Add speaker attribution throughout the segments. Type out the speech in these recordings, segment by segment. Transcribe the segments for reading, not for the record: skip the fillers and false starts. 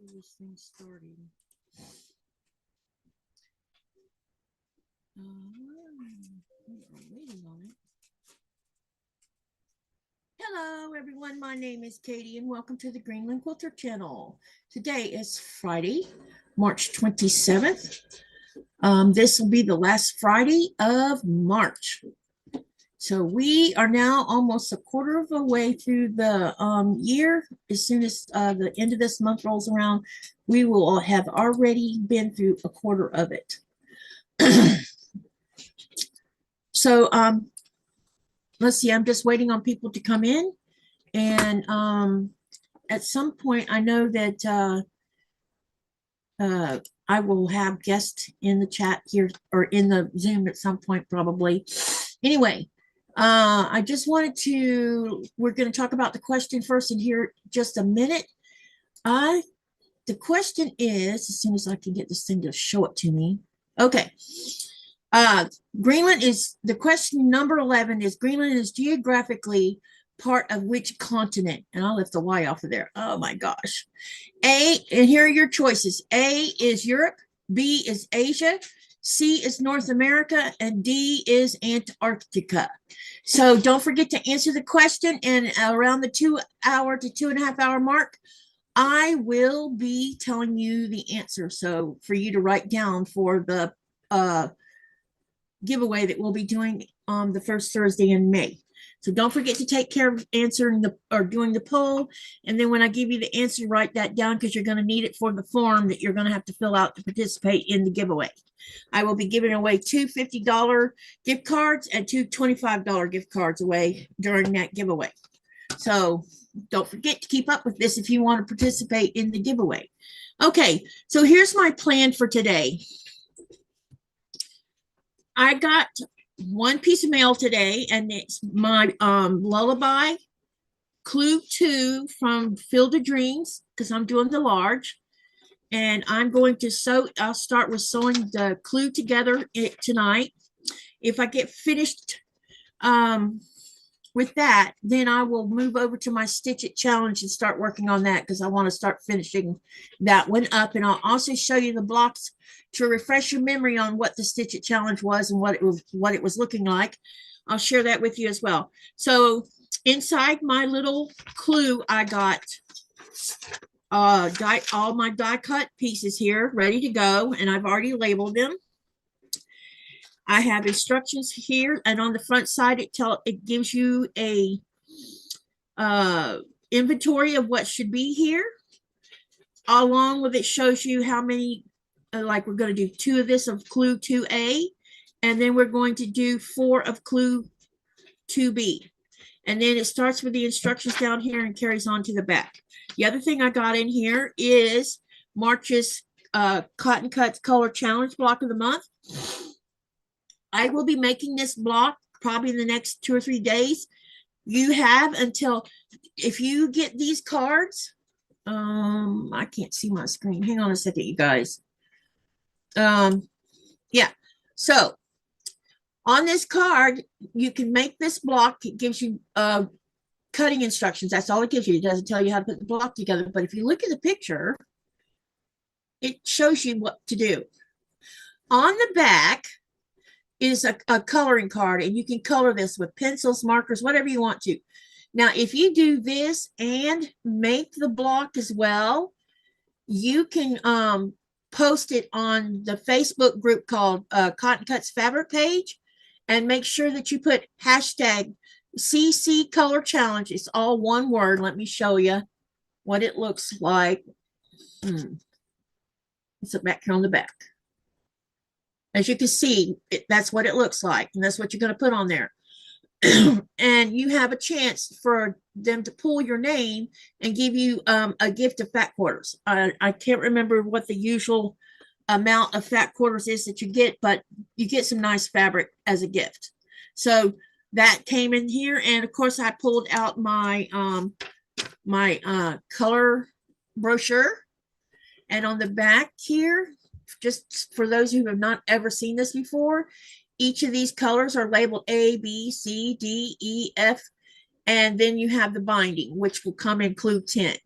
Speaker 1: sure this thing's starting. Waiting on it. Hello, everyone. My name is Katy, and welcome to the Greenland Quilter channel. Today is Friday, March 27th. This will be the last Friday of March. So we are now almost a quarter of the way through the year. As soon as the end of this month rolls around, we will have already been through a quarter of it. So let's see, I'm just waiting on people to come in. And at some point, I know that I will have guests in the chat here or in the Zoom at some point, probably. Anyway, I just wanted to, we're going to talk about the question first in here just a minute. The question is, as soon as I can get this thing to show it to me. Okay. Greenland is, the question number 11 is, Greenland is geographically part of which continent? And I'll lift the Y off of there. Oh my gosh. A, and here are your choices. A is Europe, B is Asia, C is North America, and D is Antarctica. So don't forget to answer the question, and around the 2 hour to 2.5 hour mark, I will be telling you the answer. So for you to write down for the giveaway that we'll be doing on the first Thursday in May. So don't forget to take care of answering or doing the poll. And then when I give you the answer, write that down because you're going to need it for the form that you're going to have to fill out to participate in the giveaway. I will be giving away 2 $50 gift cards and 2 $25 gift cards away during that giveaway. So don't forget to keep up with this if you want to participate in the giveaway. Okay, so here's my plan for today. I got one piece of mail today, and it's my Lullaby Clue 2 from Field of Dreams, because I'm doing the large. And I'm going to sew, I'll start with sewing the clue together tonight. If I get finished with that, then I will move over to my Stitch It challenge and start working on that, because I want to start finishing that one up. And I'll also show you the blocks to refresh your memory on what the Stitch It challenge was and what it was looking like. I'll share that with you as well. So inside my little clue, I got all my die cut pieces here ready to go, and I've already labeled them. I have instructions here, and on the front side it gives you a inventory of what should be here. Along with it shows you how many, like we're going to do 2 of this of clue 2A, and then we're going to do 4 of clue 2B. And then it starts with the instructions down here and carries on to the back. The other thing I got in here is March's Cotton Cuts Color Challenge block of the month. I will be making this block probably in the next 2 or 3 days. You have until, if you get these cards, I can't see my screen. Hang on a second, you guys. Yeah, so on this card, you can make this block. It gives you cutting instructions. That's all it gives you. It doesn't tell you how to put the block together. But if you look at the picture, it shows you what to do. On the back is a coloring card, and you can color this with pencils, markers, whatever you want to. Now, if you do this and make the block as well, you can post it on the Facebook group called Cotton Cuts Fabric page, and make sure that you put hashtag CC Color Challenge. It's all one word. Let me show you what it looks like. It's back here on the back. As you can see, that's what it looks like, and that's what you're going to put on there. And you have a chance for them to pull your name and give you a gift of fat quarters. I can't remember what the usual amount of fat quarters is that you get, but you get some nice fabric as a gift. So that came in here, and of course I pulled out my color brochure, and on the back here, just for those who have not ever seen this before, each of these colors are labeled A, B, C, D, E, F, and then you have the binding, which will come in clue 10.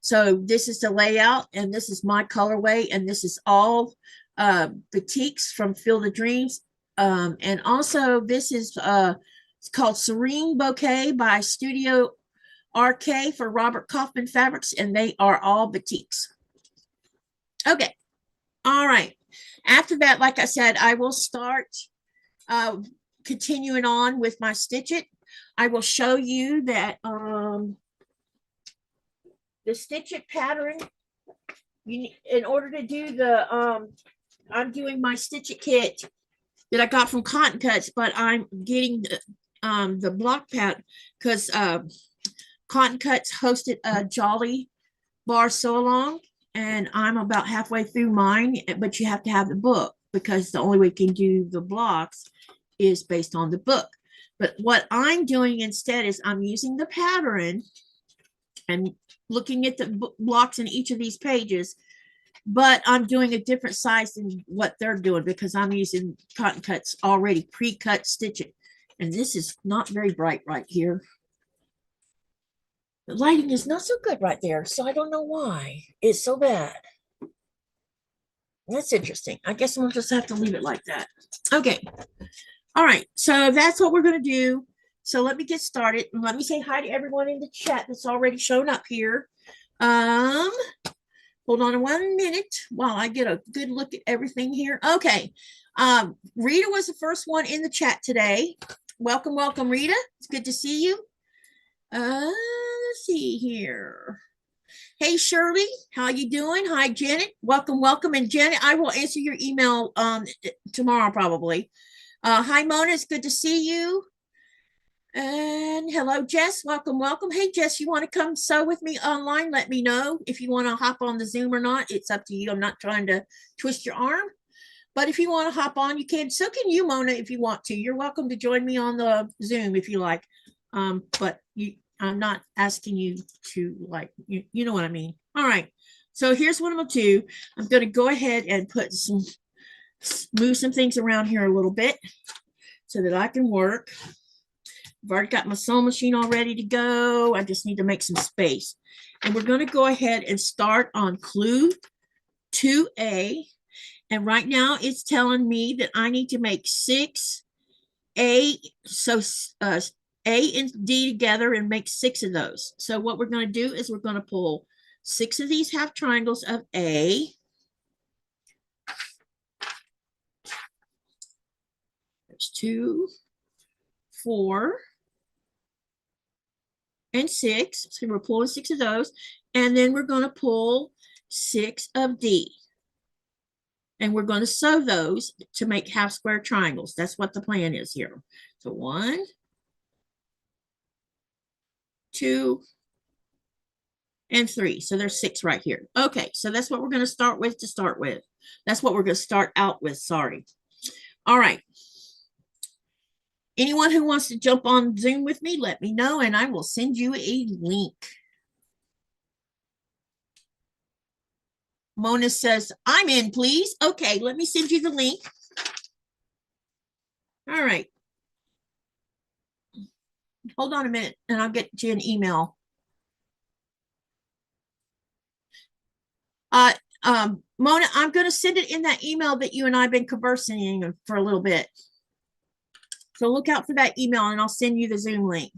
Speaker 1: So this is the layout, and this is my colorway, and this is all batiks from Field of Dreams. And also this is it's called Serene Bouquet by Studio RK for Robert Kaufman Fabrics, and they are all batiks. Okay. All right. After that, like I said, I will start continuing on with my Stitch It. I will show you that the Stitch It pattern, in order to do the, I'm doing my Stitch It kit that I got from Cotton Cuts, but I'm getting the block pad because Cotton Cuts hosted a Jolly Bar Sew Along, and I'm about halfway through mine, but you have to have the book because the only way you can do the blocks is based on the book. But what I'm doing instead is I'm using the pattern and looking at the blocks in each of these pages, but I'm doing a different size than what they're doing because I'm using Cotton Cuts already pre-cut stitching. And this is not very bright right here. The lighting is not so good right there, so I don't know why it's so bad. That's interesting. I guess we'll just have to leave it like that. Okay. All right. So that's what we're going to do. So let me get started. And let me say hi to everyone in the chat that's already shown up here. Hold on 1 minute while I get a good look at everything here. Okay. Rita was the first one in the chat today. Welcome, welcome, Rita. It's good to see you. Let's see here. Hey, Shirley, how you doing? Hi, Janet. Welcome, welcome. And Janet, I will answer your email tomorrow probably. Hi, Mona. It's good to see you. And hello, Jess. Welcome, welcome. Hey, Jess, you want to come sew with me online? Let me know if you want to hop on the Zoom or not. It's up to you. I'm not trying to twist your arm. But if you want to hop on, you can. So can you, Mona, if you want to. You're welcome to join me on the Zoom if you like. But I'm not asking you to, like, you know what I mean. All right. So here's what I'm going to do. I'm going to go ahead and move some things around here a little bit so that I can work. I've already got my sewing machine all ready to go. I just need to make some space. And we're going to go ahead and start on clue 2A. And right now it's telling me that I need to make 6 A. So A and D together and make 6 of those. So what we're going to do is we're going to pull 6 of these half triangles of A. There's 2, 4, and 6. So we're pulling 6 of those. And then we're going to pull 6 of D. And we're going to sew those to make half square triangles. That's what the plan is here. So 1, 2, and 3. So there's 6 right here. Okay, so that's what we're going to start with That's what we're going to start out with, sorry. All right. Anyone who wants to jump on Zoom with me, let me know, and I will send you a link. Mona says, I'm in, please. Okay, let me send you the link. All right. Hold on a minute, and I'll get you an email. Mona, I'm going to send it in that email that you and I have been conversing for a little bit. So look out for that email, and I'll send you the Zoom link.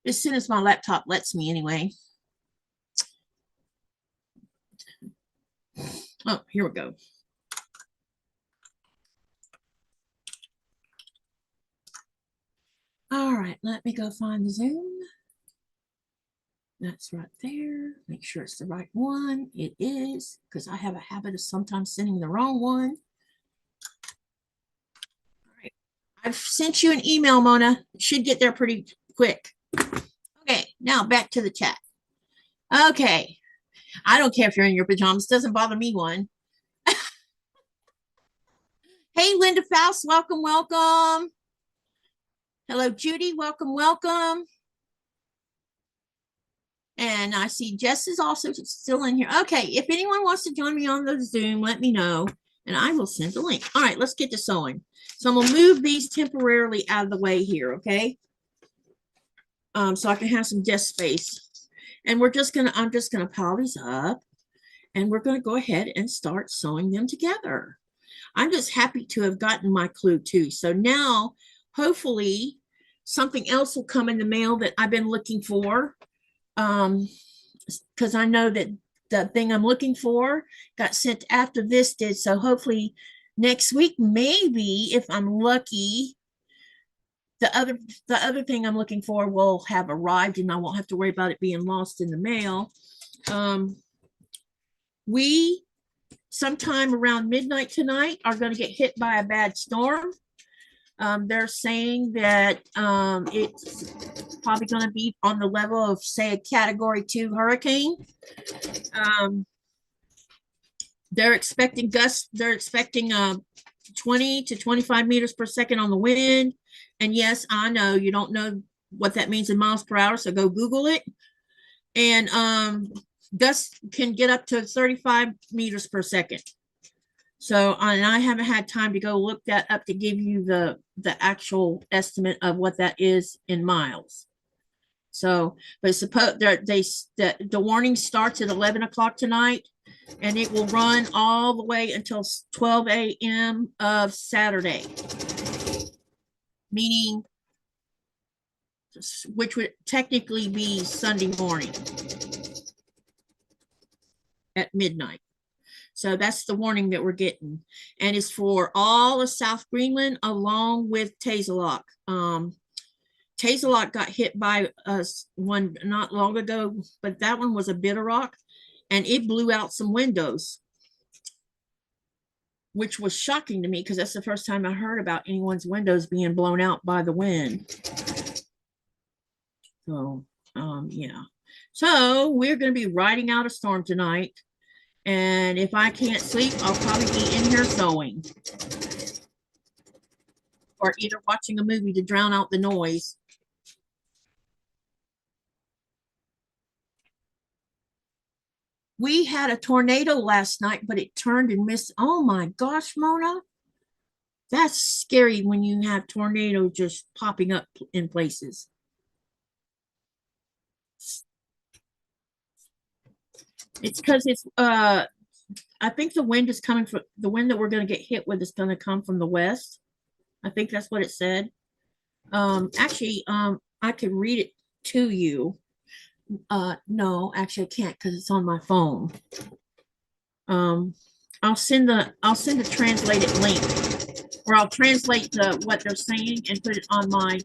Speaker 1: As soon as my laptop lets me, anyway. Oh, here we go. All right, let me go find the Zoom. That's right there. Make sure it's the right one. It is, because I have a habit of sometimes sending the wrong one. All right, I've sent you an email, Mona. It should get there pretty quick. Okay, now back to the chat. Okay, I don't care if you're in your pajamas. It doesn't bother me one. Hey, Linda Faust, welcome, welcome. Hello, Judy, welcome, welcome. And I see Jess is also still in here. Okay, if anyone wants to join me on the Zoom, let me know, and I will send the link. All right, let's get to sewing. So I'm going to move these temporarily out of the way here, okay? so I can have some desk space. And I'm just gonna pile these up, and we're gonna go ahead and start sewing them together. I'm just happy to have gotten my clue too. So now, hopefully, something else will come in the mail that I've been looking for. Because I know that the thing I'm looking for got sent after this did. So hopefully next week, maybe if I'm lucky, the other thing I'm looking for will have arrived and I won't have to worry about it being lost in the mail. We sometime around midnight tonight are going to get hit by a bad storm. They're saying that it's probably going to be on the level of, say, a Category 2 hurricane. They're expecting 20 to 25 meters per second on the wind. And yes, I know you don't know what that means in miles per hour, so go Google it. And gusts can get up to 35 meters per second. So, and I haven't had time to go look that up to give you the actual estimate of what that is in miles. So, but suppose the warning starts at 11 o'clock tonight, and it will run all the way until 12 a.m. of Saturday, meaning, which would technically be Sunday morning at midnight. So that's the warning that we're getting. And it's for all of South Greenland along with Qaqortoq. Qaqortoq got hit by one not long ago, but that one was a bitter rock and it blew out some windows, which was shocking to me because that's the first time I heard about anyone's windows being blown out by the wind. So, yeah. So we're going to be riding out a storm tonight. And if I can't sleep, I'll probably be in here sewing. Or either watching a movie to drown out the noise. We had a tornado last night, but it turned and missed. Oh my gosh, Mona. That's scary when you have tornadoes just popping up in places. It's because it's I think the wind is coming from the wind that we're going to get hit with is going to come from the west. I think that's what it said. Actually, I could read it to you. No, actually I can't because it's on my phone. I'll send a translated link, or I'll translate what they're saying and put it on my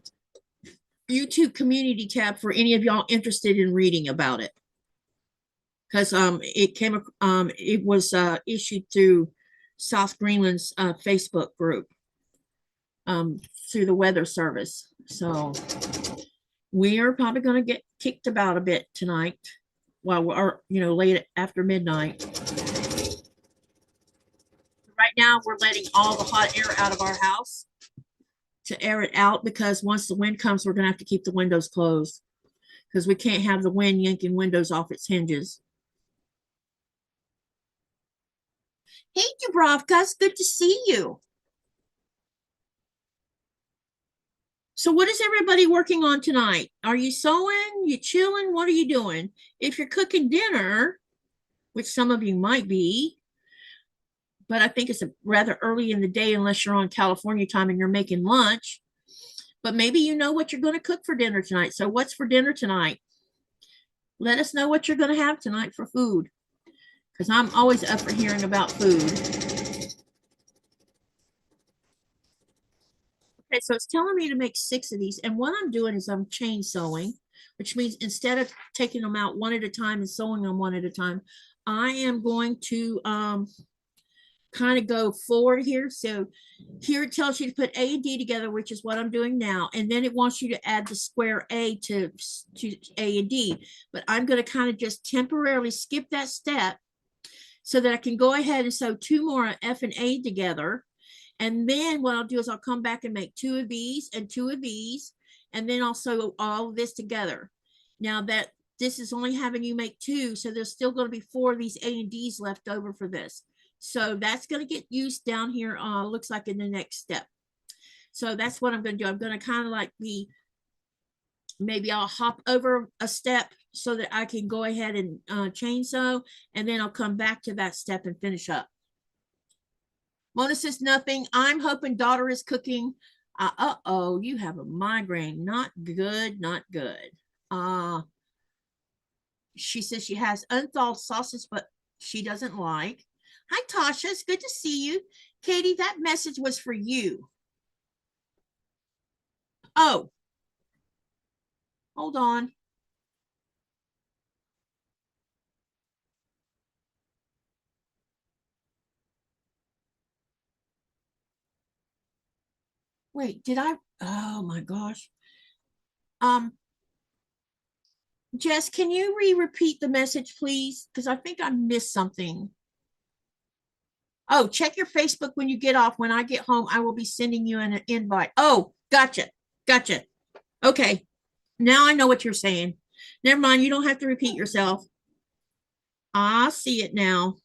Speaker 1: YouTube community tab for any of y'all interested in reading about it. Because it was issued through South Greenland's Facebook group through the weather service. So we are probably going to get kicked about a bit tonight while we're late after midnight. Right now we're letting all the hot air out of our house to air it out, because once the wind comes, we're going to have to keep the windows closed because we can't have the wind yanking windows off its hinges. Hey, Dubrovka, it's good to see you. So what is everybody working on tonight? Are you sewing? You chilling? What are you doing? If you're cooking dinner, which some of you might be, but I think it's rather early in the day unless you're on California time and you're making lunch. But maybe you know what you're going to cook for dinner tonight. So what's for dinner tonight? Let us know what you're going to have tonight for food, because I'm always up for hearing about food. Okay, so it's telling me to make 6 of these, and what I'm doing is I'm chain sewing, which means instead of taking them out one at a time and sewing them one at a time, I am going to kind of go forward here. So here it tells you to put A and D together, which is what I'm doing now, and then it wants you to add the square A to A and D, but I'm going to kind of just temporarily skip that step so that I can go ahead and sew 2 more F and A together. And then what I'll do is I'll come back and make 2 of these and 2 of these, and then I'll sew all of this together. Now that this is only having you make 2, so there's still going to be 4 of these A and Ds left over for this. So that's going to get used down here, looks like in the next step. So that's what I'm going to do. I'm going to kind of like be maybe I'll hop over a step so that I can go ahead and chainsaw, and then I'll come back to that step and finish up. Mona says nothing. I'm hoping daughter is cooking. Uh-oh, you have a migraine. Not good, not good. She says she has unthawed sausage, but she doesn't like. Hi, Tasha. It's good to see you. Katie, that message was for you. Oh, hold on. Wait, did I? Oh my gosh. Jess, can you repeat the message, please? Because I think I missed something. Oh, check your Facebook when you get off. When I get home, I will be sending you an invite. Oh, gotcha. Gotcha. Okay. Now I know what you're saying. Never mind. You don't have to repeat yourself. I see it now.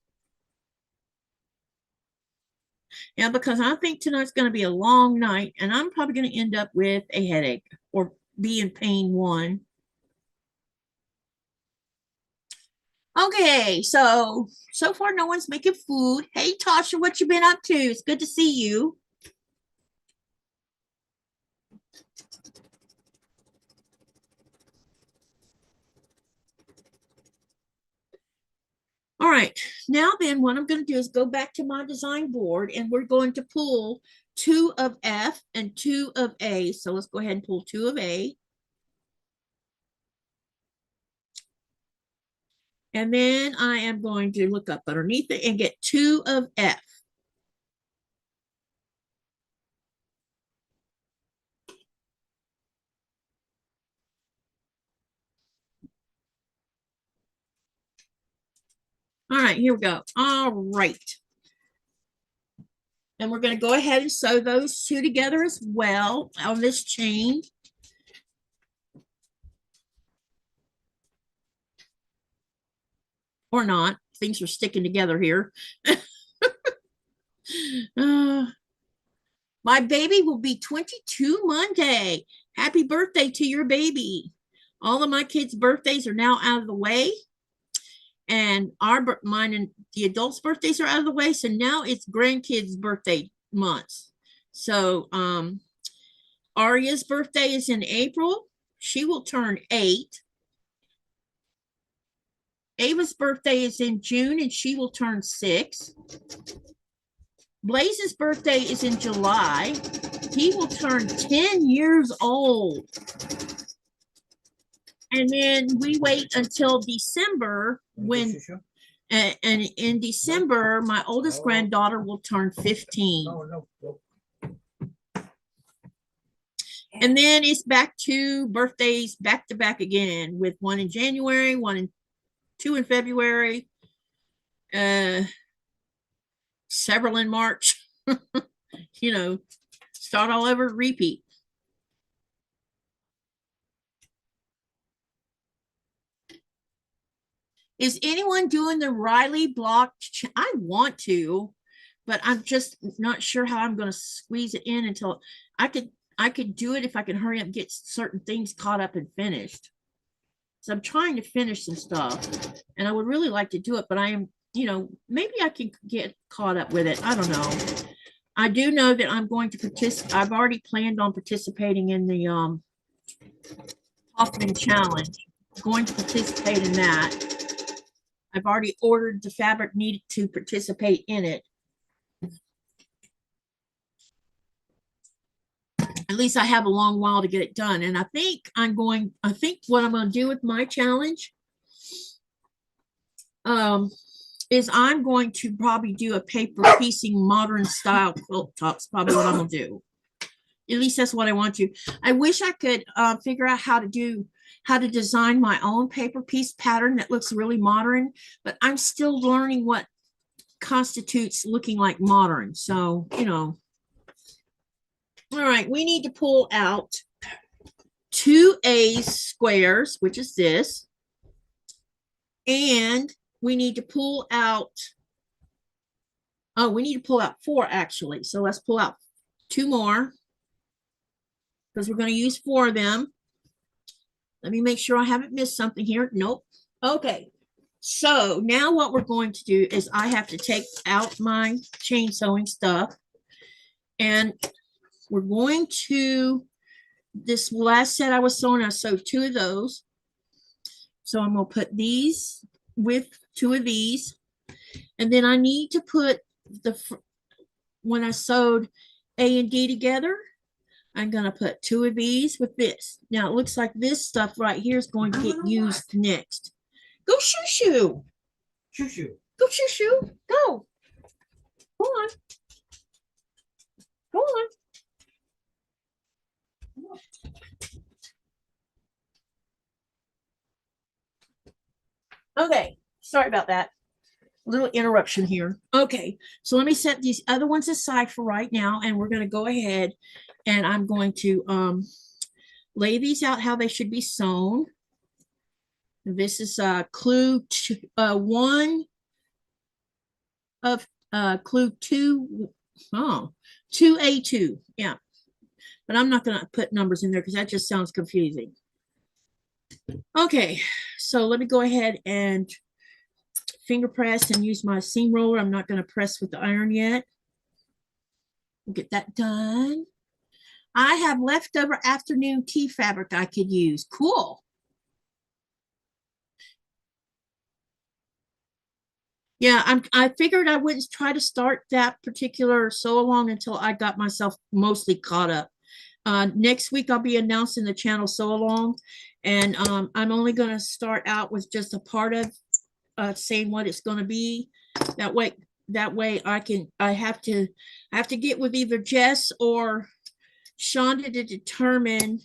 Speaker 1: Yeah, because I think tonight's going to be a long night, and I'm probably going to end up with a headache or be in pain one. Okay, so far no one's making food. Hey Tasha, what you been up to? It's good to see you. All right, now then what I'm going to do is go back to my design board, and we're going to pull 2 of F and 2 of A. So let's go ahead and pull 2 of A. And then I am going to look up underneath it and get 2 of F. All right, here we go. All right. And we're going to go ahead and sew those 2 together as well on this chain. Or not. Things are sticking together here. My baby will be 22 Monday. Happy birthday to your baby. All of my kids' birthdays are now out of the way. And mine and the adults' birthdays are out of the way. So now it's grandkids' birthday months. So Arya's birthday is in April. She will turn 8. Ava's birthday is in June and she will turn 6. Blaze's birthday is in July. He will turn 10 years old. And then we wait until December when, and in December, my oldest granddaughter will turn 15. And then it's back to birthdays back to back again, with 1 in January, 2 in February, several in March. You know, start all over, repeat. Is anyone doing the Riley block? I want to, but I'm just not sure how I'm going to squeeze it in until I could do it if I can hurry up and get certain things caught up and finished. So I'm trying to finish some stuff, and I would really like to do it, but I am, maybe I can get caught up with it. I don't know. I do know that I'm going to participate. I've already planned on participating in the Hoffman Challenge. I'm going to participate in that. I've already ordered the fabric needed to participate in it. At least I have a long while to get it done. And I think what I'm going to do with my challenge is I'm going to probably do a paper piecing modern style quilt tops. Probably what I'm going to do. At least that's what I want to. I wish I could figure out how to design my own paper piece pattern that looks really modern, but I'm still learning what constitutes looking like modern. So, all right, we need to pull out 2 A squares, which is this, and we need to pull out, we need to pull out 4 actually. So let's pull out 2 more because we're going to use 4 of them. Let me make sure I haven't missed something here. Nope. Okay. So now what we're going to do is I have to take out my chain sewing stuff, and we're going to, this last set I was sewing, I sewed 2 of those. So I'm going to put these with 2 of these. And then I need to put when I sewed A and D together, I'm going to put 2 of these with this. Now it looks like this stuff right here is going to get used next. Go shoo shoo.
Speaker 2: Shoo shoo.
Speaker 1: Go shoo shoo. Go. Go on. Go on. Okay, sorry about that. Little interruption here. Okay, so let me set these other ones aside for right now, and we're going to go ahead and I'm going to lay these out how they should be sewn. This is clue 1 of clue 2. Oh, 2A2. Yeah, but I'm not going to put numbers in there because that just sounds confusing. Okay, so let me go ahead and finger press and use my seam roller. I'm not going to press with the iron yet. We'll get that done. I have leftover afternoon tea fabric I could use. Cool. Yeah, I figured I wouldn't try to start that particular sew along until I got myself mostly caught up. Next week I'll be announcing the channel sew along, and I'm only going to start out with just a part of saying what it's going to be. That way I have to get with either Jess or Shonda to determine,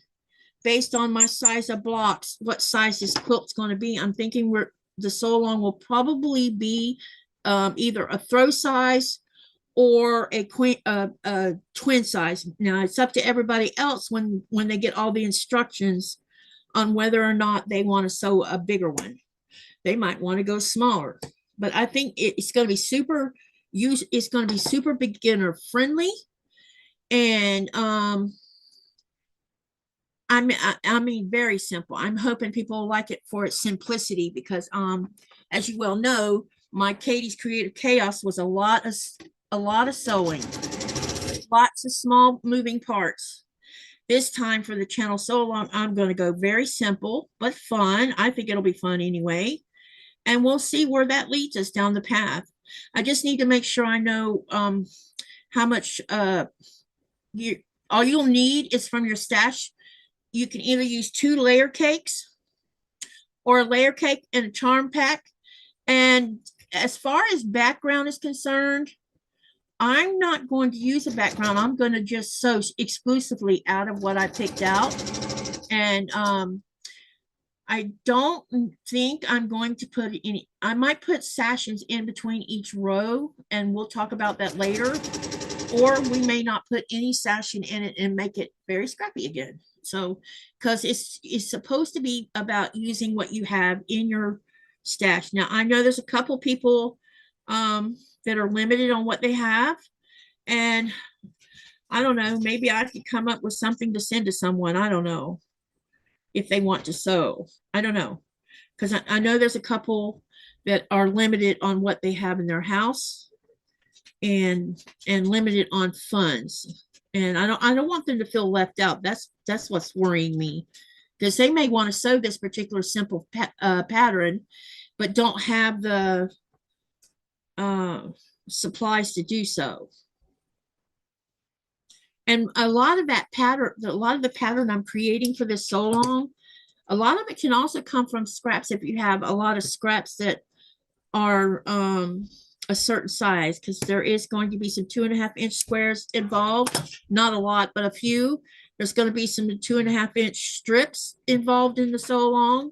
Speaker 1: based on my size of blocks, what size this quilt's going to be. I'm thinking the sew along will probably be either a throw size or a twin size. Now it's up to everybody else when they get all the instructions on whether or not they want to sew a bigger one. They might want to go smaller, but I think it's going to be super it's going to be super beginner friendly. And I mean very simple. I'm hoping people will like it for its simplicity, because as you well know, my Katy's Creative Chaos was a lot of sewing, lots of small moving parts. This time for the channel sew along, I'm going to go very simple but fun. I think it'll be fun anyway, and we'll see where that leads us down the path. I just need to make sure I know how much all you'll need is from your stash. You can either use 2 layer cakes or a layer cake in a charm pack. And as far as background is concerned, I'm not going to use a background. I'm going to just sew exclusively out of what I picked out. And I don't think I'm going to put any, I might put sashes in between each row, and we'll talk about that later. Or we may not put any sashing in it and make it very scrappy again. So, because it's supposed to be about using what you have in your stash. Now, I know there's a couple people that are limited on what they have, and I don't know, maybe I could come up with something to send to someone. I don't know if they want to sew. I don't know, because I know there's a couple that are limited on what they have in their house, and limited on funds. And I don't want them to feel left out. That's what's worrying me, because they may want to sew this particular simple pattern, but don't have the supplies to do so. And a lot of that pattern, a lot of the pattern I'm creating for this sew along, a lot of it can also come from scraps. If you have a lot of scraps that are a certain size, because there is going to be some 2.5-inch squares involved. Not a lot, but a few. There's going to be some 2.5-inch strips involved in the sew along.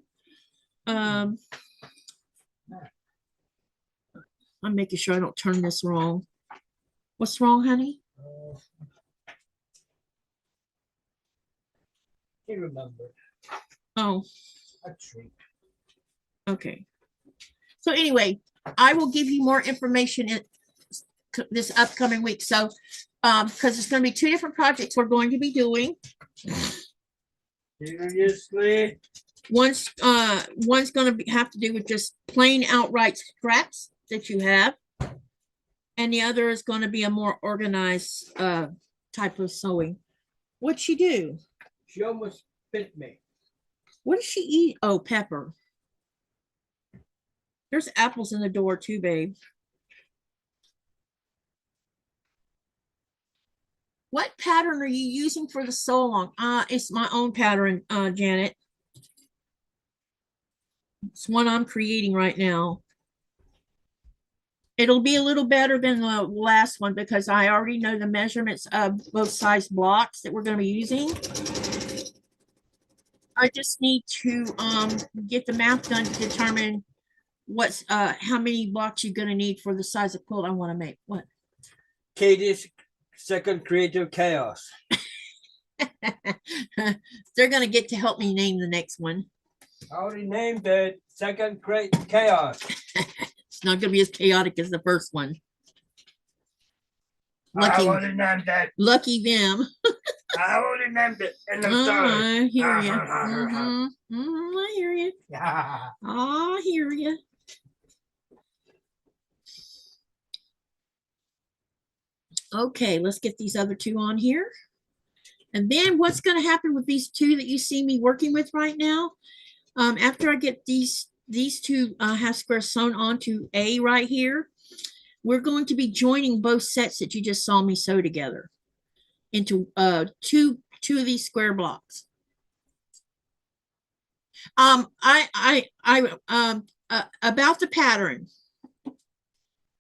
Speaker 1: I'm making sure I don't turn this wrong. What's wrong, honey?
Speaker 2: I remember.
Speaker 1: Oh.
Speaker 2: Actually.
Speaker 1: Okay. So anyway, I will give you more information in this upcoming week. So, because it's going to be 2 different projects we're going to be doing.
Speaker 2: Seriously?
Speaker 1: One's going to have to do with just plain outright scraps that you have, and the other is going to be a more organized type of sewing. What'd she do?
Speaker 2: She almost bit me.
Speaker 1: What does she eat? Oh, pepper. There's apples in the door too, babe. What pattern are you using for the sew along? It's my own pattern, Janet. It's one I'm creating right now. It'll be a little better than the last one because I already know the measurements of both size blocks that we're going to be using. I just need to get the math done to determine what's how many blocks you're going to need for the size of quilt I want to make. What?
Speaker 2: Katy's second creative chaos.
Speaker 1: They're going to get to help me name the next one.
Speaker 2: I already named it second great chaos.
Speaker 1: It's not going to be as chaotic as the first one.
Speaker 2: I already named it.
Speaker 1: Lucky them.
Speaker 2: I already named it in the story.
Speaker 1: I hear you. I hear you. I hear you. Okay, let's get these other two on here. And then what's going to happen with these two that you see me working with right now? After I get these two half squares sewn onto A right here, we're going to be joining both sets that you just saw me sew together into two of these square blocks. About the pattern.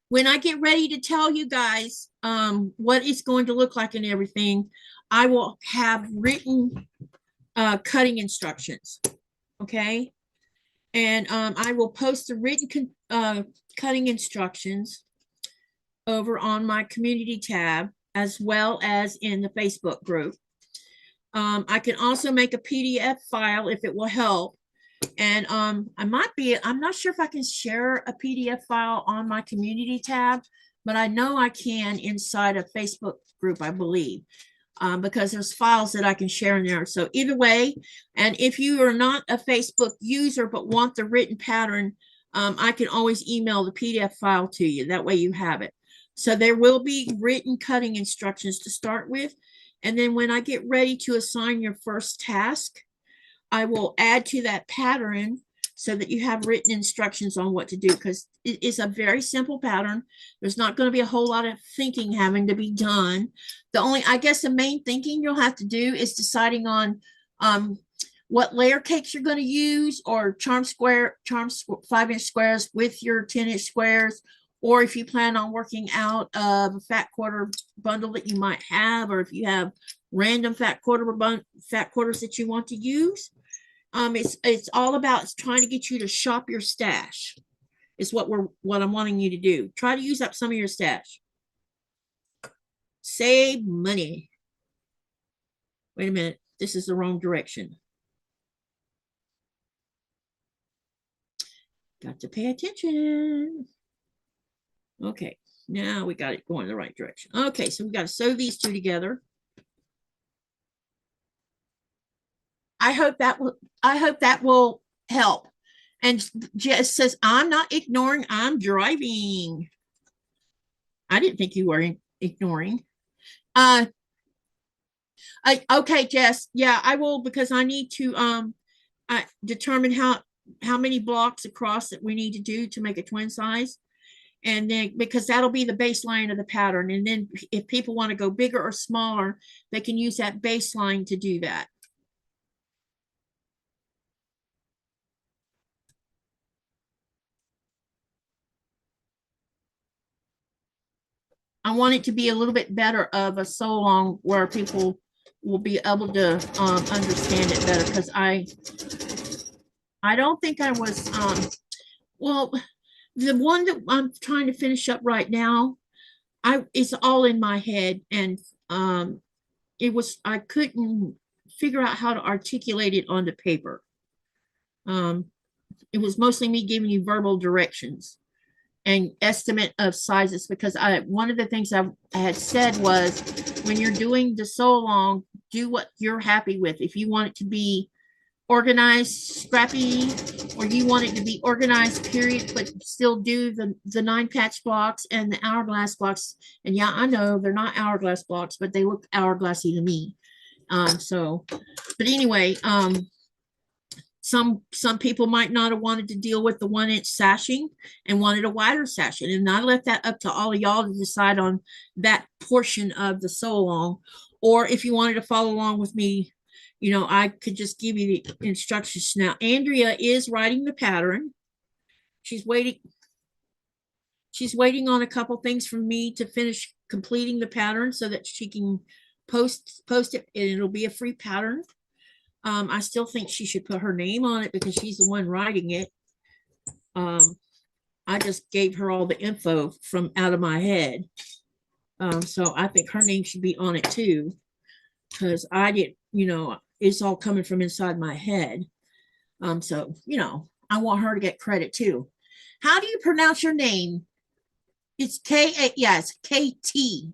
Speaker 1: When I get ready to tell you guys what it's going to look like and everything, I will have written cutting instructions. Okay. And I will post the written cutting instructions over on my community tab, as well as in the Facebook group. I can also make a PDF file if it will help. And I'm not sure if I can share a PDF file on my community tab, but I know I can inside a Facebook group, I believe. Because there's files that I can share in there. So either way, and if you are not a Facebook user but want the written pattern, I can always email the PDF file to you. That way you have it. So there will be written cutting instructions to start with. And then when I get ready to assign your first task, I will add to that pattern so that you have written instructions on what to do, because it is a very simple pattern. There's not going to be a whole lot of thinking having to be done. I guess the main thinking you'll have to do is deciding on what layer cakes you're going to use, or charm 5-inch squares with your 10-inch squares, or if you plan on working out of a fat quarter bundle that you might have, or if you have random fat quarters that you want to use. It's all about trying to get you to shop your stash. Is what I'm wanting you to do. Try to use up some of your stash. Save money. Wait a minute. This is the wrong direction. Got to pay attention. Okay, now we got it going the right direction. Okay, so we got to sew these two together. I hope that will help. And Jess says, I'm not ignoring, I'm driving. I didn't think you were ignoring. Okay, Jess. Yeah, I will, because I need to determine how many blocks across that we need to do to make a twin size. And then, because that'll be the baseline of the pattern. And then if people want to go bigger or smaller, they can use that baseline to do that. I want it to be a little bit better of a sew along where people will be able to understand it better, because I don't think I was well, the one that I'm trying to finish up right now, it's all in my head, and I couldn't figure out how to articulate it onto paper. It was mostly me giving you verbal directions and estimate of sizes, because one of the things I had said was, when you're doing the sew along, do what you're happy with. If you want it to be organized, scrappy, or you want it to be organized, period, but still do the 9-patch blocks and the hourglass blocks. And yeah, I know they're not hourglass blocks, but they look hourglassy to me. But anyway, some people might not have wanted to deal with the 1-inch sashing and wanted a wider sashing, and I left that up to all of y'all to decide on that portion of the sew along. Or if you wanted to follow along with me, you know, I could just give you the instructions. Now Andrea is writing the pattern. She's waiting on a couple things from me to finish completing the pattern so that she can post it, and it'll be a free pattern. I still think she should put her name on it because she's the one writing it. I just gave her all the info from out of my head. So I think her name should be on it too, because I didn't, you know, it's all coming from inside my head. So, you know, I want her to get credit too. How do you pronounce your name? It's K-A, yeah, it's K-T.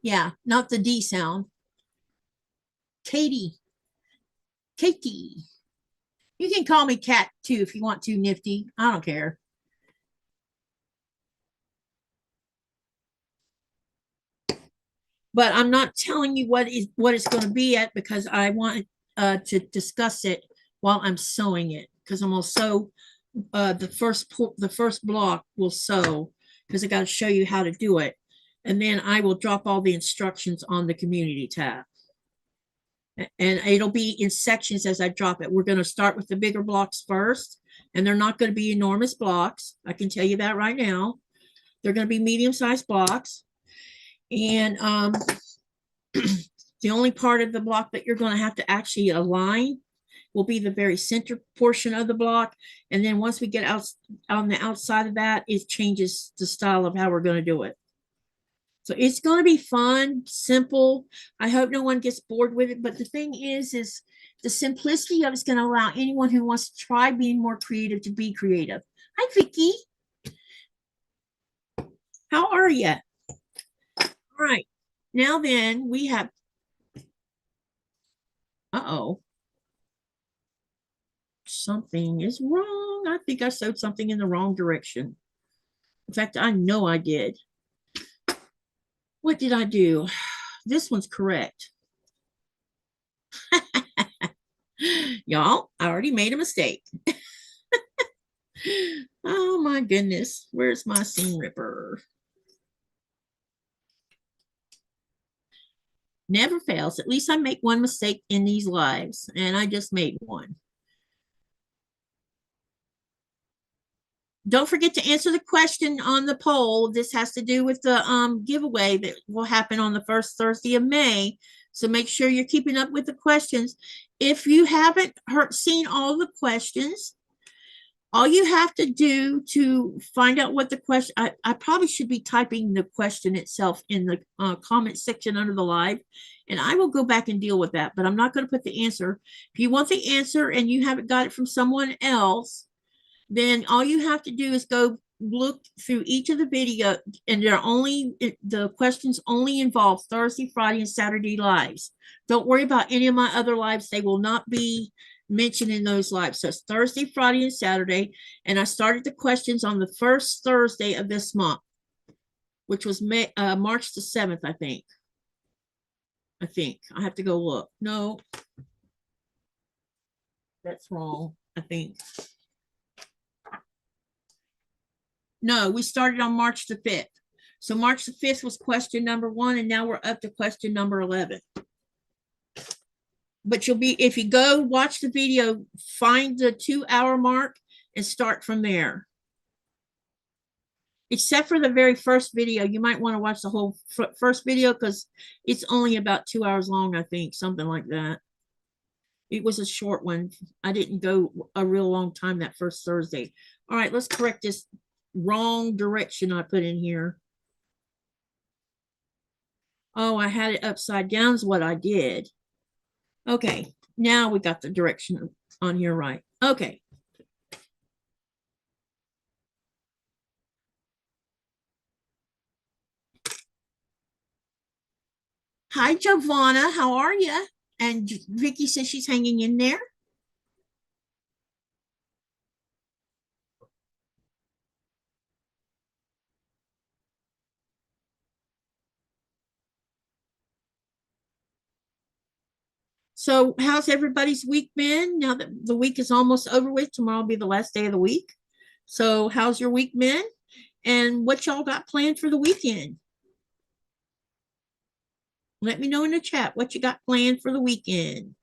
Speaker 1: Yeah, not the D sound. Katy. Katy. You can call me Cat too if you want to, Nifty. I don't care. But I'm not telling you what it's going to be at, because I want to discuss it while I'm sewing it, because I'm going to sew the first block will sew, because I got to show you how to do it, and then I will drop all the instructions on the community tab, and it'll be in sections as I drop it. We're going to start with the bigger blocks first, and they're not going to be enormous blocks. I can tell you that right now. They're going to be medium-sized blocks. And the only part of the block that you're going to have to actually align will be the very center portion of the block. And then once we get out on the outside of that, it changes the style of how we're going to do it. So it's going to be fun, simple. I hope no one gets bored with it. But the thing is the simplicity of it's going to allow anyone who wants to try being more creative to be creative. Hi, Vicky. How are you? All right, now then we have, something is wrong. I think I sewed something in the wrong direction. In fact, I know I did. What did I do? This one's correct. Y'all, I already made a mistake. Oh my goodness, where's my seam ripper? Never fails. At least I make one mistake in these lives, and I just made one. Don't forget to answer the question on the poll. This has to do with the giveaway that will happen on the first Thursday of May. So make sure you're keeping up with the questions. If you haven't seen all the questions, all you have to do to find out what the question, I probably should be typing the question itself in the comment section under the live, and I will go back and deal with that, but I'm not going to put the answer. If you want the answer and you haven't got it from someone else, then all you have to do is go look through each of the video, and the questions only involve Thursday, Friday, and Saturday lives. Don't worry about any of my other lives. They will not be mentioned in those lives. So it's Thursday, Friday, and Saturday. And I started the questions on the first Thursday of this month, which was March the 7th, I think. I have to go look. No, that's wrong, I think. No, we started on March the 5th. So March the 5th was question number 1, and now we're up to question number 11. But if you go watch the video, find the 2-hour mark and start from there. Except for the very first video, you might want to watch the whole first video because it's only about 2 hours long, I think, something like that. It was a short one. I didn't go a real long time that first Thursday. All right, let's correct this wrong direction I put in here. Oh, I had it upside down is what I did. Okay, now we got the direction on here right. Okay. Hi, Giovanna. How are you? And Vicky says she's hanging in there. So how's everybody's week been? Now that the week is almost over with, tomorrow will be the last day of the week. So how's your week been? And what y'all got planned for the weekend? Let me know in the chat what you got planned for the weekend.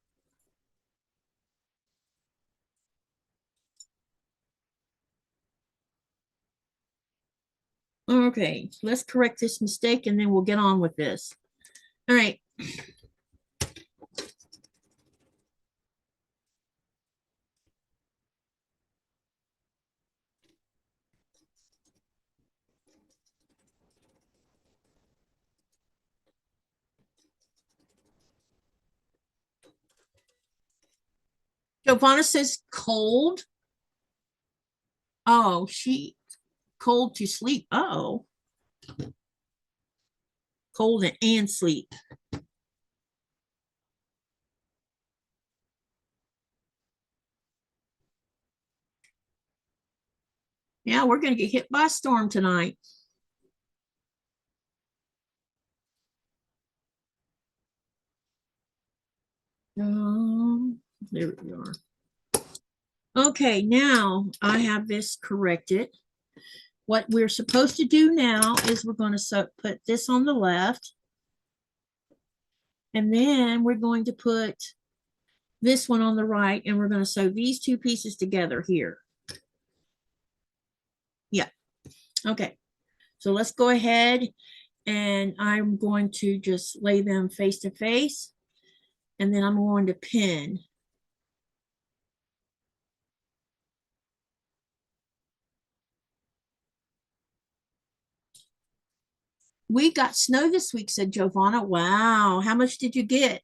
Speaker 1: Okay, let's correct this mistake and then we'll get on with this. All right. Giovanna says cold. Oh, she cold to sleep. Oh, cold and sleep. Yeah, we're going to get hit by a storm tonight. There we are. Okay, now I have this corrected. What we're supposed to do now is we're going to put this on the left. And then we're going to put this one on the right. And we're going to sew these two pieces together here. Yeah. Okay. So let's go ahead and I'm going to just lay them face to face. And then I'm going to pin. We got snow this week, said Giovanna. Wow. How much did you get?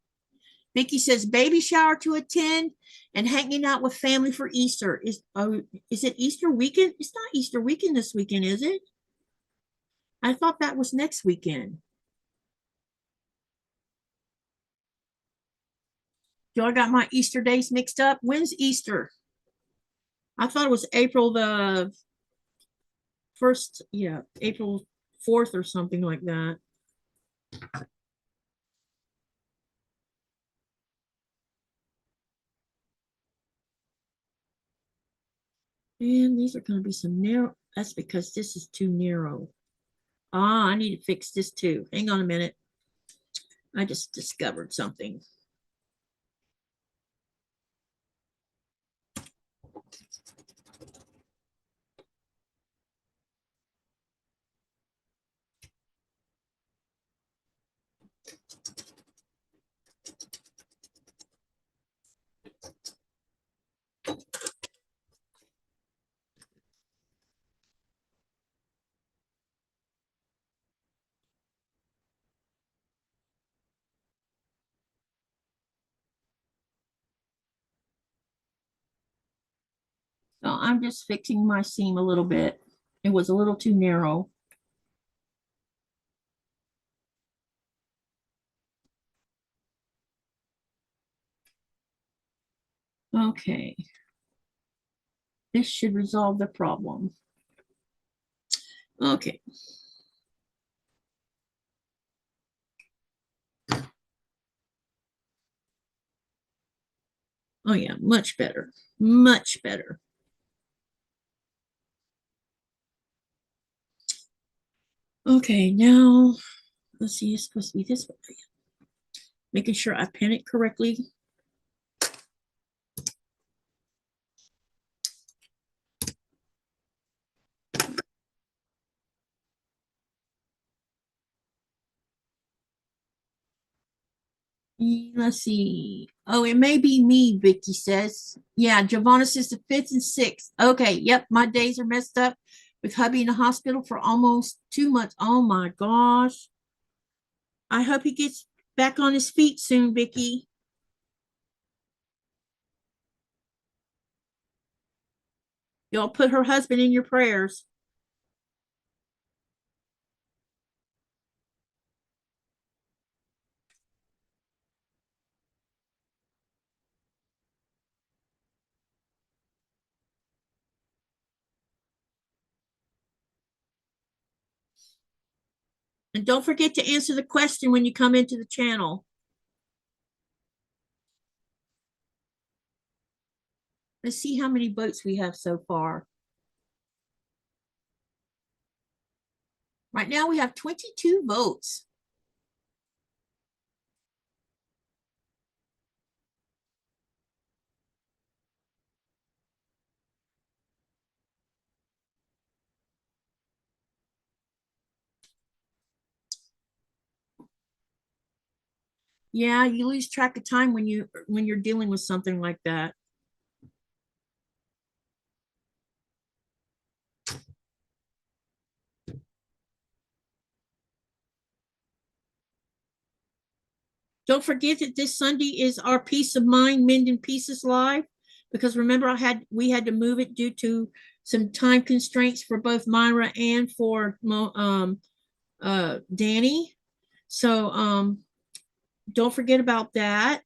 Speaker 1: Vicky says baby shower to attend and hanging out with family for Easter. Is it Easter weekend? It's not Easter weekend this weekend, is it? I thought that was next weekend. Y'all got my Easter days mixed up. When's Easter? I thought it was April the 1st. Yeah, April 4th or something like that. And these are going to be some narrow. That's because this is too narrow. Ah, I need to fix this too. Hang on a minute. I just discovered something. So I'm just fixing my seam a little bit. It was a little too narrow. Okay. This should resolve the problem. Okay. Oh yeah, much better. Much better. Okay, now let's see, it's supposed to be this way. Making sure I pin it correctly. Let's see. Oh, it may be me, Vicky says. Yeah, Giovanna says the 5th and 6th. Okay, yep, my days are messed up with hubby in the hospital for almost 2 months. Oh my gosh. I hope he gets back on his feet soon, Vicky. Y'all put her husband in your prayers. And don't forget to answer the question when you come into the channel. Let's see how many votes we have so far. Right now we have 22 votes. Yeah, you lose track of time when you're dealing with something like that. Don't forget that this Sunday is our Peace of Mind Mending Pieces Live, because remember we had to move it due to some time constraints for both Myra and for Danny. So don't forget about that.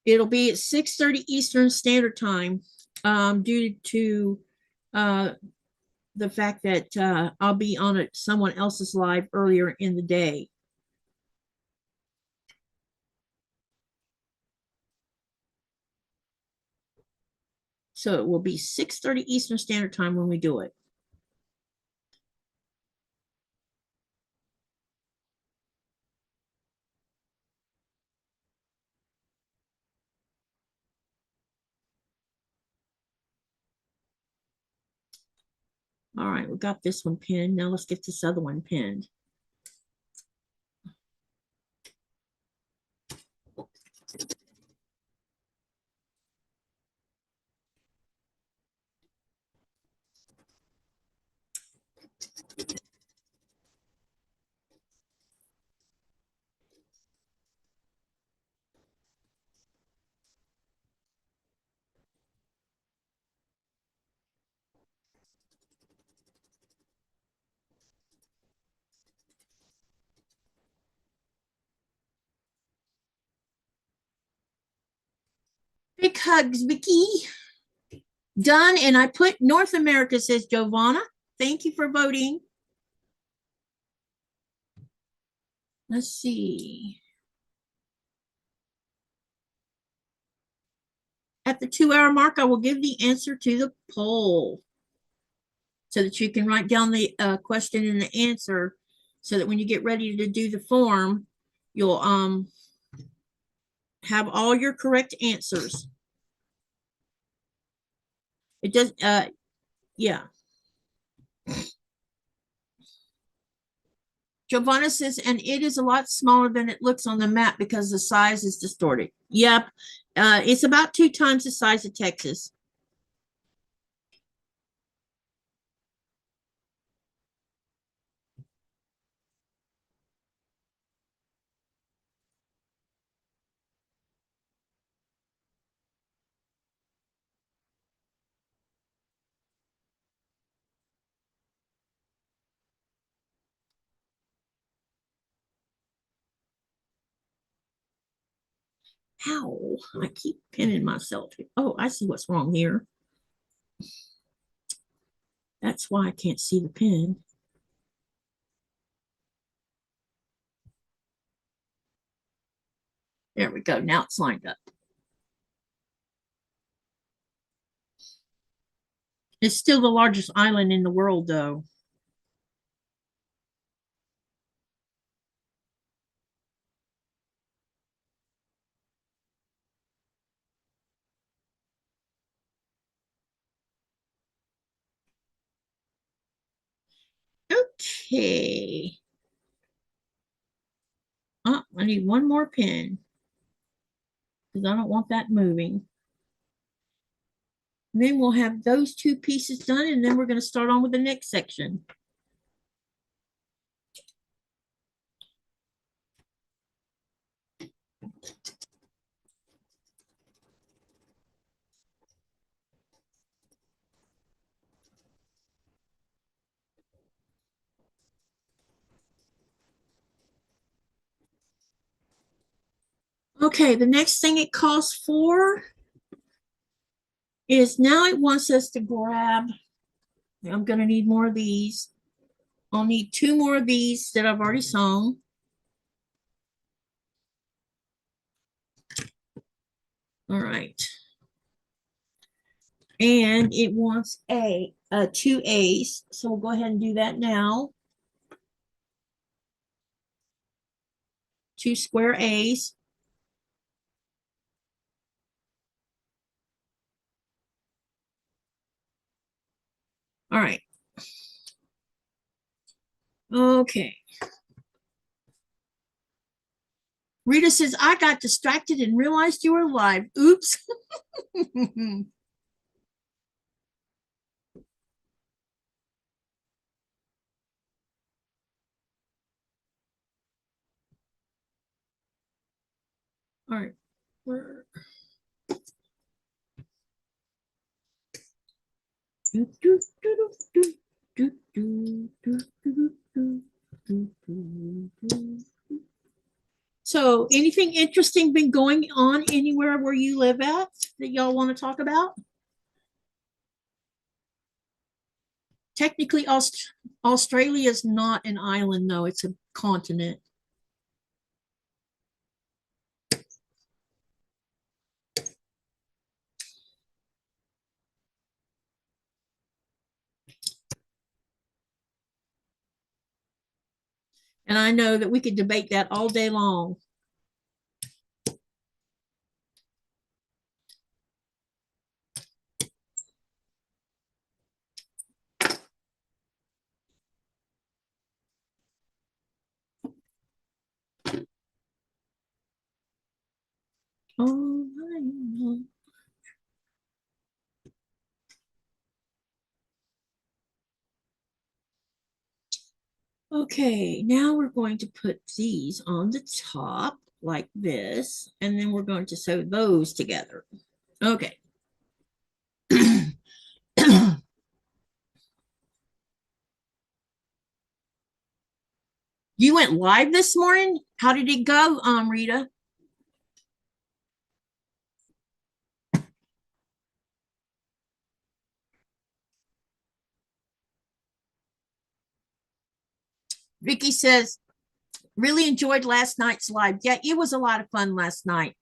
Speaker 1: It'll be at 6:30 Eastern Standard Time, due to the fact that I'll be on someone else's live earlier in the day. So it will be 6:30 Eastern Standard Time when we do it. All right, we got this one pinned. Now let's get this other one pinned. Big hugs, Vicky. Done, and I put North America, says Giovanna. Thank you for voting. Let's see. At the 2-hour mark, I will give the answer to the poll so that you can write down the question and the answer, so that when you get ready to do the form, you'll have all your correct answers. It does, yeah. Giovanna says, and it is a lot smaller than it looks on the map because the size is distorted. Yep. It's about 2 times the size of Texas. Ow, I keep pinning myself. Oh, I see what's wrong here. That's why I can't see the pin. There we go. Now it's lined up. It's still the largest island in the world, though. Okay. Oh, I need one more pin because I don't want that moving. And then we'll have those 2 pieces done, and then we're going to start on with the next section. Okay, the next thing it calls for is, now it wants us to grab, I'm going to need more of these. I'll need 2 more of these that I've already sewn. All right. And it wants 2 A's. So we'll go ahead and do that now. 2 square A's. All right. Okay. Rita says, I got distracted and realized you were live. Oops. All right. So, anything interesting been going on anywhere where you live at that y'all want to talk about? Technically, Australia is not an island, though, it's a continent. And I know that we could debate that all day long. Oh, okay, now we're going to put these on the top like this, and then we're going to sew those together. Okay. You went live this morning? How did it go, Rita? Vicky says, really enjoyed last night's live. Yeah, it was a lot of fun last night.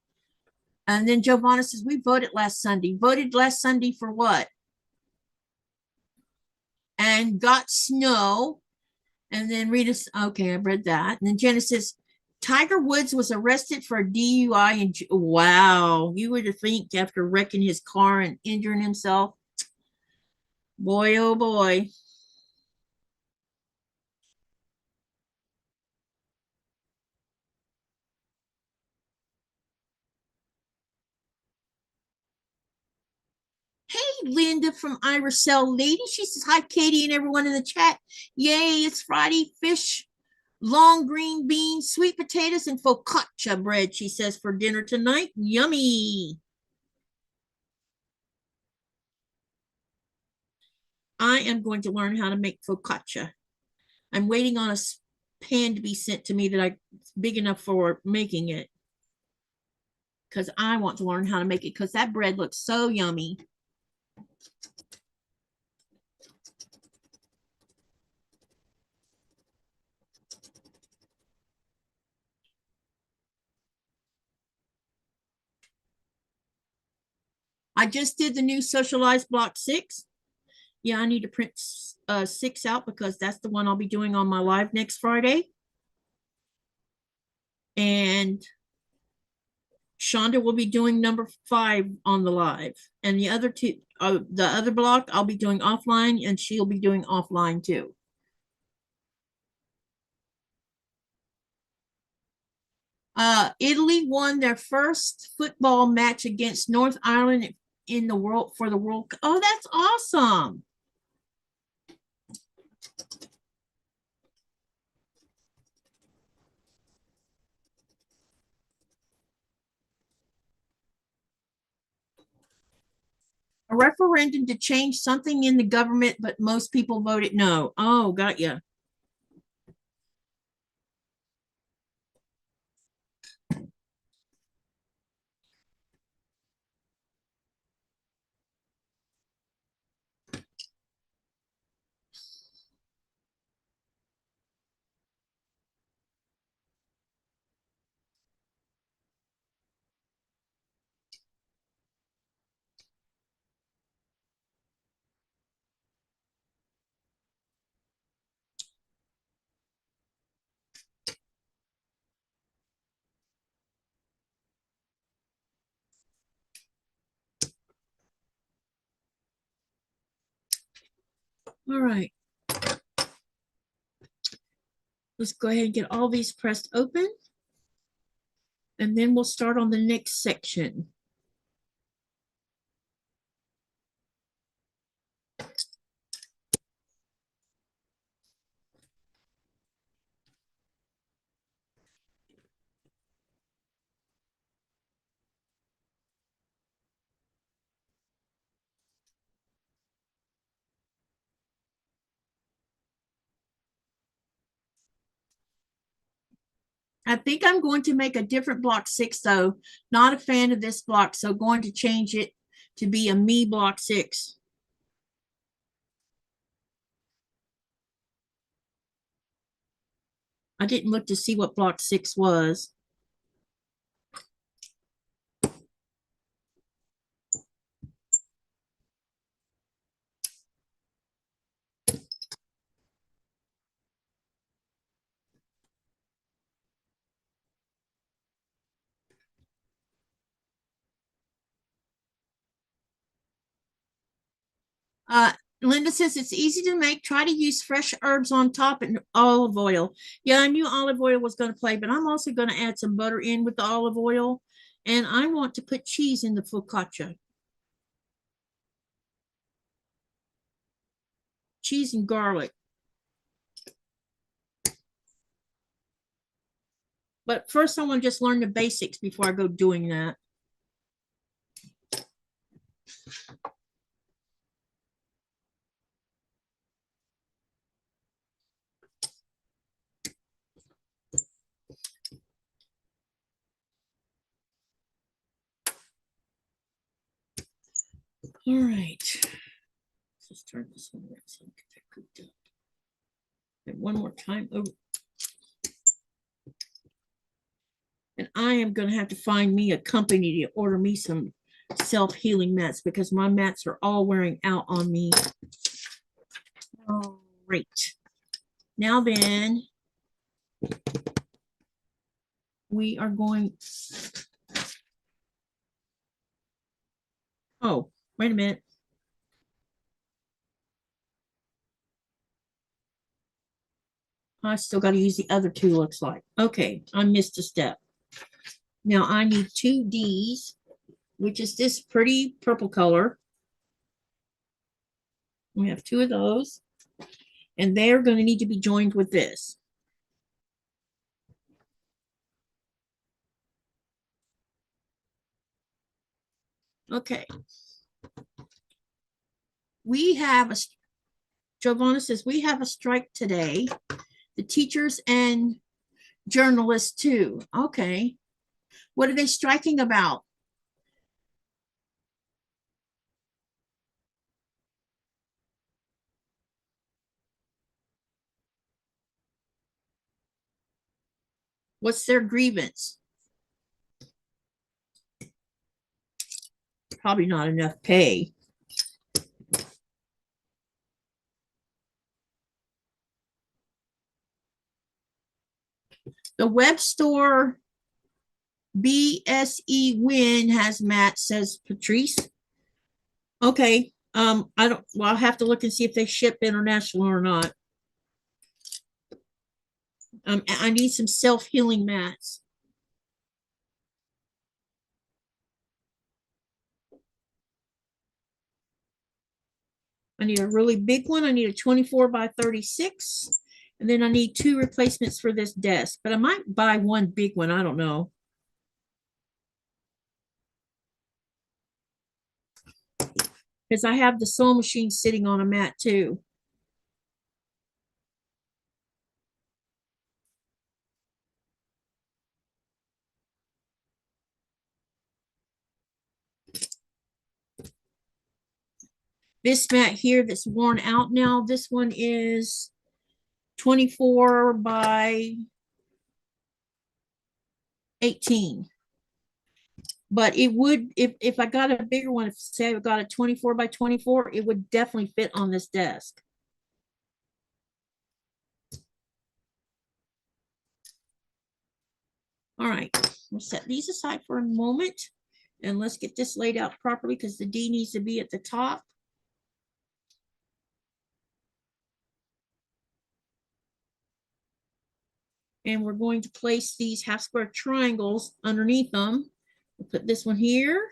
Speaker 1: And then Giovanna says, we voted last Sunday. Voted last Sunday for what? And got snow. And then Rita, okay, I read that. And then Jenna says, Tiger Woods was arrested for a DUI. And wow, you would think after wrecking his car and injuring himself. Boy, oh boy. Hey, Linda from Irish Cell Lady. She says, hi, Katie and everyone in the chat. Yay, it's Friday. Fish, long green beans, sweet potatoes, and focaccia bread, she says, for dinner tonight. Yummy. I am going to learn how to make focaccia. I'm waiting on a pan to be sent to me that I big enough for making it, because I want to learn how to make it, because that bread looks so yummy. I just did the new Socialized Block 6. Yeah, I need to print 6 out because that's the one I'll be doing on my live next Friday. And Shonda will be doing number 5 on the live. And the other 2, the other block, I'll be doing offline, and she'll be doing offline too. Italy won their first football match against North Ireland in the world for the World Cup. Oh, that's awesome. A referendum to change something in the government, but most people voted no. Oh, got you. All right. Let's go ahead and get all these pressed open. And then we'll start on the next section. I think I'm going to make a different block 6 though. Not a fan of this block, so going to change it to be a me block 6. I didn't look to see what block 6 was. Linda says it's easy to make. Try to use fresh herbs on top and olive oil. Yeah, I knew olive oil was going to play, but I'm also going to add some butter in with the olive oil. And I want to put cheese in the focaccia. Cheese and garlic. But first I want to just learn the basics before I go doing that. All right. Let's turn this one around so I can get that cooked up. And one more time over. And I am going to have to find me a company to order me some self-healing mats because my mats are all wearing out on me. All right. Now then, we are going. Oh, wait a minute. I still got to use the other two, looks like. Okay, I missed a step. Now I need 2 Ds, which is this pretty purple color. We have 2 of those. And they're going to need to be joined with this. Okay. We have a, Giovanna says, we have a strike today. The teachers and journalists too. Okay. What are they striking about? What's their grievance? Probably not enough pay. The web store BSE Win has Matt, says Patrice. Okay. I don't, well, I'll have to look and see if they ship international or not. I need some self-healing mats. I need a really big one. I need a 24 by 36. And then I need 2 replacements for this desk, but I might buy one big one. I don't know. Because I have the sewing machine sitting on a mat too. This mat here that's worn out now, this one is 24 by 18. But it would, if I got a bigger one, if say I got a 24 by 24, it would definitely fit on this desk. All right, we'll set these aside for a moment and let's get this laid out properly because the D needs to be at the top. And we're going to place these half square triangles underneath them. We'll put this one here.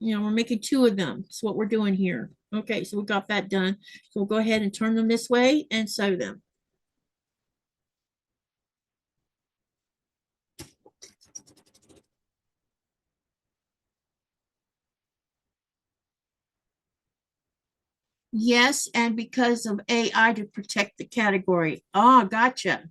Speaker 1: We're making 2 of them. That's what we're doing here. Okay, so we got that done. So we'll go ahead and turn them this way and sew them. Yes, and because of AI to protect the category. Oh, gotcha.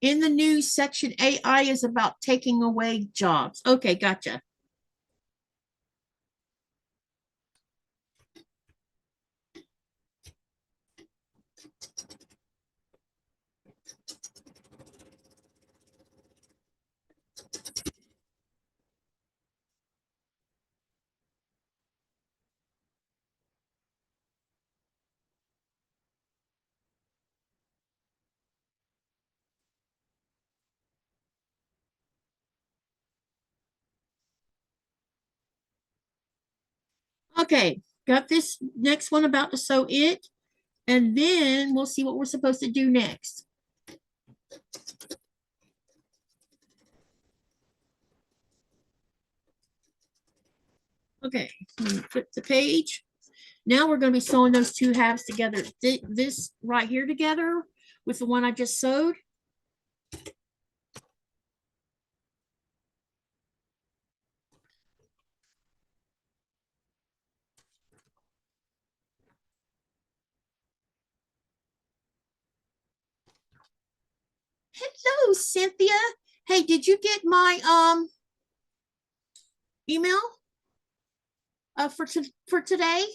Speaker 1: In the news section, AI is about taking away jobs. Okay, gotcha. Okay, got this next one about to sew it, and then we'll see what we're supposed to do next. Okay, flip the page. Now we're going to be sewing those 2 halves together. This right here together with the one I just sewed. Hello, Cynthia. Hey, did you get my email for today?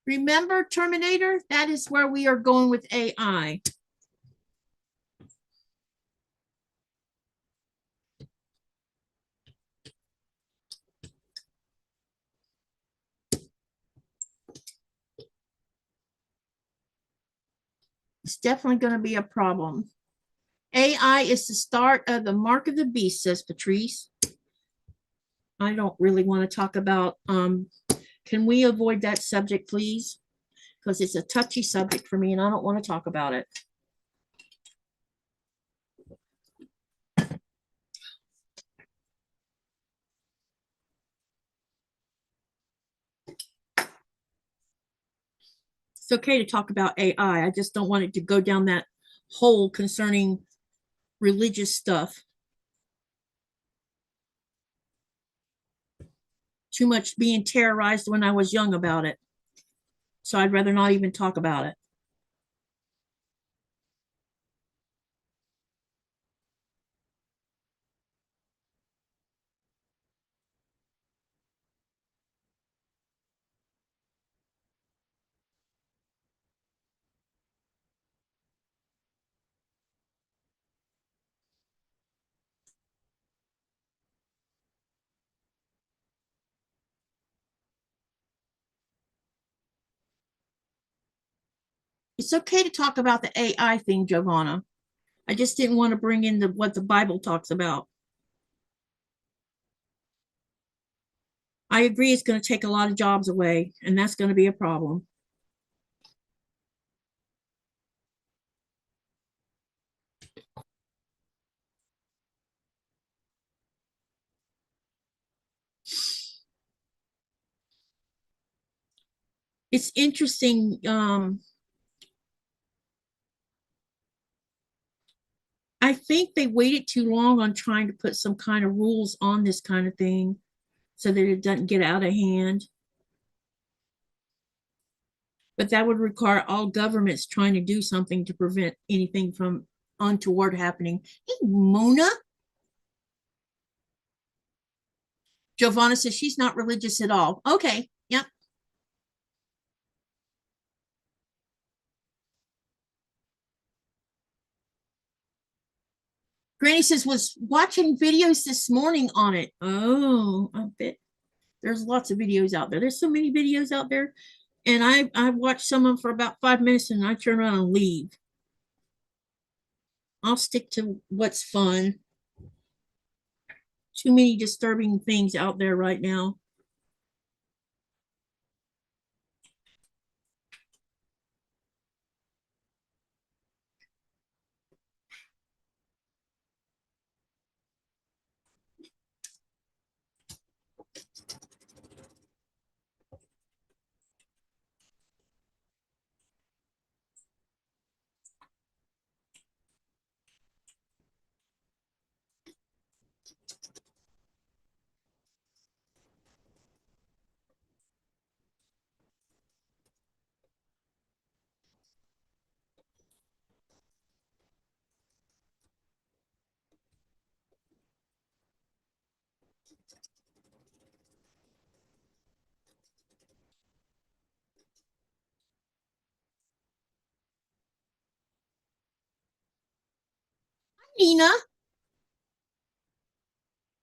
Speaker 1: Remember Terminator? That is where we are going with AI. It's definitely going to be a problem. AI is the start of the mark of the beast, says Patrice. I don't really want to talk about, can we avoid that subject, please? Because it's a touchy subject for me and I don't want to talk about it. It's okay to talk about AI. I just don't want it to go down that hole concerning religious stuff. Too much being terrorized when I was young about it. So I'd rather not even talk about it. It's okay to talk about the AI thing, Giovanna. I just didn't want to bring in what the Bible talks about. I agree it's going to take a lot of jobs away, and that's going to be a problem. It's interesting. I think they waited too long on trying to put some kind of rules on this kind of thing so that it doesn't get out of hand. But that would require all governments trying to do something to prevent anything from untoward happening. Hey, Mona. Giovanna says she's not religious at all. Okay, yep. Granny says, was watching videos this morning on it. Oh, I bet there's lots of videos out there. There's so many videos out there. And I watched some of them for about 5 minutes and I turn around and leave. I'll stick to what's fun. Too many disturbing things out there right now. Nina,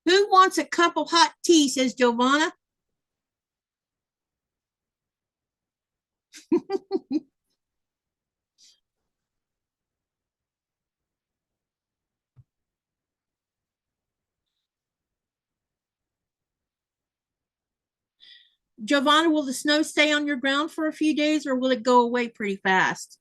Speaker 1: who wants a cup of hot tea, says Giovanna. Giovanna, will the snow stay on your ground for a few days or will it go away pretty fast?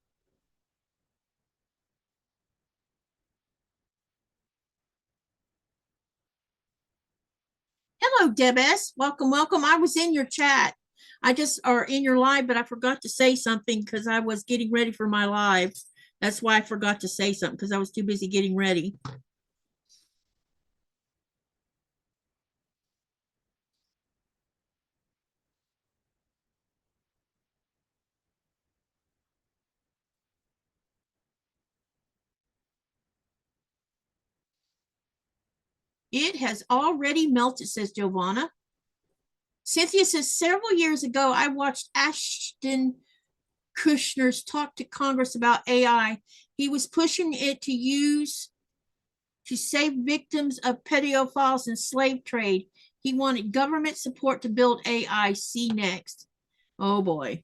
Speaker 1: Hello, Debs. Welcome, welcome. I was in your chat. Or in your live, but I forgot to say something because I was getting ready for my live. That's why I forgot to say something because I was too busy getting ready. It has already melted, says Giovanna. Cynthia says, several years ago, I watched Ashton Kushner's talk to Congress about AI. He was pushing it to use to save victims of pedophiles and slave trade. He wanted government support to build AI. See next. Oh boy.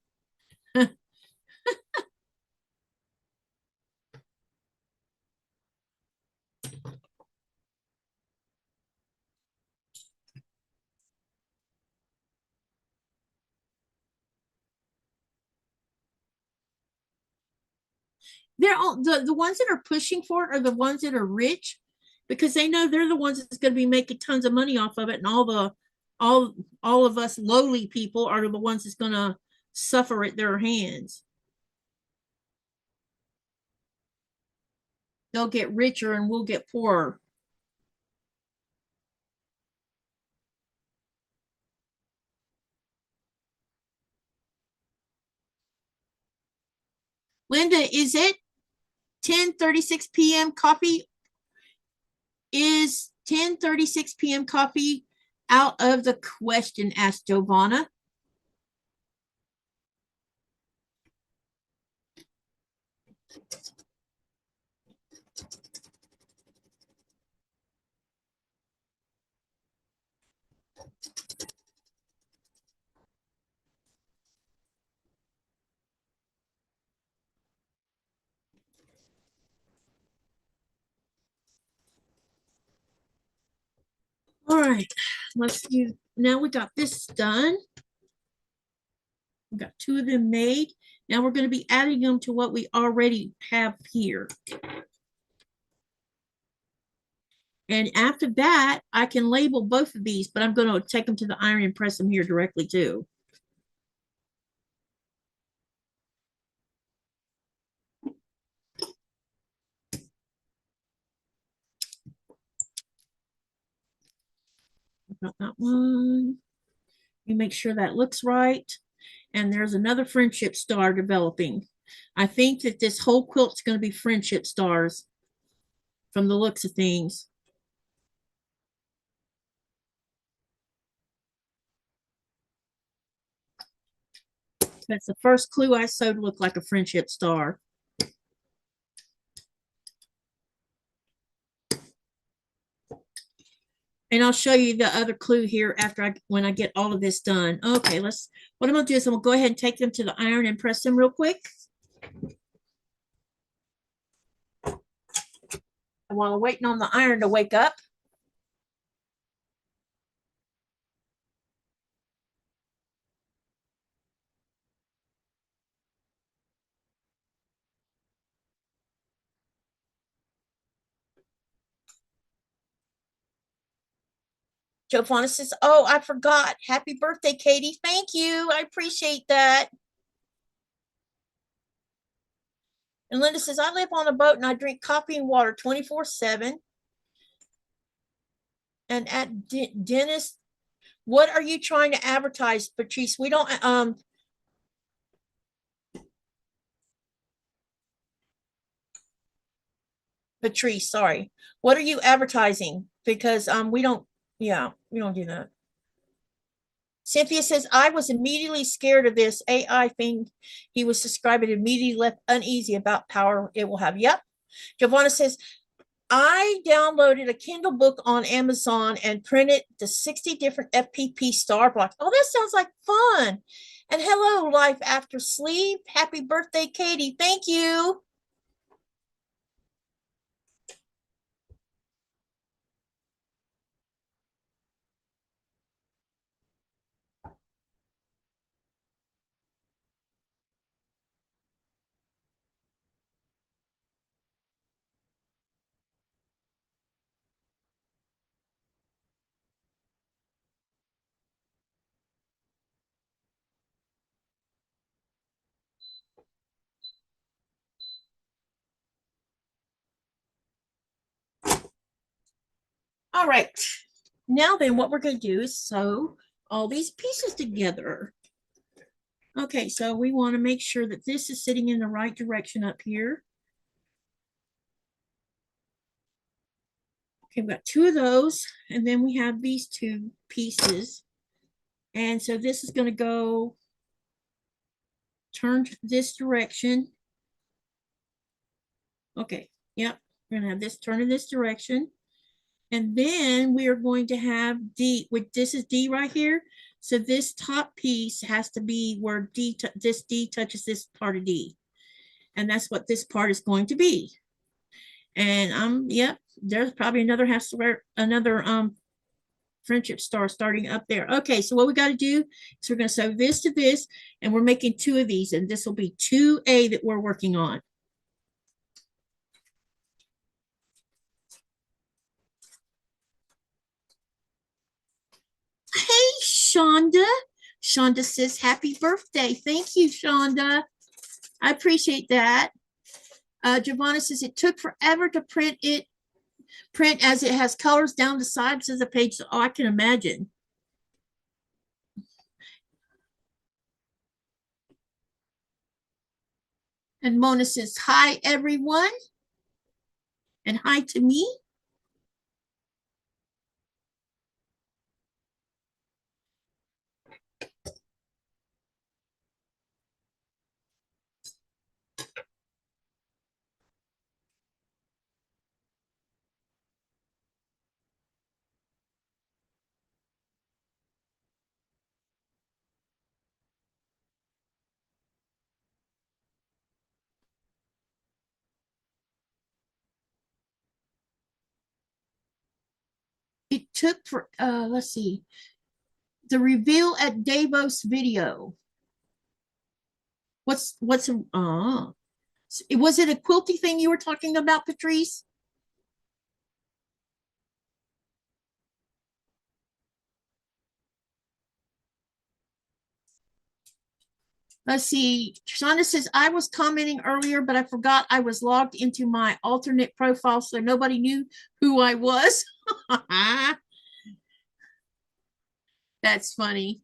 Speaker 1: They're all the ones that are pushing for it are the ones that are rich because they know they're the ones that's going to be making tons of money off of it, and all of us lowly people are the ones that's going to suffer at their hands. They'll get richer and we'll get poorer. Linda, is it 10:36 p.m. coffee? Is 10:36 p.m. coffee out of the question? Asked Giovanna. All right, let's do, now we got this done. We got two of them made. Now we're going to be adding them to what we already have here. And after that, I can label both of these, but I'm going to take them to the iron and press them here directly too. Got that one. You make sure that looks right. And there's another friendship star developing. I think that this whole quilt's going to be friendship stars from the looks of things. That's the first clue I sewed looked like a friendship star. And I'll show you the other clue here after when I get all of this done. Okay, what I'm gonna do is I'm gonna go ahead and take them to the iron and press them real quick. And while I'm waiting on the iron to wake up, Giovanna says, oh, I forgot. Happy birthday, Katie. Thank you. I appreciate that. And Linda says, I live on a boat and I drink coffee and water 24/7. And at Dennis, what are you trying to advertise, Patrice? We don't, Patrice, sorry. What are you advertising? Because we don't, yeah, we don't do that. Cynthia says, I was immediately scared of this AI thing he was describing, immediately left uneasy about power it will have. Yep. Giovanna says, I downloaded a Kindle book on Amazon and printed the 60 different FPP star blocks. Oh, that sounds like fun. And hello, Life After Sleep. Happy birthday, Katie. Thank you. All right. Now then, what we're going to do is sew all these pieces together. Okay, so we want to make sure that this is sitting in the right direction up here. Okay, we've got two of those, and then we have these two pieces. And so this is going to go turn this direction. Okay, yep, we're going to have this turn in this direction. And then we are going to have D, which this is D right here. So this top piece has to be where this D touches this part of D. And that's what this part is going to be. And yep, there's probably another friendship star starting up there. Okay, so what we got to do is we're going to sew this to this, and we're making two of these, and this will be 2A that we're working on. Hey, Shonda. Shonda says, happy birthday. Thank you, Shonda. I appreciate that. Giovanna says, it took forever to print as it has colors down the sides of the page. Oh, I can imagine. And Mona says, hi, everyone. And hi to me. It took for, let's see, the reveal at Davos video. Was it a quilty thing you were talking about, Patrice? Let's see. Shonda says, I was commenting earlier, but I forgot I was logged into my alternate profile, so nobody knew who I was. That's funny.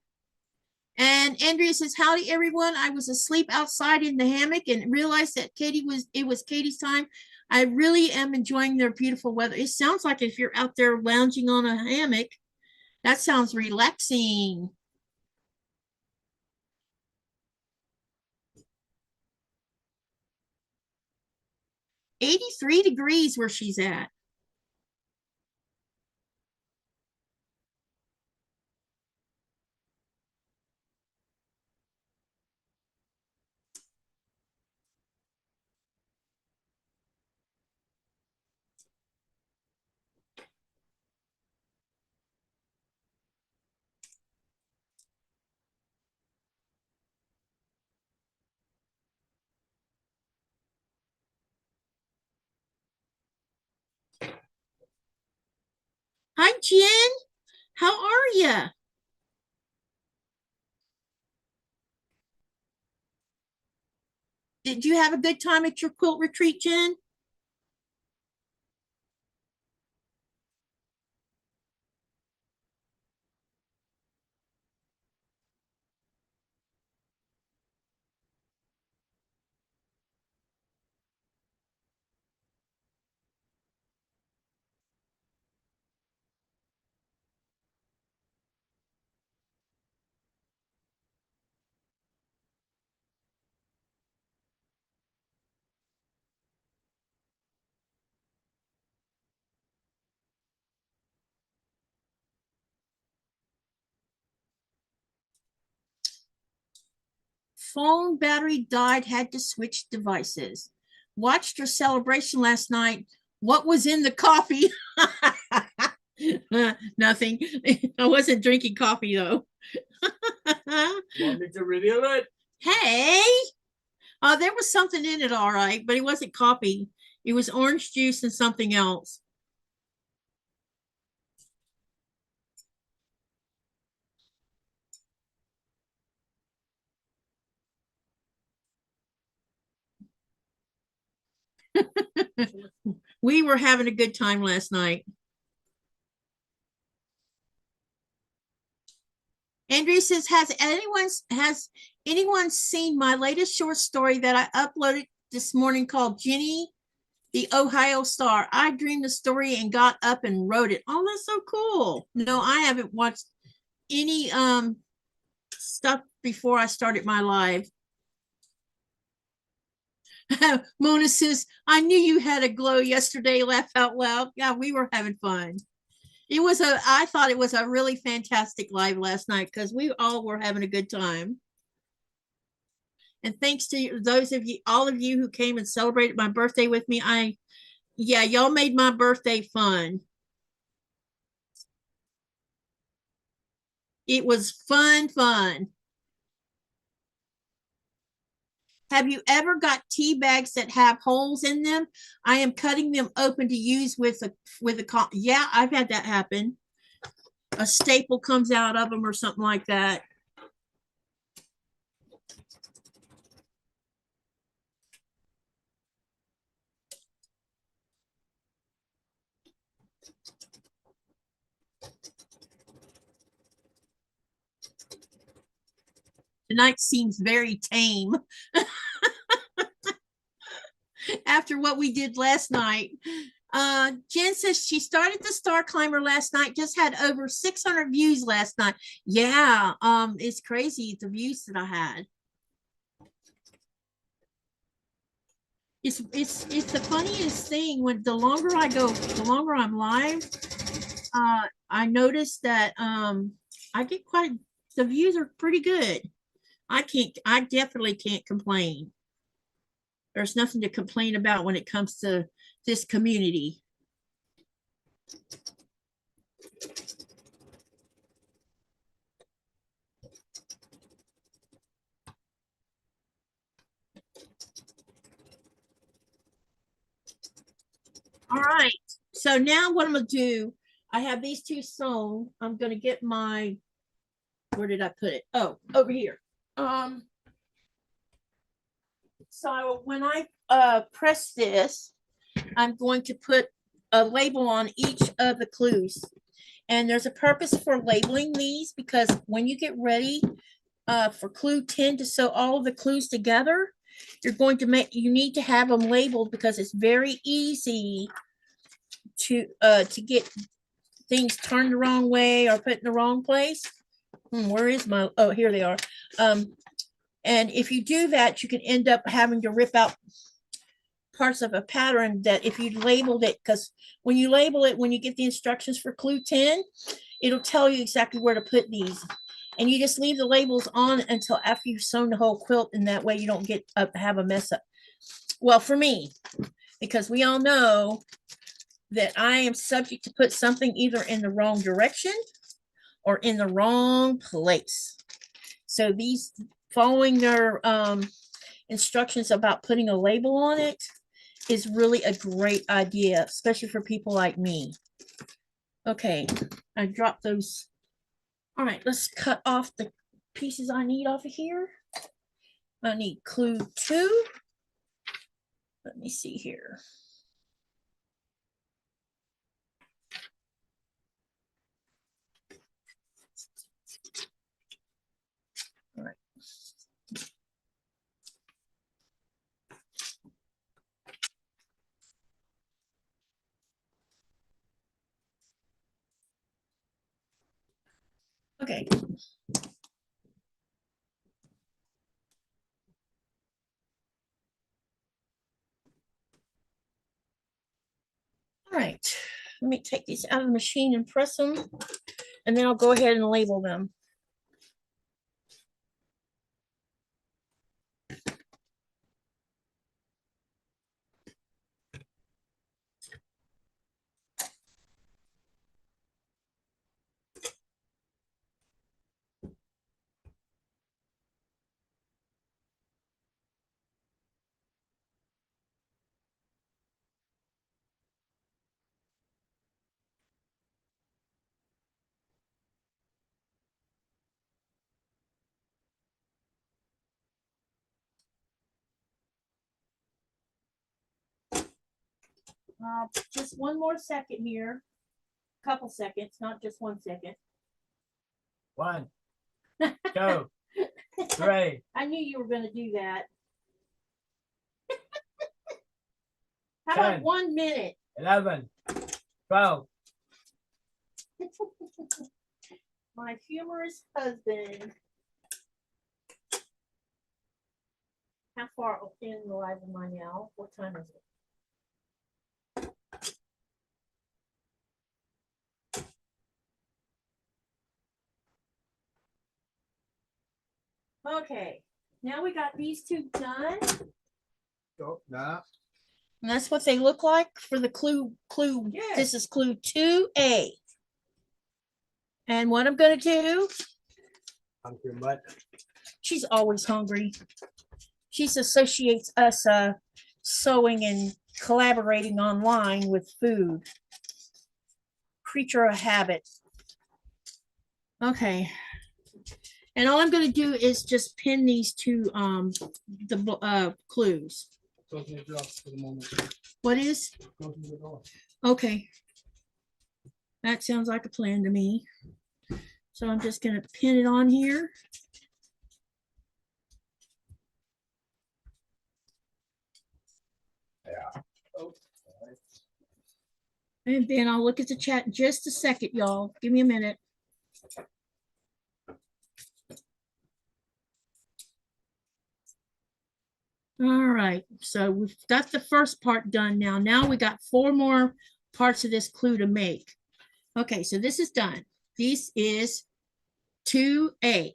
Speaker 1: And Andrea says, howdy, everyone. I was asleep outside in the hammock and realized that it was Katie's time. I really am enjoying their beautiful weather. It sounds like if you're out there lounging on a hammock, that sounds relaxing. 83 degrees where she's at. Hi, Jen. How are you? Did you have a good time at your quilt retreat, Jen? Phone battery died, had to switch devices. Watched your celebration last night. What was in the coffee? Nothing. I wasn't drinking coffee though.
Speaker 2: Want me to reveal it?
Speaker 1: Hey, there was something in it, all right, but it wasn't coffee. It was orange juice and something else. We were having a good time last night. Andrew says, has anyone seen my latest short story that I uploaded this morning called Jenny, the Ohio Star? I dreamed the story and got up and wrote it. Oh, that's so cool. No, I haven't watched any stuff before I started my live. Mona says, I knew you had a glow yesterday. Laugh out loud. Yeah, we were having fun. I thought it was a really fantastic live last night because we all were having a good time. And thanks to those of you, all of you who came and celebrated my birthday with me. Yeah, y'all made my birthday fun. It was fun. Have you ever got tea bags that have holes in them? I am cutting them open to use with a yeah, I've had that happen. A staple comes out of them or something like that. Tonight seems very tame after what we did last night. Jen says she started the Star Climber last night, just had over 600 views last night. Yeah, it's crazy the views that I had. It's the funniest thing when the longer I go, the longer I'm live, I notice that I get quite the views are pretty good. I definitely can't complain. There's nothing to complain about when it comes to this community. All right. So now what I'm gonna do, I have these two sewn. I'm gonna get my, where did I put it? Oh, over here. So when I press this, I'm going to put a label on each of the clues. And there's a purpose for labeling these because when you get ready for clue 10 to sew all of the clues together, you need to have them labeled because it's very easy to get things turned the wrong way or put in the wrong place. Where is my, oh, here they are. And if you do that, you can end up having to rip out parts of a pattern that if you labeled it, because when you label it, when you get the instructions for clue 10, it'll tell you exactly where to put these. And you just leave the labels on until after you've sewn the whole quilt, and that way you don't get have a mess up. Well, for me, because we all know that I am subject to put something either in the wrong direction or in the wrong place. So these following their instructions about putting a label on it is really a great idea, especially for people like me. Okay, I dropped those. All right, let's cut off the pieces I need off of here. I need clue 2. Let me see here. All right. Okay. All right, let me take these out of the machine and press them, and then I'll go ahead and label them. Just one more second here. Couple seconds, not just 1 second.
Speaker 2: 1, 2, 3.
Speaker 1: I knew you were going to do that. How about
Speaker 2: 10,
Speaker 1: 1 minute?
Speaker 2: 11, 12.
Speaker 1: My humorous husband. How far in the live am I now? What time is it? Okay, now we got these 2 done.
Speaker 2: Oh, nah.
Speaker 1: And that's what they look like for the clue.
Speaker 2: Yes.
Speaker 1: This is clue 2A. And what I'm going to do,
Speaker 2: Hungry much.
Speaker 1: she's always hungry. She associates us sewing and collaborating online with food. Creature of habit. Okay. And all I'm going to do is just pin these to the clues. What is? Okay. That sounds like a plan to me. So I'm just going to pin it on here.
Speaker 2: Yeah.
Speaker 1: And then I'll look at the chat in just a second, y'all. Give me a minute. All right, so we've got the first part done now. Now we got 4 more parts of this clue to make. Okay, so this is done. This is 2A.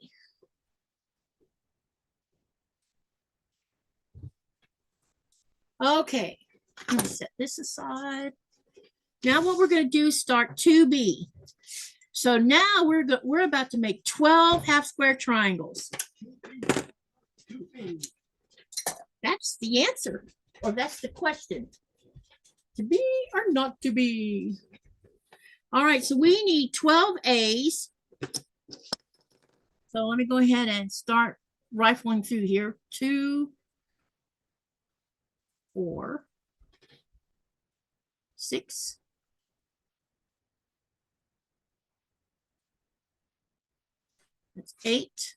Speaker 1: Okay, I'm gonna set this aside. Now what we're going to do is start 2B. So now we're about to make 12 half square triangles. That's the answer, or that's the question. To be or not to be? All right, so we need 12 A's. So let me go ahead and start rifling through here. 2, 4, 6, 8,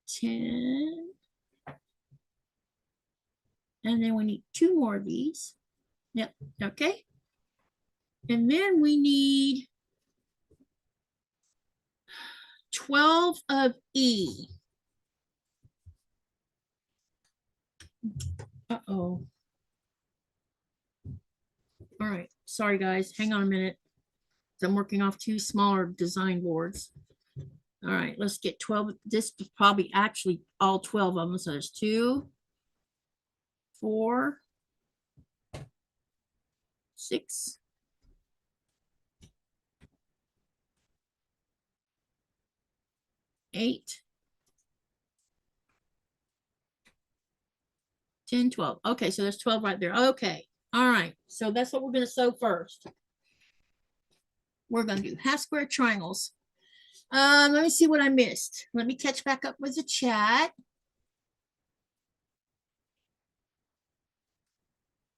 Speaker 1: 10, and then we need 2 more of these. Yep, okay. And then we need 12 of E. Uh-oh. All right, sorry guys, hang on a minute. I'm working off 2 smaller design boards. All right, let's get 12. This is probably actually all 12 of them. So there's 2, 4, 6, 8, 10, 12. Okay, so there's 12 right there. Okay, All right, so that's what we're going to sew first. We're going to do half square triangles. Let me see what I missed. Let me catch back up with the chat.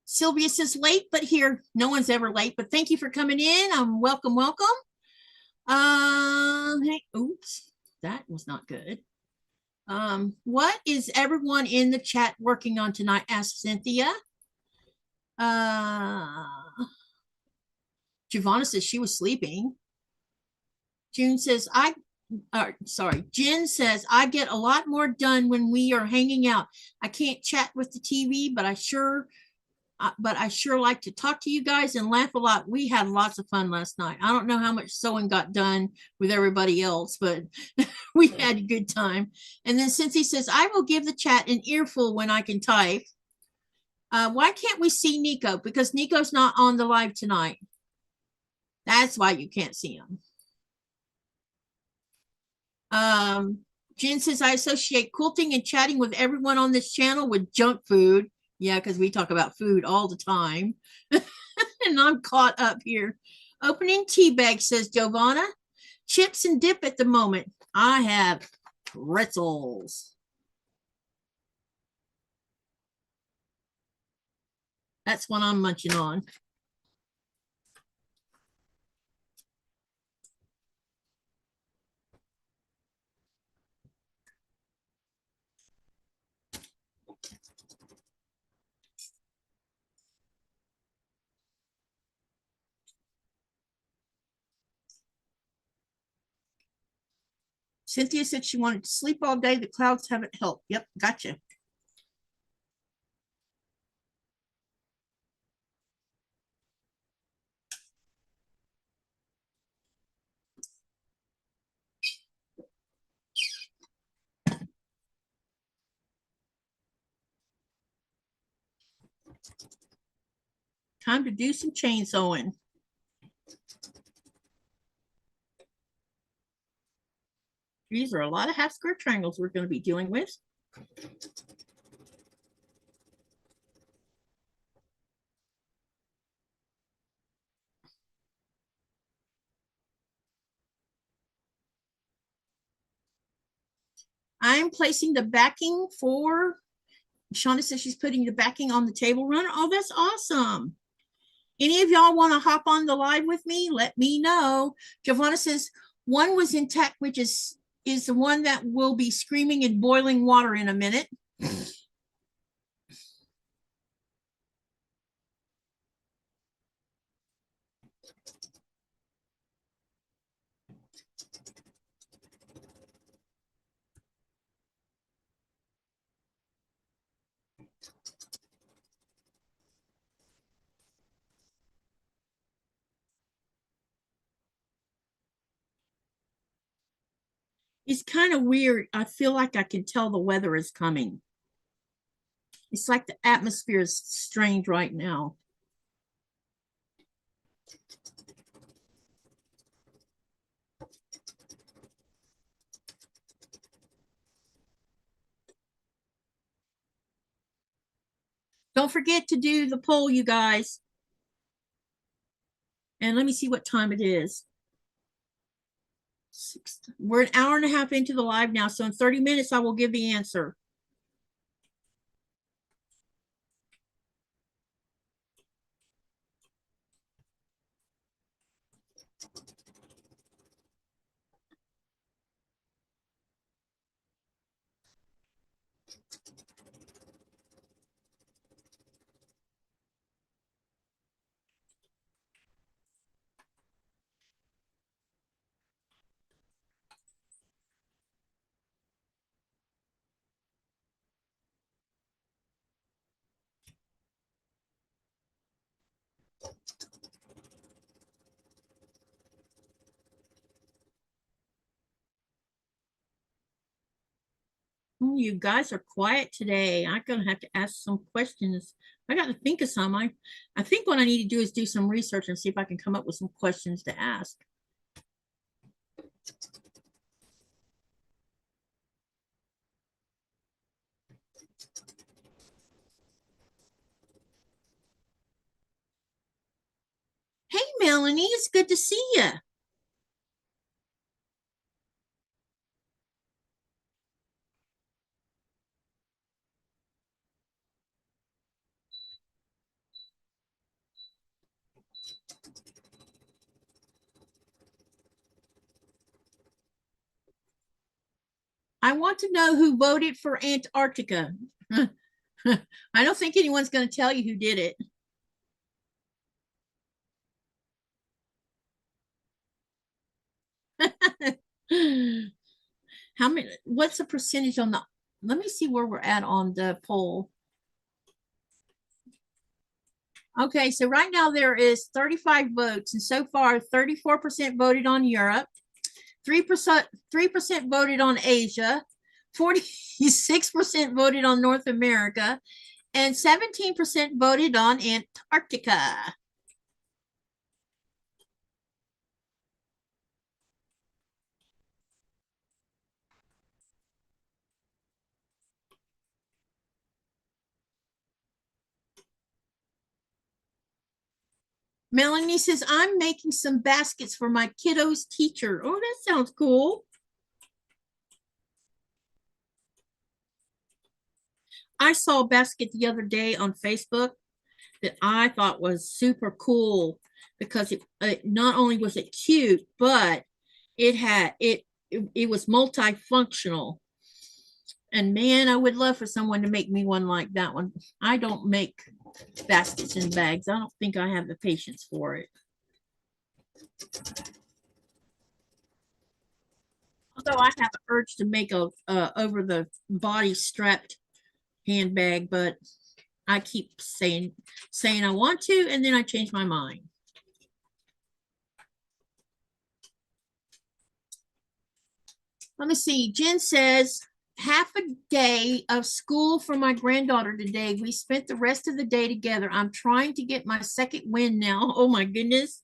Speaker 1: Sylvia says late, but here. No one's ever late, but thank you for coming in. Welcome, welcome. Hey, oops, that was not good. What is everyone in the chat working on tonight? Asked Cynthia. Giovanna says she was sleeping. June says Jen says I get a lot more done when we are hanging out. I can't chat with the TV, but I sure like to talk to you guys and laugh a lot. We had lots of fun last night. I don't know how much sewing got done with everybody else, but we had a good time. And then Cynthia says, I will give the chat an earful when I can type. Why can't we see Nico? Because Nico's not on the live tonight. That's why you can't see him. Jen says, I associate quilting and chatting with everyone on this channel with junk food. Yeah, because we talk about food all the time. And I'm caught up here. Opening tea bag, says Giovanna. Chips and dip at the moment. I have pretzels. That's what I'm munching on. Cynthia said she wanted to sleep all day. The clouds haven't helped. Yep, gotcha. Time to do some chain sewing. These are a lot of half square triangles we're going to be dealing with. I'm placing the backing for, Shauna says she's putting the backing on the table runner. Oh, that's awesome. Any of y'all want to hop on the live with me? Let me know. Giovanna says one was intact, which is the one that will be screaming in boiling water in a minute. It's kind of weird. I feel like I can tell the weather is coming. It's like the atmosphere is strange right now. Don't forget to do the poll, you guys. And let me see what time it is. We're an hour and a half into the live now, so in 30 minutes, I will give the answer. You guys are quiet today. I'm going to have to ask some questions. I got to think of some. I think what I need to do is do some research and see if I can come up with some questions to ask. Melanie, it's good to see you. I want to know who voted for Antarctica. I don't think anyone's going to tell you who did it. How many, what's the percentage on the, let me see where we're at on the poll. Okay, so right now there is 35 votes, and so far 34% voted on Europe, 3% voted on Asia, 46% voted on North America, and 17% voted on Antarctica. Melanie says, I'm making some baskets for my kiddo's teacher. Oh, that sounds cool. I saw a basket the other day on Facebook that I thought was super cool because it not only was it cute, but it was multifunctional. And man, I would love for someone to make me one like that one. I don't make baskets and bags. I don't think I have the patience for it. Although I have an urge to make a over the body strapped handbag, but I keep saying I want to, and then I change my mind. Let me see. Jen says, half a day of school for my granddaughter today. We spent the rest of the day together. I'm trying to get my second win now. Oh my goodness.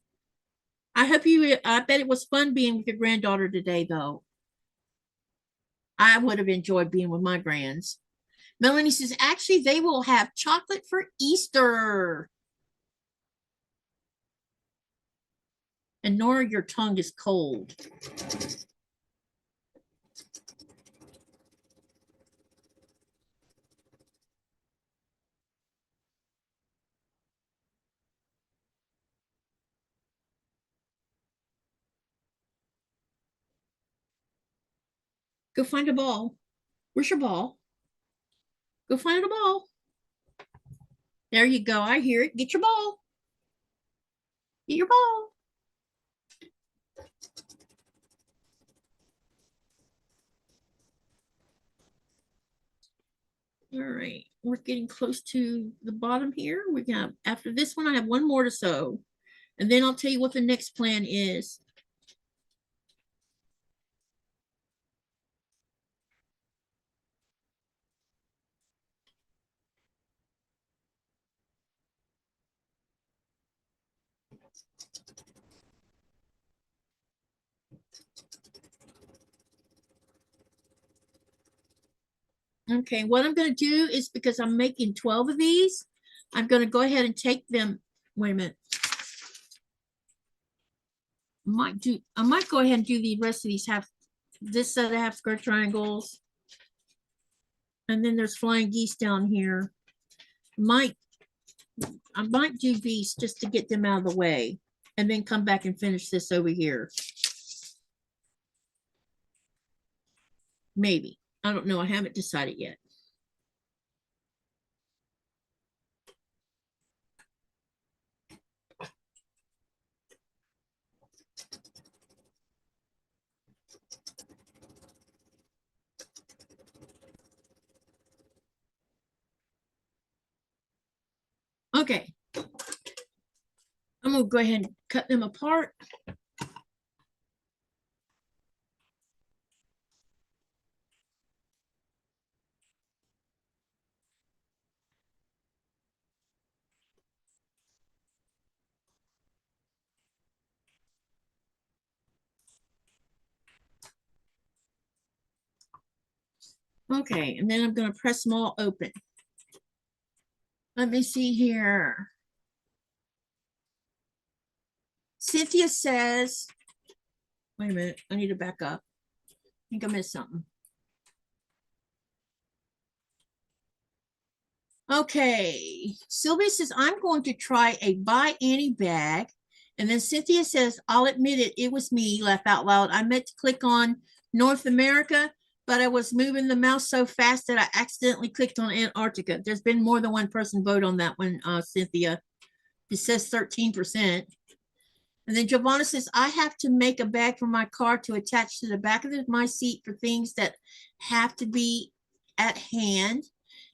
Speaker 1: I bet it was fun being with your granddaughter today, though. I would have enjoyed being with my grands. Melanie says, actually, they will have chocolate for Easter. And Nora, your tongue is cold. Go find a ball. Where's your ball? Go find a ball. There you go. I hear it. Get your ball. Get your ball. All right. We're getting close to the bottom here. We're gonna, after this one, I have one more to sew. And then I'll tell you what the next plan is. Okay, what I'm going to do is, because I'm making 12 of these, I'm going to go ahead and take them. Wait a minute. I might go ahead and do the rest of these this set of half square triangles. And then there's flying geese down here. I might do these just to get them out of the way, and then come back and finish this over here. Maybe. I don't know. I haven't decided yet. Okay. I'm going to go ahead and cut them apart. Okay, and then I'm going to press them all open. Let me see here. Cynthia says, wait a minute, I need to back up. I think I missed something. Okay, Sylvia says, I'm going to try a buy any bag. And then Cynthia says, I'll admit it, it was me, laugh out loud. I meant to click on North America, but I was moving the mouse so fast that I accidentally clicked on Antarctica. There's been more than one person vote on that one, Cynthia. It says 13%. And then Giovanna says, I have to make a bag for my car to attach to the back of my seat for things that have to be at hand.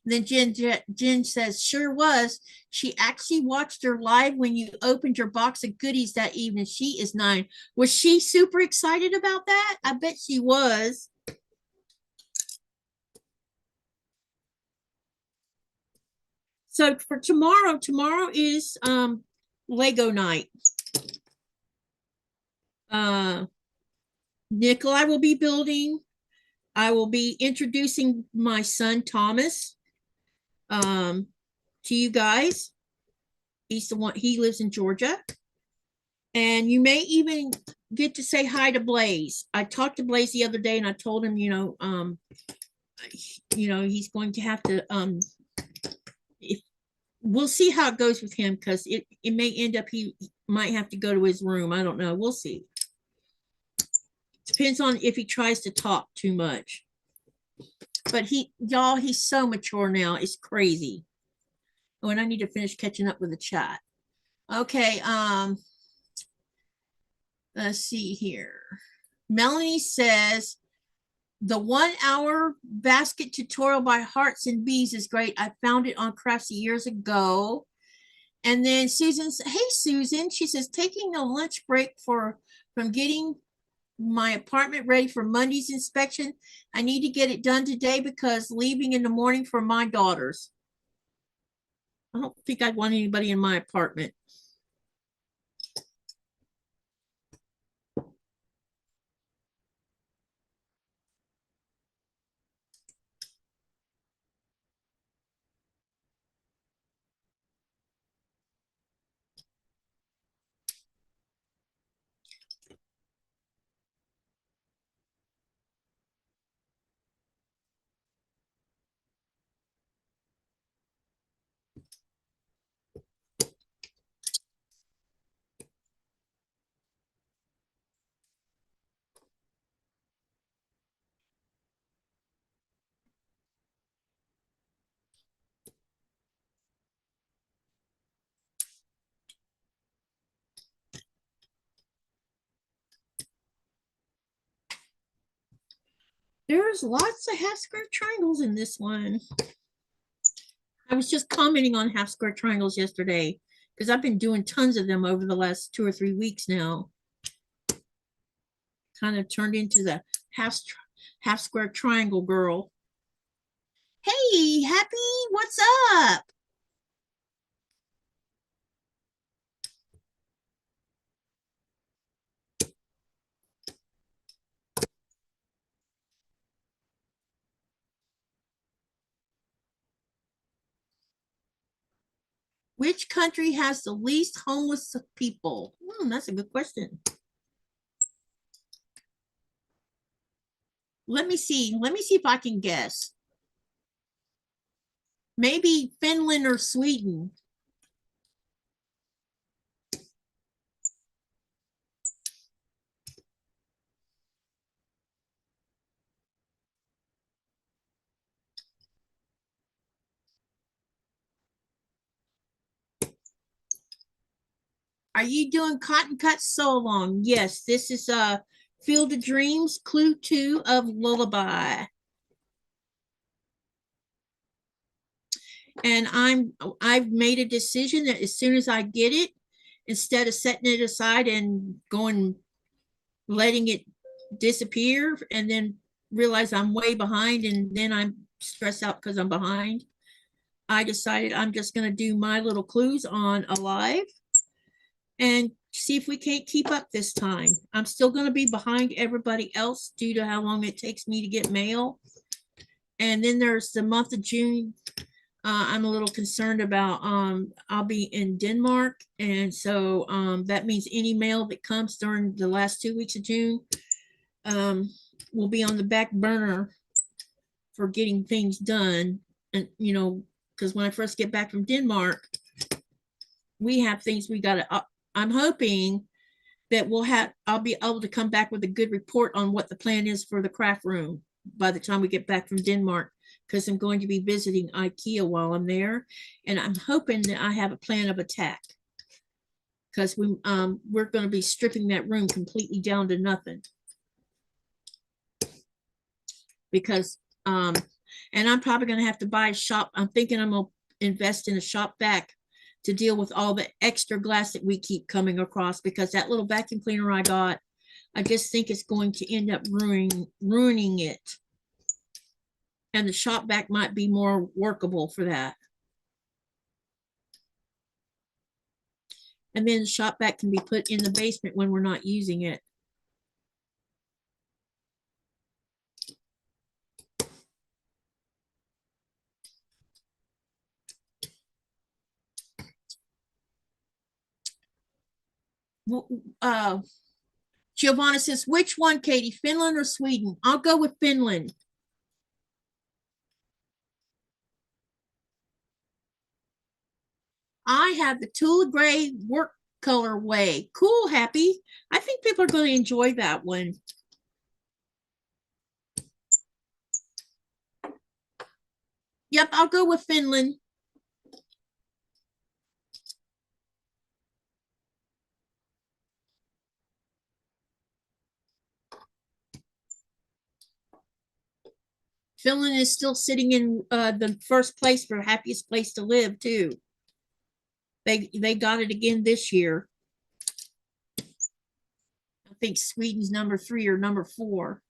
Speaker 1: And then Jen says, sure was. She actually watched her live when you opened your box of goodies that evening. She is 9. Was she super excited about that? I bet she was. So for tomorrow is Lego night. Nikolai will be building. I will be introducing my son Thomas to you guys. He's the one, he lives in Georgia. And you may even get to say hi to Blaze. I talked to Blaze the other day and I told him, he's going to have to we'll see how it goes with him, because it may end up he might have to go to his room. I don't know. We'll see. Depends on if he tries to talk too much. But he's so mature now. It's crazy. Oh, and I need to finish catching up with the chat. Okay, let's see here. Melanie says, the 1-hour basket tutorial by Hearts and Bees is great. I found it on Craftsy years ago. And then Susan's, hey Susan, she says, taking a lunch break from getting my apartment ready for Monday's inspection. I need to get it done today because leaving in the morning for my daughters. I don't think I'd want anybody in my apartment. There's lots of half square triangles in this one. I was just commenting on half square triangles yesterday because I've been doing tons of them over the last 2 or 3 weeks now. Kind of turned into the half square triangle girl. Hey, Happy, what's up? Which country has the least homeless people? That's a good question. Let me see if I can guess. Maybe Finland or Sweden. Are you doing cotton cut sew along? Yes, this is Field of Dreams, Clue 2 of Lullaby. And I've made a decision that as soon as I get it, instead of setting it aside and letting it disappear and then realize I'm way behind and then I'm stressed out because I'm behind, I decided I'm just going to do my little clues on Alive and see if we can't keep up this time. I'm still going to be behind everybody else due to how long it takes me to get mail. And then there's the month of June. I'm a little concerned about I'll be in Denmark, and so that means any mail that comes during the last 2 weeks of June will be on the back burner for getting things done. And because when I first get back from Denmark, we have things we got to I'm hoping that I'll be able to come back with a good report on what the plan is for the craft room by the time we get back from Denmark, because I'm going to be visiting IKEA while I'm there, and I'm hoping that I have a plan of attack, because we're going to be stripping that room completely down to nothing, because and I'm probably going to have to buy a shop. I'm thinking I'm going to invest in a shop vac to deal with all the extra glass that we keep coming across, because that little vacuum cleaner I got, I just think it's going to end up ruining it. And the shop vac might be more workable for that. And then the shop vac can be put in the basement when we're not using it. Giovanna says, which one, Katie, Finland or Sweden? I'll go with Finland. I have the Tula Gray work colorway. Cool, Happy. I think people are going to enjoy that one. Yep, I'll go with Finland. Finland is still sitting in the first place for happiest place to live too. They got it again this year. I think Sweden's number 3 or number 4.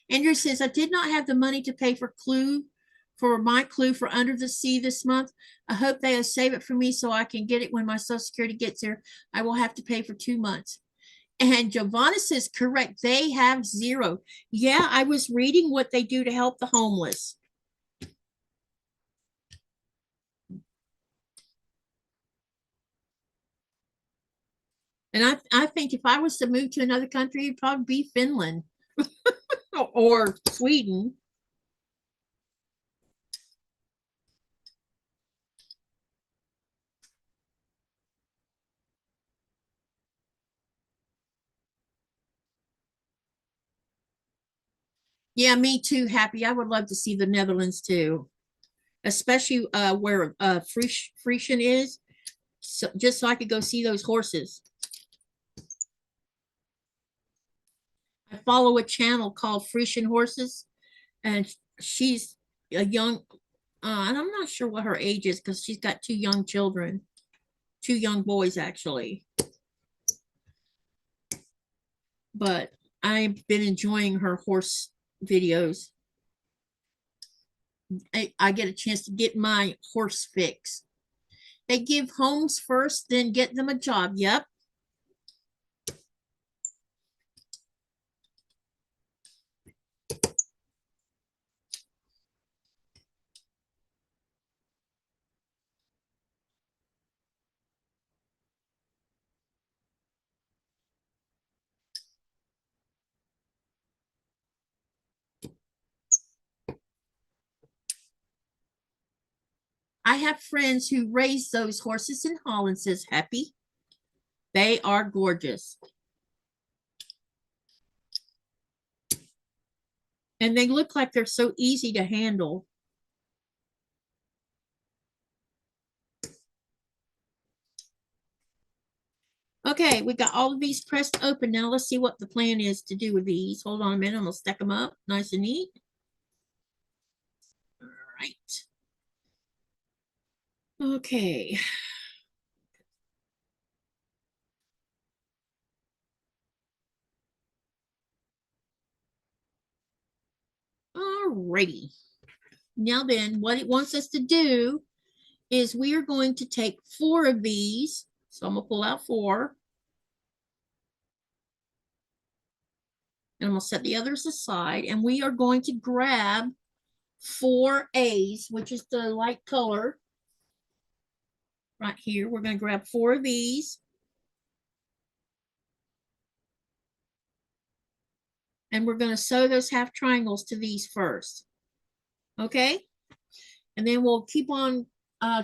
Speaker 1: Andrew says, I did not have the money to pay for my clue for Under the Sea this month. I hope they'll save it for me so I can get it when my Social Security gets there. I will have to pay for 2 months. And Giovanna says, correct, they have 0. Yeah, I was reading what they do to help the homeless. And I think if I was to move to another country, it'd probably be Finland or Sweden. Yeah, me too, Happy. I would love to see the Netherlands too, especially where Friesen is, so, just so I could go see those horses. I follow a channel called Friesen Horses, and she's a young, and I'm not sure what her age is because she's got 2 young children, 2 young boys actually. But I've been enjoying her horse videos. I get a chance to get my horse fix. They give homes first, then get them a job. Yep. I have friends who raise those horses in Holland, says Happy. They are gorgeous. And they look like they're so easy to handle. Okay, we got all of these pressed open. Now let's see what the plan is to do with these. Hold on a minute. I'm going to stack them up nice and neat. All right. Okay. All righty. Now then, what it wants us to do is we are going to take 4 of these. So I'm going to pull out 4. And I'm going to set the others aside. And we are going to grab 4 A's, which is the light color. right here. We're going to grab 4 of these. And we're going to sew those half triangles to these first. Okay? And then we'll keep on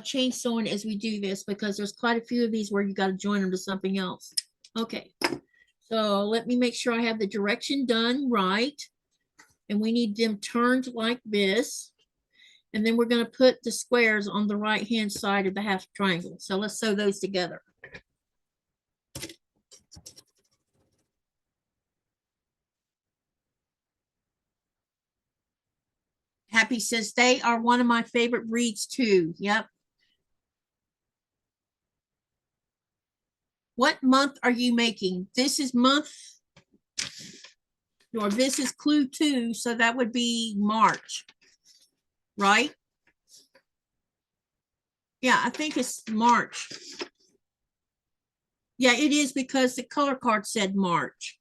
Speaker 1: chain sewing as we do this because there's quite a few of these where you got to join them to something else. Okay. So let me make sure I have the direction done right. And we need them turned like this. And then we're going to put the squares on the right hand side of the half triangle. So let's sew those together. Happy says they are one of my favorite breeds too. Yep. What month are you making? This is month, or this is clue 2, so that would be March, right? Yeah, I think it's March. Yeah, it is because the color card said March.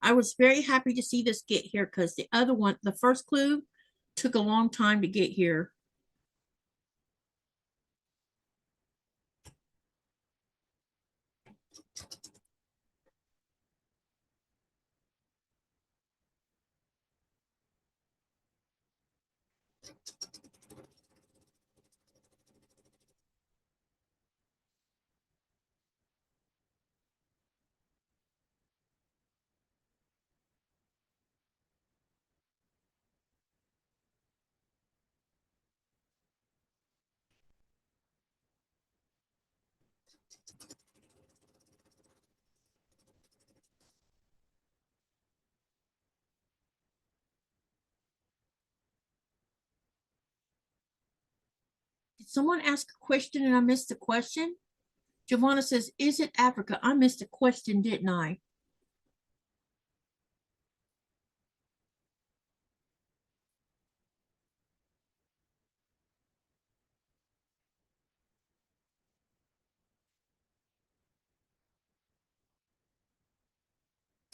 Speaker 1: I was very happy to see this get here because the other one, the first clue, took a long time to get here. Did someone ask a question and I missed the question? Giovanna says, is it Africa? I missed a question, didn't I?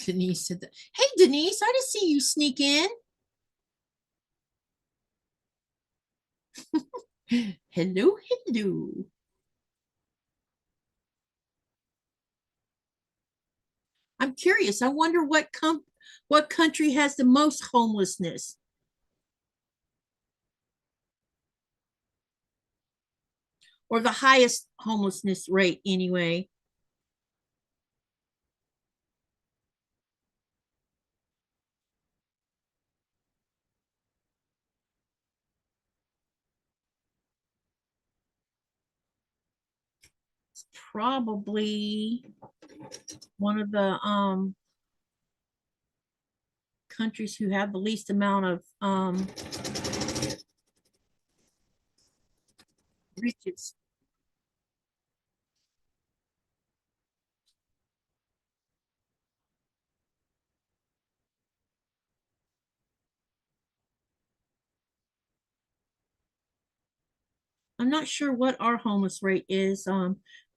Speaker 1: Denise said that. Hey, Denise, I just see you sneak in. Hello, hello. I'm curious. I wonder what country has the most homelessness, or the highest homelessness rate anyway. It's probably one of the countries who have the least amount of riches. I'm not sure what our homeless rate is.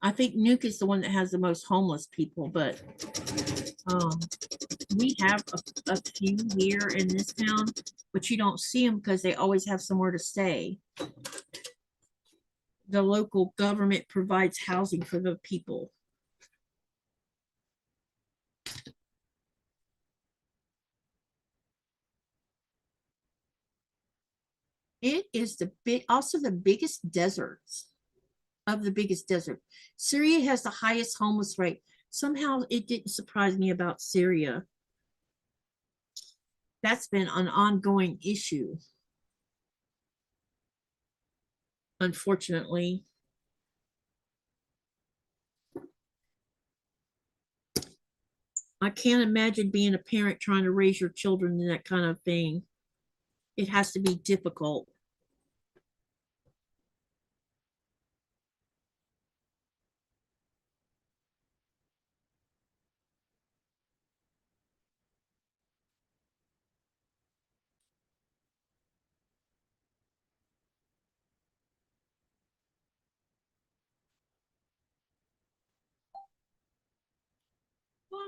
Speaker 1: I think Nuke is the one that has the most homeless people, but we have a few here in this town, but you don't see them because they always have somewhere to stay. The local government provides housing for the people. It is also the biggest deserts of the biggest desert. Syria has the highest homeless rate. Somehow it didn't surprise me about Syria. That's been an ongoing issue, unfortunately. I can't imagine being a parent trying to raise your children in that kind of thing. It has to be difficult.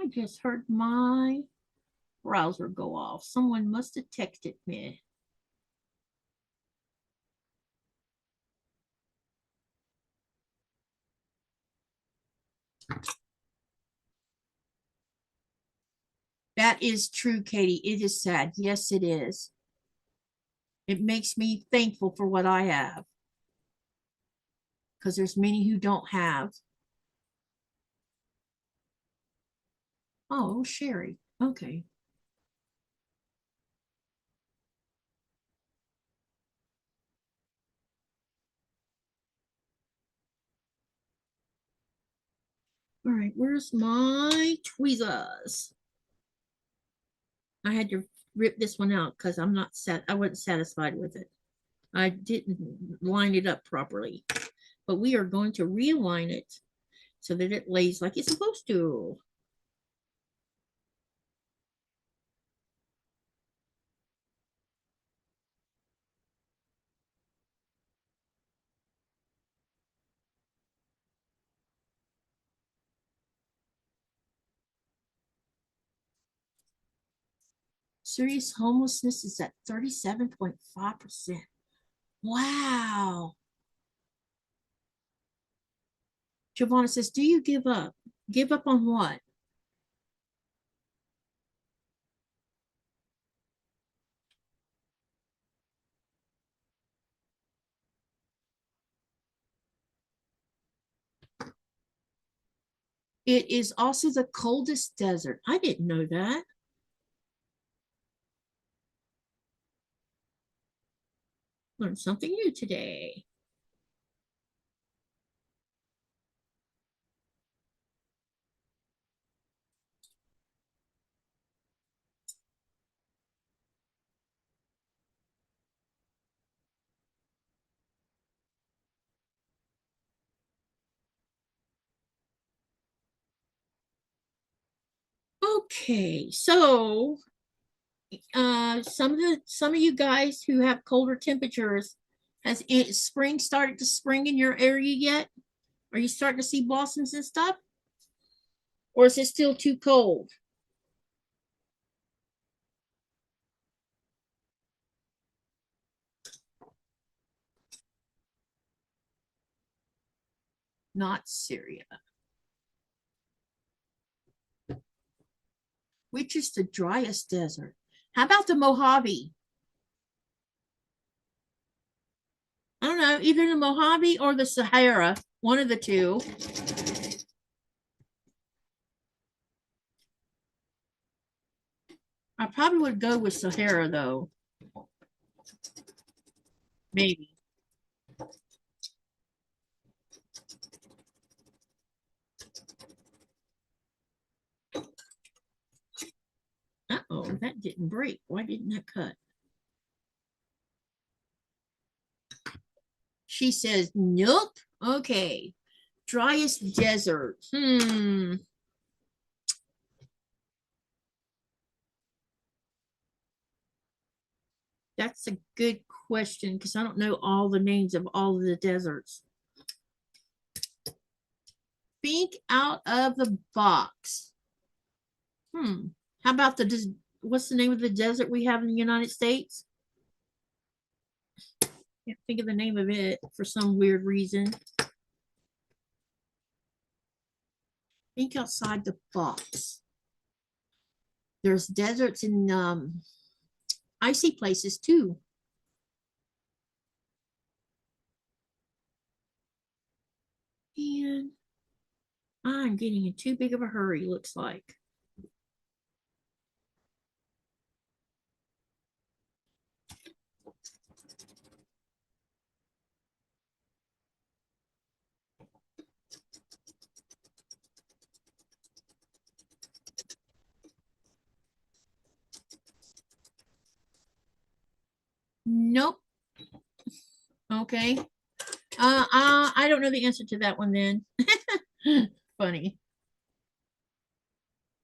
Speaker 1: I just heard my browser go off. Someone must have texted me. That is true, Katie. It is sad. Yes, it is. It makes me thankful for what I have, because there's many who don't have. Oh, Sherry. Okay. All right, where's my tweezers? I had to rip this one out because I wasn't satisfied with it. I didn't line it up properly, but we are going to realign it so that it lays like it's supposed to. Serious homelessness is at 37.5%. Wow. Giovanna says, do you give up? Give up on what? It is also the coldest desert. I didn't know that. Learned something new today. Okay, so some of you guys who have colder temperatures, has spring started to spring in your area yet? Are you starting to see blossoms and stuff? Or is it still too cold? Not Syria. Which is the driest desert? How about the Mojave? I don't know, either the Mojave or the Sahara, one of the two. I probably would go with Sahara though. Maybe. Uh-oh, that didn't break. Why didn't that cut? She says, nope. Okay. Driest desert. That's a good question because I don't know all the names of all of the deserts. Think out of the box. How about what's the name of the desert we have in the United States? Can't think of the name of it for some weird reason. Think outside the box. There's deserts in icy places too. And I'm getting in too big of a hurry, looks like. Nope. Okay. I don't know the answer to that one then. Funny.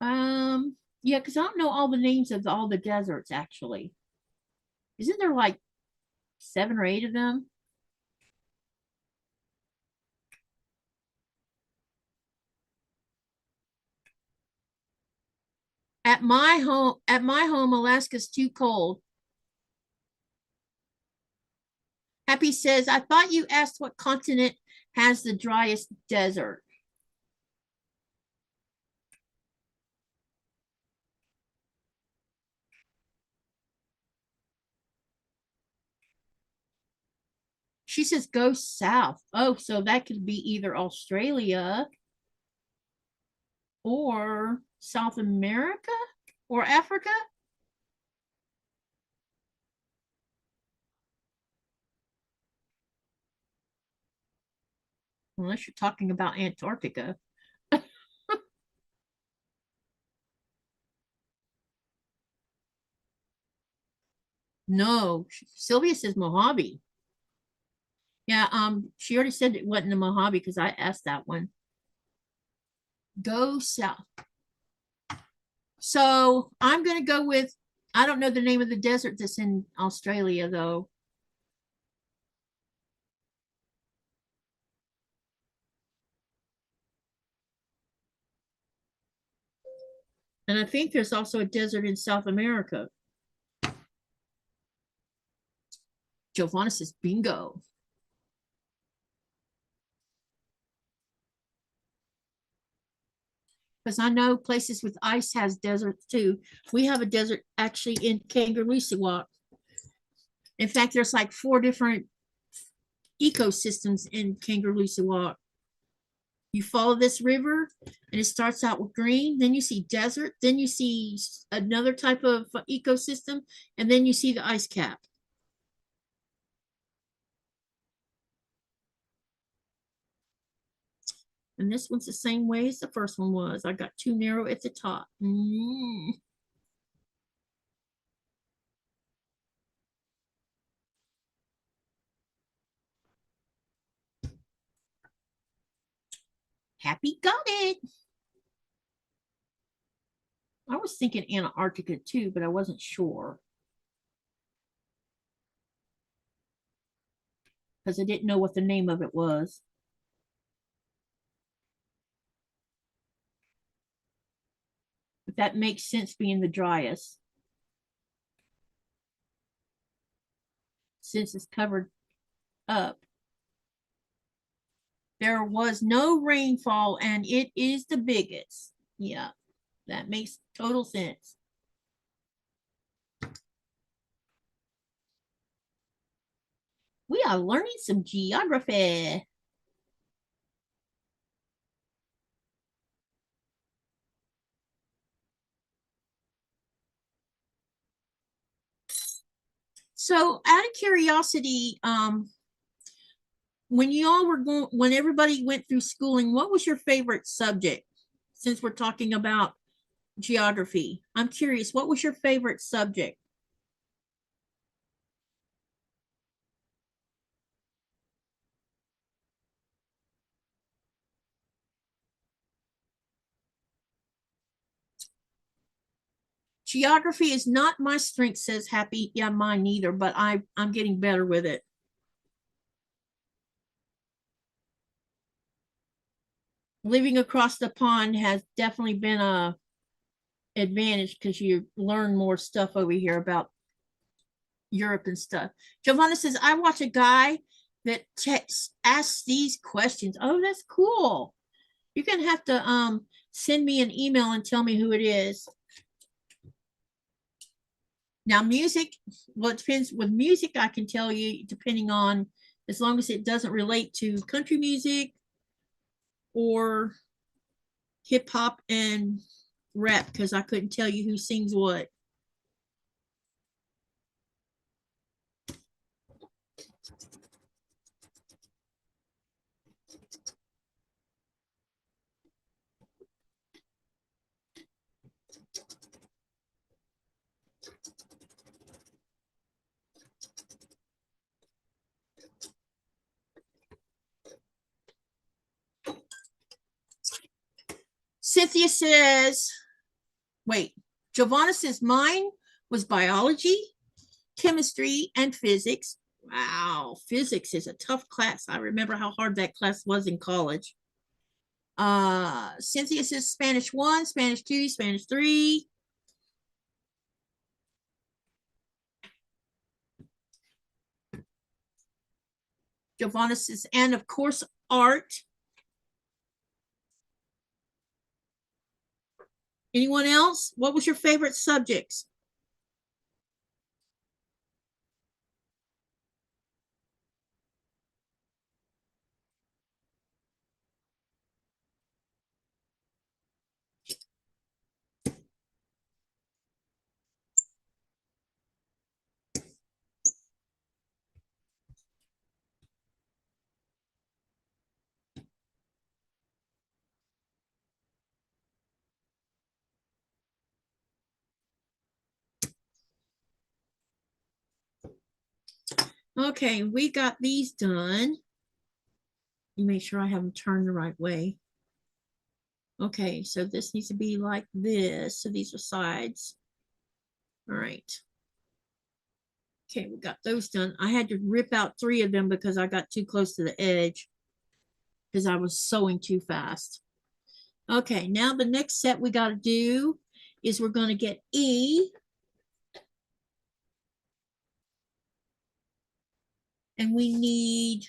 Speaker 1: Yeah, because I don't know all the names of all the deserts actually. Isn't there like 7 or 8 of them? At my home, Alaska's too cold. Happy says, I thought you asked what continent has the driest desert. She says, go south. Oh, so that could be either Australia or South America or Africa. Unless you're talking about Antarctica. No, Sylvia says Mojave. Yeah, she already said it wasn't a Mojave because I asked that one. Go south. So I'm gonna go with, I don't know the name of the desert that's in Australia though. And I think there's also a desert in South America. Giovanna says bingo. Because I know places with ice has deserts too. We have a desert actually in Qaqortoq. In fact, there's like 4 different ecosystems in Qaqortoq. You follow this river and it starts out with green, then you see desert, then you see another type of ecosystem, and then you see the ice cap. And this one's the same way as the first one was. I got too narrow at the top. Happy got it. I was thinking Antarctica too, but I wasn't sure. Because I didn't know what the name of it was. But that makes sense being the driest. Since it's covered up. There was no rainfall and it is the biggest. Yeah, that makes total sense. We are learning some geography. So out of curiosity, when y'all were going, when everybody went through schooling, what was your favorite subject? Since we're talking about geography, I'm curious, what was your favorite subject? Geography is not my strength, says Happy. Yeah, mine neither, but I'm getting better with it. Living across the pond has definitely been a advantage because you learn more stuff over here about Europe and stuff. Giovanna says, I watch a guy that asks these questions. Oh, that's cool. You're gonna have to send me an email and tell me who it is. Now, music, well, it depends. With music, I can tell you, depending on, as long as it doesn't relate to country music or hip hop and rap, because I couldn't tell you who sings what. Cynthia says, wait, Giovanna says mine was biology, chemistry, and physics. Wow, physics is a tough class. I remember how hard that class was in college. Cynthia says Spanish 1, Spanish 2, Spanish 3. Joelsen, and of course, art. Anyone else? What was your favorite subjects? Okay, we got these done. You make sure I have them turned the right way. Okay, so this needs to be like this. So these are sides. All right. Okay, we got those done. I had to rip out 3 of them because I got too close to the edge because I was sewing too fast. Okay, now the next set we got to do is we're going to get E. And we need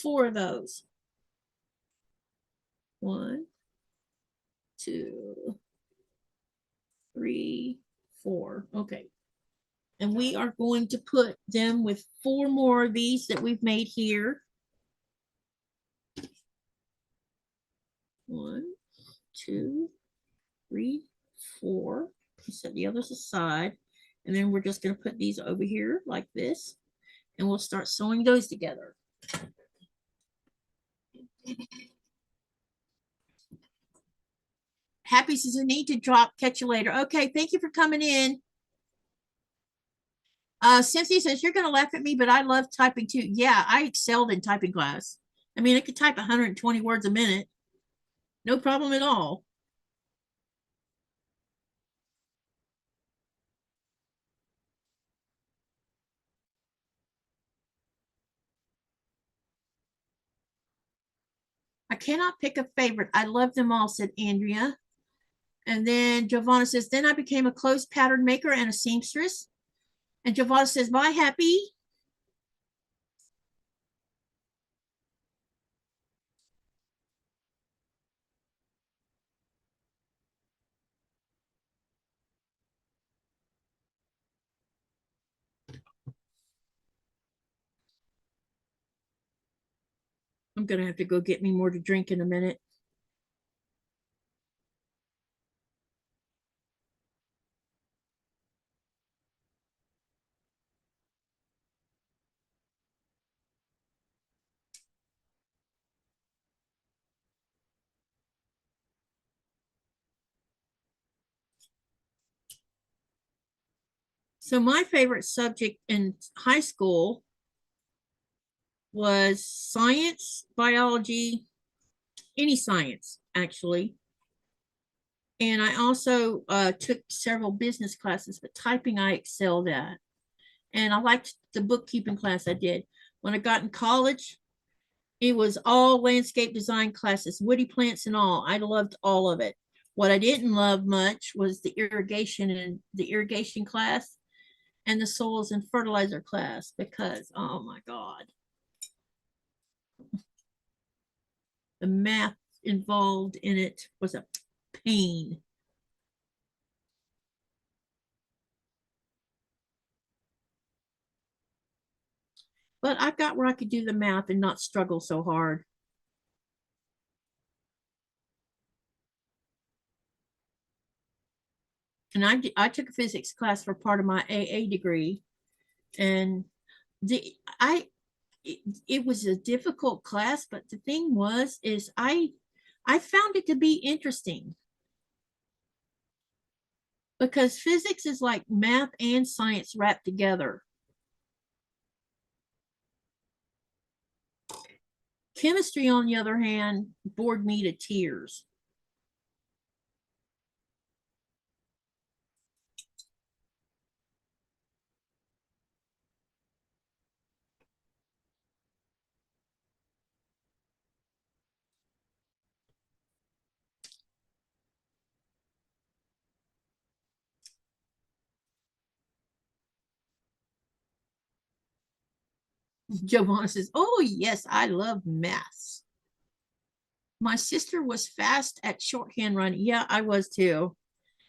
Speaker 1: 4 of those. 1, 2, 3, 4. Okay. And we are going to put them with 4 more of these that we've made here. 1, 2, 3, 4. Set the others aside. And then we're just going to put these over here like this. And we'll start sewing those together. Happy says I need to drop. Catch you later. Okay, thank you for coming in. Cynthia says you're going to laugh at me, but I love typing too. Yeah, I excelled in typing class. I mean, I could type 120 words a minute. No problem at all. I cannot pick a favorite. I love them all, said Andrea. And then Giovanna says, then I became a clothes pattern maker and a seamstress. And Giovanna says, bye, Happy. I'm going to have to go get me more to drink in a minute. So my favorite subject in high school was science, biology, any science, actually. And I also took several business classes, but typing I excelled at. And I liked the bookkeeping class I did. When I got in college, it was all landscape design classes, woody plants and all. I loved all of it. What I didn't love much was the irrigation and the irrigation class and the soils and fertilizer class because, oh my God, the math involved in it was a pain. But I got where I could do the math and not struggle so hard. And I took a physics class for part of my AA degree, and the I it was a difficult class, but the thing was is I found it to be interesting because physics is like math and science wrapped together. Chemistry, on the other hand, bored me to tears. Giovanna says, oh, yes, I love maths. My sister was fast at shorthand running. Yeah, I was too.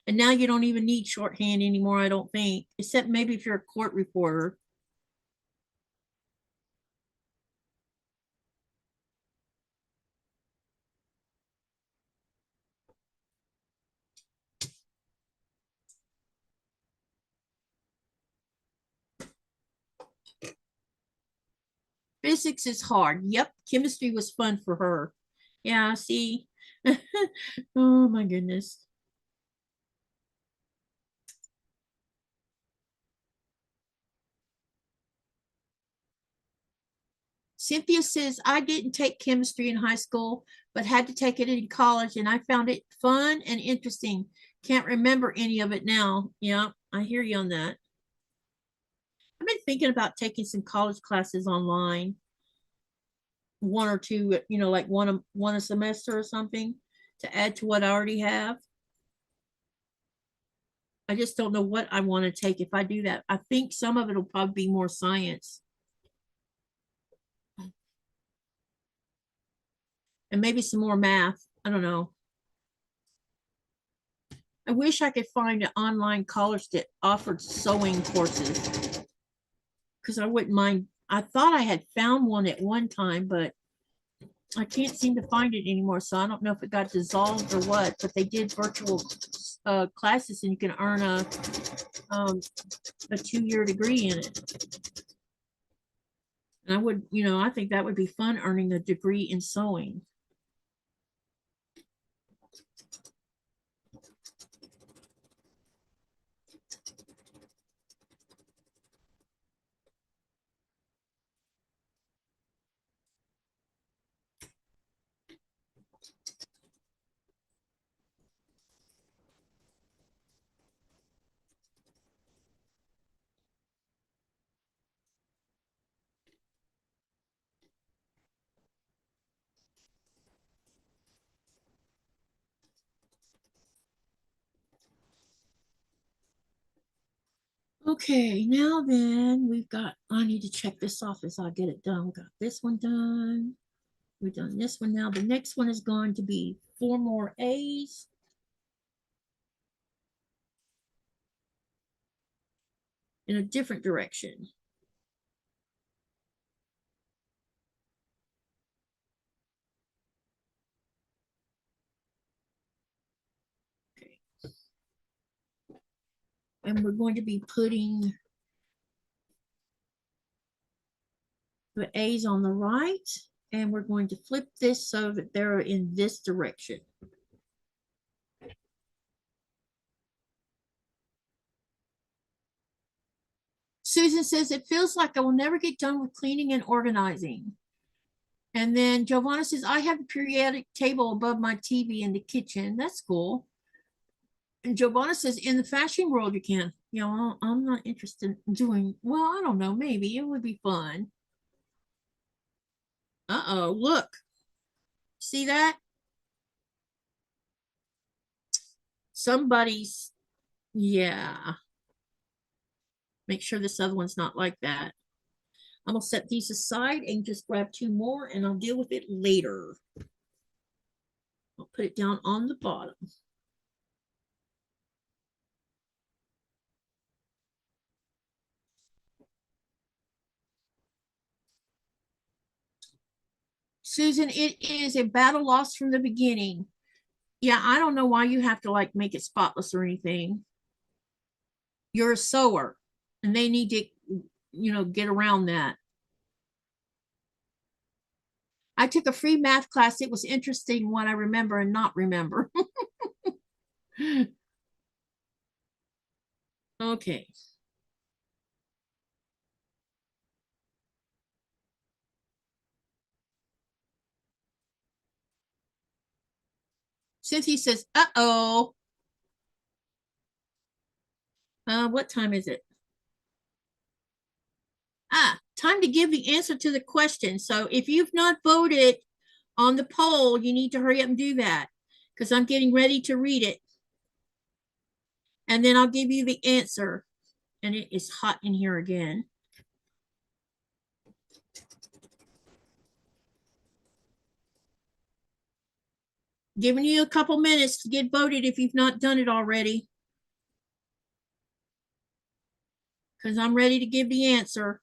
Speaker 1: And now you don't even need shorthand anymore, I don't think, except maybe if you're a court reporter. Physics is hard. Yep. Chemistry was fun for her. Yeah, see? Oh my goodness. Cynthia says, I didn't take chemistry in high school, but had to take it in college, and I found it fun and interesting. Can't remember any of it now. Yeah, I hear you on that. I've been thinking about taking some college classes online, one or two, like one a semester or something to add to what I already have. I just don't know what I want to take if I do that. I think some of it will probably be more science and maybe some more math. I don't know. I wish I could find an online college that offered sewing courses because I wouldn't mind. I thought I had found one at one time, but I can't seem to find it anymore. So I don't know if it got dissolved or what, but they did virtual classes and you can earn a 2-year degree in it. And I would, I think that would be fun earning a degree in sewing. Okay, now then I need to check this off as I get it done. We got this one done. We've done this one now. The next one is going to be 4 more A's. In a different direction. Okay. And we're going to be putting the A's on the right, and we're going to flip this so that they're in this direction. Susan says, it feels like I will never get done with cleaning and organizing. And then Giovanna says, I have a periodic table above my TV in the kitchen. That's cool. And Giovanna says, in the fashion world, you can. I'm not interested in doing, well, I don't know, maybe it would be fun. Uh-oh, look. See that? Somebody's, yeah. Make sure this other one's not like that. I'm gonna set these aside and just grab 2 more and I'll deal with it later. I'll put it down on the bottom. Susan, it is a battle lost from the beginning. Yeah, I don't know why you have to like make it spotless or anything. You're a sewer and they need to, get around that. I took a free math class. It was interesting what I remember and not remember. Okay. Cynthia says, uh-oh. What time is it? Time to give the answer to the question. So if you've not voted on the poll, you need to hurry up and do that because I'm getting ready to read it. And then I'll give you the answer. And it is hot in here again. Giving you a couple minutes to get voted if you've not done it already. Because I'm ready to give the answer.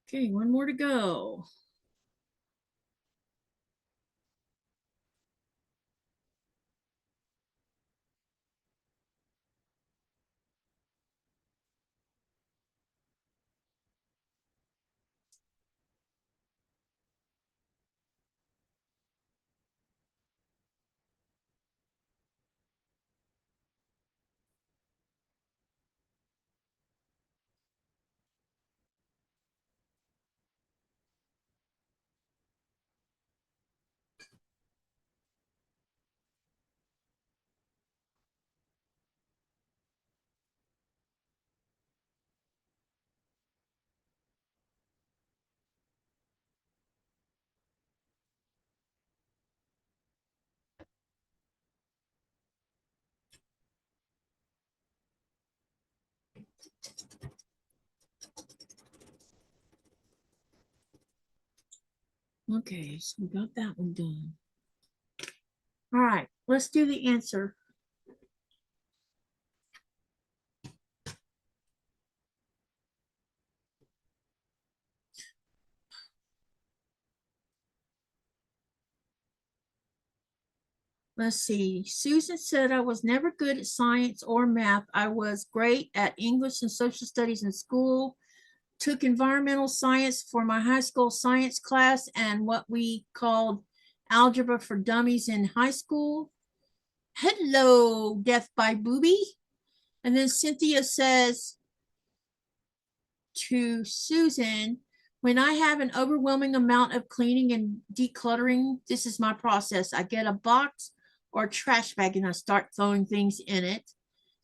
Speaker 1: Okay, one more to go. Okay, so we got that one done. All right, let's do the answer. Let's see. Susan said I was never good at science or math. I was great at English and social studies in school. Took environmental science for my high school science class and what we called algebra for dummies in high school. Hello, Death by Booby. And then Cynthia says to Susan, when I have an overwhelming amount of cleaning and decluttering, this is my process. I get a box or a trash bag and I start throwing things in it.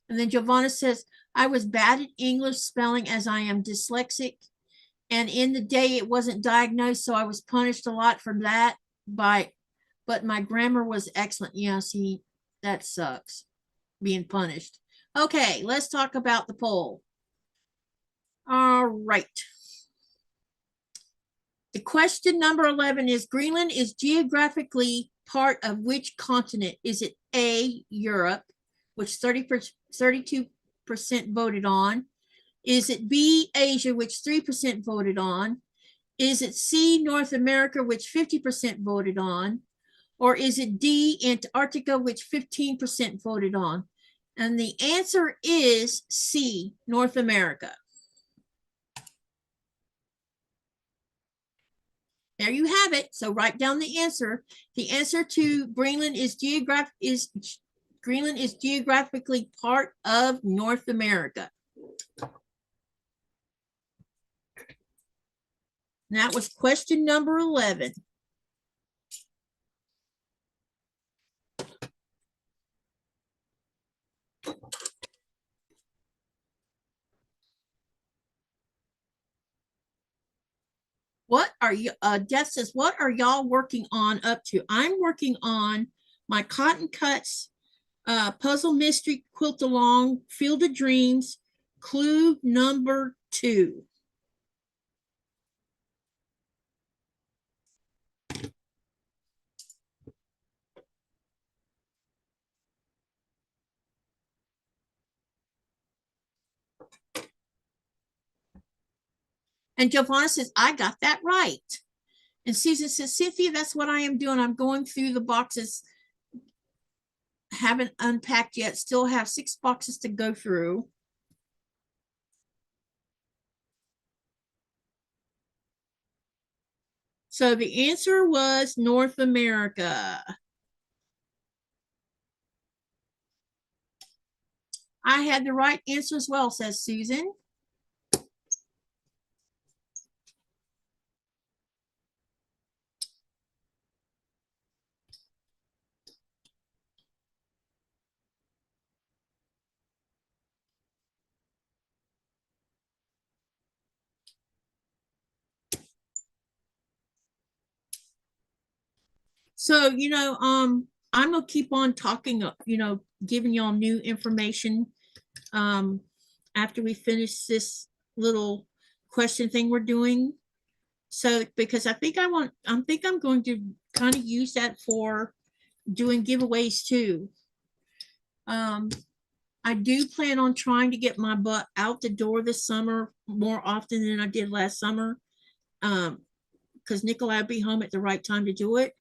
Speaker 1: And then Giovanna says, I was bad at English spelling as I am dyslexic. And in the day it wasn't diagnosed, so I was punished a lot for that but my grammar was excellent. Yeah, see, that sucks, being punished. Okay, let's talk about the poll. All right. The question number 11 is Greenland is geographically part of which continent? Is it A, Europe, which 32% voted on? Is it B, Asia, which 3% voted on? Is it C, North America, which 50% voted on? Or is it D, Antarctica, which 15% voted on? And the answer is C, North America. There you have it. So write down the answer. The answer to Greenland is Greenland is geographically part of North America. And that was question number 11. What are you, Jeff says, what are y'all working on up to? I'm working on my Cotton Cuts, Puzzle Mystery Quilt Along, Field of Dreams, clue number 2. And Giovanna says, I got that right. And Susan says, Cynthia, that's what I am doing. I'm going through the boxes. Haven't unpacked yet. Still have 6 boxes to go through. So the answer was North America. I had the right answer as well, says Susan. So, I'm gonna keep on talking, giving y'all new information after we finish this little question thing we're doing. So, because I think I'm going to kind of use that for doing giveaways too. I do plan on trying to get my butt out the door this summer more often than I did last summer. Because Nikolai will be home at the right time to do it.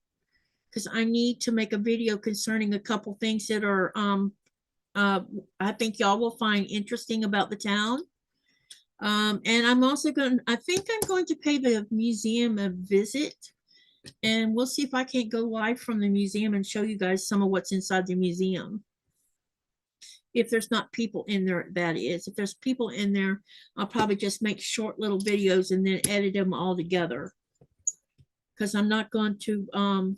Speaker 1: Because I need to make a video concerning a couple things that are I think y'all will find interesting about the town. And I think I'm going to pay the museum a visit, and we'll see if I can't go live from the museum and show you guys some of what's inside the museum. If there's not people in there, that is. If there's people in there, I'll probably just make short little videos and then edit them all together. Because I'm not going to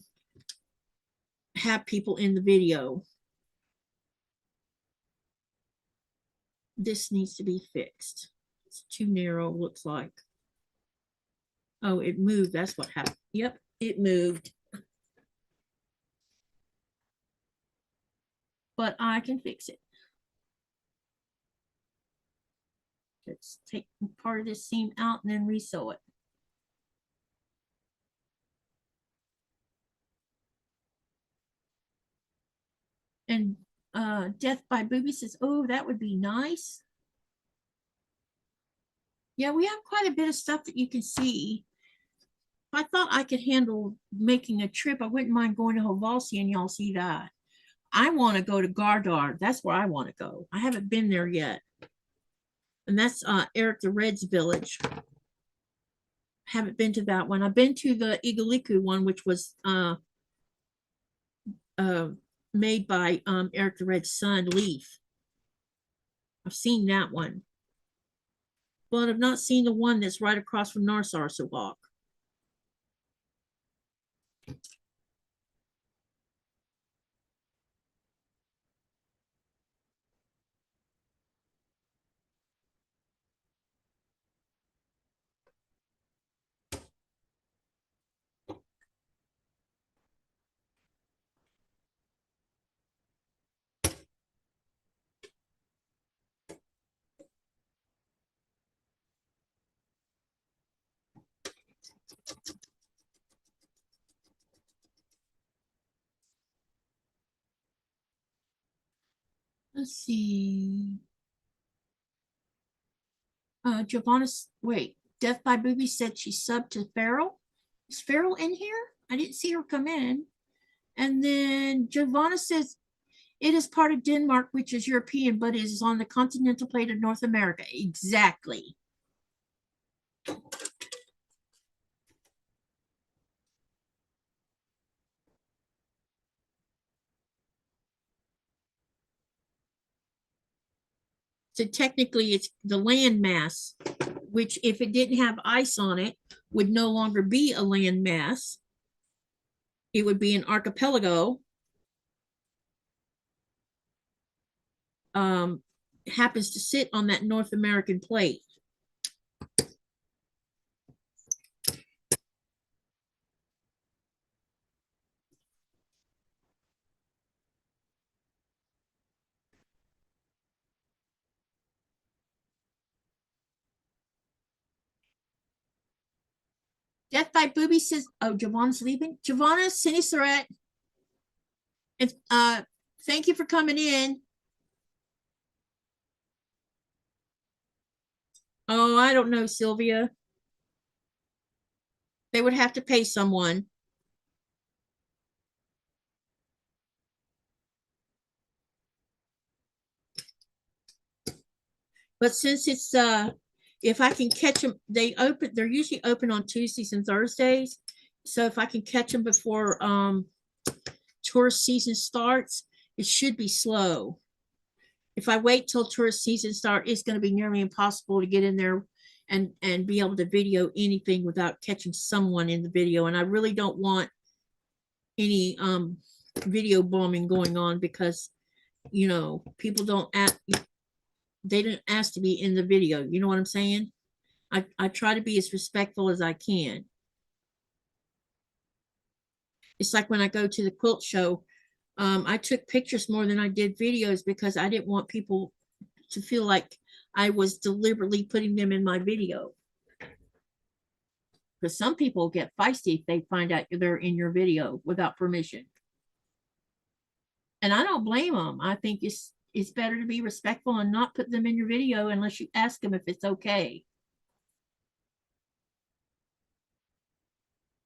Speaker 1: have people in the video. This needs to be fixed. It's too narrow, looks like. Oh, it moved. That's what happened. Yep, it moved. But I can fix it. Let's take part of this seam out and then resew it. And Death by Booby says, oh, that would be nice. Yeah, we have quite a bit of stuff that you can see. If I thought I could handle making a trip, I wouldn't mind going to Joelsen and y'all see that. I want to go to Gardar. That's where I want to go. I haven't been there yet. And that's Eric the Red's village. Haven't been to that one. I've been to the Igaliku one, which was made by Eric the Red's son, Leaf. I've seen that one. But I've not seen the one that's right across from Narsarsuaq. Let's see. Giovanna, wait, Death by Booby said she subbed to Farrell. Is Farrell in here? I didn't see her come in. And then Giovanna says it is part of Denmark, which is European, but it is on the continental plate of North America. Exactly. So technically it's the land mass, which if it didn't have ice on it, would no longer be a land mass. It would be an archipelago. Happens to sit on that North American plate. Death by Booby says, oh, Javon's leaving. Javonna, Siniseret. And thank you for coming in. Oh, I don't know, Sylvia. They would have to pay someone. But since it's if I can catch them, they're usually open on Tuesdays and Thursdays. So if I can catch them before tourist season starts, it should be slow. If I wait till tourist season starts, it's going to be nearly impossible to get in there and be able to video anything without catching someone in the video. And I really don't want any video bombing going on because, people don't ask, they didn't ask to be in the video. You know what I'm saying? I try to be as respectful as I can. It's like when I go to the quilt show, I took pictures more than I did videos because I didn't want people to feel like I was deliberately putting them in my video. Because some people get feisty if they find out they're in your video without permission. And I don't blame them. I think it's better to be respectful and not put them in your video unless you ask them if it's okay.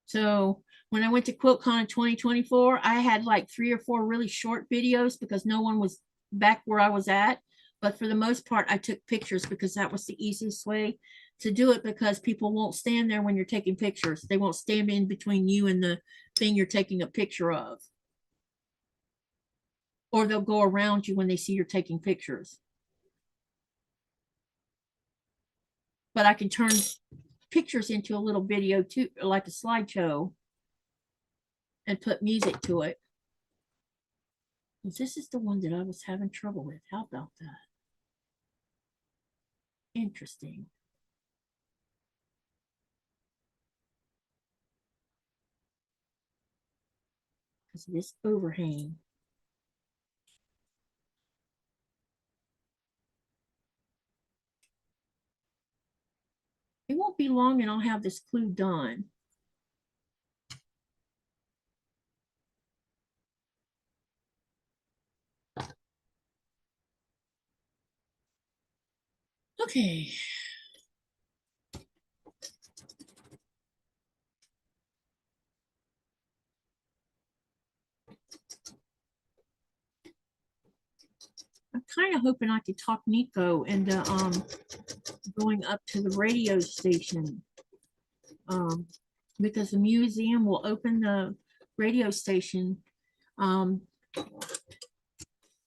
Speaker 1: So when I went to QuiltCon in 2024, I had like 3 or 4 really short videos because no one was back where I was at. But for the most part, I took pictures because that was the easiest way to do it, because people won't stand there when you're taking pictures. They won't stand in between you and the thing you're taking a picture of. Or they'll go around you when they see you're taking pictures. But I can turn pictures into a little video too, like a slideshow, and put music to it. This is the one that I was having trouble with. How about that? Interesting. Because of this overhang. It won't be long and I'll have this clue done. Okay. I'm kind of hoping I could talk Nico into going up to the radio station, because the museum will open the radio station so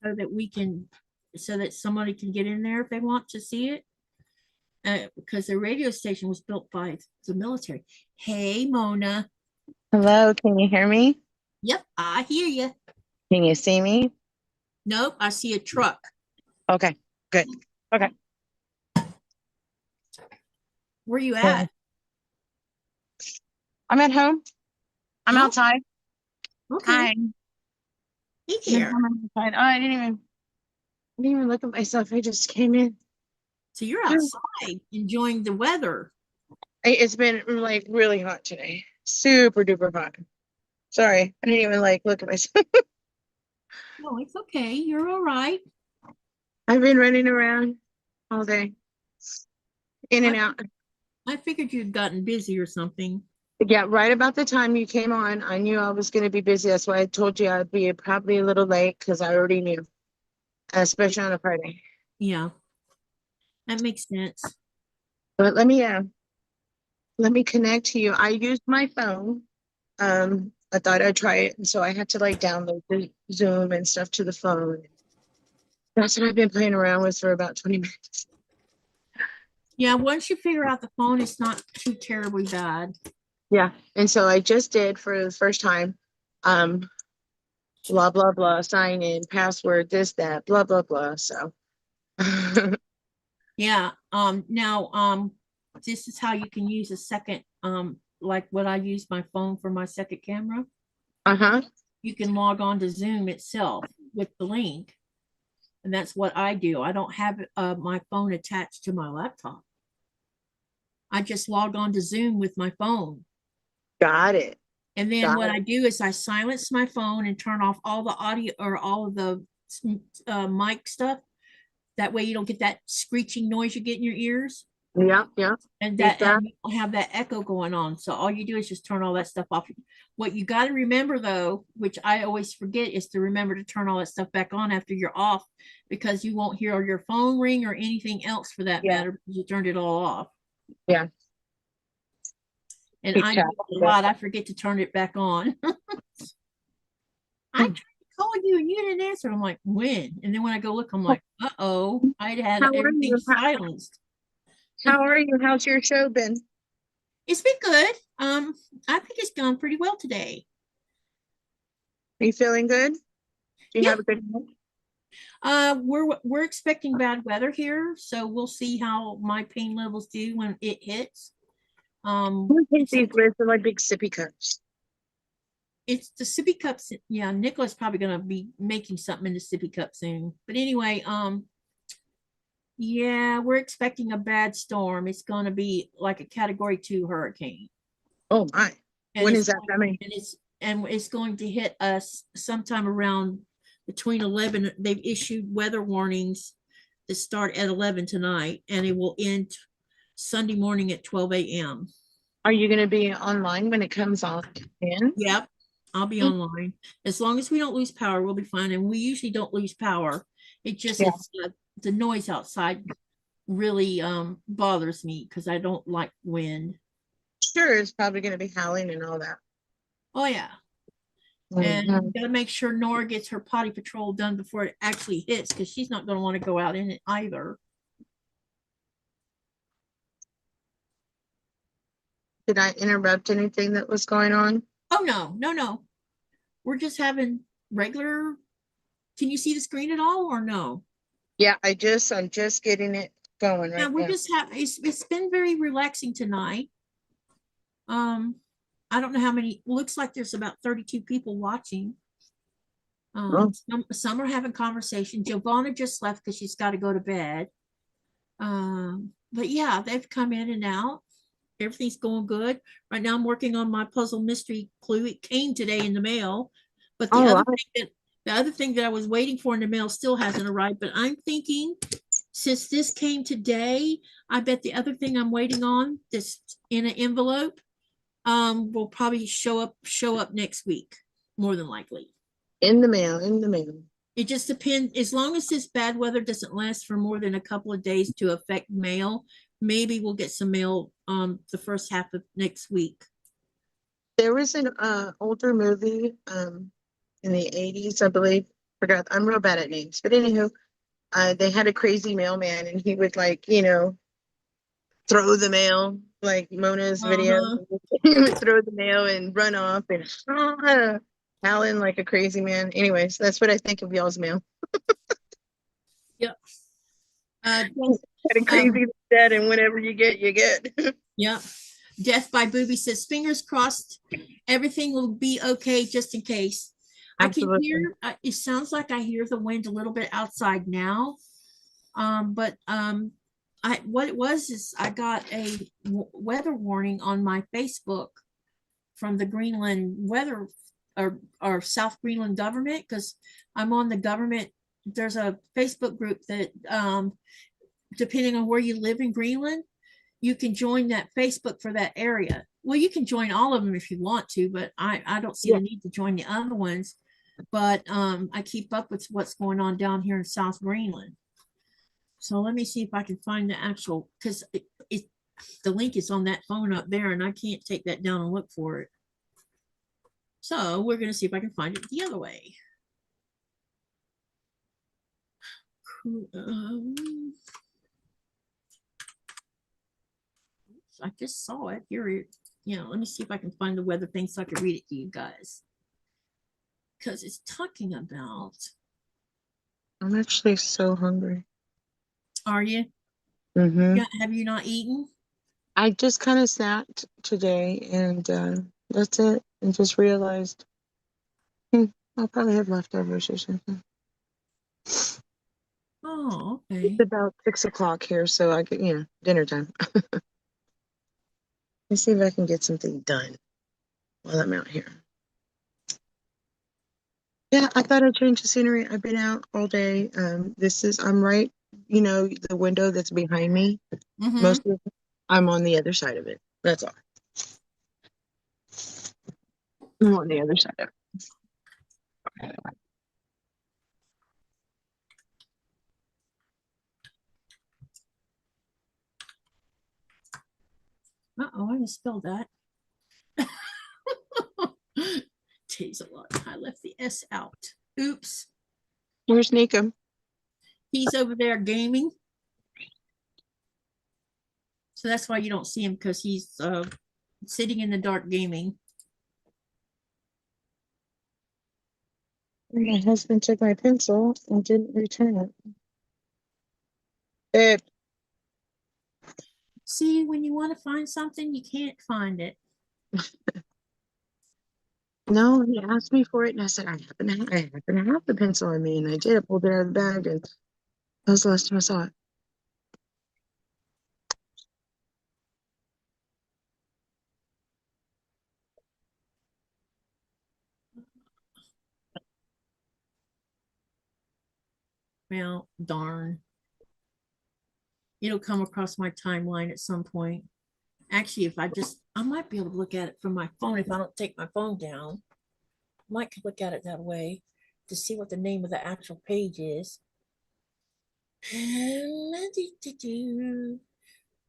Speaker 1: that we can, so that somebody can get in there if they want to see it. Because the radio station was built by the military. Hey, Mona.
Speaker 3: Hello, can you hear me?
Speaker 1: Yep, I hear you.
Speaker 3: Can you see me?
Speaker 1: Nope, I see a truck.
Speaker 3: Okay, good. Okay.
Speaker 1: Where you at?
Speaker 3: I'm at home. I'm
Speaker 1: Oh,
Speaker 3: outside.
Speaker 1: okay.
Speaker 3: Hi.
Speaker 1: Hey
Speaker 3: I'm
Speaker 1: there.
Speaker 3: outside. Oh, I didn't even look at myself. I just came in.
Speaker 1: So you're outside enjoying the weather.
Speaker 3: It's been like really hot today. Super duper hot. Sorry, I didn't even like look at myself.
Speaker 1: No, it's okay. You're all right.
Speaker 3: I've been running around all day, in and out.
Speaker 1: I figured you'd gotten busy or something.
Speaker 3: Yeah, right about the time you came on, I knew I was going to be busy. That's why I told you I'd be probably a little late, because I already knew, especially on a Friday.
Speaker 1: Yeah, that makes sense.
Speaker 3: But let me connect to you. I used my phone. I thought I'd try it, and so I had to like download the Zoom and stuff to the phone. That's what I've been playing around with for about 20 minutes.
Speaker 1: Yeah, once you figure out the phone, it's not too terribly bad.
Speaker 3: Yeah, and so I just did for the first time. Blah blah blah, sign in, password, this, that, blah blah blah. So
Speaker 1: Yeah. Now, this is how you can use a second, like what I use my phone for my second camera.
Speaker 3: uh-huh.
Speaker 1: You can log on to Zoom itself with the link. And that's what I do. I don't have my phone attached to my laptop. I just log on to Zoom with my phone.
Speaker 3: Got it.
Speaker 1: And then what I do is I silence my phone and turn off all the audio or all of the mic stuff. That way you don't get that screeching noise you get in your ears.
Speaker 3: Yeah, yeah.
Speaker 1: And that you don't have that echo going on. So all you do is just turn all that stuff off. What you got to remember though, which I always forget, is to remember to turn all that stuff back on after you're off, because you won't hear your phone ring or anything else for that matter, because you turned it all off.
Speaker 3: Yeah.
Speaker 1: And I do a lot. I forget to turn it back on. I tried to call you and you didn't answer. I'm like, when? And then when I go look, I'm like, uh-oh, I'd had everything silenced.
Speaker 3: How are you? How's your show been?
Speaker 1: It's been good. I think it's gone pretty well today.
Speaker 3: Are you feeling good? Do you have a good night?
Speaker 1: We're expecting bad weather here, so we'll see how my pain levels do when it hits.
Speaker 3: Take these with like big sippy cups.
Speaker 1: it's the sippy cups. Yeah, Nicola's probably gonna be making something in the sippy cup soon. But anyway, yeah, we're expecting a bad storm. It's gonna be like a category 2 hurricane.
Speaker 3: Oh my.
Speaker 1: And
Speaker 3: When
Speaker 1: it's
Speaker 3: is that
Speaker 1: going,
Speaker 3: coming?
Speaker 1: and it's going to hit us sometime around between 11. They've issued weather warnings that start at 11 tonight, and it will end Sunday morning at 12 a.m.
Speaker 3: Are you going to be online when it comes on in?
Speaker 1: Yep, I'll be
Speaker 3: Mm.
Speaker 1: online. As long as we don't lose power, we'll be fine. And we usually don't lose power. It just
Speaker 3: Yeah.
Speaker 1: it's the noise outside really bothers me because I don't like wind.
Speaker 3: Sure, it's probably going to be howling and all that.
Speaker 1: Oh yeah. And
Speaker 3: Mhm.
Speaker 1: we gotta make sure Nora gets her potty patrol done before it actually hits, because she's not gonna want to go out in it either.
Speaker 3: Did I interrupt anything that was going on?
Speaker 1: Oh no, no, no. We're just having regular. Can you see the screen at all or no?
Speaker 3: Yeah, I'm just getting it going
Speaker 1: Yeah,
Speaker 3: right
Speaker 1: we're
Speaker 3: now.
Speaker 1: just having it's been very relaxing tonight. Um, I don't know how many, looks like there's about 32 people watching.
Speaker 3: Oh.
Speaker 1: Some are having conversation. Giovanna just left because she's got to go to bed. But yeah, they've come in and out. Everything's going good. Right now I'm working on my puzzle mystery clue. It came today in the mail, but
Speaker 3: Oh,
Speaker 1: the other thing that I was waiting for in the mail still hasn't arrived. But I'm thinking, since this came today, I bet the other thing I'm waiting on, this in an envelope, will probably show up next week, more than likely.
Speaker 3: in the mail, in the mail.
Speaker 1: It just depends. As long as this bad weather doesn't last for more than a couple of days to affect mail, maybe we'll get some mail the first half of next week.
Speaker 3: There was an older movie in the 80s, I believe. Forgot. I'm real bad at names. But anywho, they had a crazy mailman and he would like, throw the mail like Mona's video.
Speaker 1: Uh-huh.
Speaker 3: He would throw the mail and run off and howling like a crazy man. Anyways, that's what I think of y'all's mail.
Speaker 1: Yep.
Speaker 3: Kind of crazy that, and whatever you get, you get.
Speaker 1: Yep. Death by Booby says, fingers crossed, everything will be okay just in case. I can
Speaker 3: Absolutely.
Speaker 1: hear, it sounds like I hear the wind a little bit outside now. But what it was is I got a weather warning on my Facebook from the Greenland weather or South Greenland government, because I'm on the government. There's a Facebook group that depending on where you live in Greenland, you can join that Facebook for that area. Well, you can join all of them if you want to, but I don't see the need to join the other ones. But I keep up with what's going on down here in South Greenland. So let me see if I can find the actual, because the link is on that phone up there and I can't take that down and look for it. So we're going to see if I can find it the other way. I just saw it here. Let me see if I can find the weather thing so I can read it to you guys. Because it's talking about.
Speaker 3: I'm actually so hungry.
Speaker 1: Are you?
Speaker 3: Mm-hmm.
Speaker 1: Yeah, have you not eaten?
Speaker 3: I just kind of snacked today, and that's it. And just realized I'll probably have leftovers or something.
Speaker 1: Oh, okay.
Speaker 3: It's about 6 o'clock here, so I get dinner time. Let's see if I can get something done while I'm out here. Yeah, I thought I'd change the scenery. I've been out all day. I'm right, the window that's behind me.
Speaker 1: Mm-hmm.
Speaker 3: Most of the time, I'm on the other side of it. That's all. I'm on the other side of it.
Speaker 1: Uh-oh, I misspelled that. Takes a lot. I left the S out. Oops.
Speaker 3: Where's Nika?
Speaker 1: He's over there gaming. So that's why you don't see him, because he's sitting in the dark gaming.
Speaker 3: My husband took my pencil and didn't return it. Babe.
Speaker 1: See, when you want to find something, you can't find it.
Speaker 3: No, he asked me for it, and I said, I happen to have the pencil on me, and I did. I pulled it out of the bag, and that was the last time I saw it.
Speaker 1: Well, darn. It'll come across my timeline at some point. Actually, if I might be able to look at it from my phone if I don't take my phone down. I might look at it that way to see what the name of the actual page is.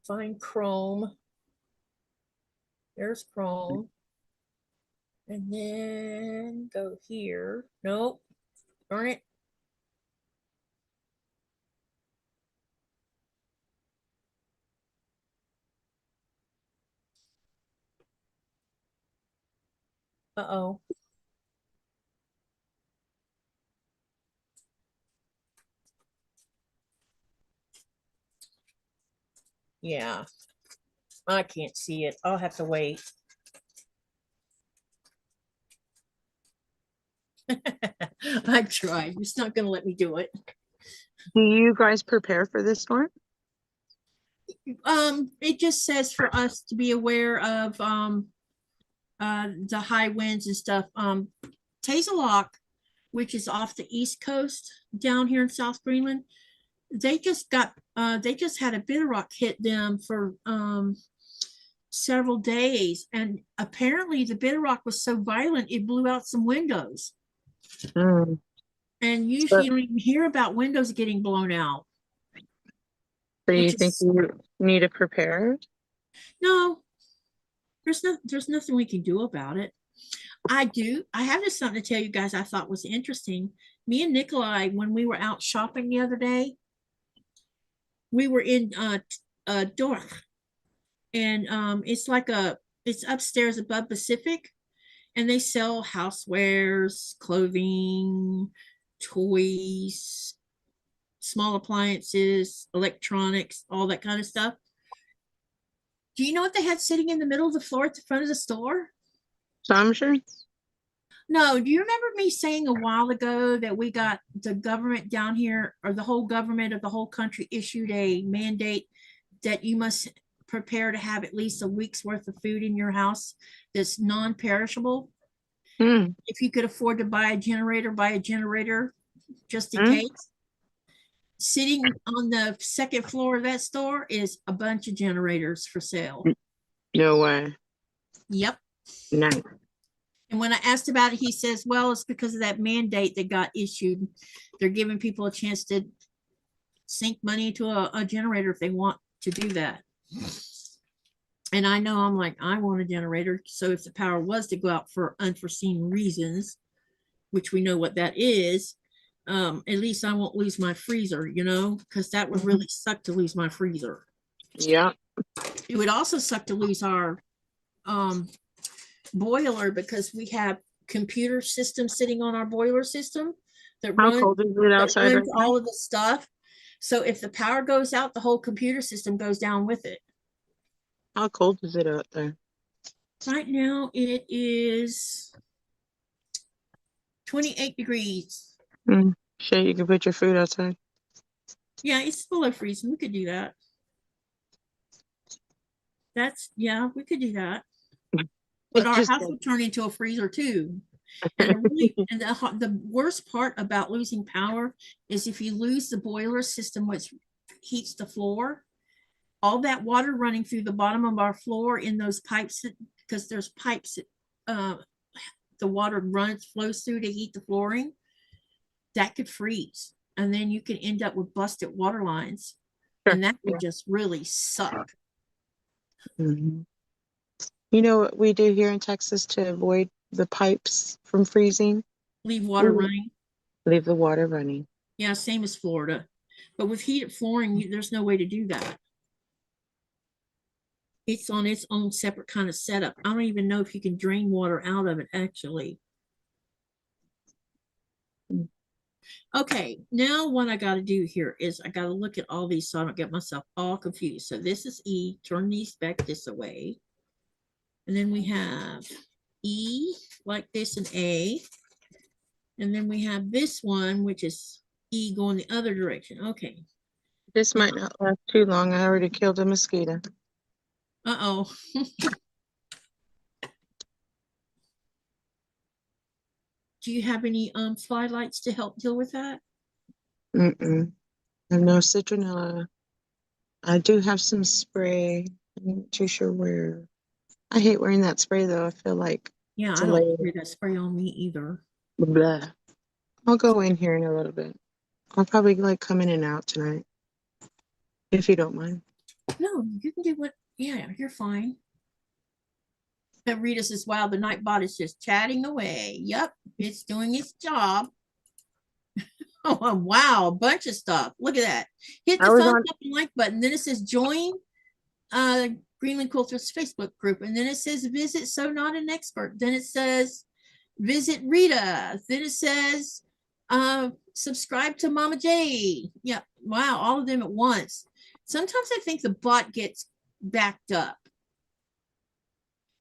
Speaker 1: Find Chrome. There's Chrome. And then go here. Nope. Darn it. Uh-oh. Yeah. I can't see it. I'll have to wait. I've tried. It's not going to let me do it.
Speaker 3: Do you guys prepare for this storm?
Speaker 1: It just says for us to be aware of the high winds and stuff. Qaqortoq, which is off the east coast down here in South Greenland, they just had a bitterrock hit them for several days, and apparently the bitterrock was so violent it blew out some windows.
Speaker 3: Mm.
Speaker 1: And usually you don't even hear about windows getting blown out.
Speaker 3: So you think you need to prepare?
Speaker 1: No, there's nothing we can do about it. I have just something to tell you guys I thought was interesting. Me and Nikolai, when we were out shopping the other day, we were in Dorch, and it's upstairs above Pacific, and they sell housewares, clothing, toys, small appliances, electronics, all that kind of stuff. Do you know what they had sitting in the middle of the floor at the front of the store?
Speaker 3: Assumptions?
Speaker 1: No, do you remember me saying a while ago that we got the government down here, or the whole government of the whole country issued a mandate that you must prepare to have at least a week's worth of food in your house that's non-perishable?
Speaker 3: Mm.
Speaker 1: If you could afford to buy a generator just in case. Sitting on the second floor of that store is a bunch of generators for sale.
Speaker 3: No way.
Speaker 1: Yep.
Speaker 3: Nice.
Speaker 1: And when I asked about it, he says, well, it's because of that mandate that got issued. They're giving people a chance to sink money into a generator if they want to do that. And I know, I'm like, I want a generator. So if the power was to go out for unforeseen reasons, which we know what that is, at least I won't lose my freezer, because that would really suck to lose my freezer.
Speaker 3: Yeah.
Speaker 1: It would also suck to lose our boiler, because we have computer systems sitting on our boiler system that
Speaker 3: How cold is it outside right now?
Speaker 1: all of the stuff. So if the power goes out, the whole computer system goes down with it.
Speaker 3: How cold is it out there?
Speaker 1: Right now it is 28 degrees.
Speaker 3: Sure, you can put your food outside.
Speaker 1: Yeah, it's below freezing. We could do that. We could do that. But our house would turn into a freezer too. And the worst part about losing power is if you lose the boiler system, which heats the floor, all that water running through the bottom of our floor in those pipes, because there's pipes that the water flows through to heat the flooring, that could freeze. And then you can end up with busted water lines. Sure. And that would just really suck.
Speaker 3: Mm-hmm. You know what we do here in Texas to avoid the pipes from freezing?
Speaker 1: Leave water running.
Speaker 3: Leave the water running.
Speaker 1: Yeah, same as Florida. But with heated flooring, there's no way to do that. It's on its own separate kind of setup. I don't even know if you can drain water out of it, actually. Okay, now what I got to do here is I got to look at all these so I don't get myself all confused. So this is E. Turn these back this way. And then we have E like this, and A. And then we have this one, which is E going the other direction. Okay.
Speaker 3: This might not last too long. I already killed a mosquito.
Speaker 1: Uh-oh. Do you have any fly lights to help deal with that?
Speaker 3: Mm-mm. And no citronella. I do have some spray. I'm not too sure where. I hate wearing that spray though. I feel like
Speaker 1: Yeah,
Speaker 3: it's
Speaker 1: I
Speaker 3: a
Speaker 1: don't
Speaker 3: layer.
Speaker 1: spray that spray on me either.
Speaker 3: Blah. I'll go in here in a little bit. I'll probably like come in and out tonight, if you don't mind.
Speaker 1: No, you can do what, yeah, you're fine. But Rita says, wow, the night bot is just chatting away. Yep, it's doing its job. Oh, wow, a bunch of stuff. Look at that. Hit the
Speaker 3: I was
Speaker 1: thumbs
Speaker 3: on.
Speaker 1: up and like button. Then it says join Greenland Quilter's Facebook group. And then it says visit So Not an Expert. Then it says visit Rita. Then it says subscribe to Mama J. Yep. Wow, all of them at once. Sometimes I think the bot gets backed up.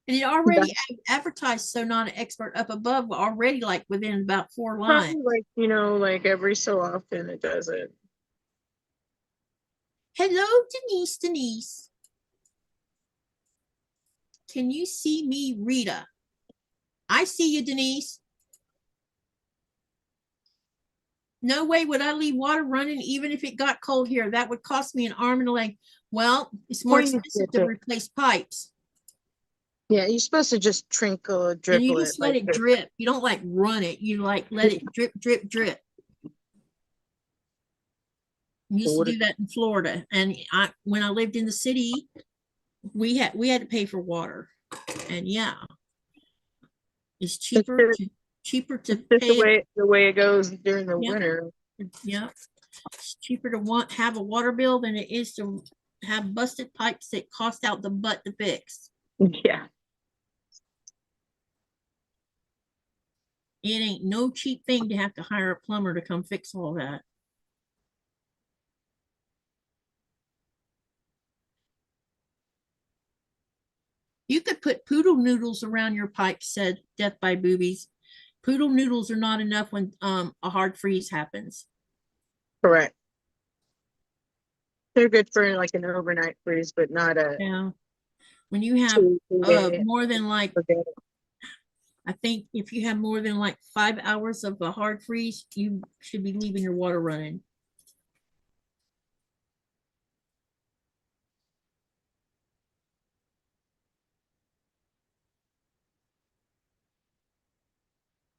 Speaker 1: And it already advertised So Not an Expert up above already, like within about 4 lines.
Speaker 3: Probably like, you know, like every so often it does it.
Speaker 1: Hello, Denise. Can you see me, Rita? I see you, Denise. No way would I leave water running even if it got cold here. That would cost me an arm and a leg. Well, it's more expensive to replace pipes.
Speaker 3: Yeah, you're supposed to just trinkle or
Speaker 1: And
Speaker 3: dribble
Speaker 1: you
Speaker 3: it.
Speaker 1: just let
Speaker 3: Like
Speaker 1: it
Speaker 3: this.
Speaker 1: drip. You don't like run it. You like let it drip, drip, drip. We used to do that in Florida. And when I lived in the city, we had to pay for water. And yeah, it's cheaper to pay.
Speaker 3: The way it goes during the
Speaker 1: Yeah.
Speaker 3: winter.
Speaker 1: Yeah. It's cheaper to have a water bill than it is to have busted pipes that cost out the butt to fix.
Speaker 3: Yeah.
Speaker 1: It ain't no cheap thing to have to hire a plumber to come fix all that. You could put poodle noodles around your pipe, said Death by Boobies. Poodle noodles are not enough when a hard freeze happens.
Speaker 3: Correct. They're good for like an overnight freeze, but not a.
Speaker 1: Yeah. When you have more than like, I think if you have more than like 5 hours of a hard freeze, you should be leaving your water running.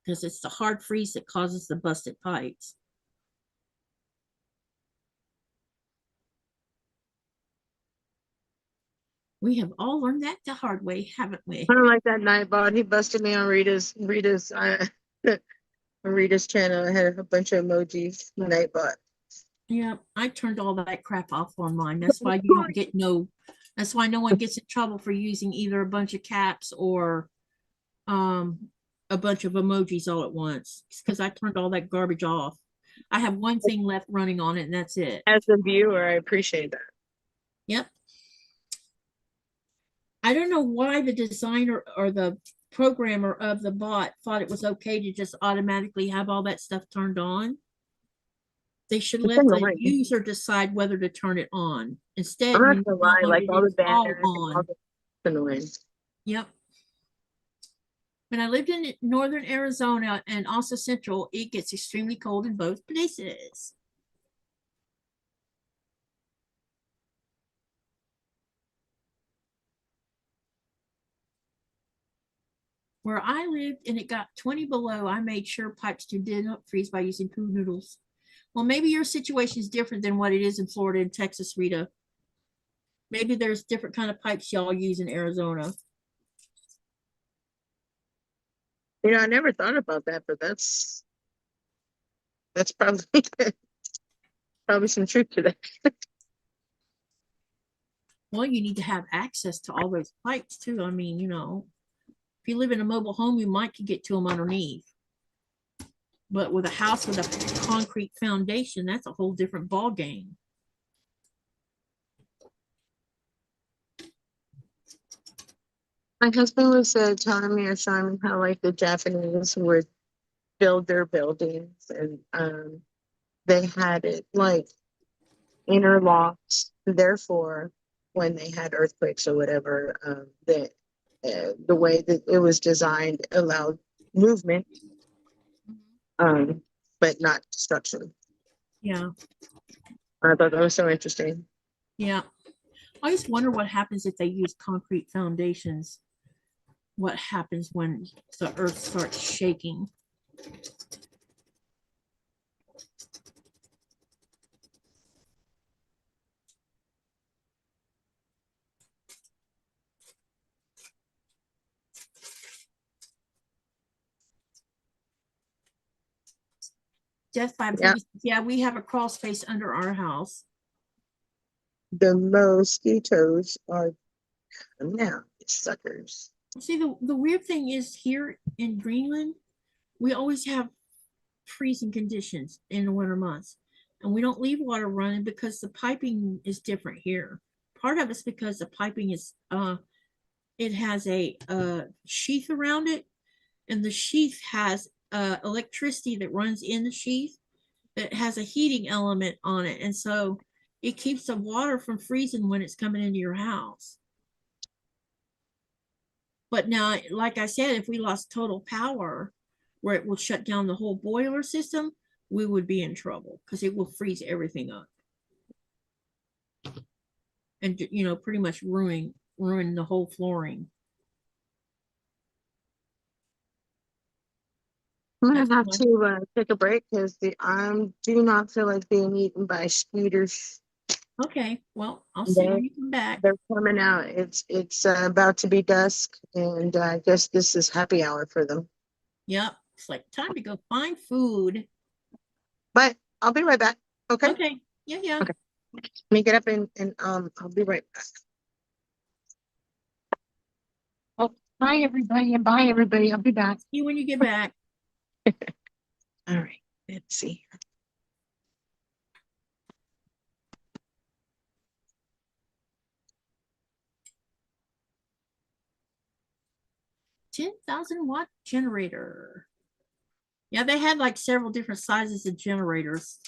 Speaker 1: Because it's the hard freeze that causes the busted pipes. We have all learned that the hard way, haven't we?
Speaker 3: I don't like that Nightbot. He busted me on Rita's Rita's channel. I had a bunch of emojis. Nightbot.
Speaker 1: Yeah, I turned all that crap off on mine. That's why you don't get that's why no one gets in trouble for using either a bunch of caps or a bunch of emojis all at once. It's because I turned all that garbage off. I have one thing left running on it, and that's it.
Speaker 3: As a viewer, I appreciate that.
Speaker 1: Yep. I don't know why the designer or the programmer of the bot thought it was okay to just automatically have all that stuff turned on. They should let the user decide whether to turn it on. Instead,
Speaker 3: I'm not gonna lie, like all the banners,
Speaker 1: on.
Speaker 3: Annoying.
Speaker 1: Yep. When I lived in northern Arizona and also central, it gets extremely cold in both places. Where I lived and it got 20 below, I made sure pipes did not freeze by using poo noodles. Well, maybe your situation is different than what it is in Florida and Texas, Rita. Maybe there's different kind of pipes y'all use in Arizona.
Speaker 3: You know, I never thought about that, but that's probably probably some truth to that.
Speaker 1: Well, you need to have access to all those pipes too. I mean, you know, if you live in a mobile home, you might could get to them underneath. But with a house with a concrete foundation, that's a whole different ball game.
Speaker 3: My husband was telling me or showing me how like the Japanese would build their buildings, and they had it like interlocked. Therefore, when they had earthquakes or whatever, the way that it was designed allowed movement, but not destruction.
Speaker 1: Yeah.
Speaker 3: I thought that was so interesting.
Speaker 1: Yeah. I just wonder what happens if they use concrete foundations. What happens when the earth starts shaking? Death by
Speaker 3: Yeah.
Speaker 1: yeah, we have a crawl space under our house.
Speaker 3: The mosquitoes are coming out, suckers.
Speaker 1: See, the weird thing is here in Greenland, we always have freezing conditions in the winter months. And we don't leave water running because the piping is different here. Part of it's because the piping is it has a sheath around it, and the sheath has electricity that runs in the sheath that has a heating element on it. And so it keeps the water from freezing when it's coming into your house. But now, like I said, if we lost total power where it will shut down the whole boiler system, we would be in trouble because it will freeze everything up. And pretty much ruin the whole flooring.
Speaker 3: I'm gonna have to take a break because the I do not feel like being eaten by skeeters.
Speaker 1: Okay, well, I'll see when you come back.
Speaker 3: They're coming out. It's about to be dusk, and I guess this is happy hour for them.
Speaker 1: Yep, it's like time to go find food.
Speaker 3: But I'll be right back. Okay.
Speaker 1: Okay. Yeah.
Speaker 3: Okay. Let me get up and I'll be right back. Oh, bye everybody, and bye everybody. I'll be back.
Speaker 1: See you when you get back.
Speaker 3: All right. Let's see.
Speaker 1: $10,000 watt generator. Yeah, they had like several different sizes of generators.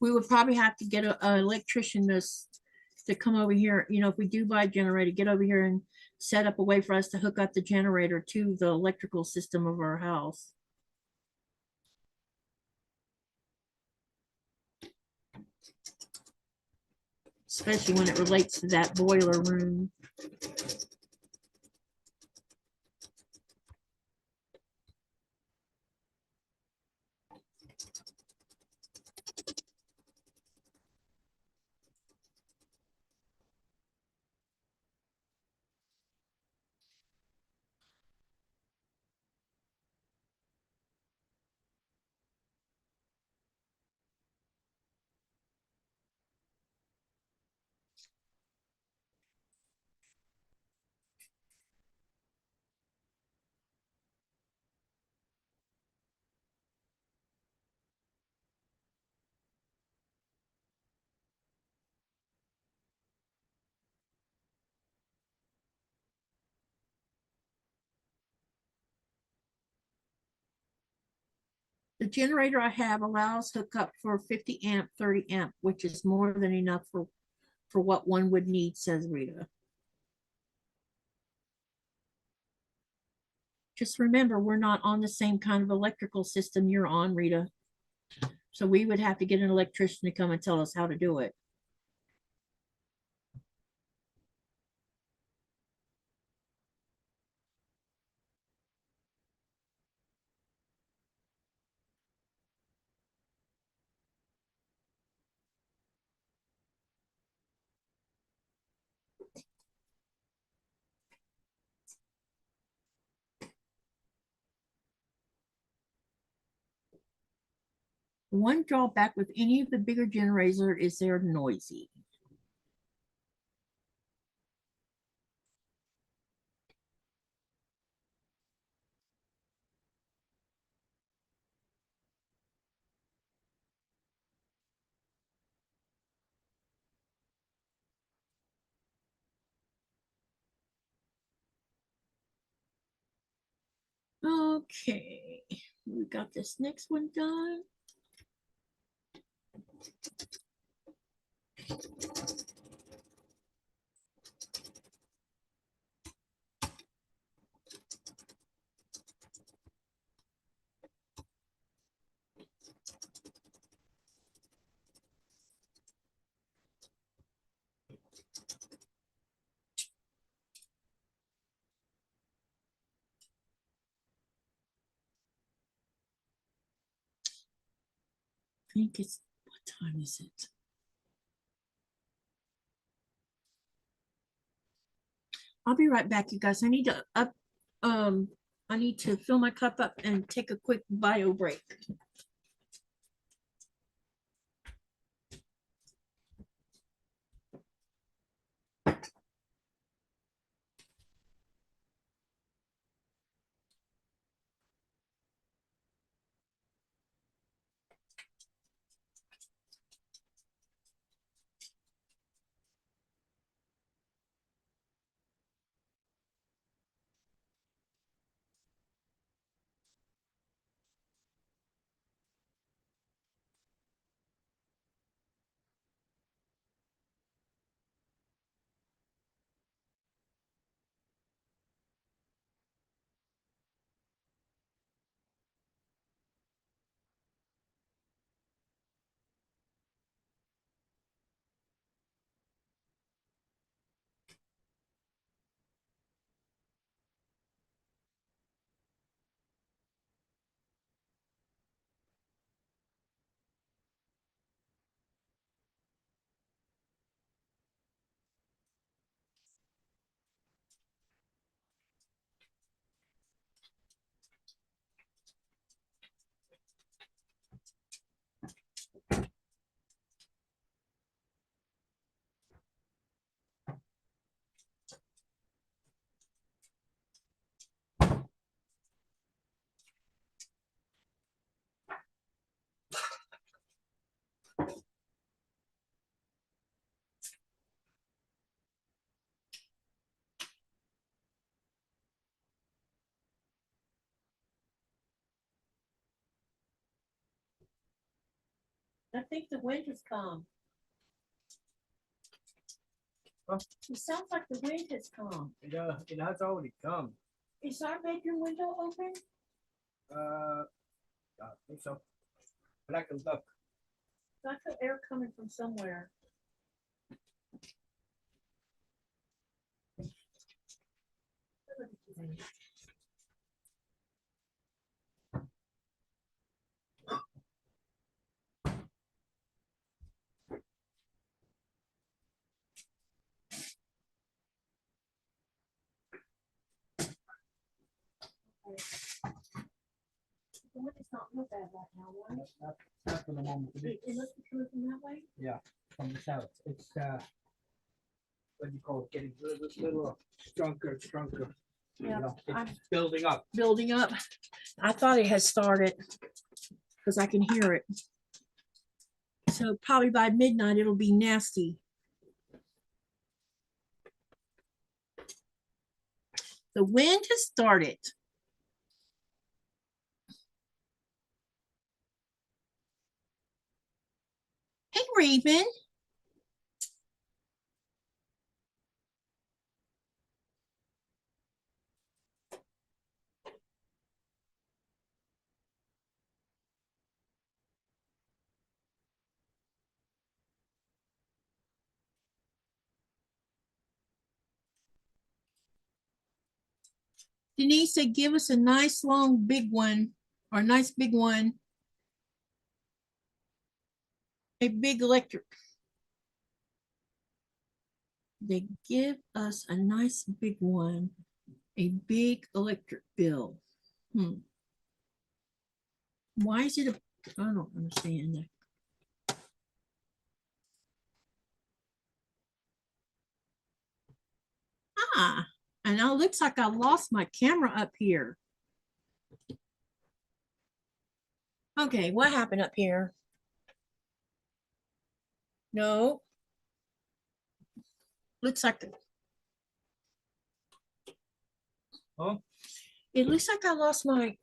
Speaker 1: We would probably have to get an electrician to come over here. If we do buy a generator, get over here and set up a way for us to hook up the generator to the electrical system of our house. Especially when it relates to that boiler room. The generator I have allows hookup for 50 amp, 30 amp, which is more than enough for what one would need, says Rita. Just remember, we're not on the same kind of electrical system you're on, Rita. So we would have to get an electrician to come and tell us how to do it. One drawback with any of the bigger generators is they're noisy. Okay, we got this next one done. I think it's, what time is it? I'll be right back, you guys. I need to I need to fill my cup up and take a quick bio break. I think the wind has come.
Speaker 2: Huh?
Speaker 1: It sounds like the wind has come.
Speaker 2: It has already come.
Speaker 1: Is our bedroom window open?
Speaker 2: I think so. But I can look.
Speaker 1: I feel air coming from somewhere. The wind is not real bad right now, right?
Speaker 2: Not for the moment.
Speaker 1: It must be coming from that way.
Speaker 2: Yeah, from the south. It's what do you call it? Getting a little stronger.
Speaker 1: Yeah,
Speaker 2: You know,
Speaker 1: I'm
Speaker 2: it's building up.
Speaker 1: building up. I thought it had started because I can hear it. So probably by midnight it'll be nasty. The wind has started. Hey, Raven. Denise said, give us a nice long big one, or a nice big one. A big electric. They give us a nice big one, a big electric bill. Why is it a, I don't understand that. Ah, and now it looks like I lost my camera up here. Okay, what happened up here? No. Looks like
Speaker 2: Oh,
Speaker 1: It looks like I lost my.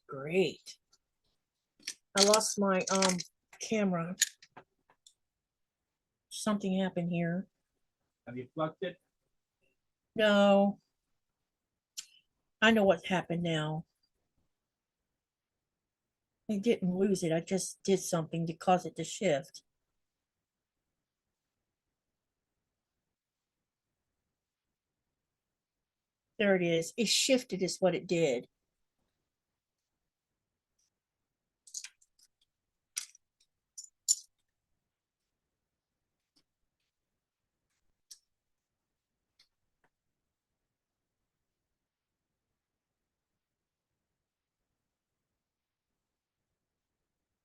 Speaker 1: Great. I lost my camera. Something happened here.
Speaker 2: Have you plugged it?
Speaker 1: No. I know what happened now. I didn't lose it. I just did something to cause it to shift. There it is. It shifted is what it did.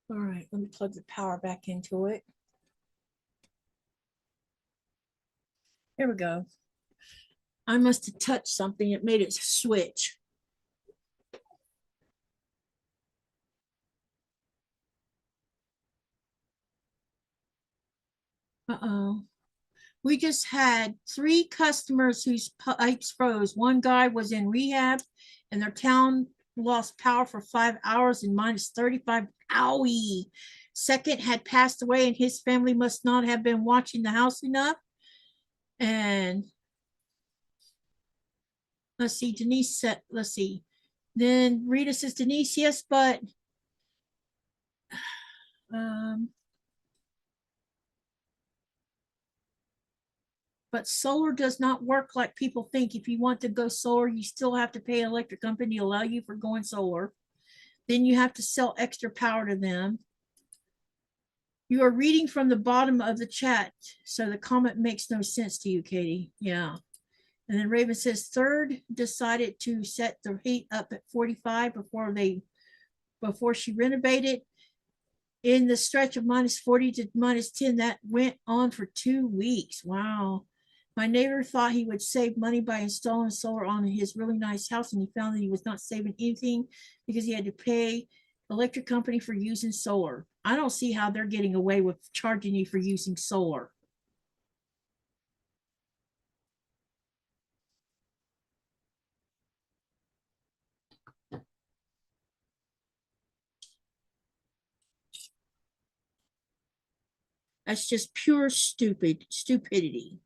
Speaker 1: All right, let me plug the power back into it. There we go. I must have touched something. It made it switch. Uh-oh. We just had 3 customers whose pipes froze. One guy was in rehab and their town lost power for 5 hours and -35. Owie. Second had passed away and his family must not have been watching the house enough. And let's see, Denise said, let's see. Then Rita says, Denise, yes, um, but solar does not work like people think. If you want to go solar, you still have to pay an electric company to allow you for going solar. Then you have to sell extra power to them. You are reading from the bottom of the chat, so the comment makes no sense to you, Katie. Yeah. And then Raven says, third decided to set the heat up at 45 before she renovated. In the stretch of -40 to -10, that went on for 2 weeks. Wow. My neighbor thought he would save money by installing solar on his really nice house, and he found that he was not saving anything because he had to pay electric company for using solar. I don't see how they're getting away with charging you for using solar. That's just pure stupidity.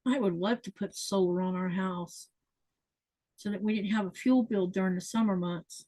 Speaker 1: I would love to put solar on our house so that we didn't have a fuel bill during the summer months.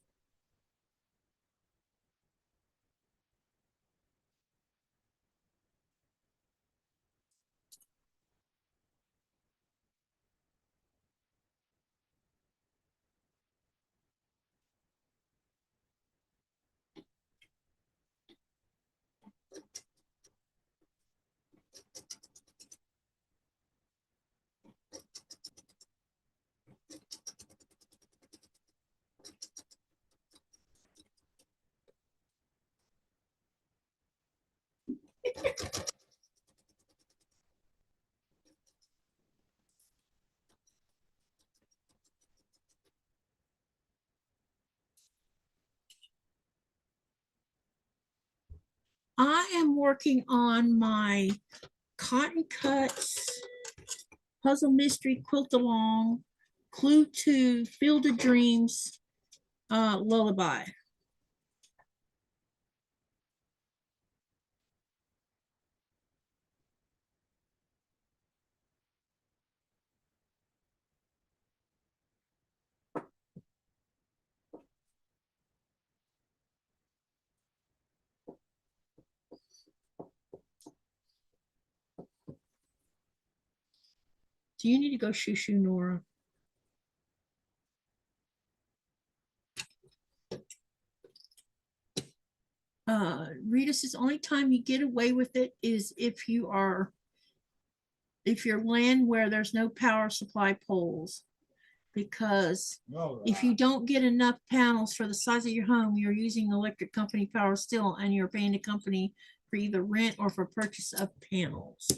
Speaker 1: I am working on my Cotton Cuts Puzzle Mystery Quilt Along Clue to Field of Dreams Lullaby. Do you need to go shoo-shoo, Nora? Rita says only time you get away with it is if you're land where there's no power supply poles. Because if you don't get enough panels for the size of your home, you're using electric company power still, and you're paying the company for either rent or for purchase of panels.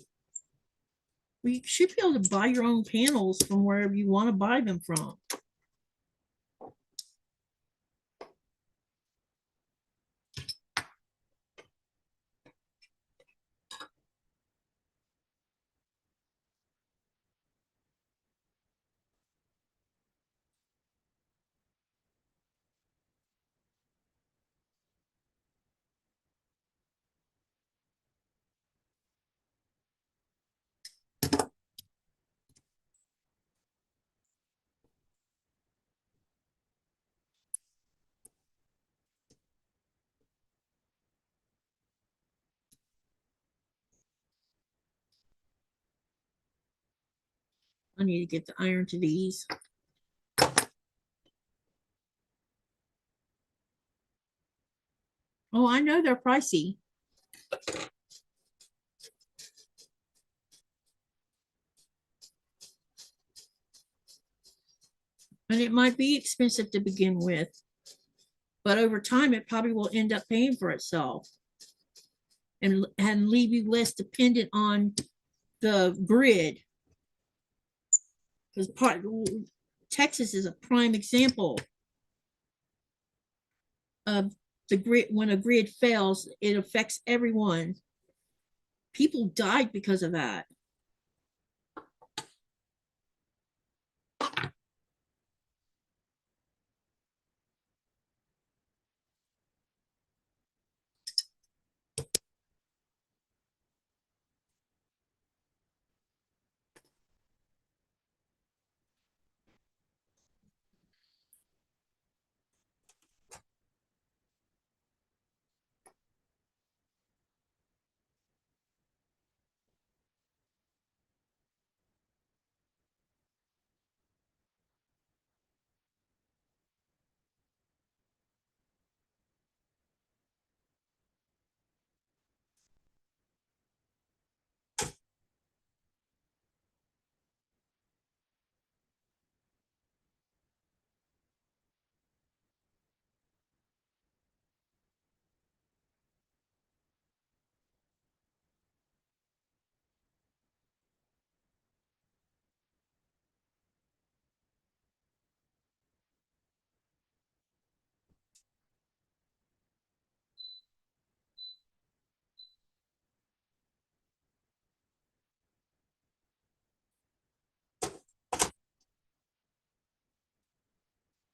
Speaker 1: Well, you should be able to buy your own panels from wherever you want to buy them from. I need to get the iron to these. Oh, I know they're pricey. And it might be expensive to begin with, but over time it probably will end up paying for itself and leave you less dependent on the grid. Because Texas is a prime example of the grid. When a grid fails, it affects everyone. People died because of that.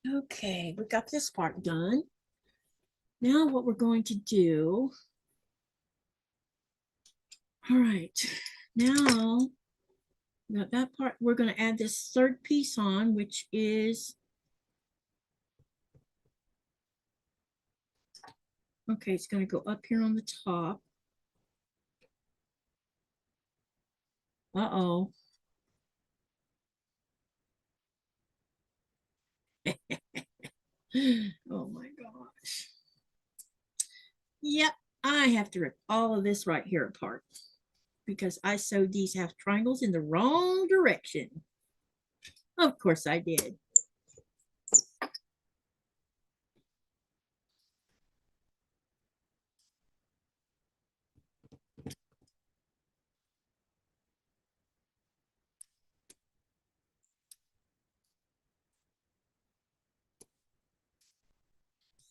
Speaker 1: Okay, we got this part done. Now what we're going to do, all right, now that part, we're going to add this third piece on, which is, okay, it's going to go up here on the top. Uh-oh. Oh my gosh. Yep, I have to rip all of this right here apart because I sewed these half triangles in the wrong direction. Of course I did.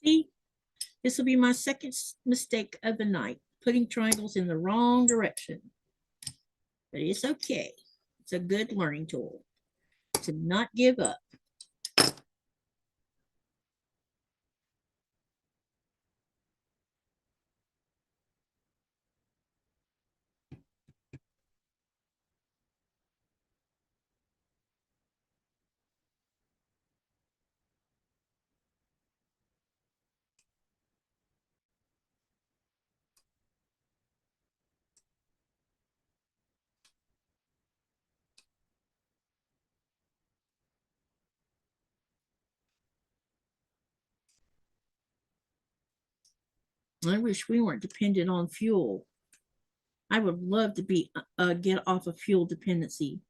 Speaker 1: See, this will be my second mistake of the night, putting triangles in the wrong direction. But it's okay. It's a good learning tool to not give up. I wish we weren't dependent on fuel. I would love to be get off of fuel dependency.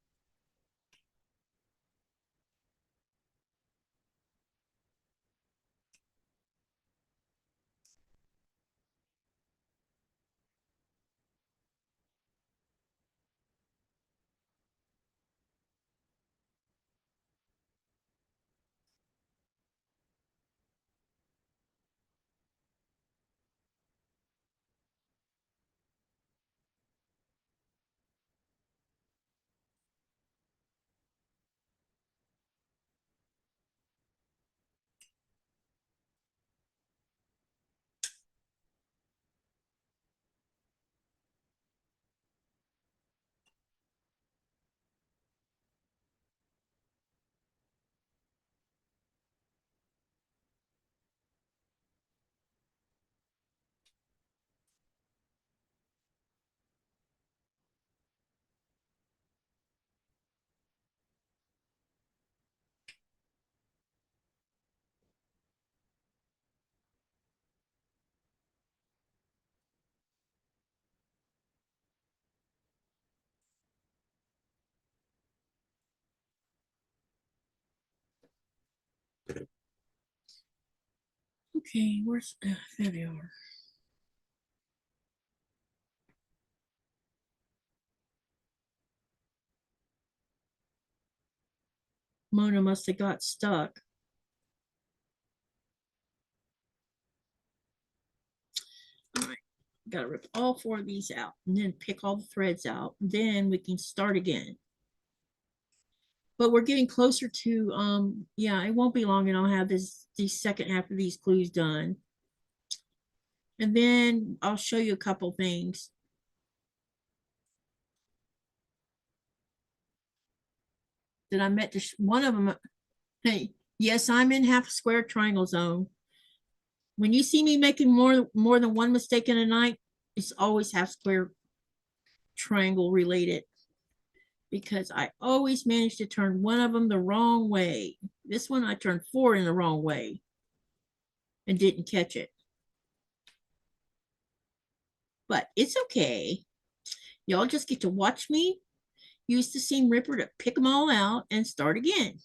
Speaker 1: Okay, where's there they are. Mona must have got stuck. All right, gotta rip all 4 of these out and then pick all the threads out. Then we can start again. But we're getting closer to yeah, it won't be long and I'll have the second half of these clues done. And then I'll show you a couple things. That I met this one of them. Hey, yes, I'm in half square triangle zone. When you see me making more than one mistake in a night, it's always half square triangle related, because I always manage to turn one of them the wrong way. This one I turned 4 in the wrong way and didn't catch it. But it's okay. Y'all just get to watch me use the seam ripper to pick them all out and start again.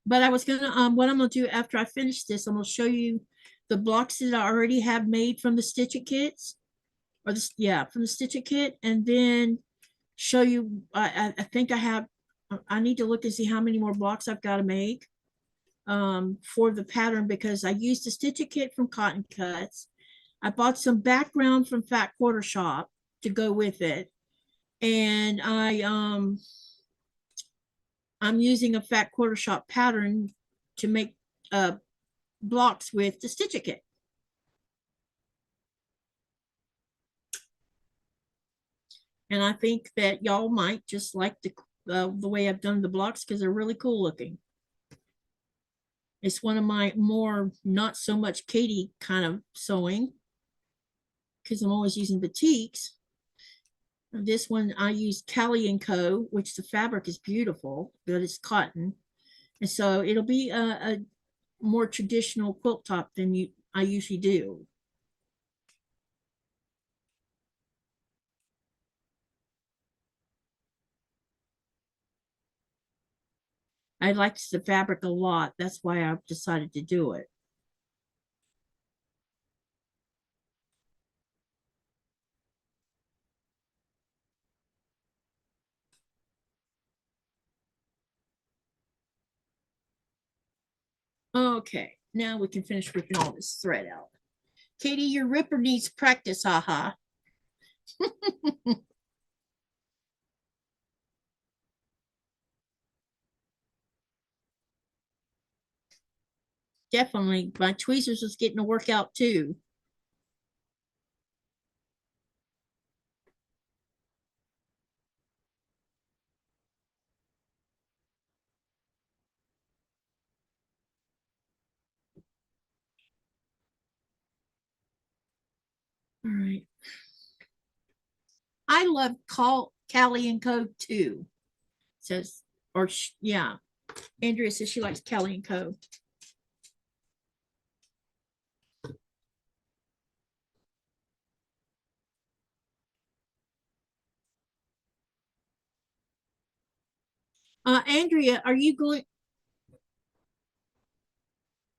Speaker 1: But I was gonna what I'm gonna do after I finish this, I'm gonna show you the blocks that I already have made from the Stitch It kits, or this, yeah, from the Stitch It kit, and then show you. I think I have. I need to look and see how many more blocks I've got to make for the pattern, because I used the Stitch It kit from Cotton Cuts. I bought some background from Fat Quarter Shop to go with it, and I'm using a Fat Quarter Shop pattern to make blocks with the Stitch It kit. And I think that y'all might just like the way I've done the blocks, because they're really cool looking. It's one of my more not so much Katy kind of sewing, because I'm always using batiks. This one I use Kelly & Co., which the fabric is beautiful, but it's cotton. And so it'll be a more traditional quilt top than I usually do. I liked the fabric a lot. That's why I've decided to do it. Okay, now we can finish ripping all this thread out. Katy, your ripper needs practice, haha. Definitely, my tweezers is getting a workout too. All right. I love Callie and Co too. Says, or yeah. Andrea says she likes Callie and Co. Andrea, are you going?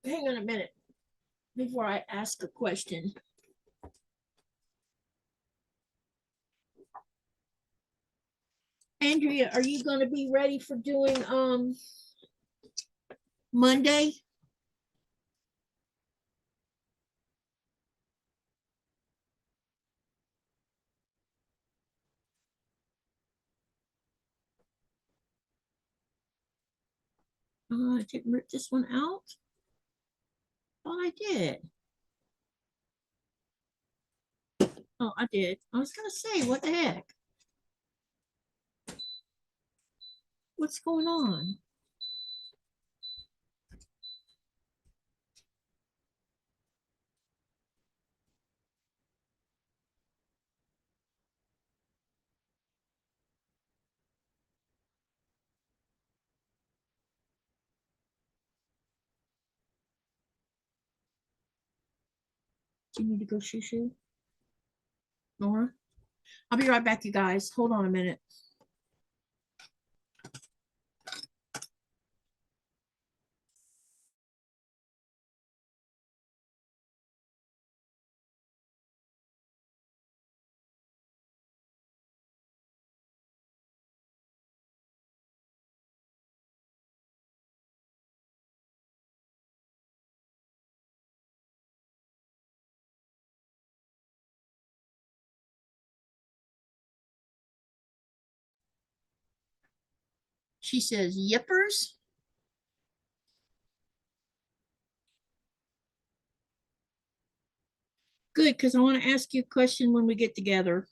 Speaker 1: Hang on a minute before I ask a question. Andrea, are you going to be ready for doing Monday? I didn't rip this one out. Thought I did. Oh, I did. I was gonna say, what the heck? What's going on? Do you need to go shoo shoo? Nora? I'll be right back, you guys. Hold on a minute. She says, yippers. Good, because I want to ask you a question when we get together.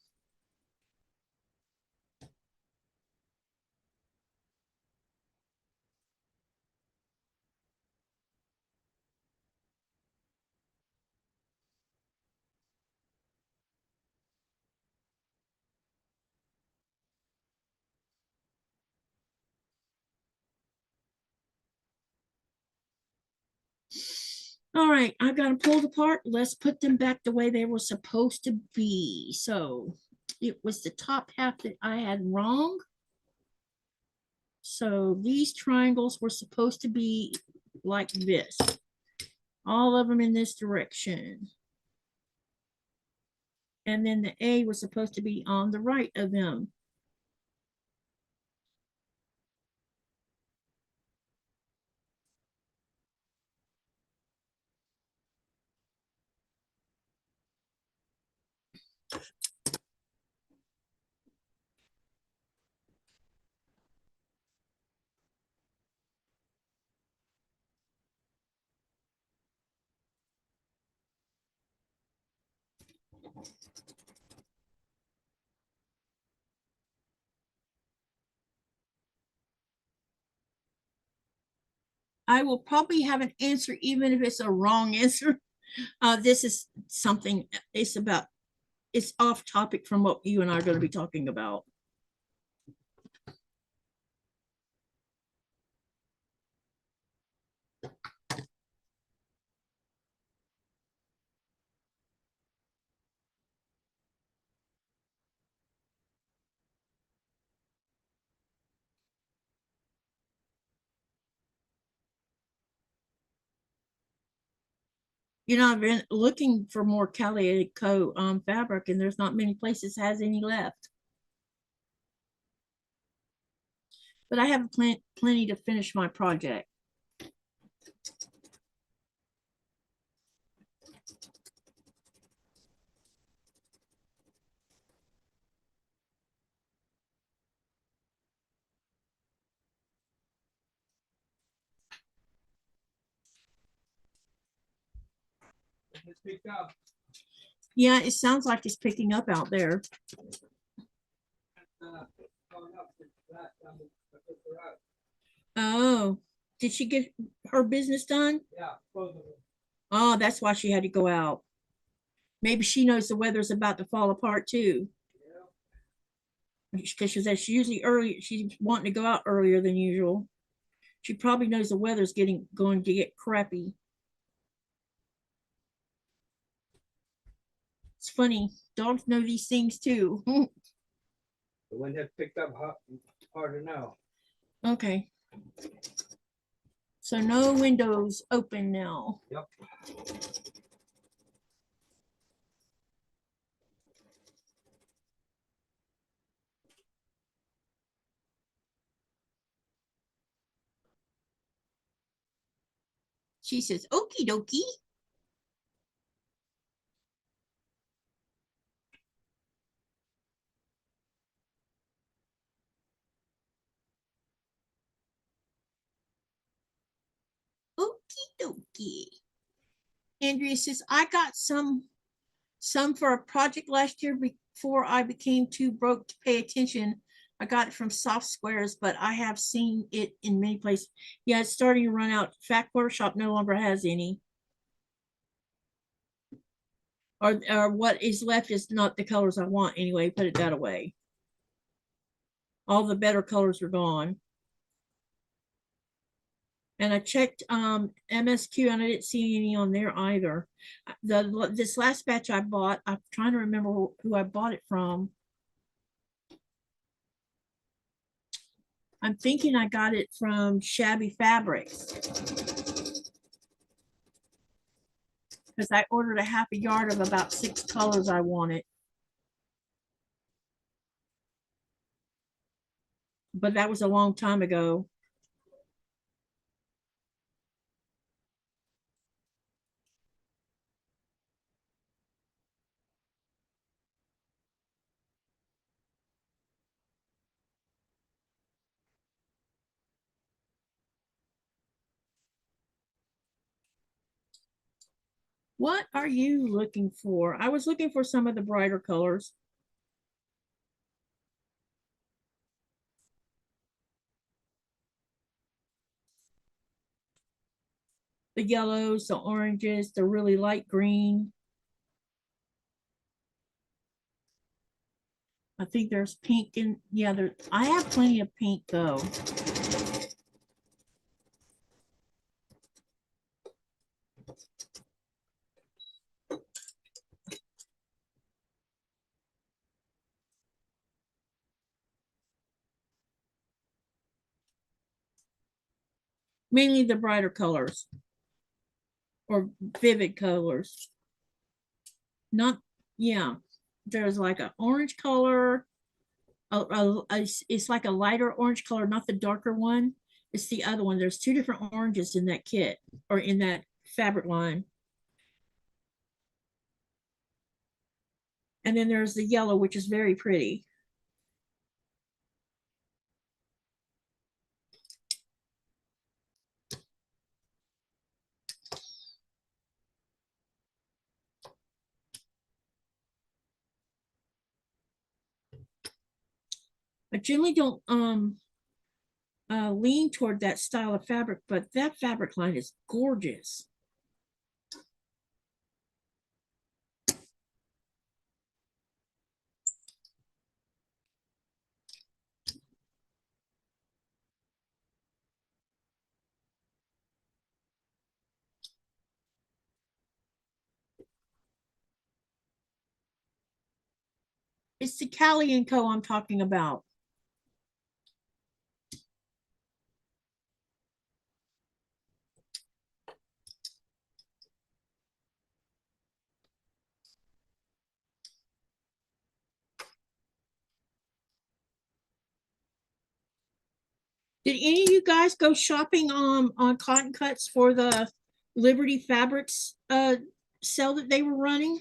Speaker 1: All right, I got them pulled apart. Let's put them back the way they were supposed to be. So it was the top half that I had wrong. So these triangles were supposed to be like this. All of them in this direction. And then the A was supposed to be on the right of them. I will probably have an answer, even if it's a wrong answer. This is something, it's off topic from what you and I are going to be talking about. You know, I've been looking for more calico fabric, and there's not many places has any left. But I have plenty to finish my project.
Speaker 2: It's picked up.
Speaker 1: Yeah, it sounds like it's picking up out there.
Speaker 2: Going up to that, I put her out.
Speaker 1: Oh, did she get her business done?
Speaker 2: Yeah, both of them.
Speaker 1: Oh, that's why she had to go out. Maybe she knows the weather's about to fall apart too. Because she's usually early. She's wanting to go out earlier than usual. She probably knows the weather's going to get crappy. It's funny. Dogs know these things too.
Speaker 2: The wind has picked up harder now.
Speaker 1: Okay. So no windows open now.
Speaker 2: Yep.
Speaker 1: She says, okie dokie. Okie dokie. Andrea says, I got some for a project last year before I became too broke to pay attention. I got it from Soft Squares, but I have seen it in many places. Yeah, it's starting to run out. Fat Quarter Shop no longer has any. Or what is left is not the colors I want anyway. Put it that away. All the better colors are gone. And I checked MSQ and I didn't see any on there either. This last batch I bought, I'm trying to remember who I bought it from. I'm thinking I got it from Shabby Fabrics. Because I ordered a half a yard of about 6 colors I wanted. But that was a long time ago. What are you looking for? I was looking for some of the brighter colors. The yellows, the oranges, the really light green. I think there's pink in, yeah, I have plenty of pink though. Mainly the brighter colors or vivid colors. Not, yeah, there's like an orange color. It's like a lighter orange color, not the darker one. It's the other one. There's 2 different oranges in that kit or in that fabric line. And then there's the yellow, which is very pretty. I generally don't lean toward that style of fabric, but that fabric line is gorgeous. It's the Cali & Co. I'm talking about. Did any of you guys go shopping on Cotton Cuts for the Liberty Fabrics sale that they were running?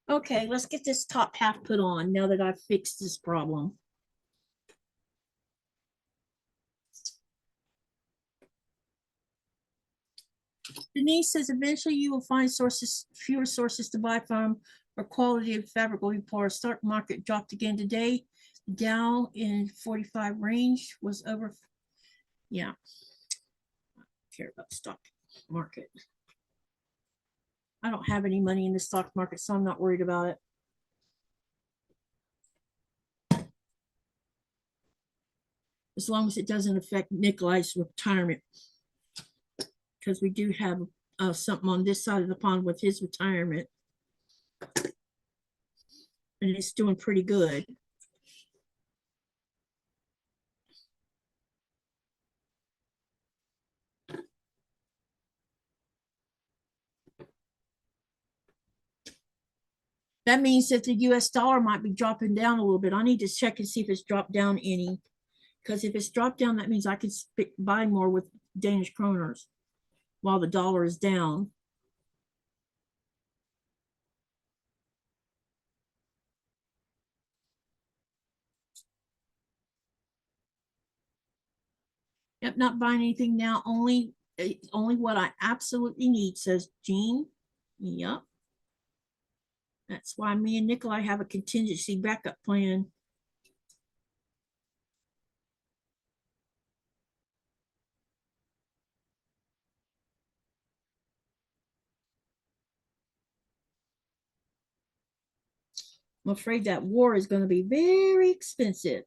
Speaker 1: Okay, let's get this top half put on now that I've fixed this problem. Denise says eventually you will find fewer sources to buy from, or quality of fabric will be poor. Stock market dropped again today. Dow in 45 range was over. Yeah, I don't care about stock market. I don't have any money in the stock market, so I'm not worried about it. As long as it doesn't affect Nikolai's retirement, because we do have something on this side of the pond with his retirement, and it's doing pretty good. That means that the US dollar might be dropping down a little bit. I need to check and see if it's dropped down any, because if it's dropped down, that means I can buy more with Danish kroners while the dollar is down. Yep, not buying anything now, only what I absolutely need, says Jean. Yep. That's why me and Nikolai have a contingency backup plan. I'm afraid that war is going to be very expensive.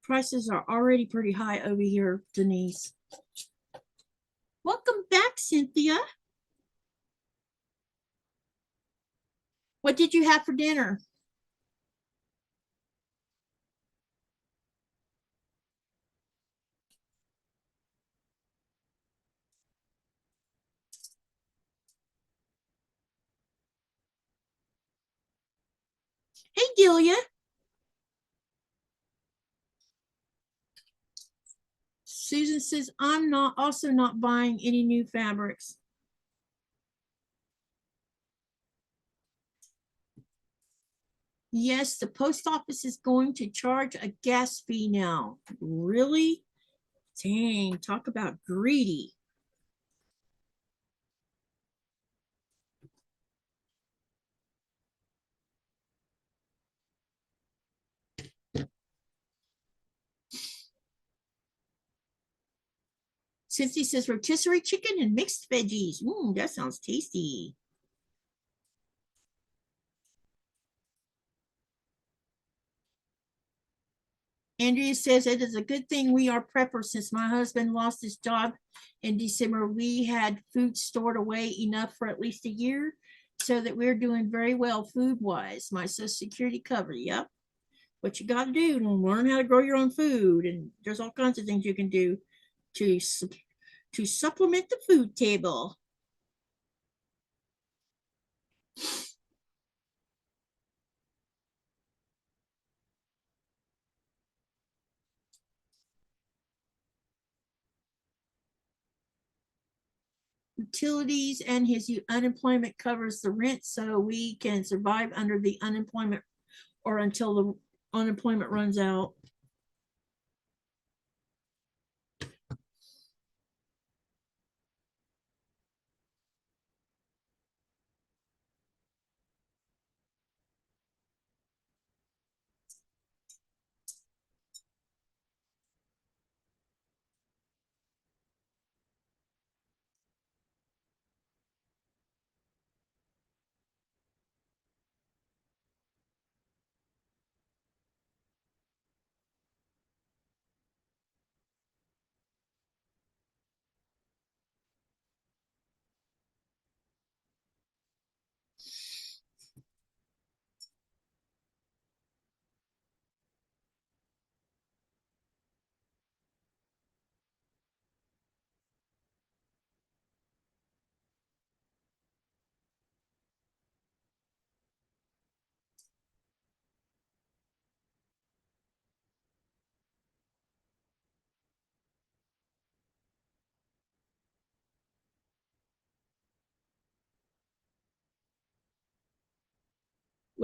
Speaker 1: Prices are already pretty high over here, Denise. Welcome back, Cynthia. What did you have for dinner? Hey, Delia. Susan says, I'm also not buying any new fabrics. Yes, the post office is going to charge a gas fee now. Really? Dang, talk about greedy. Cynthia says rotisserie chicken and mixed veggies. That sounds tasty. Andrea says it is a good thing we are preppers. Since my husband lost his job in December, we had food stored away enough for at least a year, so that we're doing very well food wise. My Social Security cover. Yep. What you got to do to learn how to grow your own food, and there's all kinds of things you can do to supplement the food table. Utilities and his unemployment covers the rent, so we can survive under the unemployment or until the unemployment runs out.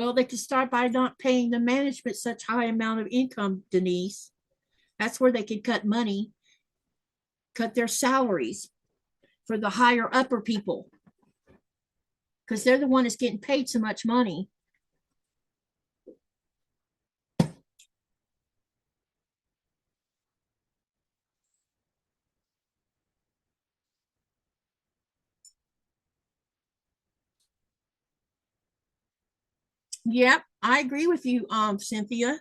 Speaker 1: Well, they could start by not paying the management such high amount of income, Denise. That's where they could cut money, cut their salaries for the higher upper people, because they're the one that's getting paid so much money. Yep, I agree with you, Cynthia.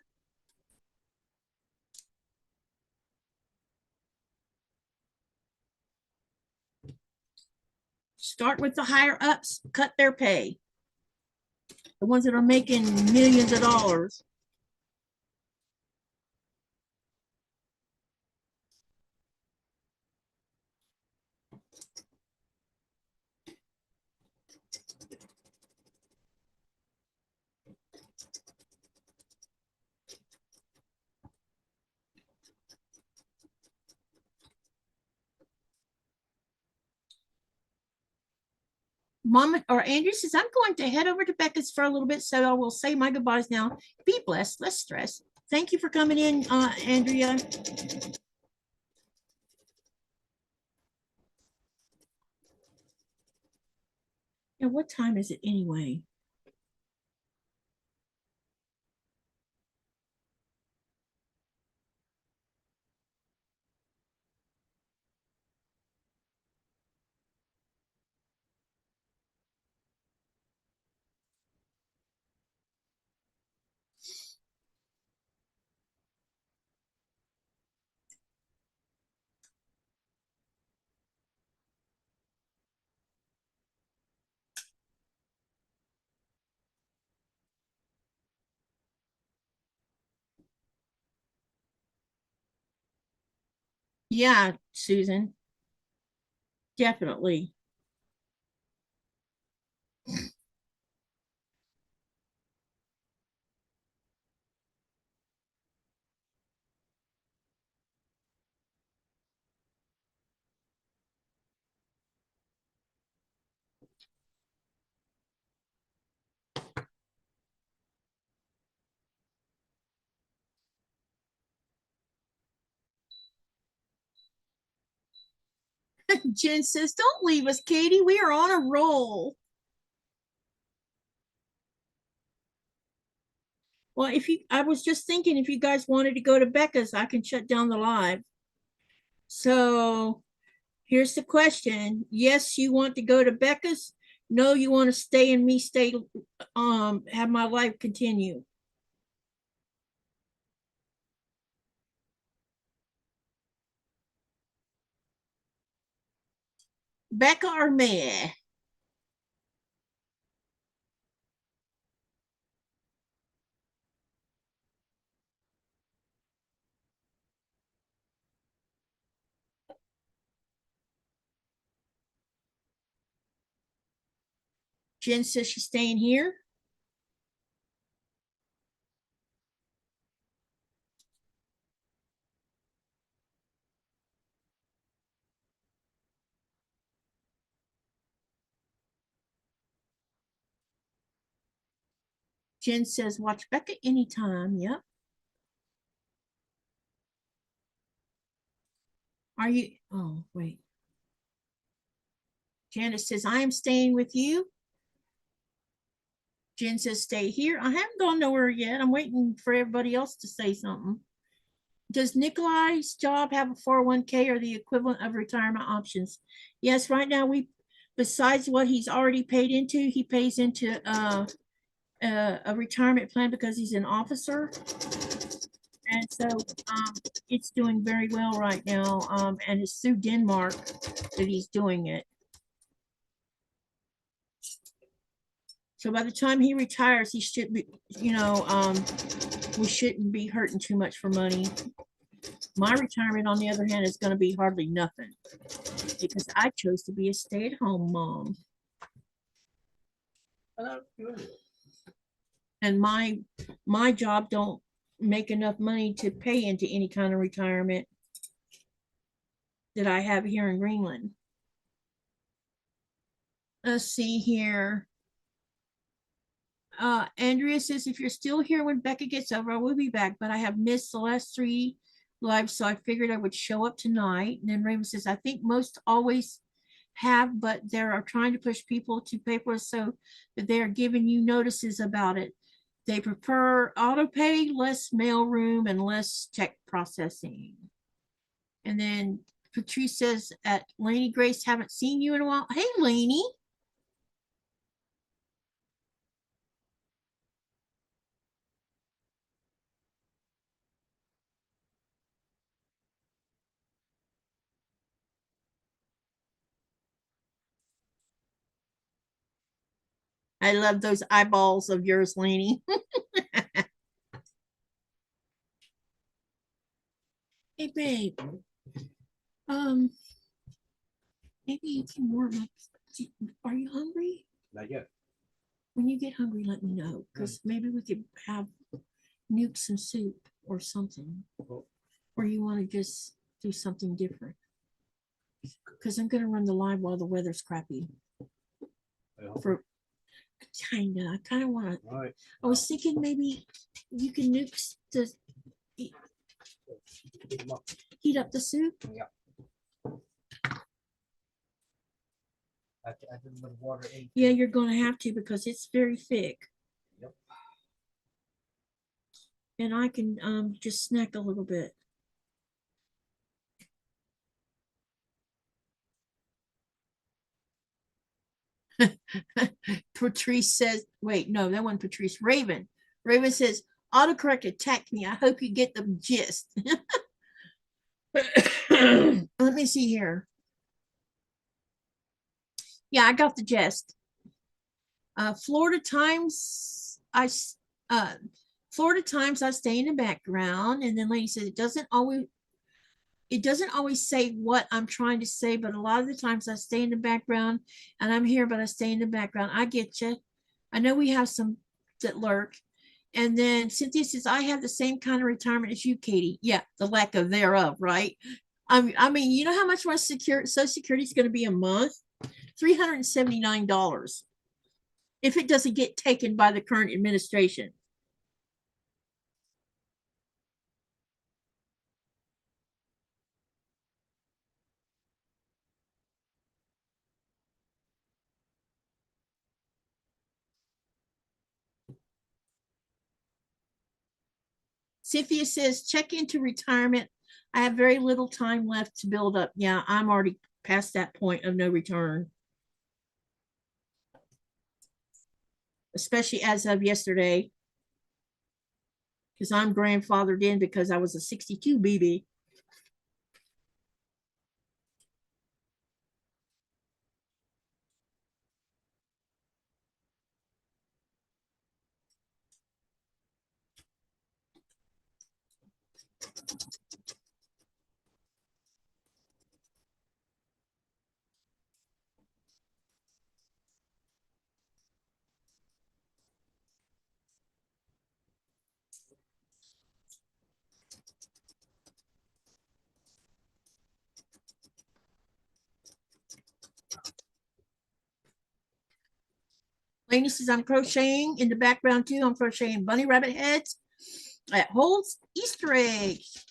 Speaker 1: Start with the higher ups, cut their pay. The ones that are making millions of dollars. Mama or Andrew says, I'm going to head over to Becca's for a little bit, so I will say my goodbyes now. Be blessed, less stress. Thank you for coming in, Andrea. And what time is it anyway? Yeah, Susan, definitely. Jen says, don't leave us, Katie. We are on a roll. Well, I was just thinking if you guys wanted to go to Becca's, I can shut down the live. So here's the question. Yes, you want to go to Becca's? No, you want to stay and me stay, have my life continue. Becca or me? Jen says she's staying here. Jen says, watch Becca anytime. Yep. Are you? Oh, wait. Janice says, I am staying with you. Jen says, stay here. I haven't gone nowhere yet. I'm waiting for everybody else to say something. Does Nikolai's job have a 401k or the equivalent of retirement options? Yes, right now besides what he's already paid into, he pays into a retirement plan because he's an officer. And so it's doing very well right now. And it's through Denmark that he's doing it. So by the time he retires, he should be, we shouldn't be hurting too much for money. My retirement, on the other hand, is going to be hardly nothing because I chose to be a stay-at-home mom. And my job don't make enough money to pay into any kind of retirement that I have here in Greenland. Let's see here. Andrea says, if you're still here when Becca gets over, I will be back, but I have missed the last 3 lives, so I figured I would show up tonight. And then Raymond says, I think most always have, but they are trying to push people to pay for it so that they are giving you notices about it. They prefer auto pay, less mail room, and less check processing. And then Patrice says, at Lainey Grace, haven't seen you in a while. Hey, Lainey. I love those eyeballs of yours, Lainey. Hey, babe. Maybe you can warm up. Are you hungry?
Speaker 2: Not yet.
Speaker 1: When you get hungry, let me know, because maybe we could have nuke some soup or something.
Speaker 2: Oh.
Speaker 1: Or you want to just do something different? Because I'm going to run the live while the weather's crappy. For I kind of want to.
Speaker 2: All right.
Speaker 1: I was thinking maybe you can nuke the heat up the soup.
Speaker 2: Yeah. I didn't let water in.
Speaker 1: Yeah, you're going to have to because it's very thick.
Speaker 2: Yep.
Speaker 1: And I can just snack a little bit. Patrice says, wait, no, that wasn't Patrice. Raven. Raven says, autocorrect attacked me. I hope you get the gist. Let me see here. Yeah, I got the gist. Florida Times, Florida Times, I stay in the background. And then lady says, it doesn't always say what I'm trying to say, but a lot of the times I stay in the background and I'm here, but I stay in the background. I get you. I know we have some that lurk. And then Cynthia says, I have the same kind of retirement as you, Katy. Yeah, the lack of thereof, right? I mean, you know how much my Social Security is going to be a month? $379 if it doesn't get taken by the current administration. Cynthia says, check into retirement. I have very little time left to build up. Yeah, I'm already past that point of no return. Especially as of yesterday. Because I'm grandfathered in because I was a 62 baby. Lainey says, I'm crocheting in the background too. I'm crocheting bunny rabbit heads at Holt's Easter eggs.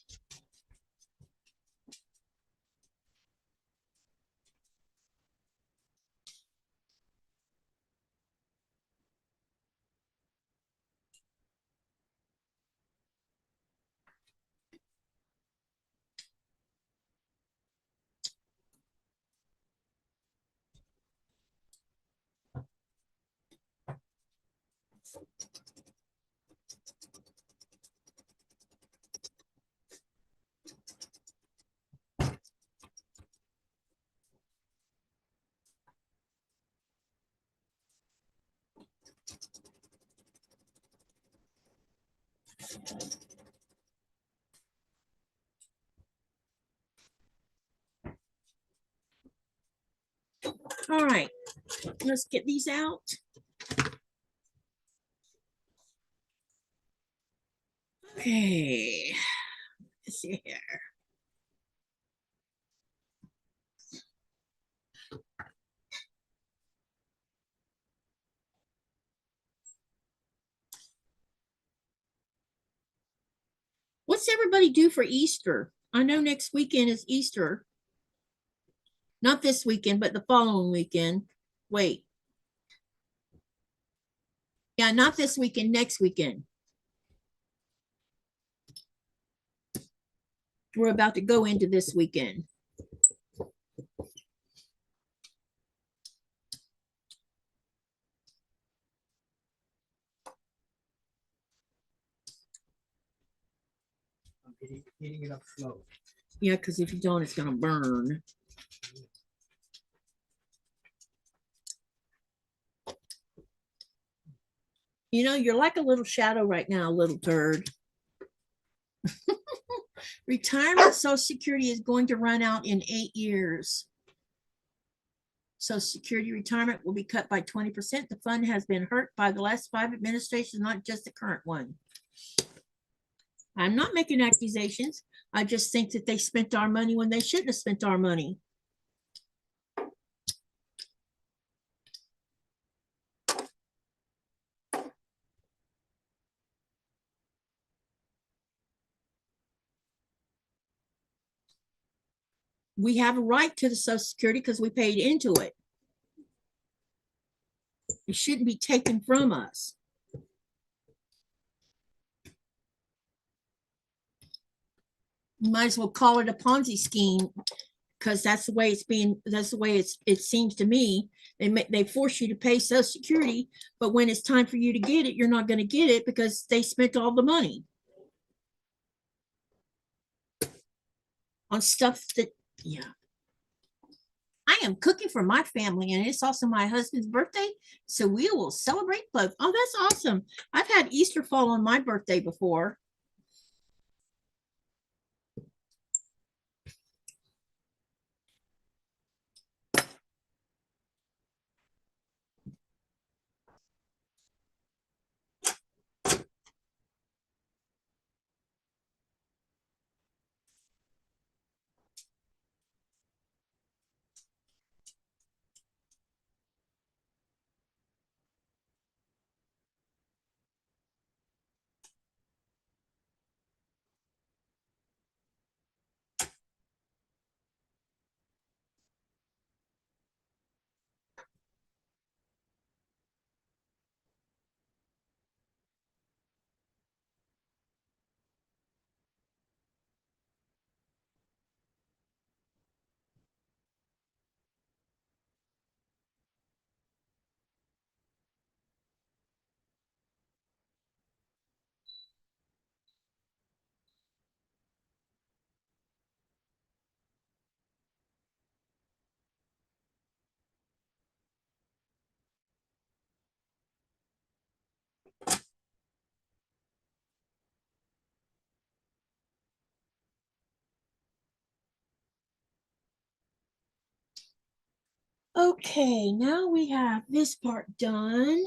Speaker 1: All right, let's get these out. Okay, let's see here. What's everybody do for Easter? I know next weekend is Easter. Not this weekend, but the following weekend. Wait. Yeah, not this weekend, next weekend. We're about to go into this weekend.
Speaker 2: I'm heating it up slow.
Speaker 1: Yeah, because if you don't, it's going to burn. You know, you're like a little shadow right now, little turd. Retirement Social Security is going to run out in 8 years. Social Security retirement will be cut by 20%. The fund has been hurt by the last 5 administrations, not just the current one. I'm not making accusations. I just think that they spent our money when they shouldn't have spent our money. We have a right to the Social Security because we paid into it. It shouldn't be taken from us. You might as well call it a Ponzi scheme, because that's the way it seems to me. They force you to pay Social Security, but when it's time for you to get it, you're not going to get it because they spent all the money on stuff that, yeah. I am cooking for my family, and it's also my husband's birthday, so we will celebrate both. Oh, that's awesome. I've had Easter fall on my birthday before. Okay, now we have this part done.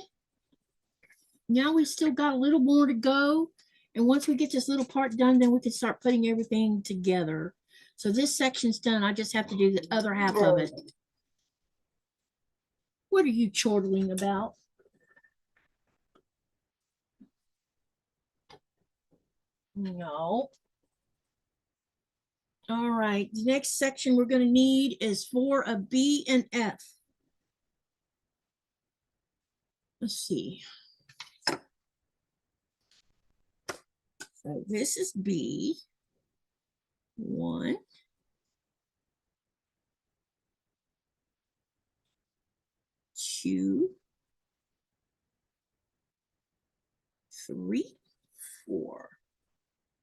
Speaker 1: Now we still got a little more to go. And once we get this little part done, then we can start putting everything together. So this section's done. I just have to do the other half of it. What are you chortling about? No. All right, the next section we're going to need is for a B and F. Let's see. So this is B. 1, 2, 3, 4.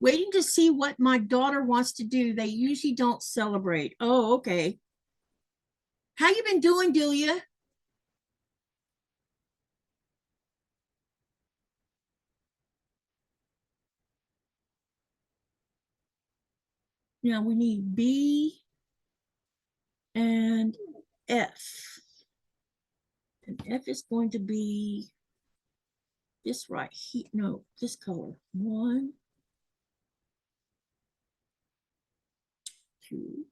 Speaker 1: Waiting to see what my daughter wants to do. They usually don't celebrate. Oh, okay. How you been doing, Delia? Now we need B and F. And F is going to be this right here. No, this color. 1, 2,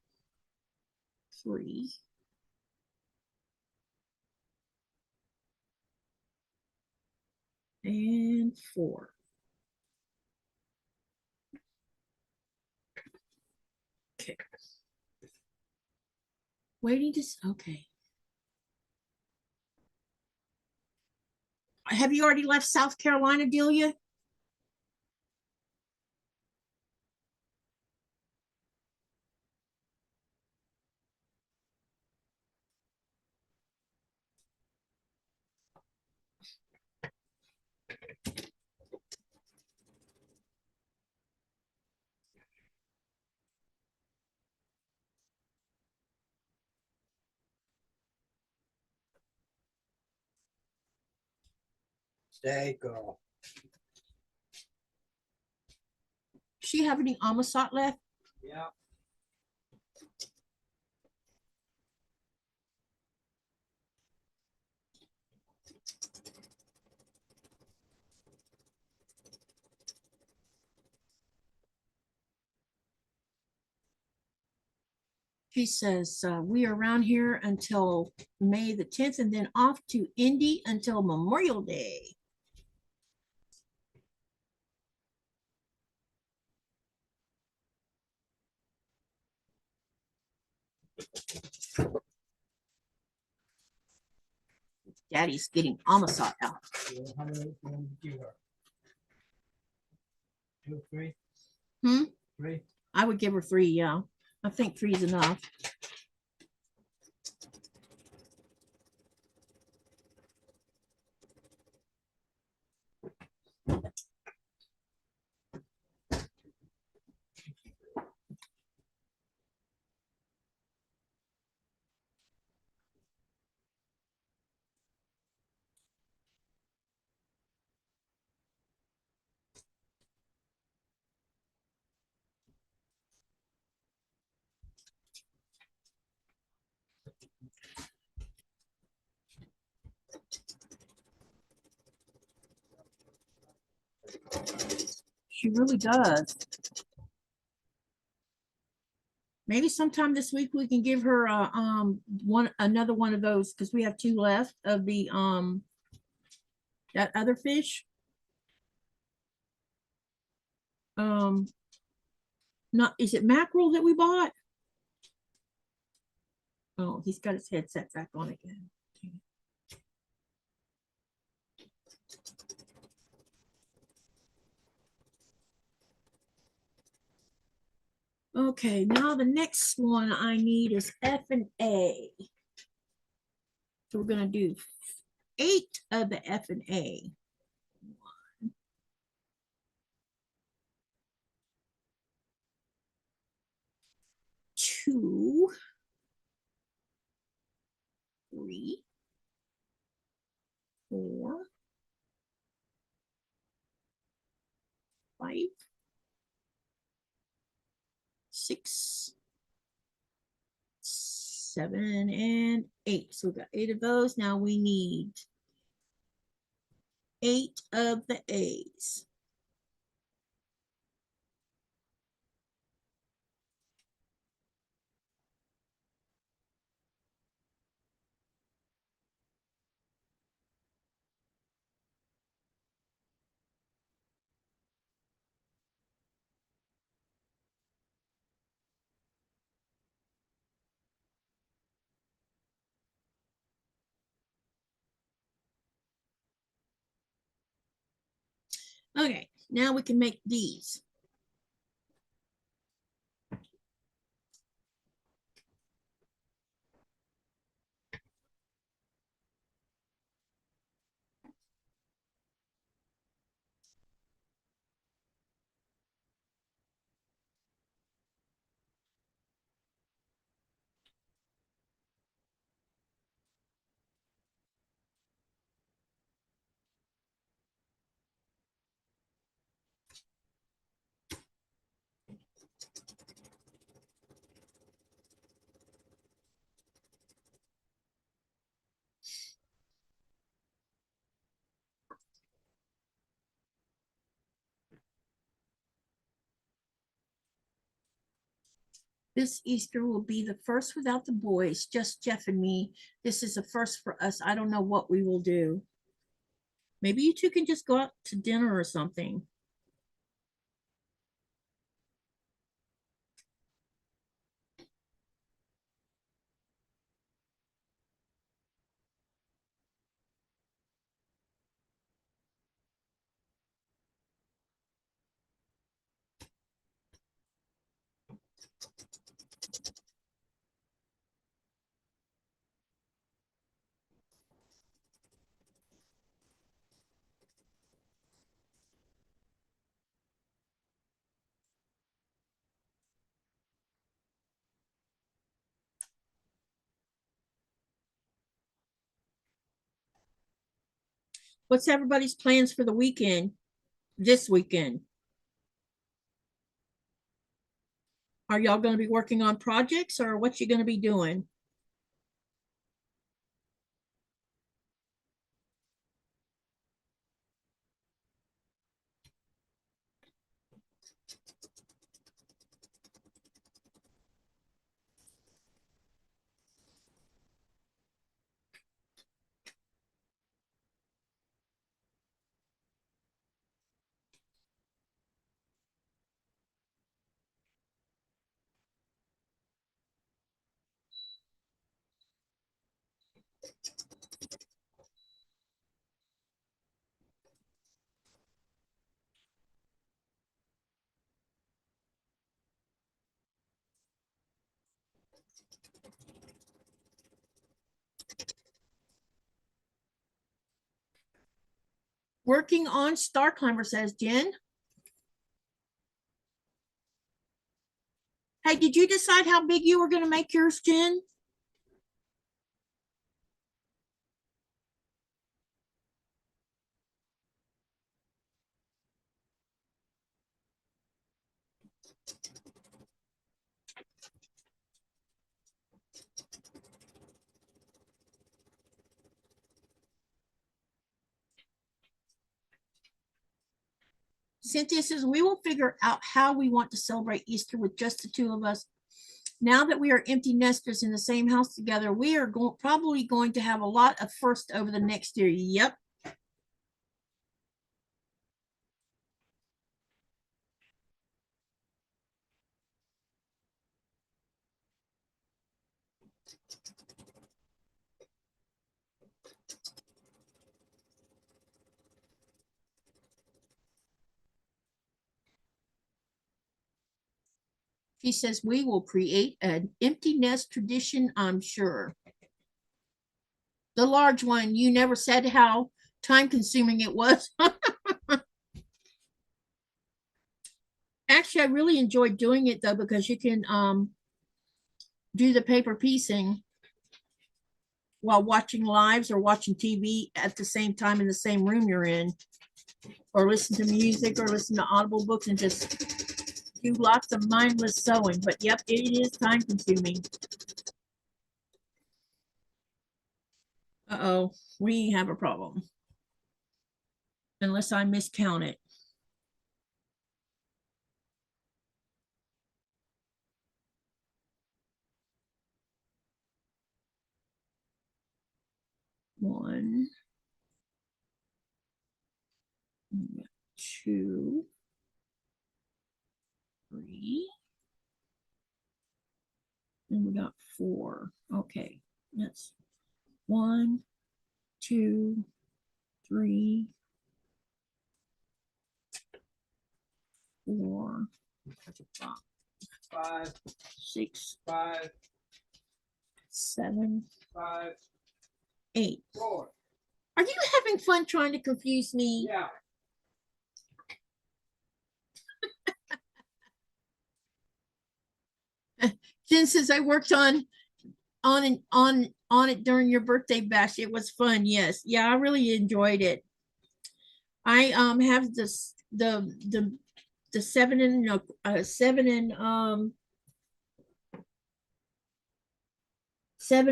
Speaker 1: 3. And 4. Okay. Waiting to, okay. Have you already left South Carolina, Delia?
Speaker 2: Stay, girl.
Speaker 1: She have any Amasot left?
Speaker 2: Yeah.
Speaker 1: She says, we are around here until May the 10th and then off to Indy until Memorial Day. Daddy's getting Amasot out.
Speaker 2: How many you want to give her? 2, 3?
Speaker 1: Hmm?
Speaker 2: 3?
Speaker 1: I would give her 3, yeah. I think 3 is enough. She really does. Maybe sometime this week we can give her another one of those because we have 2 left of the that other fish. Not, is it mackerel that we bought? Oh, he's got his headset back on again. Okay, now the next one I need is F and A. So we're gonna do 8 of the F and A. 1, 2, 3, 4, 5, 6, 7, and 8. So we've got 8 of those. Now we need 8 of the A's. Okay, now we can make these. This Easter will be the first without the boys, just Jeff and me. This is a first for us. I don't know what we will do. Maybe you two can just go out to dinner or something. What's everybody's plans for the weekend? This weekend? Are y'all going to be working on projects or what you going to be doing? Working on Star Climber, says Jen. Hey, did you decide how big you were going to make yours, Jen? Cynthia says, we will figure out how we want to celebrate Easter with just the two of us. Now that we are empty nesters in the same house together, we are probably going to have a lot of firsts over the next year. Yep. She says, we will create an empty nest tradition, I'm sure. The large one, you never said how time consuming it was. Actually, I really enjoyed doing it though, because you can do the paper piecing while watching lives or watching TV at the same time in the same room you're in, or listen to music or listen to audible books and just do lots of mindless sewing. But yep, it is time consuming. Uh-oh, we have a problem. Unless I miscount it. One, two, three, and we got four. Okay, that's 1, 2, 3, 4,
Speaker 2: 5,
Speaker 1: 6,
Speaker 2: 5,
Speaker 1: 7,
Speaker 2: 5,
Speaker 1: 8.
Speaker 2: 4.
Speaker 1: Are you having fun trying to confuse me?
Speaker 2: Yeah.
Speaker 1: Jen says I worked on it during your birthday bash. It was fun. Yes. Yeah, I really enjoyed it. I have this the 7 and 7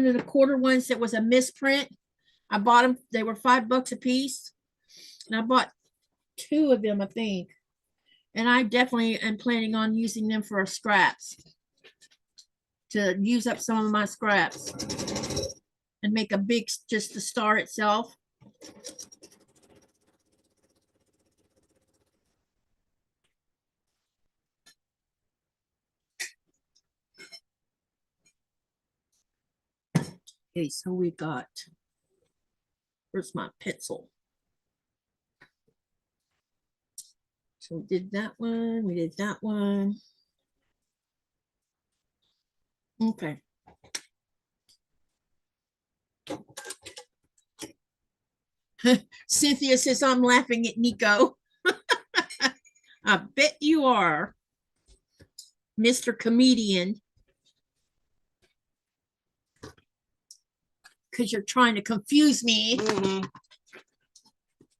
Speaker 1: and a quarter ones that was a misprint. I bought them. They were $5 a piece, and I bought 2 of them, I think. And I definitely am planning on using them for scraps, to use up some of my scraps and make a big, just the star itself. Okay, so we got, where's my pencil? So we did that one, we did that one. Okay. Cynthia says, I'm laughing at Nico. I bet you are, Mr. Comedian. Because you're trying to confuse me.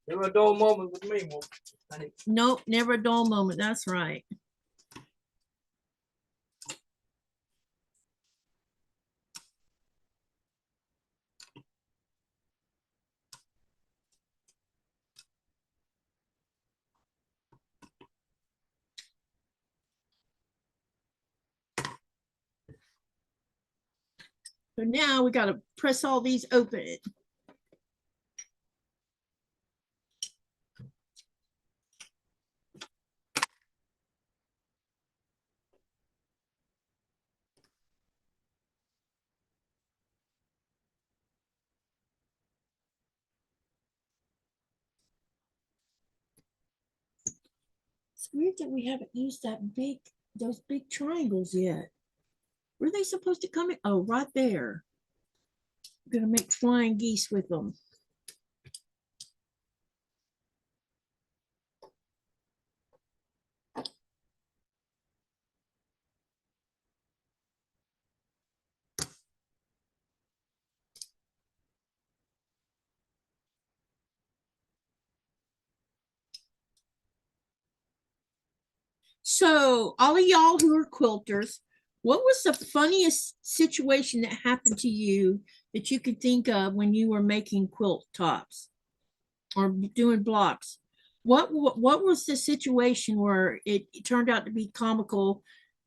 Speaker 2: Never a dull moment with me, honey.
Speaker 1: Nope, never a dull moment. That's right. So now we got to press all these open. It's weird that we haven't used those big triangles yet. Were they supposed to come in? Oh, right there. We're gonna make flying geese with them. So all of y'all who are quilters, what was the funniest situation that happened to you that you could think of when you were making quilt tops or doing blocks? What was the situation where it turned out to be comical,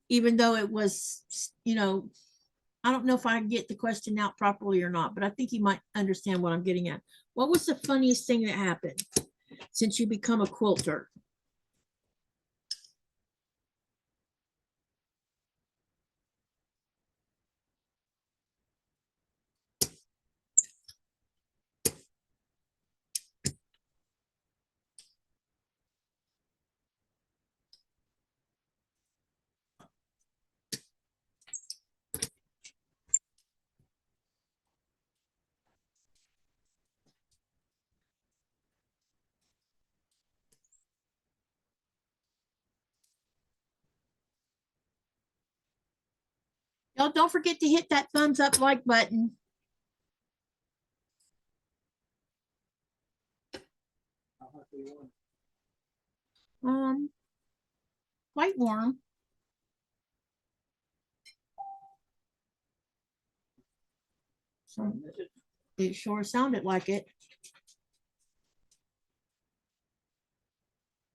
Speaker 1: even though it was, you know, I don't know if I get the question out properly or not, but I think you might understand what I'm getting at. What was the funniest thing that happened since you become a quilter? Y'all don't forget to hit that thumbs up like button. Quite warm. So it sure sounded like it.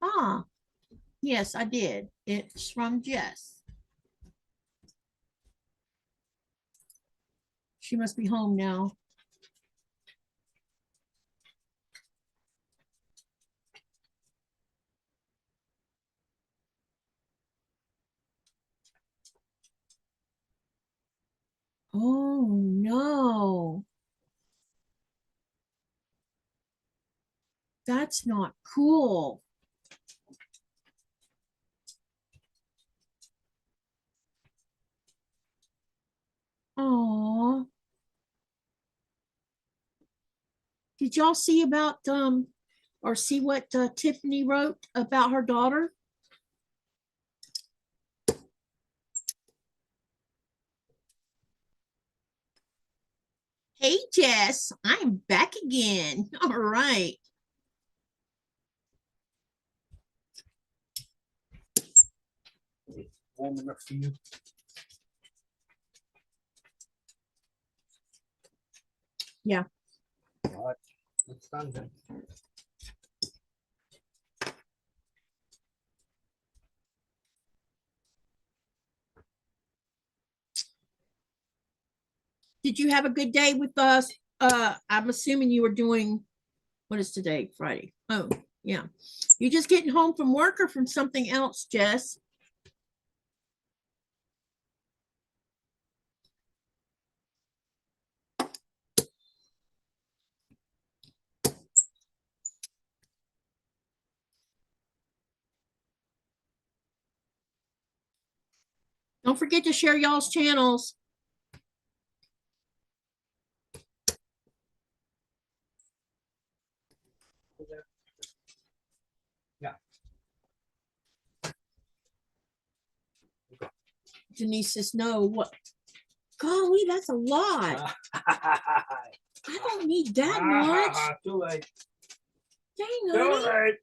Speaker 1: Ah, yes, I did. It's from Jess. She must be home now. Oh no. That's not cool. Oh. Did y'all see about or see what Tiffany wrote about her daughter? Hey Jess, I'm back again. All right.
Speaker 2: Warm enough for you.
Speaker 1: Yeah.
Speaker 2: All right, it's done then.
Speaker 1: Did you have a good day with us? I'm assuming you were doing, what is today? Friday. Oh, yeah. You just getting home from work or from something else, Jess? Don't forget to share y'all's channels.
Speaker 2: Yeah.
Speaker 1: Denise says, no, what? Golly, that's a lot. I don't need that much.
Speaker 2: Too late.
Speaker 1: Dang,
Speaker 2: Too
Speaker 1: honey.
Speaker 2: late.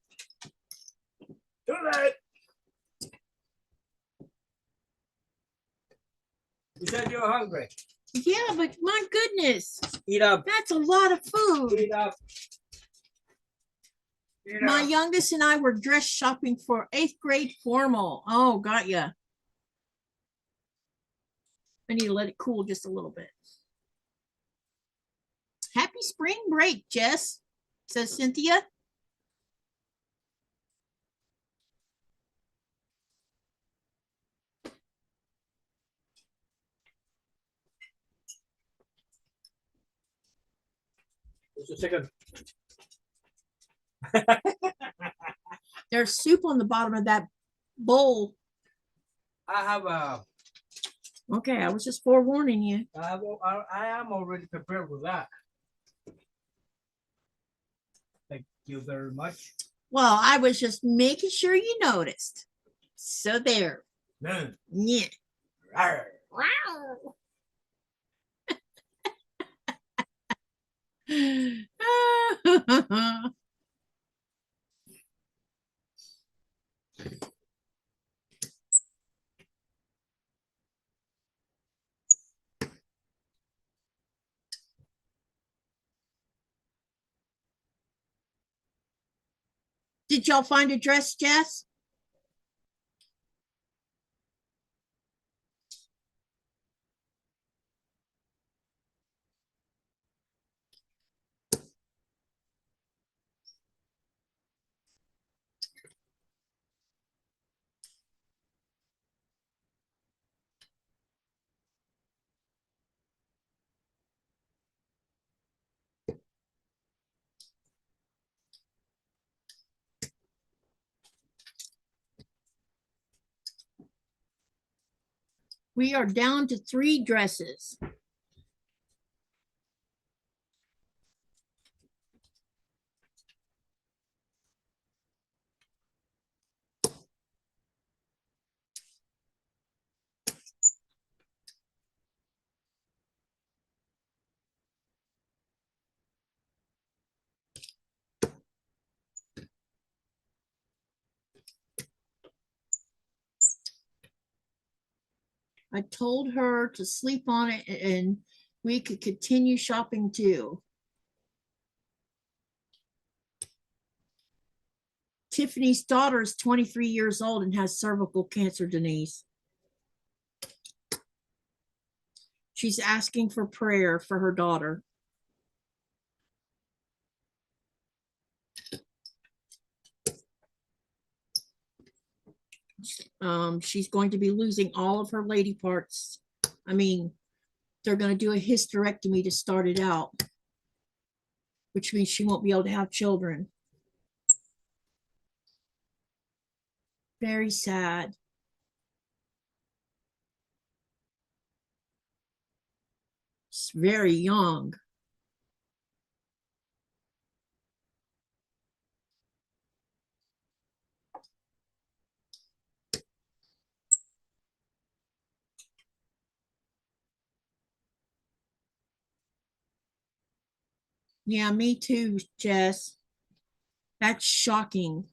Speaker 2: Too late. You said you were hungry.
Speaker 1: Yeah, but my goodness,
Speaker 2: Eat up.
Speaker 1: that's a lot of food.
Speaker 2: Eat up. Eat
Speaker 1: My
Speaker 2: up.
Speaker 1: youngest and I were dress shopping for 8th grade formal. Oh, got ya. I need to let it cool just a little bit. Happy spring break, Jess, says Cynthia.
Speaker 2: Just a second.
Speaker 1: There's soup on the bottom of that bowl.
Speaker 2: I have
Speaker 1: Okay, I was just forewarning you.
Speaker 2: I am already prepared with that. Thank you very much.
Speaker 1: Well, I was just making sure you noticed. So there.
Speaker 2: No.
Speaker 1: Yeah.
Speaker 2: Rawr.
Speaker 1: Did y'all find a dress, Jess? We are down to 3 dresses. I told her to sleep on it and we could continue shopping too. Tiffany's daughter is 23 years old and has cervical cancer, Denise. She's asking for prayer for her daughter. She's going to be losing all of her lady parts. I mean, they're going to do a hysterectomy to start it out, which means she won't be able to have children. Very sad. It's very young. Yeah, me too, Jess. That's shocking.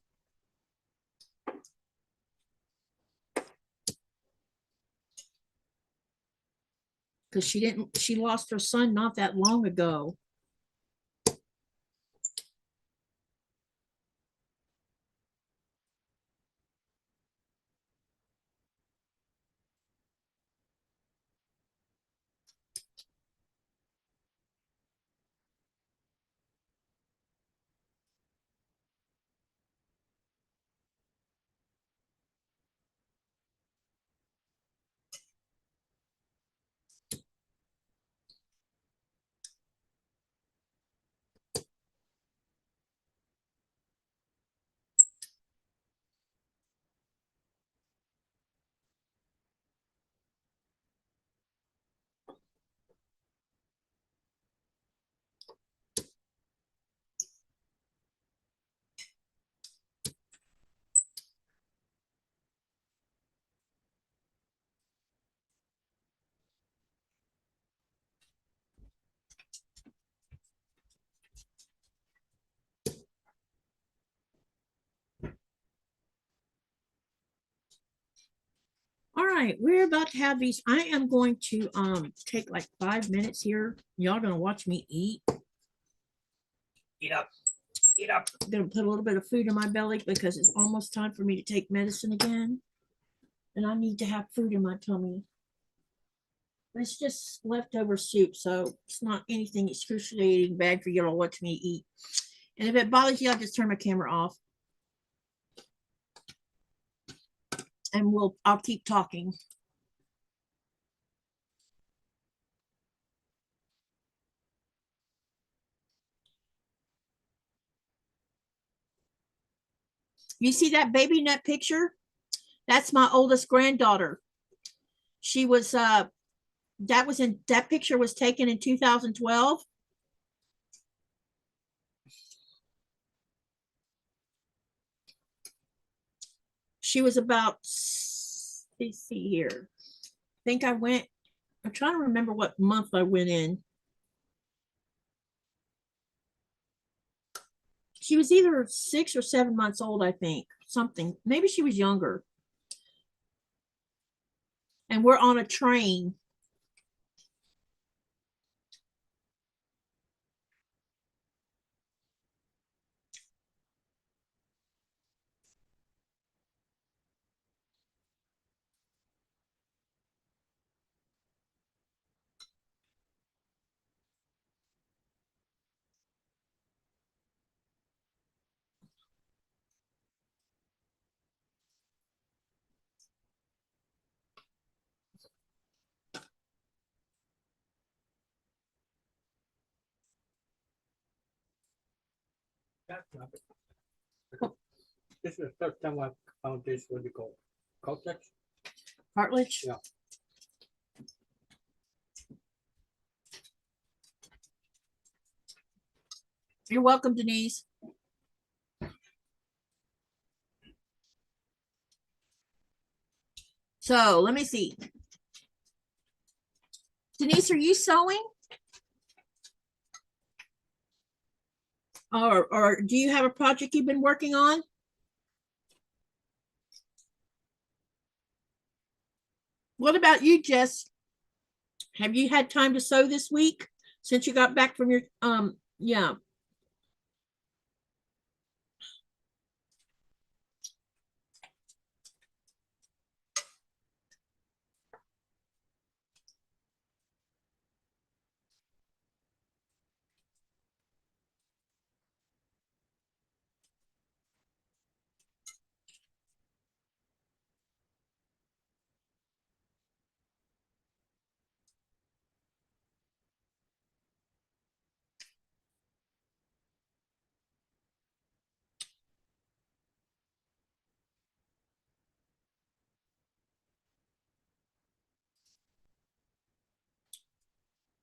Speaker 1: Because she lost her son not that long ago. right, we're about to have these. I am going to take like 5 minutes here. Y'all gonna watch me eat. Eat up. Eat up. I'm gonna put a little bit of food in my belly because it's almost time for me to take medicine again. And I need to have food in my tummy. But it's just leftover soup, so it's not anything excruciating bad for you to watch me eat. And if it bothers you, I'll just turn my camera off. And I'll keep talking. You see that baby in that picture? That's my oldest granddaughter. She was that picture was taken in 2012. She was about, let's see here. I think I'm trying to remember what month I went in. She was either 6 or 7 months old, I think. Something. Maybe she was younger. And we're on a train.
Speaker 2: This is the first time I found this, what do you call it? Cartilage?
Speaker 1: Cartilage?
Speaker 2: Yeah.
Speaker 1: You're welcome, Denise. So let me see. Denise, are you sewing? Or do you have a project you've been working on? What about you, Jess? Have you had time to sew this week since you got back from your yeah.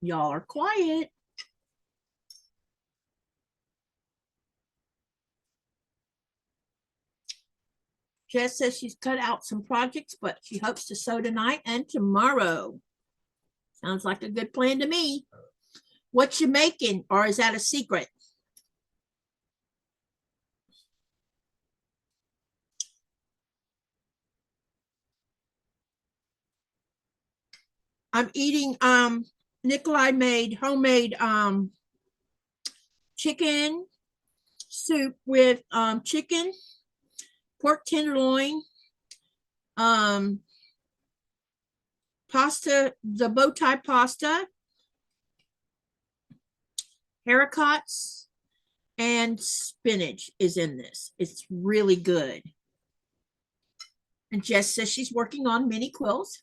Speaker 1: Y'all are quiet. Jess says she's cut out some projects, but she hopes to sew tonight and tomorrow. Sounds like a good plan to me. What you making, or is that a secret? I'm eating Nikolai made homemade chicken soup with chicken, pork tenderloin, pasta, the bow tie pasta, haricots, and spinach is in this. It's really good. And Jess says she's working on mini quilts.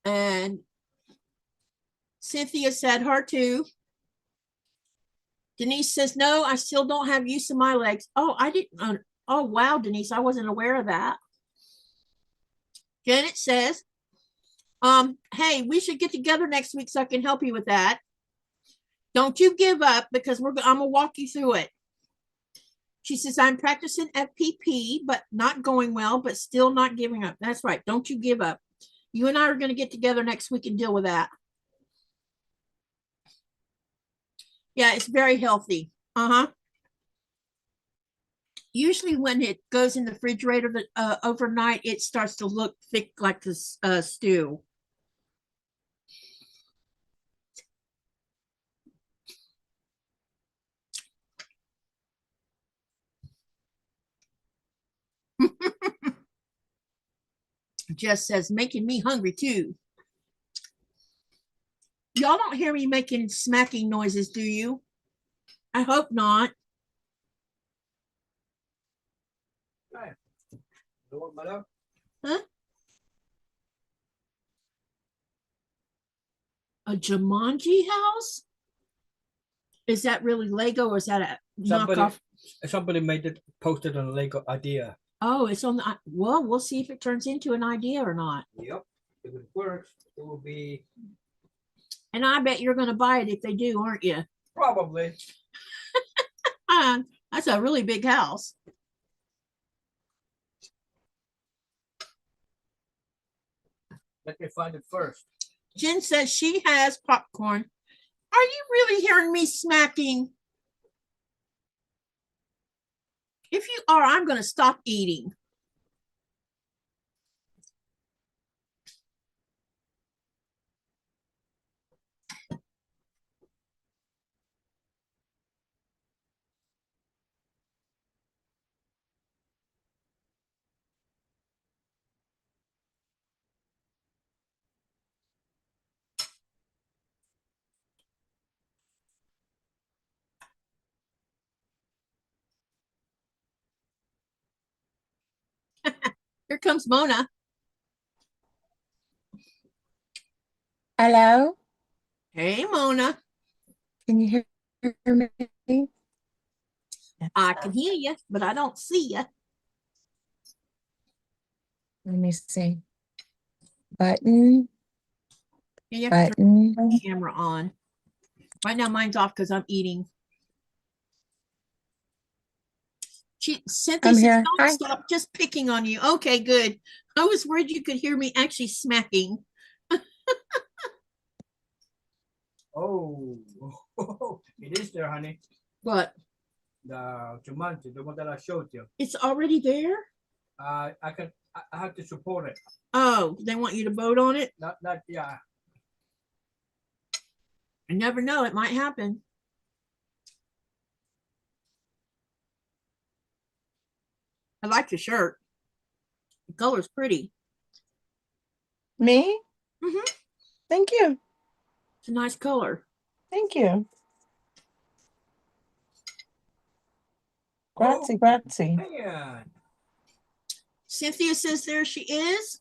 Speaker 1: And Cynthia said her too. Denise says, no, I still don't have use of my legs. Oh, I didn't. Oh, wow, Denise, I wasn't aware of that. Janet says, hey, we should get together next week so I can help you with that. Don't you give up because I'm going to walk you through it. She says, I'm practicing FPP, but not going well, but still not giving up. That's right. Don't you give up. You and I are going to get together next week and deal with that. Yeah, it's very healthy. Uh-huh. Usually when it goes in the refrigerator overnight, it starts to look thick like this stew. Just says making me hungry too. Y'all don't hear me making smacking noises, do you? I hope not.
Speaker 2: Right. You want my love?
Speaker 1: Huh? A Jumanji house? Is that really Lego or is that a knockoff?
Speaker 2: Somebody made it, posted on a Lego idea.
Speaker 1: Oh, it's on the, well, we'll see if it turns into an idea or not.
Speaker 2: Yep. If it works, it will be
Speaker 1: And I bet you're going to buy it if they do, aren't you?
Speaker 2: probably.
Speaker 1: That's a really big house.
Speaker 2: Let me find it first.
Speaker 1: Jen says she has popcorn. Are you really hearing me smacking? If you are, I'm going to stop eating. Here comes Mona.
Speaker 3: Hello?
Speaker 1: Hey, Mona.
Speaker 3: Can you hear me?
Speaker 1: I can hear you, but I don't see you.
Speaker 3: Let me see. Button,
Speaker 1: You have to
Speaker 3: button.
Speaker 1: turn the camera on. Right now, mine's off because I'm eating. Cynthia
Speaker 3: I'm
Speaker 1: says,
Speaker 3: here.
Speaker 1: don't
Speaker 3: Hi.
Speaker 1: stop just picking on you. Okay, good. I was worried you could hear me actually smacking.
Speaker 2: Oh, it is there, honey.
Speaker 1: What?
Speaker 2: The Jumanji, the one that I showed you.
Speaker 1: It's already there?
Speaker 2: I have to support it.
Speaker 1: Oh, they want you to vote on it?
Speaker 2: Not, yeah.
Speaker 1: I never know. It might happen. I like the shirt. The color's pretty.
Speaker 3: Me?
Speaker 1: Mhm.
Speaker 3: Thank you.
Speaker 1: It's a nice color.
Speaker 3: Thank you.
Speaker 2: Oh,
Speaker 3: Grazie, grazie.
Speaker 2: man.
Speaker 1: Cynthia says there she is.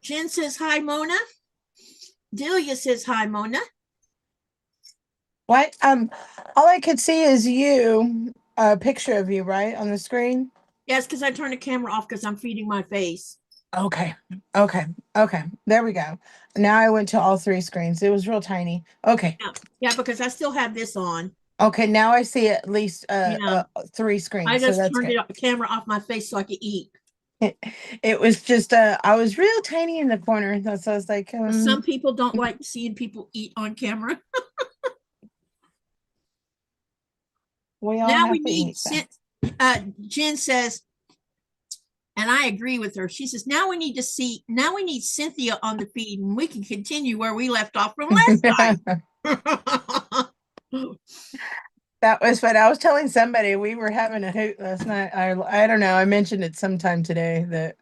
Speaker 1: Jen says hi, Mona. Delia says hi, Mona.
Speaker 3: What? All I could see is you, a picture of you, right, on the screen?
Speaker 1: Yes, because I turned the camera off because I'm feeding my face.
Speaker 3: Okay. Okay. Okay. There we go. Now I went to all three screens. It was real tiny. Okay.
Speaker 1: Yeah, because I still have this on.
Speaker 3: Okay. Now I see at least
Speaker 1: Yeah.
Speaker 3: three
Speaker 1: I
Speaker 3: screens. So
Speaker 1: just
Speaker 3: that's
Speaker 1: turned
Speaker 3: good.
Speaker 1: the camera off my face so I could eat.
Speaker 3: It was just I was real tiny in the corner. So I was like,
Speaker 1: Some people don't like seeing people eat on camera.
Speaker 3: we all
Speaker 1: Now
Speaker 3: have
Speaker 1: we
Speaker 3: to
Speaker 1: need
Speaker 3: eat. So.
Speaker 1: Jen says, and I agree with her. She says, now we need Cynthia on the feed and we can continue where we left off from last time.
Speaker 3: That was what I was telling somebody. We were having a hoot last night. I don't know. I mentioned it sometime today that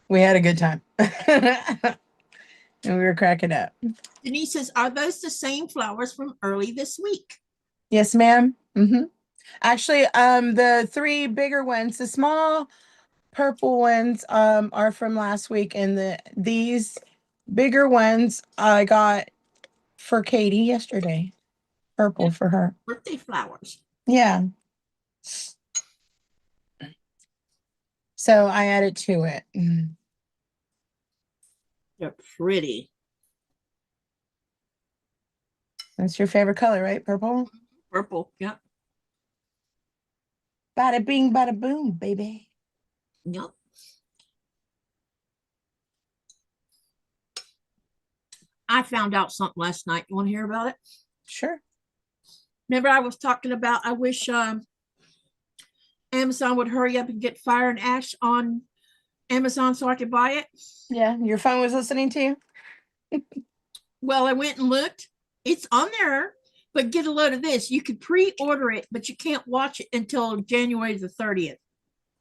Speaker 3: we had a good time. And we were cracking up.
Speaker 1: Denise says, are those the same flowers from early this week?
Speaker 3: Yes, ma'am. Actually, the three bigger ones, the small purple ones, are from last week, and these bigger ones I got for Katy yesterday. Purple
Speaker 1: Yeah.
Speaker 3: for her.
Speaker 1: Birthday flowers.
Speaker 3: Yeah. So I added to it.
Speaker 1: They're pretty.
Speaker 3: That's your favorite color, right? Purple?
Speaker 1: Purple. Yeah.
Speaker 3: Bada bing, bada boom, baby.
Speaker 1: Yep. I found out something last night. You want to hear about it?
Speaker 3: Sure.
Speaker 1: Remember I was talking about, I wish Amazon would hurry up and get Fire and Ash on Amazon so I could buy it.
Speaker 4: Yeah, your phone was listening to you.
Speaker 1: Well, I went and looked. It's on there, but get a load of this. You could pre-order it, but you can't watch it until January the 30th.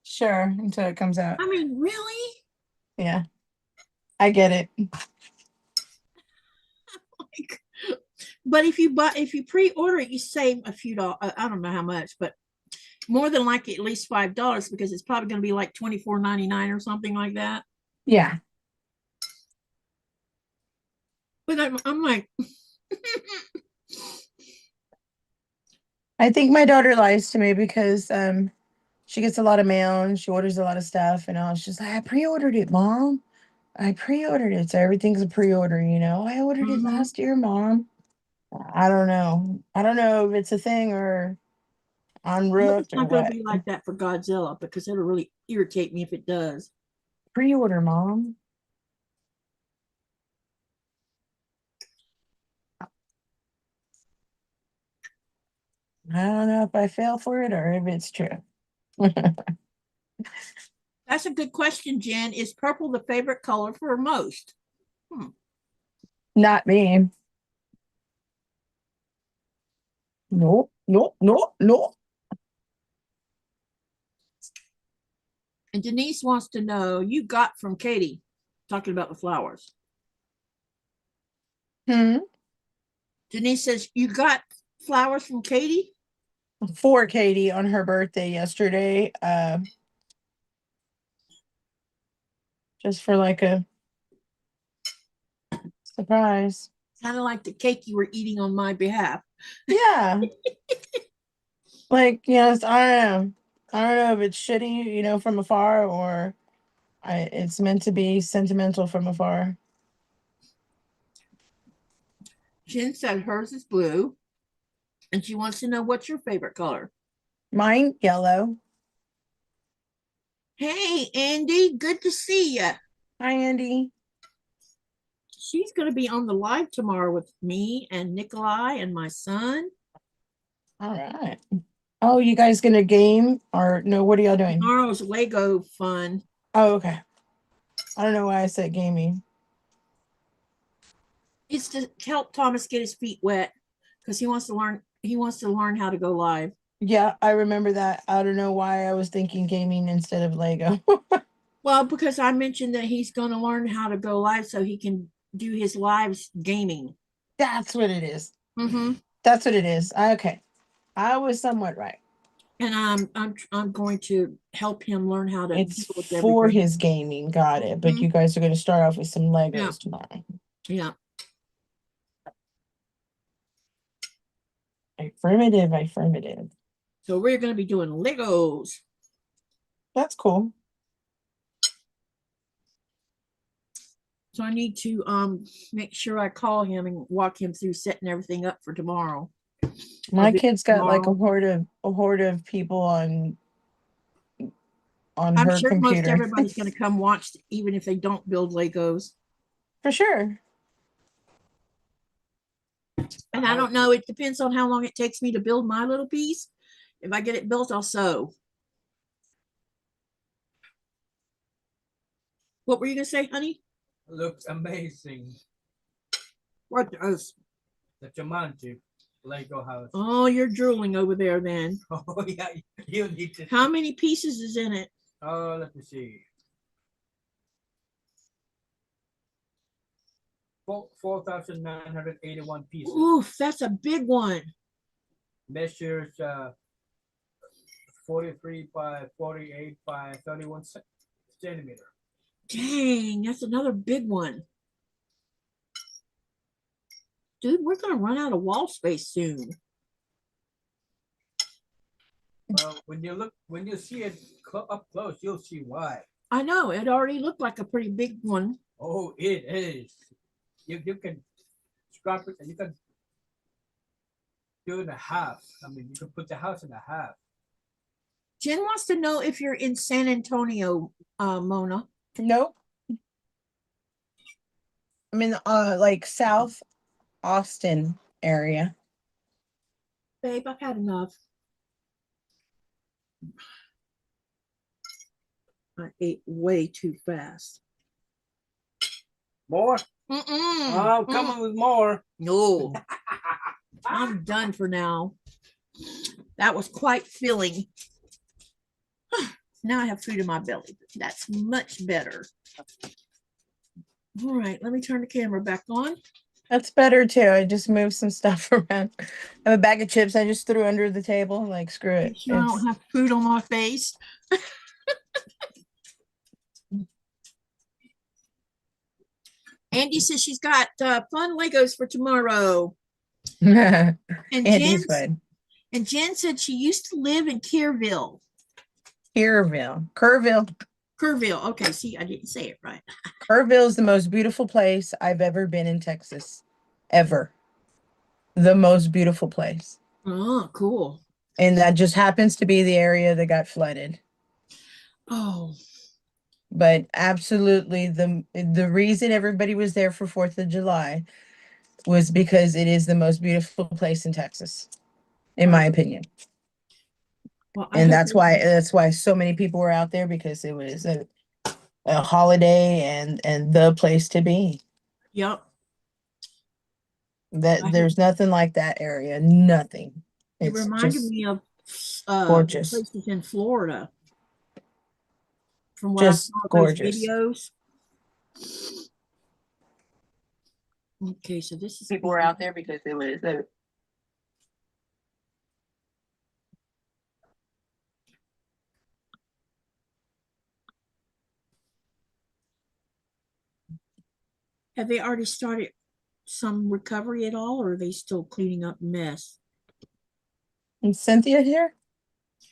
Speaker 4: Sure, until it comes out.
Speaker 1: I mean, really?
Speaker 4: Yeah, I get it.
Speaker 1: Like, but if you pre-order it, you save a few dollars. I don't know how much, but more than likely at least $5 because it's probably going to be like $24.99 or something like that.
Speaker 4: Yeah.
Speaker 1: But I'm like,
Speaker 4: I think my daughter lies to me because she gets a lot of mail and she orders a lot of stuff, and I was just like, I pre-ordered it, Mom. I pre-ordered it. So everything's a pre-order, you know. I ordered it
Speaker 1: Mhm.
Speaker 4: last year, Mom. I don't know. I don't know if it's a thing or on
Speaker 1: I hope
Speaker 4: Rook
Speaker 1: it's
Speaker 4: or
Speaker 1: not going to
Speaker 4: what.
Speaker 1: be like that for Godzilla because it'll really irritate me if it does.
Speaker 4: Pre-order, Mom. I don't know if I fell for it or if it's true.
Speaker 1: That's a good question, Jen. Is purple the favorite color for most?
Speaker 4: Not me. Nope, nope, nope, nope.
Speaker 1: And Denise wants to know, you got from Katy, talking about the flowers. Denise says, you got flowers from Katy?
Speaker 4: For Katy on her birthday yesterday. Just for like a surprise.
Speaker 1: Kind of like the cake you were eating on my behalf.
Speaker 4: Yeah. Like, yes, I don't know. I don't know if it's shitty, you know, from afar, or it's meant to be sentimental from afar.
Speaker 1: Jen said hers is blue. And she wants to know, what's your favorite color?
Speaker 4: Mine, yellow.
Speaker 1: Hey, Andy, good to see you.
Speaker 4: Hi, Andy.
Speaker 1: She's going to be on the live tomorrow with me and Nikolai and my son.
Speaker 4: All right. Oh, you guys gonna game or no? What are y'all doing?
Speaker 1: Tomorrow's Lego fun.
Speaker 4: Oh, okay. I don't know why I said gaming.
Speaker 1: It's to help Thomas get his feet wet because he wants to learn. He wants to learn how to go live.
Speaker 4: Yeah, I remember that. I don't know why I was thinking gaming instead of Lego.
Speaker 1: Well, because I mentioned that he's going to learn how to go live so he can do his lives gaming.
Speaker 4: That's what it is.
Speaker 1: Mm-hmm.
Speaker 4: That's what it is. Okay. I was somewhat right.
Speaker 1: And I'm going to help him learn how to
Speaker 4: It's
Speaker 1: deal with
Speaker 4: for
Speaker 1: everything.
Speaker 4: his gaming. Got it. But
Speaker 1: Mhm.
Speaker 4: you guys are going to start off with some Legos
Speaker 1: Yeah.
Speaker 4: tomorrow.
Speaker 1: Yeah.
Speaker 4: Affirmative, affirmative.
Speaker 1: So we're going to be doing Legos.
Speaker 4: That's cool.
Speaker 1: So I need to make sure I call him and walk him through setting everything up for tomorrow.
Speaker 4: My
Speaker 1: Of it
Speaker 4: kid's got like
Speaker 1: tomorrow.
Speaker 4: a horde of people on
Speaker 1: I'm
Speaker 4: her
Speaker 1: sure most
Speaker 4: computer.
Speaker 1: everybody's going to come watch, even if they don't build Legos.
Speaker 4: For sure.
Speaker 1: And I don't know, it depends on how long it takes me to build my little piece. If I get it built, I'll sew. What were you going to say, honey?
Speaker 2: Looks amazing.
Speaker 1: What does?
Speaker 2: The Jumanji Lego house.
Speaker 1: Oh, you're drooling over there then.
Speaker 2: Oh yeah, you need to.
Speaker 1: How many pieces is in it?
Speaker 2: Oh, let me see. 4,981 pieces.
Speaker 1: Oof, that's a big one.
Speaker 2: Measures 43 by 48 by 31 centimeter.
Speaker 1: Dang, that's another big one. Dude, we're going to run out of wall space soon.
Speaker 2: Well, when you see it up close, you'll see why.
Speaker 1: I know, it already looked like a pretty big one.
Speaker 2: Oh, it is. You can scrap it and you can do it in a half. I mean, you can put the house in a half.
Speaker 1: Jen wants to know if you're in San Antonio, Mona.
Speaker 4: Nope. I'm in like South Austin area.
Speaker 1: Babe, I've had enough. I ate way too fast.
Speaker 2: More?
Speaker 1: Mm-mm.
Speaker 2: Oh, coming with more.
Speaker 1: No, I'm done for now. That was quite filling. Now I have food in my belly. That's much better. All right, let me turn the camera back on.
Speaker 4: That's better too. I just moved some stuff around. I have a bag of chips I just threw under the table. Like, screw it.
Speaker 1: Make sure I don't have food on my face. Andy says she's got fun Legos for tomorrow. And
Speaker 4: Andy's fun.
Speaker 1: And Jen said she used to live in Kerrville.
Speaker 4: Kerrville.
Speaker 1: Okay, see, I didn't say it right.
Speaker 4: Kerrville is the most beautiful place I've ever been in Texas. Ever. The most beautiful place.
Speaker 1: Oh, cool.
Speaker 4: And that just happens to be the area that got flooded.
Speaker 1: Oh.
Speaker 4: But absolutely the reason everybody was there for 4th of July was because it is the most beautiful place in Texas, in my opinion.
Speaker 1: Well,
Speaker 4: And that's why so many people were out there, because it was a holiday and the place to be.
Speaker 1: Yep.
Speaker 4: There's nothing like that area. Nothing.
Speaker 1: It reminded me of
Speaker 4: gorgeous
Speaker 1: places in Florida. From what
Speaker 4: just
Speaker 1: I saw
Speaker 4: gorgeous
Speaker 1: those videos. Okay, so this is
Speaker 4: people were out there because it was
Speaker 1: Have they already started some recovery at all, or are they still cleaning up mess?
Speaker 4: And Cynthia here?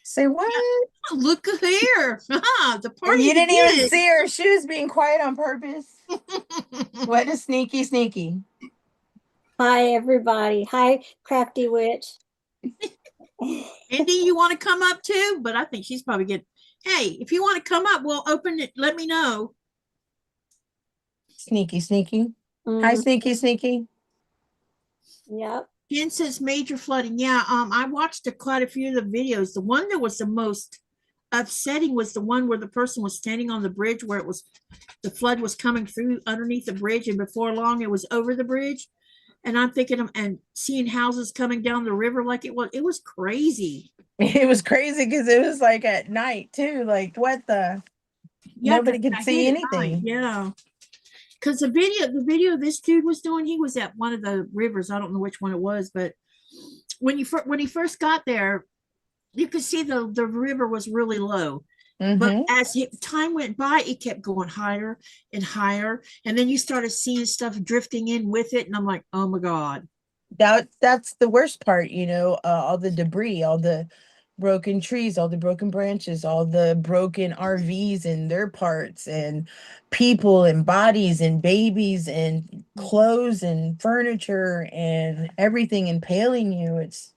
Speaker 4: Say what?
Speaker 1: Oh, look here. The party.
Speaker 4: You didn't even see her. She was being quiet on purpose. What a sneaky.
Speaker 5: Hi, everybody. Hi, Crafty Witch.
Speaker 1: Andy, you want to come up too? But I think she's probably getting. Hey, if you want to come up, we'll open it. Let me know.
Speaker 4: Sneaky. Hi, Sneaky.
Speaker 5: Yep.
Speaker 1: Jen says major flooding. Yeah, I watched quite a few of the videos. The one that was the most upsetting was the one where the person was standing on the bridge where the flood was coming through underneath the bridge, and before long it was over the bridge. And I'm thinking and seeing houses coming down the river like it was crazy.
Speaker 4: It was crazy because it was like at night too. Like, what the? Yeah, nobody could see anything.
Speaker 1: Yeah. Because the video this dude was doing, he was at one of the rivers. I don't know which one it was, but when he first got there, you could see the river was really low. But as time went by, it kept going higher and higher, and then you started seeing stuff drifting in with it, and I'm like, oh my God.
Speaker 4: That's the worst part, all the debris, all the broken trees, all the broken branches, all the broken RVs and their parts, and people and bodies and babies and clothes and furniture and everything impaling you. It's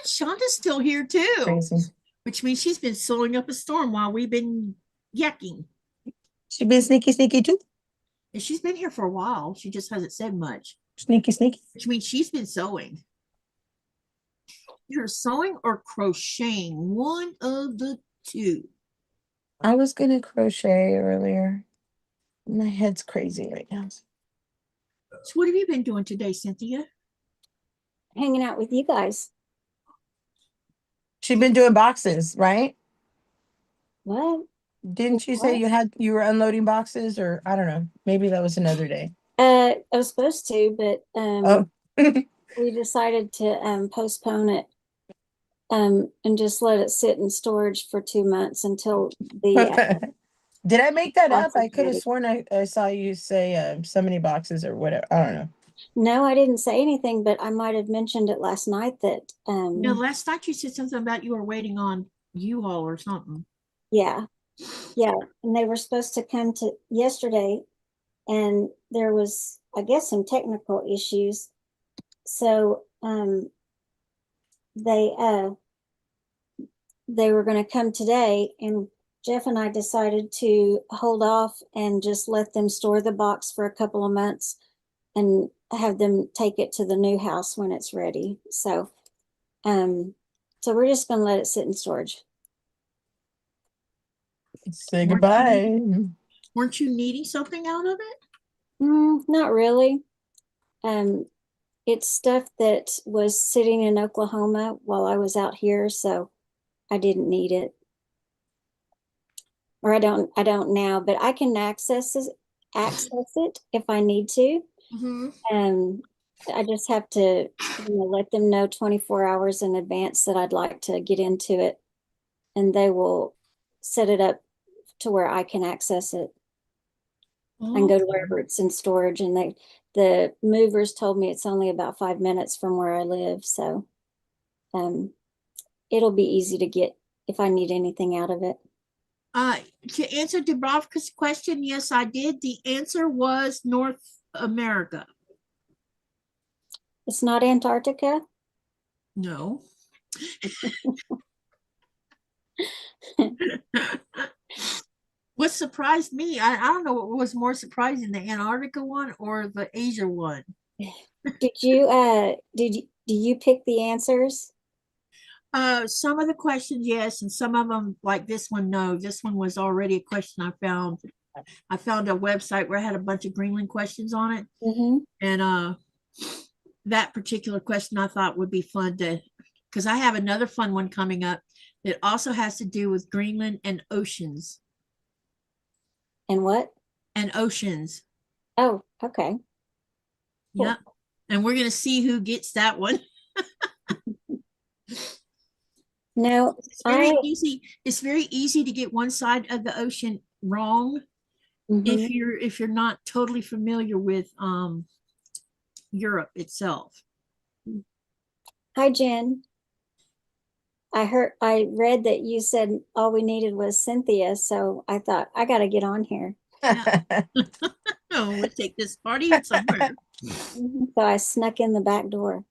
Speaker 1: Shonda's still here too,
Speaker 4: crazy.
Speaker 1: Which means she's been sewing up a storm while we've been yakking.
Speaker 4: She's been sneaky too.
Speaker 1: And she's been here for a while. She just hasn't said much.
Speaker 4: Sneaky.
Speaker 1: Which means she's been sewing. You're sewing or crocheting, one of the two.
Speaker 4: I was gonna crochet earlier. My head's crazy right now.
Speaker 1: So what have you been doing today, Cynthia?
Speaker 5: Hanging out with you guys.
Speaker 4: She's been doing boxes, right?
Speaker 5: What?
Speaker 4: Didn't you say you were unloading boxes, or I don't know, maybe that was another day.
Speaker 5: I was supposed to, but we decided to postpone it and just let it sit in storage for 2 months until the
Speaker 4: Did I make that up? I
Speaker 5: boxes
Speaker 4: could have
Speaker 5: ready.
Speaker 4: sworn I saw you say so many boxes or whatever. I don't know.
Speaker 5: No, I didn't say anything, but I might have mentioned it last night that
Speaker 1: No, last night you said something about you were waiting on U-Haul or something.
Speaker 5: yeah, and they were supposed to come to yesterday, and there was, I guess, some technical issues, so they were going to come today, and Jeff and I decided to hold off and just let them store the box for a couple of months and have them take it to the new house when it's ready. So we're just going to let it sit in storage.
Speaker 4: Say
Speaker 1: Weren't
Speaker 4: goodbye.
Speaker 1: Weren't you needing something out of it?
Speaker 5: Not really. Um, it's stuff that was sitting in Oklahoma while I was out here, so I didn't need it. Or I don't now, but I can access it if I need to. I just have to, let them know 24 hours in advance that I'd like to get into it, and they will set it up to where I can access it and go to wherever it's in storage. And the movers told me it's only about 5 minutes from where I live, so it'll be easy to get if I need anything out of it.
Speaker 1: To answer Dubrovka's question, yes, I did. The answer was North America.
Speaker 5: It's not Antarctica?
Speaker 1: No. What surprised me, I don't know what was more surprising, the Antarctica one or the Asia one.
Speaker 5: Do you pick the answers?
Speaker 1: Some of the questions, yes, and some of them, like this one, no. This one was already a question I found. I found a website where I had a bunch of Greenland questions on it. And that particular question I thought would be fun because I have another fun one coming up that also has to do with Greenland and oceans.
Speaker 5: And what?
Speaker 1: And oceans.
Speaker 5: Oh, okay.
Speaker 1: Cool. Yep. And we're going to see who gets that one.
Speaker 5: No,
Speaker 1: it's very easy to get one side of the ocean wrong if you're not totally familiar with Europe itself.
Speaker 5: Hi, Jen. I read that you said all we needed was Cynthia, so I thought I got to get on here.
Speaker 1: Oh, we'll take this party somewhere.
Speaker 5: So I snuck in the back door.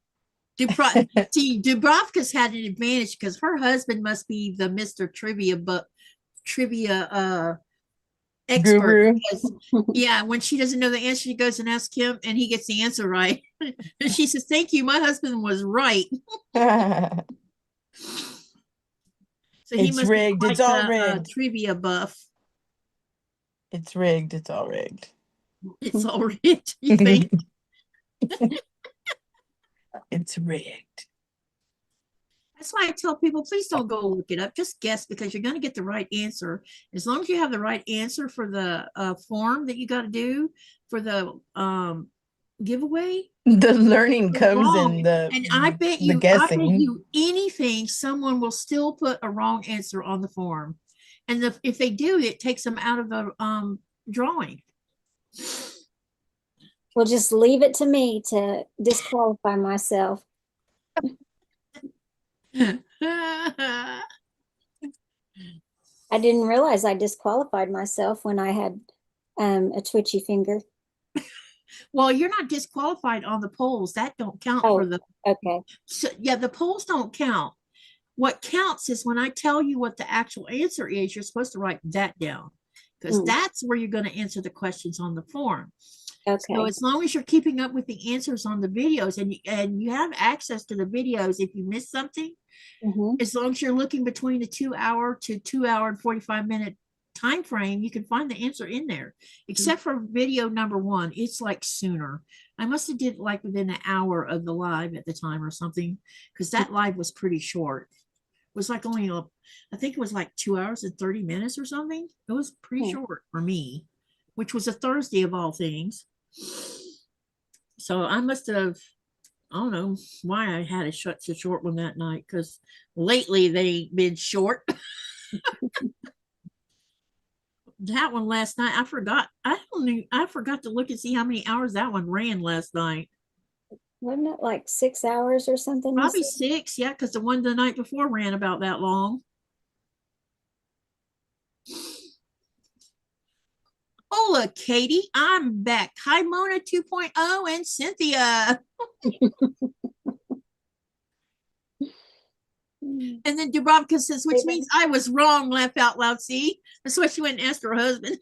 Speaker 1: See, Dubrovka's had an advantage because her husband must be the Mr. Trivia expert. Because, yeah, when she doesn't know the answer, she goes and asks him, and he gets the answer right. And she says, "Thank you, my husband was right." So he must
Speaker 4: rigged. It's all rigged.
Speaker 1: Trivia buff.
Speaker 4: It's rigged. It's all rigged.
Speaker 1: It's all rigged. You think?
Speaker 4: It's rigged.
Speaker 1: That's why I tell people, please don't go look it up. Just guess, because you're going to get the right answer. As long as you have the right answer for the form that you got to do for the giveaway.
Speaker 4: The learning comes in
Speaker 1: and I bet you anything, someone will still put a wrong answer on the form. And if they do, it takes them out of the drawing.
Speaker 5: Well, just leave it to me to disqualify myself. I didn't realize I disqualified myself when I had a twitchy finger.
Speaker 1: Well, you're not disqualified on the polls. That don't count for the.
Speaker 5: Okay.
Speaker 1: So, yeah, the polls don't count. What counts is when I tell you what the actual answer is, you're supposed to write that down, because that's where you're going to answer the questions on the form.
Speaker 5: Okay.
Speaker 1: So as long as you're keeping up with the answers on the videos, and you have access to the videos if you miss something, as long as you're looking between the 2 hour to 2 hour and 45-minute time frame, you can find the answer in there. Except for video number 1, it's like sooner. I must have did like within an hour of the live at the time or something, because that live was pretty short. It was like only I think it was like 2 hours and 30 minutes or something. It was pretty short for me, which was a Thursday of all things. So I must have, I don't know why I had a so short one that night, because lately they've been short. That one last night, I forgot. I forgot to look and see how many hours that one ran last night.
Speaker 5: Wasn't it like 6 hours or something?
Speaker 1: Probably 6, yeah, because the one the night before ran about that long. Hola, Katy, I'm back. Hi, Mona 2.0 and Cynthia. And then Dubrovka says, which means I was wrong, laugh out loud. See, that's why she went and asked her husband.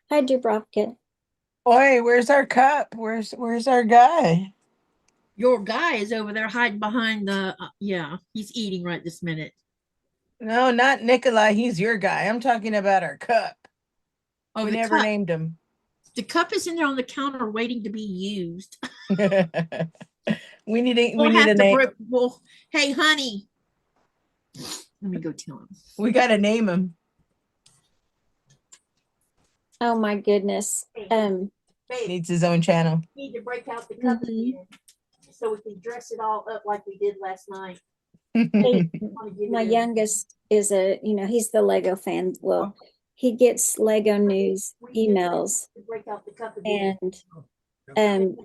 Speaker 5: Hi, Dubrovka.
Speaker 4: Boy, where's our cup? Where's our guy?
Speaker 1: Your guy is over there hiding behind the, yeah, he's eating right this minute.
Speaker 4: No, not Nikolai. He's your guy. I'm talking about our cup.
Speaker 1: Oh,
Speaker 4: We
Speaker 1: the
Speaker 4: never
Speaker 1: cup.
Speaker 4: named him.
Speaker 1: The cup is in there on the counter waiting to be used.
Speaker 4: We need a
Speaker 1: We'll have to
Speaker 4: name.
Speaker 1: well, hey, honey. Let me go tell him.
Speaker 4: We got to name him.
Speaker 5: Oh my goodness.
Speaker 4: Needs his own channel.
Speaker 1: Need to break out the cup again so we can dress it all up like we did last night.
Speaker 5: My youngest is he's the Lego fan. Well, he gets Lego news emails and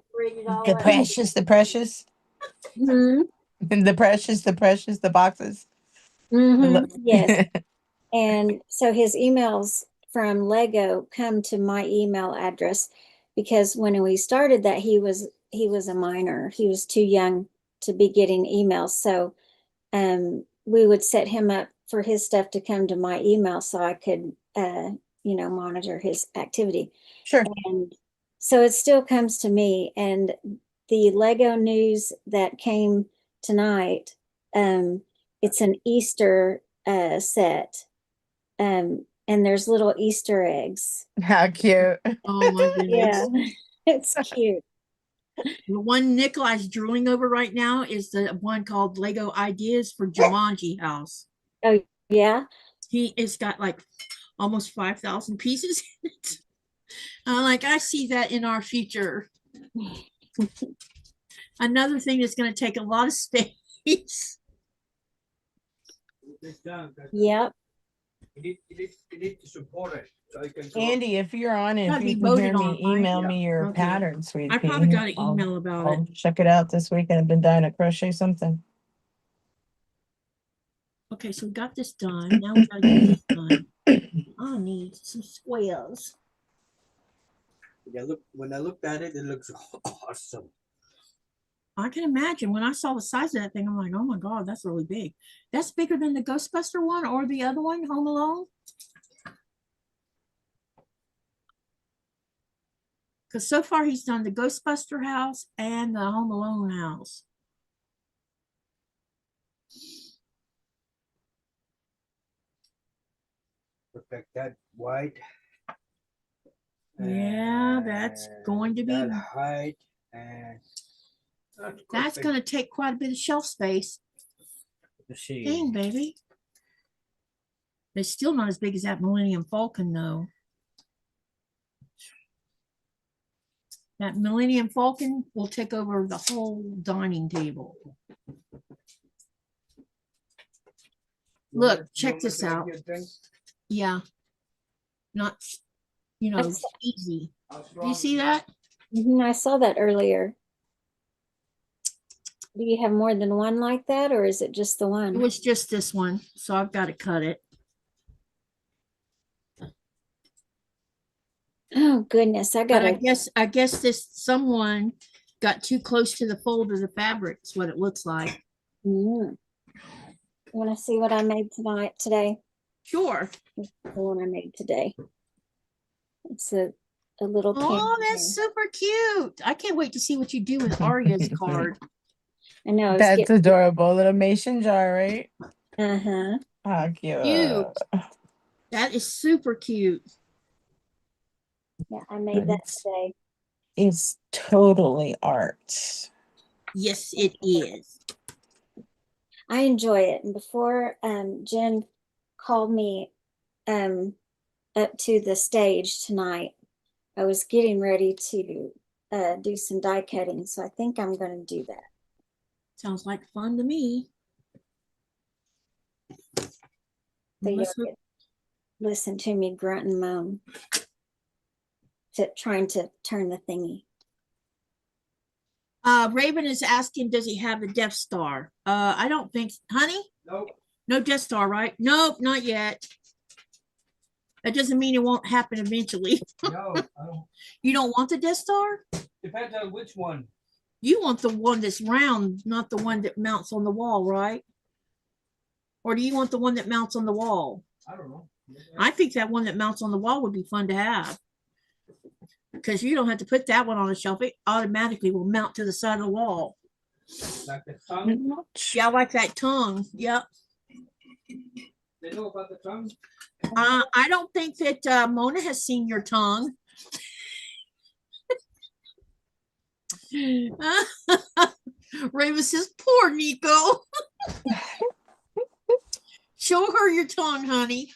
Speaker 4: The precious, the precious, the boxes.
Speaker 5: yes. And so his emails from Lego come to my email address because when we started that, he was a minor. He was too young to be getting emails. So we would set him up for his stuff to come to my email so I could monitor his activity.
Speaker 4: Sure.
Speaker 5: And so it still comes to me. And the Lego news that came tonight, it's an Easter set. And there's little Easter eggs.
Speaker 4: How cute.
Speaker 1: Oh my goodness.
Speaker 5: Yeah, it's cute.
Speaker 1: The one Nikolai's drooling over right now is the one called Lego Ideas for Jumanji House.
Speaker 5: Oh, yeah?
Speaker 1: It's got like almost 5,000 pieces in it. I see that in our future. Another thing that's going to take a lot of space.
Speaker 5: Yep.
Speaker 2: You need to support it. So I can
Speaker 4: Andy, if you're on it, if
Speaker 1: Gotta
Speaker 4: you
Speaker 1: be
Speaker 4: can hear
Speaker 1: voted
Speaker 4: me,
Speaker 1: on, right?
Speaker 4: email
Speaker 1: Yeah.
Speaker 4: me your
Speaker 1: Okay.
Speaker 4: pattern, sweetie.
Speaker 1: I probably got an email about
Speaker 4: I'll
Speaker 1: it.
Speaker 4: check it out this weekend. I've been dying to crochet something.
Speaker 1: Okay, so we got this done. Now we gotta get this done. I need some squares.
Speaker 2: When I looked at it, it looks awesome.
Speaker 1: I can imagine when I saw the size of that thing, I'm like, oh my God, that's really big. That's bigger than the Ghostbuster one or the other one, Home Alone. Because so far he's done the Ghostbuster house and the Home Alone house.
Speaker 2: Protect that white.
Speaker 1: Yeah, that's going to be.
Speaker 2: That height and
Speaker 1: That's going to take quite a bit of shelf space. Dang, baby. It's still not as big as that Millennium Falcon, though. That Millennium Falcon will take over the whole dining table. Look, check this out. Yeah. Not, easy. Do you see that?
Speaker 5: I saw that earlier. Do you have more than one like that, or is it just the
Speaker 1: It
Speaker 5: one?
Speaker 1: was just this one, so I've got to cut it.
Speaker 5: Oh goodness, I
Speaker 1: But
Speaker 5: gotta.
Speaker 1: I guess this someone got too close to the fold of the fabric. Is what it looks like.
Speaker 5: You want to see what I made today?
Speaker 1: Sure.
Speaker 5: The one I made today. It's a little.
Speaker 1: Oh, that's super cute. I can't wait to see what you do with Arya's card.
Speaker 5: I know.
Speaker 4: That's adorable. Little mason jar, right?
Speaker 5: Uh-huh.
Speaker 4: How cute.
Speaker 1: Cute. That is super cute.
Speaker 5: Yeah, I made that today.
Speaker 4: It's totally art.
Speaker 1: Yes, it is.
Speaker 5: I enjoy it. And before Jen called me up to the stage tonight, I was getting ready to do some die cutting. So I think I'm going to do that.
Speaker 1: Sounds like fun to me.
Speaker 5: So you'll listen to me grunt and moan, trying to turn the thingy.
Speaker 1: Raven is asking, does he have the Death Star? I don't think, honey?
Speaker 2: Nope.
Speaker 1: No Death Star, right? Nope, not yet. That doesn't mean it won't happen eventually.
Speaker 2: No, I don't.
Speaker 1: You don't want the Death Star?
Speaker 2: Depends on which one.
Speaker 1: You want the one that's round, not the one that mounts on the wall, right? Or do you want the one that mounts on the wall?
Speaker 2: I don't know.
Speaker 1: I think that one that mounts on the wall would be fun to have. Because you don't have to put that one on a shelf. It automatically will mount to the side of the wall.
Speaker 2: Like the tongue.
Speaker 1: Yeah, I like that tongue. Yep.
Speaker 2: They know about the tongue?
Speaker 1: I don't think that Mona has seen your tongue. Raven says, poor Nico. Show her your tongue, honey.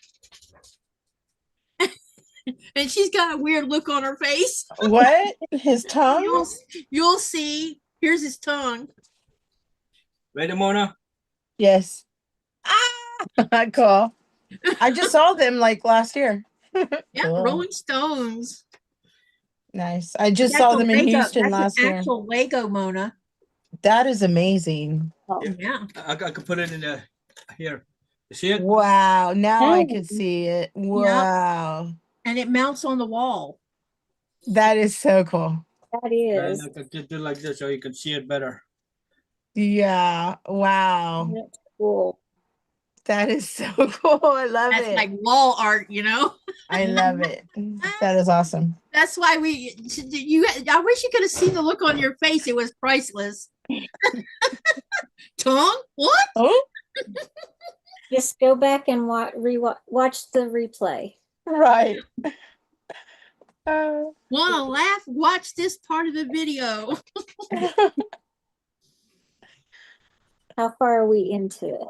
Speaker 1: And she's got a weird look on her face.
Speaker 4: What? His tongue?
Speaker 1: You'll see. Here's his tongue.
Speaker 2: Ready, Mona?
Speaker 4: Yes. Cool. I just saw them like last year.
Speaker 1: Yeah,
Speaker 4: Cool.
Speaker 1: Rolling Stones.
Speaker 4: Nice. I just
Speaker 1: That's
Speaker 4: saw
Speaker 1: a
Speaker 4: them in
Speaker 1: Lego.
Speaker 4: Houston
Speaker 1: That's
Speaker 4: last
Speaker 1: an
Speaker 4: year.
Speaker 1: actual Lego, Mona.
Speaker 4: That is amazing.
Speaker 5: Oh,
Speaker 1: Yeah.
Speaker 2: I could put it in the here. You see it?
Speaker 4: Wow. Now I
Speaker 5: Oh.
Speaker 4: can see it. Wow.
Speaker 1: And it mounts on the wall.
Speaker 4: That is so cool.
Speaker 5: that
Speaker 2: And
Speaker 5: is.
Speaker 2: I could just do like this so you can see it better.
Speaker 4: Yeah. Wow.
Speaker 5: That's cool.
Speaker 4: That is so cool. I love
Speaker 1: That's
Speaker 4: it.
Speaker 1: like wall art, you know?
Speaker 4: I love it. That is awesome.
Speaker 1: That's why I wish you could have seen the look on your face. It was priceless. Tongue? What?
Speaker 4: Oh,
Speaker 5: Just go back and watch the replay.
Speaker 4: right.
Speaker 1: Wanna laugh? Watch this part of the video.
Speaker 5: How far are we into it?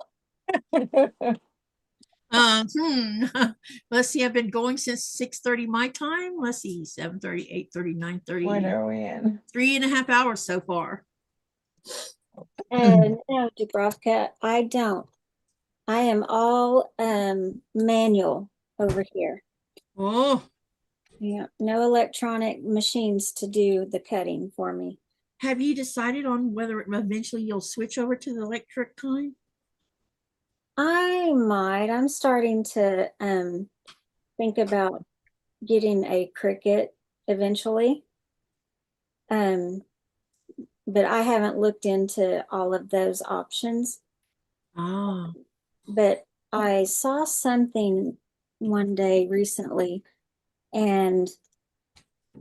Speaker 1: Let's see, I've been going since 6:30 my time. Let's see, 7:30, 8:30, 9:30.
Speaker 4: What are we in?
Speaker 1: 3.5 hours so far.
Speaker 5: And no, Dubrovka, I don't. I am all manual over here.
Speaker 1: Oh,
Speaker 5: Yeah, no electronic machines to do the cutting for me.
Speaker 1: have you decided on whether eventually you'll switch over to the electric kind?
Speaker 5: I might. I'm starting to think about getting a Cricut eventually. But I haven't looked into all of those options.
Speaker 1: Ah,
Speaker 5: But I saw something one day recently, and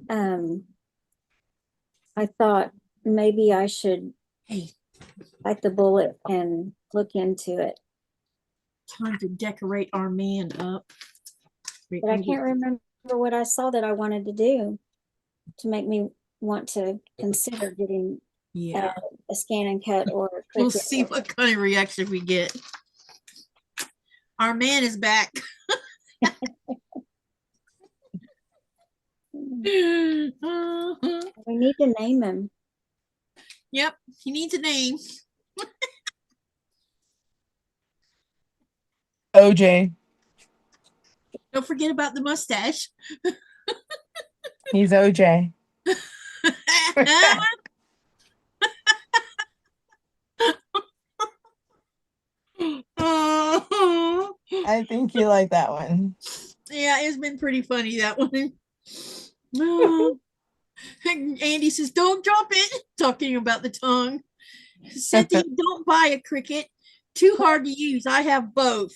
Speaker 5: I thought maybe I should
Speaker 1: hey,
Speaker 5: bite the bullet and look into it.
Speaker 1: time to decorate our man up.
Speaker 5: But I can't remember what I saw that I wanted to do to make me want to consider getting
Speaker 1: Yeah,
Speaker 5: a scan and cut or a
Speaker 1: we'll
Speaker 5: Cricut.
Speaker 1: see what kind of reaction we get. Our man is back.
Speaker 5: We need to name him.
Speaker 1: Yep, he needs a name.
Speaker 4: OJ.
Speaker 1: Don't forget about the mustache.
Speaker 4: He's OJ. I think you like that one.
Speaker 1: Yeah, it's been pretty funny, that one. Oh. Andy says, don't drop it. Talking about the tongue. Cynthia, don't buy a Cricut. Too hard to use. I have both.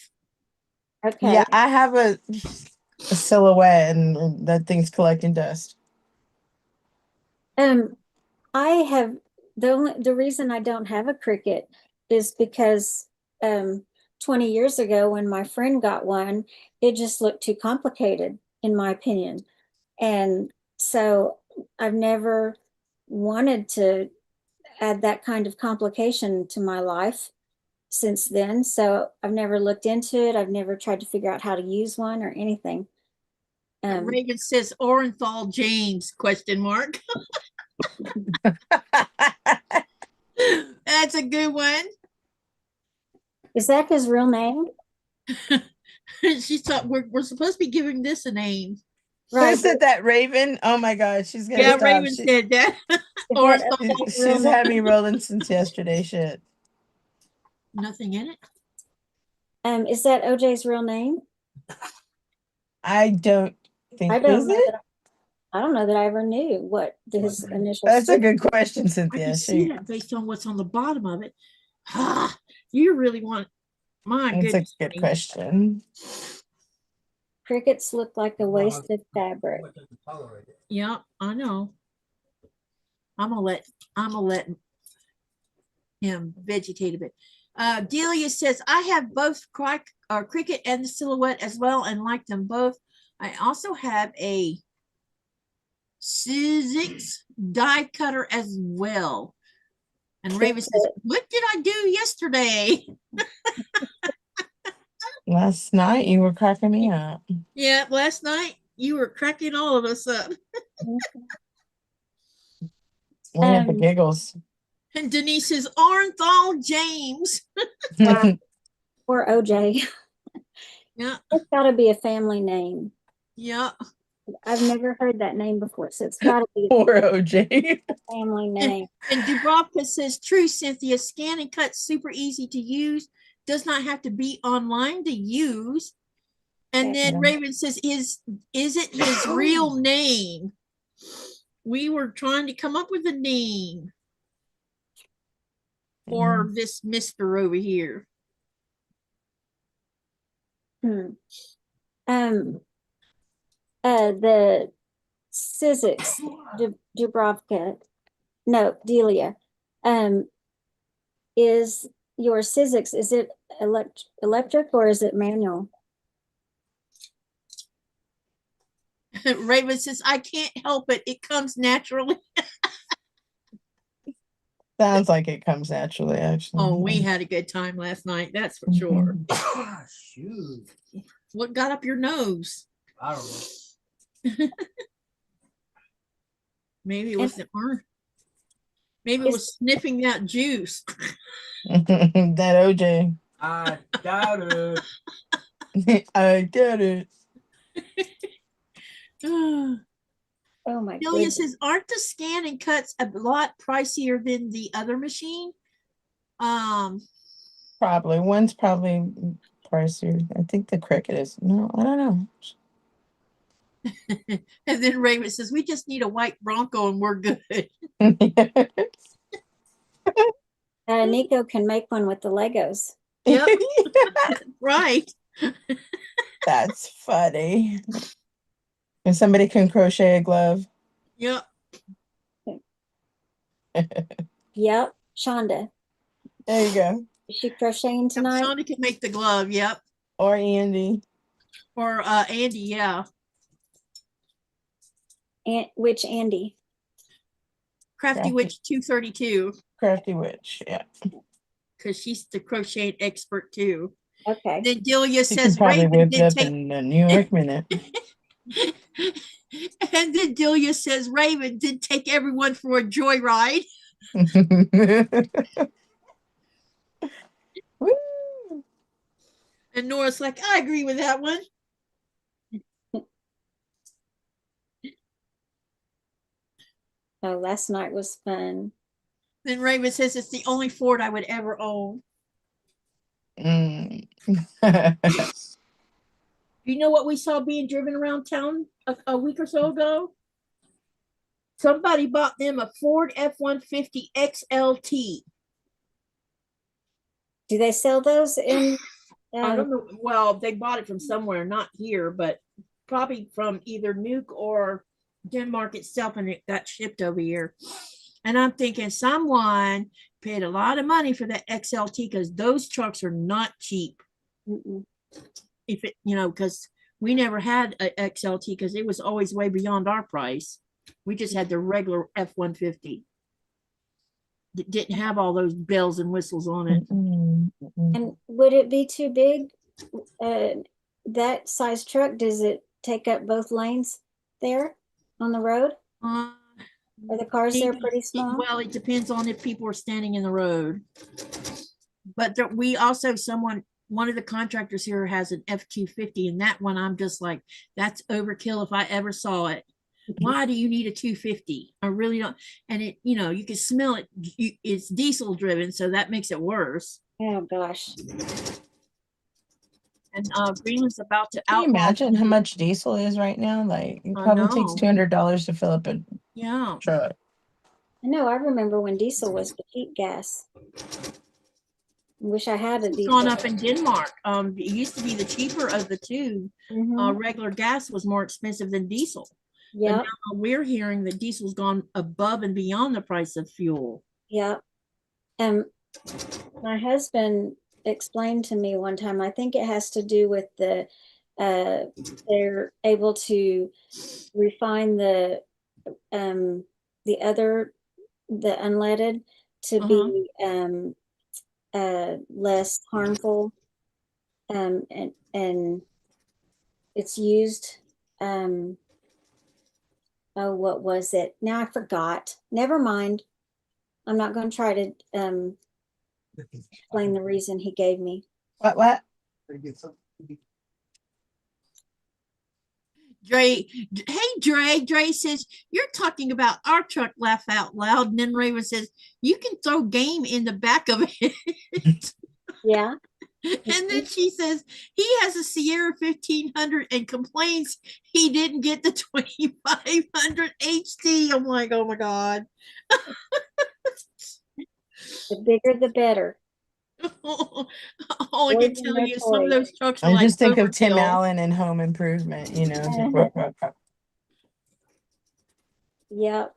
Speaker 5: Okay.
Speaker 4: Yeah, I have a silhouette and that thing's collecting dust.
Speaker 5: I have the reason I don't have a Cricut is because 20 years ago when my friend got one, it just looked too complicated, in my opinion. And so I've never wanted to add that kind of complication to my life since then. So I've never looked into it. I've never tried to figure out how to use one or anything.
Speaker 1: Reagan says Orenthal James, question mark. That's a good one.
Speaker 5: Is that his real name?
Speaker 1: She thought we're supposed to be giving this a name.
Speaker 4: Who said that, Raven? Oh my God, she's gonna
Speaker 1: Yeah,
Speaker 4: stop.
Speaker 1: Raven said that. Or
Speaker 4: She's had me rolling since yesterday. Shit.
Speaker 1: Nothing in it.
Speaker 5: Is that OJ's real name?
Speaker 4: I don't think
Speaker 5: I don't
Speaker 4: is
Speaker 5: know
Speaker 4: it?
Speaker 5: that I don't know that I ever knew what his initials.
Speaker 4: That's a
Speaker 5: stood
Speaker 4: good question,
Speaker 1: I
Speaker 4: Cynthia.
Speaker 1: can see that based on what's on the bottom of it. Ah, you really want my
Speaker 4: That's a
Speaker 1: goodness.
Speaker 4: good question.
Speaker 5: Crickets look like a wasted fabric.
Speaker 1: Yeah, I know. I'm gonna let him vegetate a bit. Delia says, I have both Cricut and the Silhouette as well and like them both. I also have a Sizzix die cutter as well. And Raven says, what did I do yesterday?
Speaker 4: Last night you were cracking me up.
Speaker 1: Yeah, last night you were cracking all of us up.
Speaker 4: We had the giggles.
Speaker 1: And Denise says, Orenthal James.
Speaker 5: Wow. Or OJ.
Speaker 1: Yeah.
Speaker 5: It's got to be a family name.
Speaker 1: Yeah.
Speaker 5: I've never heard that name before, so it's got to be
Speaker 4: Poor OJ.
Speaker 5: a family name.
Speaker 1: And Dubrovka says, true, Cynthia, scan and cut super easy to use. Does not have to be online to use. And then Raven says, is it his real name? We were trying to come up with a name for this Mr. over here.
Speaker 5: The Sizzix, Dubrovka, no, Delia, is your Sizzix, is it electric or is it manual?
Speaker 1: Raven says, I can't help it. It comes naturally.
Speaker 4: Sounds like it comes naturally, actually.
Speaker 1: Oh, we had a good time last night. That's for sure.
Speaker 2: Ah, shoot.
Speaker 1: What got up your nose?
Speaker 2: I don't know.
Speaker 1: Maybe it was the orange. Maybe it was sniffing that juice.
Speaker 4: That OJ.
Speaker 2: I doubt it.
Speaker 4: I get it.
Speaker 5: Oh my
Speaker 1: Delia
Speaker 5: goodness.
Speaker 1: says, aren't the scan and cuts a lot pricier than the other machine?
Speaker 4: Probably. One's probably pricier. I think the Cricut is. No, I don't know.
Speaker 1: And then Raven says, we just need a white Bronco and we're good.
Speaker 5: Nico can make one with the Legos.
Speaker 1: Yep. Right.
Speaker 4: That's funny. And somebody can crochet a glove.
Speaker 1: Yep.
Speaker 5: Yep, Shonda.
Speaker 4: There you go.
Speaker 5: Is she crocheting tonight?
Speaker 1: Shonda can make the glove. Yep.
Speaker 4: Or Andy.
Speaker 1: Or Andy. Yeah.
Speaker 5: And which Andy?
Speaker 1: Crafty Witch 232.
Speaker 4: Crafty Witch. Yeah.
Speaker 1: Because she's the crochet expert too.
Speaker 5: Okay.
Speaker 1: Then Delia
Speaker 4: She
Speaker 1: says,
Speaker 4: can probably
Speaker 1: Raven
Speaker 4: whip it
Speaker 1: did
Speaker 4: up
Speaker 1: take.
Speaker 4: in a New York minute.
Speaker 1: And then Delia says, Raven did take everyone for a joyride.
Speaker 4: Woo.
Speaker 1: And Nora's like, I agree with that one.
Speaker 5: Oh, last night was fun.
Speaker 1: Then Raven says, it's the only Ford I would ever own.
Speaker 4: Mm.
Speaker 1: You know what we saw being driven around town a week or so ago? Somebody bought them a Ford F-150 XLT.
Speaker 5: Do they sell those in?
Speaker 1: I don't know. Well, they bought it from somewhere, not here, but probably from either Nuke or Denmark itself, and it got shipped over here. And I'm thinking someone paid a lot of money for that XLT because those trucks are not cheap. If it, because we never had a XLT because it was always way beyond our price. We just had the regular F-150. That didn't have all those bells and whistles on it.
Speaker 5: And would it be too big? That size truck, does it take up both lanes there on the road? Are the cars there pretty small?
Speaker 1: Well, it depends on if people are standing in the road. But we also, one of the contractors here has an F-250, and that one I'm just like, that's overkill if I ever saw it. Why do you need a 250? I really don't. And it, you can smell it. It's diesel driven, so that makes it worse.
Speaker 5: Oh gosh.
Speaker 1: And Greenland's about to
Speaker 4: Can you imagine how much diesel is right now? Like, it probably takes $200 to fill up a truck.
Speaker 5: I know. I remember when diesel was the cheap gas. I wish I had a
Speaker 1: It's
Speaker 5: diesel.
Speaker 1: gone up in Denmark. It used to be the cheaper of the two. Regular gas was more expensive than diesel.
Speaker 5: Yeah.
Speaker 1: Now we're hearing that diesel's gone above and beyond the price of fuel.
Speaker 5: Yeah. My husband explained to me one time, I think it has to do with they're able to refine the unleaded to be less harmful. And it's used, oh, what was it? Now I forgot. Never mind. I'm not going to try to explain the reason he gave me.
Speaker 4: What?
Speaker 1: Dre, hey Dre says you're talking about our truck. Laugh out loud. And then Raven says you can throw game in the back of it.
Speaker 5: Yeah.
Speaker 1: And then she says he has a Sierra 1500 and complains he didn't get the 2500 HD. I'm like, oh my God.
Speaker 5: The bigger, the better.
Speaker 1: All I can tell you is some of those trucks are
Speaker 4: I
Speaker 1: like
Speaker 4: just think of Tim
Speaker 1: overkill.
Speaker 4: Allen and Home Improvement, you know.
Speaker 5: Yep.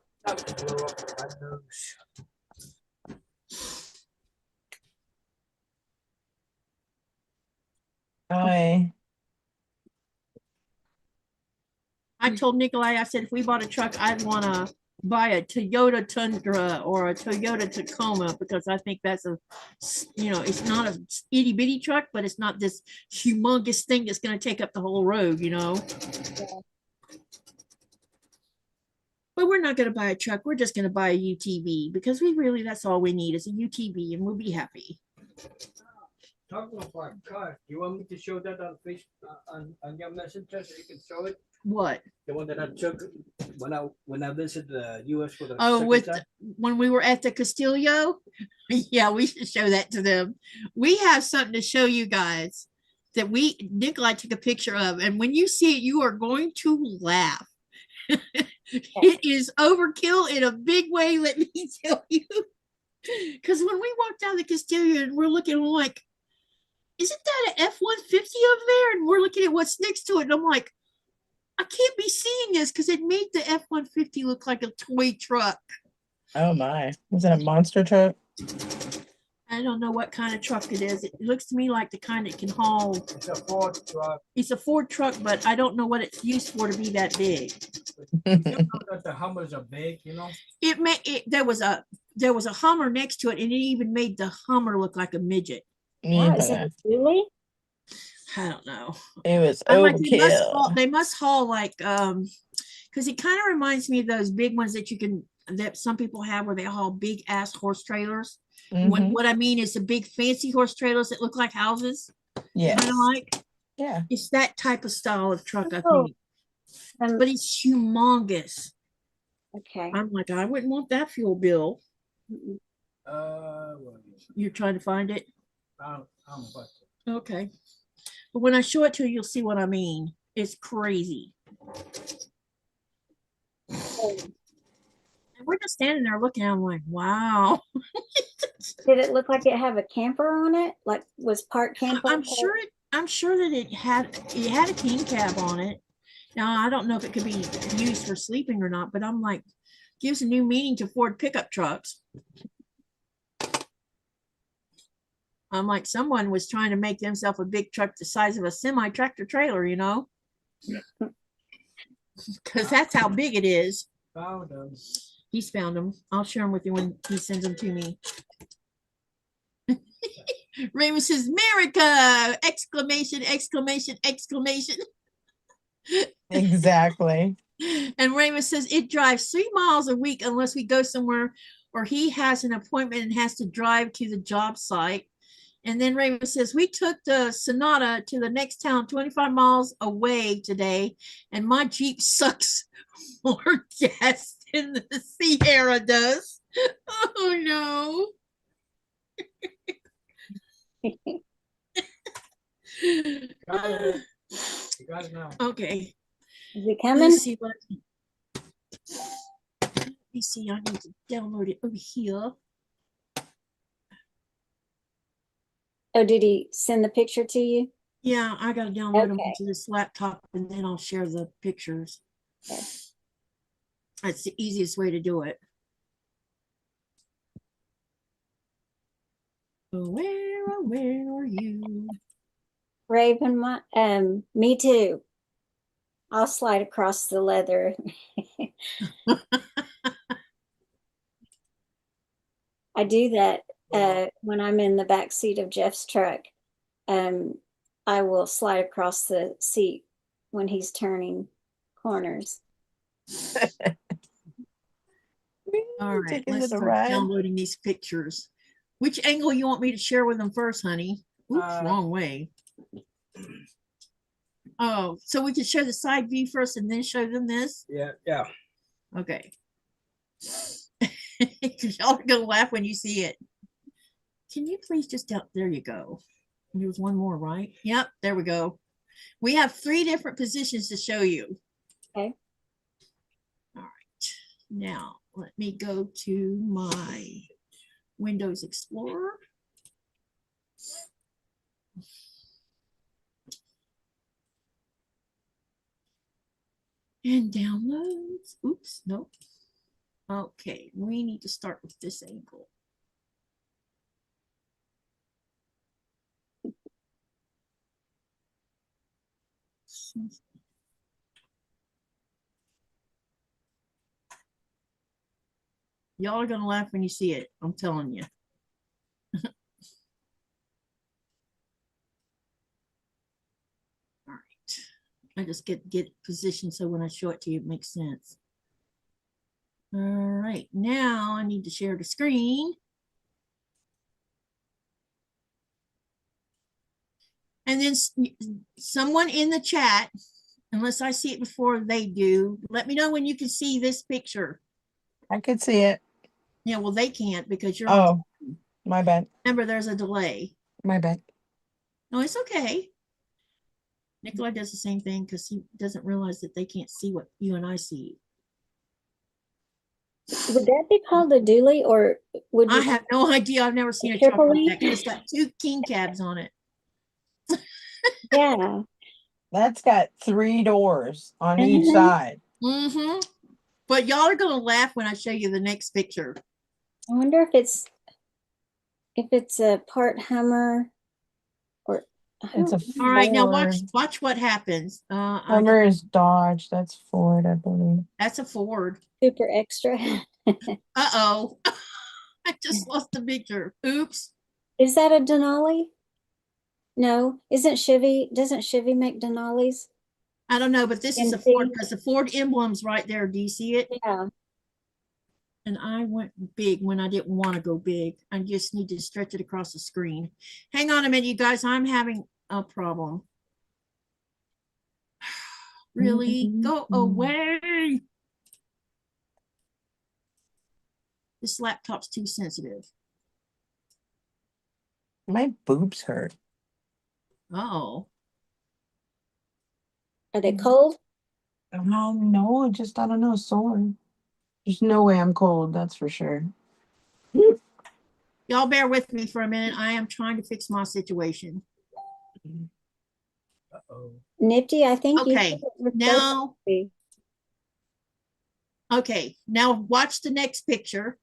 Speaker 4: I
Speaker 1: told Nikolai, I said, if we bought a truck, I'd want to buy a Toyota Tundra or a Toyota Tacoma, because I think that's it's not a itty bitty truck, but it's not this humongous thing that's going to take up the whole road, Yeah. But we're not going to buy a truck. We're just going to buy a UTV, because that's all we need is a UTV, and we'll be happy.
Speaker 2: Talking about cars, you want me to show that on Facebook, on your messenger, so you can show it?
Speaker 1: What?
Speaker 2: The one that I took when I visited the U.S. for the
Speaker 1: when we were at the Castillo? Yeah, we should show that to them. We have something to show you guys that Nikolai took a picture of, and when you see it, you are going to laugh. It is overkill in a big way, let me tell you. Because when we walked down the Castillo and we're looking, we're like, isn't that an F-150 over there? And we're looking at what's next to it, and I'm like, I can't be seeing this, because it made the F-150 look like a toy truck.
Speaker 4: Oh my. Is it a monster truck?
Speaker 1: I don't know what kind of truck it is. It looks to me like the kind that can haul.
Speaker 2: It's a Ford truck.
Speaker 1: It's a Ford truck, but I don't know what it's used for to be that big.
Speaker 2: You know that the Hummers are big, you know?
Speaker 1: There was a Hummer next to it, and it even made the Hummer look like a midget.
Speaker 5: Wow, is it really?
Speaker 1: I don't know.
Speaker 4: It was
Speaker 1: overkill. They must haul like because it kind of reminds me of those big ones that some people have, where they haul big ass horse trailers. What I mean is the big fancy horse trailers that look like houses.
Speaker 4: Yeah.
Speaker 1: Kind of like.
Speaker 4: Yeah.
Speaker 1: It's that type of style of truck, I think. But it's humongous.
Speaker 5: Okay.
Speaker 1: I'm like, I wouldn't want that fuel bill. You're trying to find it? Okay. But when I show it to you, you'll see what I mean. It's crazy. And we're just standing there looking at it, I'm like, wow.
Speaker 5: Did it look like it have a camper on it? Like was part camper?
Speaker 1: I'm sure that it had a king cab on it. Now I don't know if it could be used for sleeping or not, but I'm like, gives a new meaning to Ford pickup trucks. I'm like, someone was trying to make themselves a big truck the size of a semi tractor trailer, because that's how big it is.
Speaker 2: Found them.
Speaker 1: He's found them. I'll share them with you when he sends them to me. Raymond says, America! Exclamation, exclamation, exclamation.
Speaker 4: Exactly.
Speaker 1: And Raymond says, it drives 3 miles a week unless we go somewhere or he has an appointment and has to drive to the job site. And then Raymond says, we took the Sonata to the next town 25 miles away today, and my Jeep sucks more gas than the Sierra does. Oh, no.
Speaker 2: Got it. You got it now.
Speaker 1: Okay.
Speaker 5: Is it coming?
Speaker 1: Let me see. I need to download it over here.
Speaker 5: Oh, did he send the picture to you?
Speaker 1: Yeah, I got to download them
Speaker 5: Okay.
Speaker 1: onto this laptop, and then I'll share the pictures.
Speaker 5: Okay.
Speaker 1: That's the easiest way to do it. Oh, where are you?
Speaker 5: Raven, me too. I'll slide across the leather. I do that when I'm in the back seat of Jeff's truck. I will slide across the seat when he's turning corners.
Speaker 1: All right,
Speaker 4: Taking
Speaker 1: let's
Speaker 4: it a
Speaker 1: start
Speaker 4: ride.
Speaker 1: downloading these pictures. Which angle you want me to share with them first, honey? Oops, wrong way. Oh, so we can share the side view first and then show them this?
Speaker 2: Yeah.
Speaker 1: Okay. Because y'all are gonna laugh when you see it. Can you please just tell? There you go. There was one more, right? Yep, there we go. We have 3 different positions to show you.
Speaker 5: Okay.
Speaker 1: All right. Now let me go to my Windows Explorer. And downloads. Oops, nope. Okay, we need to start with this angle. Y'all are gonna laugh when you see it, I'm telling you. All right, I just get positioned so when I show it to you, it makes sense. All right, now I need to share the screen. And then someone in the chat, unless I see it before they do, let me know when you can see this picture.
Speaker 4: I could see it.
Speaker 1: Yeah, well, they can't because you're on.
Speaker 4: Oh, my bad.
Speaker 1: Remember, there's a delay.
Speaker 4: My bad.
Speaker 1: No, it's okay. Nikolai does the same thing because he doesn't realize that they can't see what you and I see.
Speaker 5: Would that be called a dually, or would you?
Speaker 1: I have no idea. I've never seen a truck like that. It's got 2 king cabs on it.
Speaker 5: Yeah.
Speaker 4: That's got 3 doors on each
Speaker 5: Mhm.
Speaker 4: side.
Speaker 1: Mm-hmm. But y'all are gonna laugh when I show you the next picture.
Speaker 5: I wonder if it's a part Hummer or
Speaker 4: It's a
Speaker 1: All right, now
Speaker 4: Ford.
Speaker 1: watch what happens.
Speaker 4: Hummer is Dodge. That's Ford, I believe.
Speaker 1: That's a Ford.
Speaker 5: super extra.
Speaker 1: Uh-oh. I just lost the picture. Oops.
Speaker 5: Is that a Denali? No, doesn't Chevy make Denali's?
Speaker 1: I don't know, but this is a
Speaker 5: MC?
Speaker 1: Ford because the Ford emblem's right there. Do you see it?
Speaker 5: Yeah.
Speaker 1: And I went big when I didn't want to go big. I just need to stretch it across the screen. Hang on a minute, you guys. I'm having a problem. Really? Go away. This laptop's too sensitive.
Speaker 4: My boobs hurt.
Speaker 1: Oh.
Speaker 5: Are they cold?
Speaker 4: No, just, I don't know, sore. There's no way I'm cold, that's for sure.
Speaker 1: Y'all bear with me for a minute. I am trying to fix my situation.
Speaker 2: Uh-oh.
Speaker 5: Nifty, I think
Speaker 1: Okay, now, okay, now watch the next picture.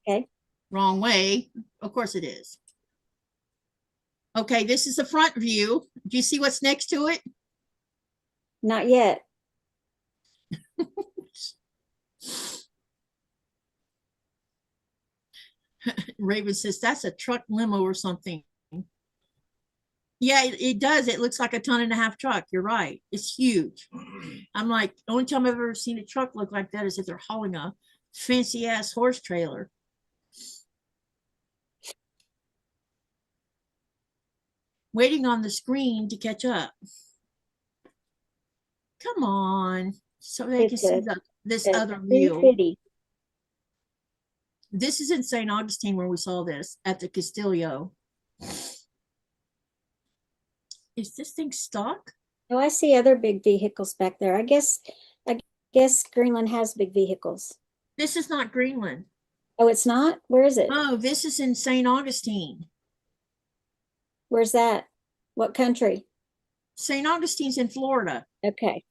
Speaker 5: Okay.
Speaker 1: Wrong way. Of course it is. Okay, this is the front view. Do you see what's next to it?
Speaker 5: Not yet.
Speaker 1: Raven says that's a truck limo or something. Yeah, it does. It looks like a 1.5 ton truck. You're right. It's huge. I'm like, the only time I've ever seen a truck look like that is if they're hauling a fancy ass horse trailer. Waiting on the screen to catch up. Come on. So they can see this other view.
Speaker 5: City.
Speaker 1: This is in St. Augustine where we saw this at the Castillo. Is this thing stuck?
Speaker 5: Oh, I see other big vehicles back there. I guess Greenland has big vehicles.
Speaker 1: This is not Greenland.
Speaker 5: Oh, it's not? Where is it?
Speaker 1: Oh, this is in St. Augustine.
Speaker 5: Where's that? What country?
Speaker 1: St. Augustine's in Florida.
Speaker 5: Okay.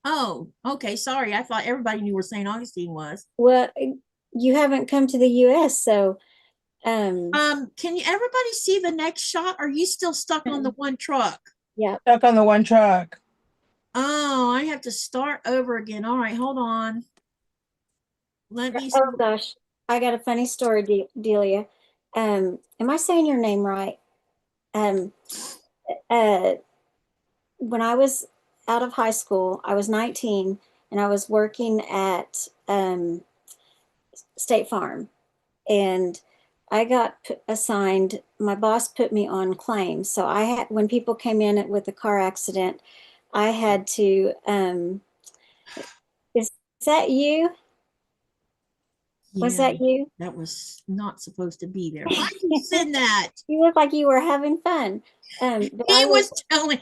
Speaker 1: Oh, okay. Sorry. I thought everybody knew where St. Augustine was.
Speaker 5: Well, you haven't come to the US, so
Speaker 1: Can you everybody see the next shot? Are you still stuck on the one truck?
Speaker 5: Yeah.
Speaker 4: Stuck on the one truck.
Speaker 1: Oh, I have to start over again. All right, hold on. Let me
Speaker 5: Oh gosh, I got a funny story, Delia. Am I saying your name right? Um, when I was out of high school, I was 19 and I was working at State Farm, and I got assigned, my boss put me on claims. So I had, when people came in with a car accident, I had to, is that you? Was
Speaker 1: yeah,
Speaker 5: that you?
Speaker 1: that was not supposed to be there. Why did you send that?
Speaker 5: You look like you were having fun. But
Speaker 1: He
Speaker 5: I
Speaker 1: was telling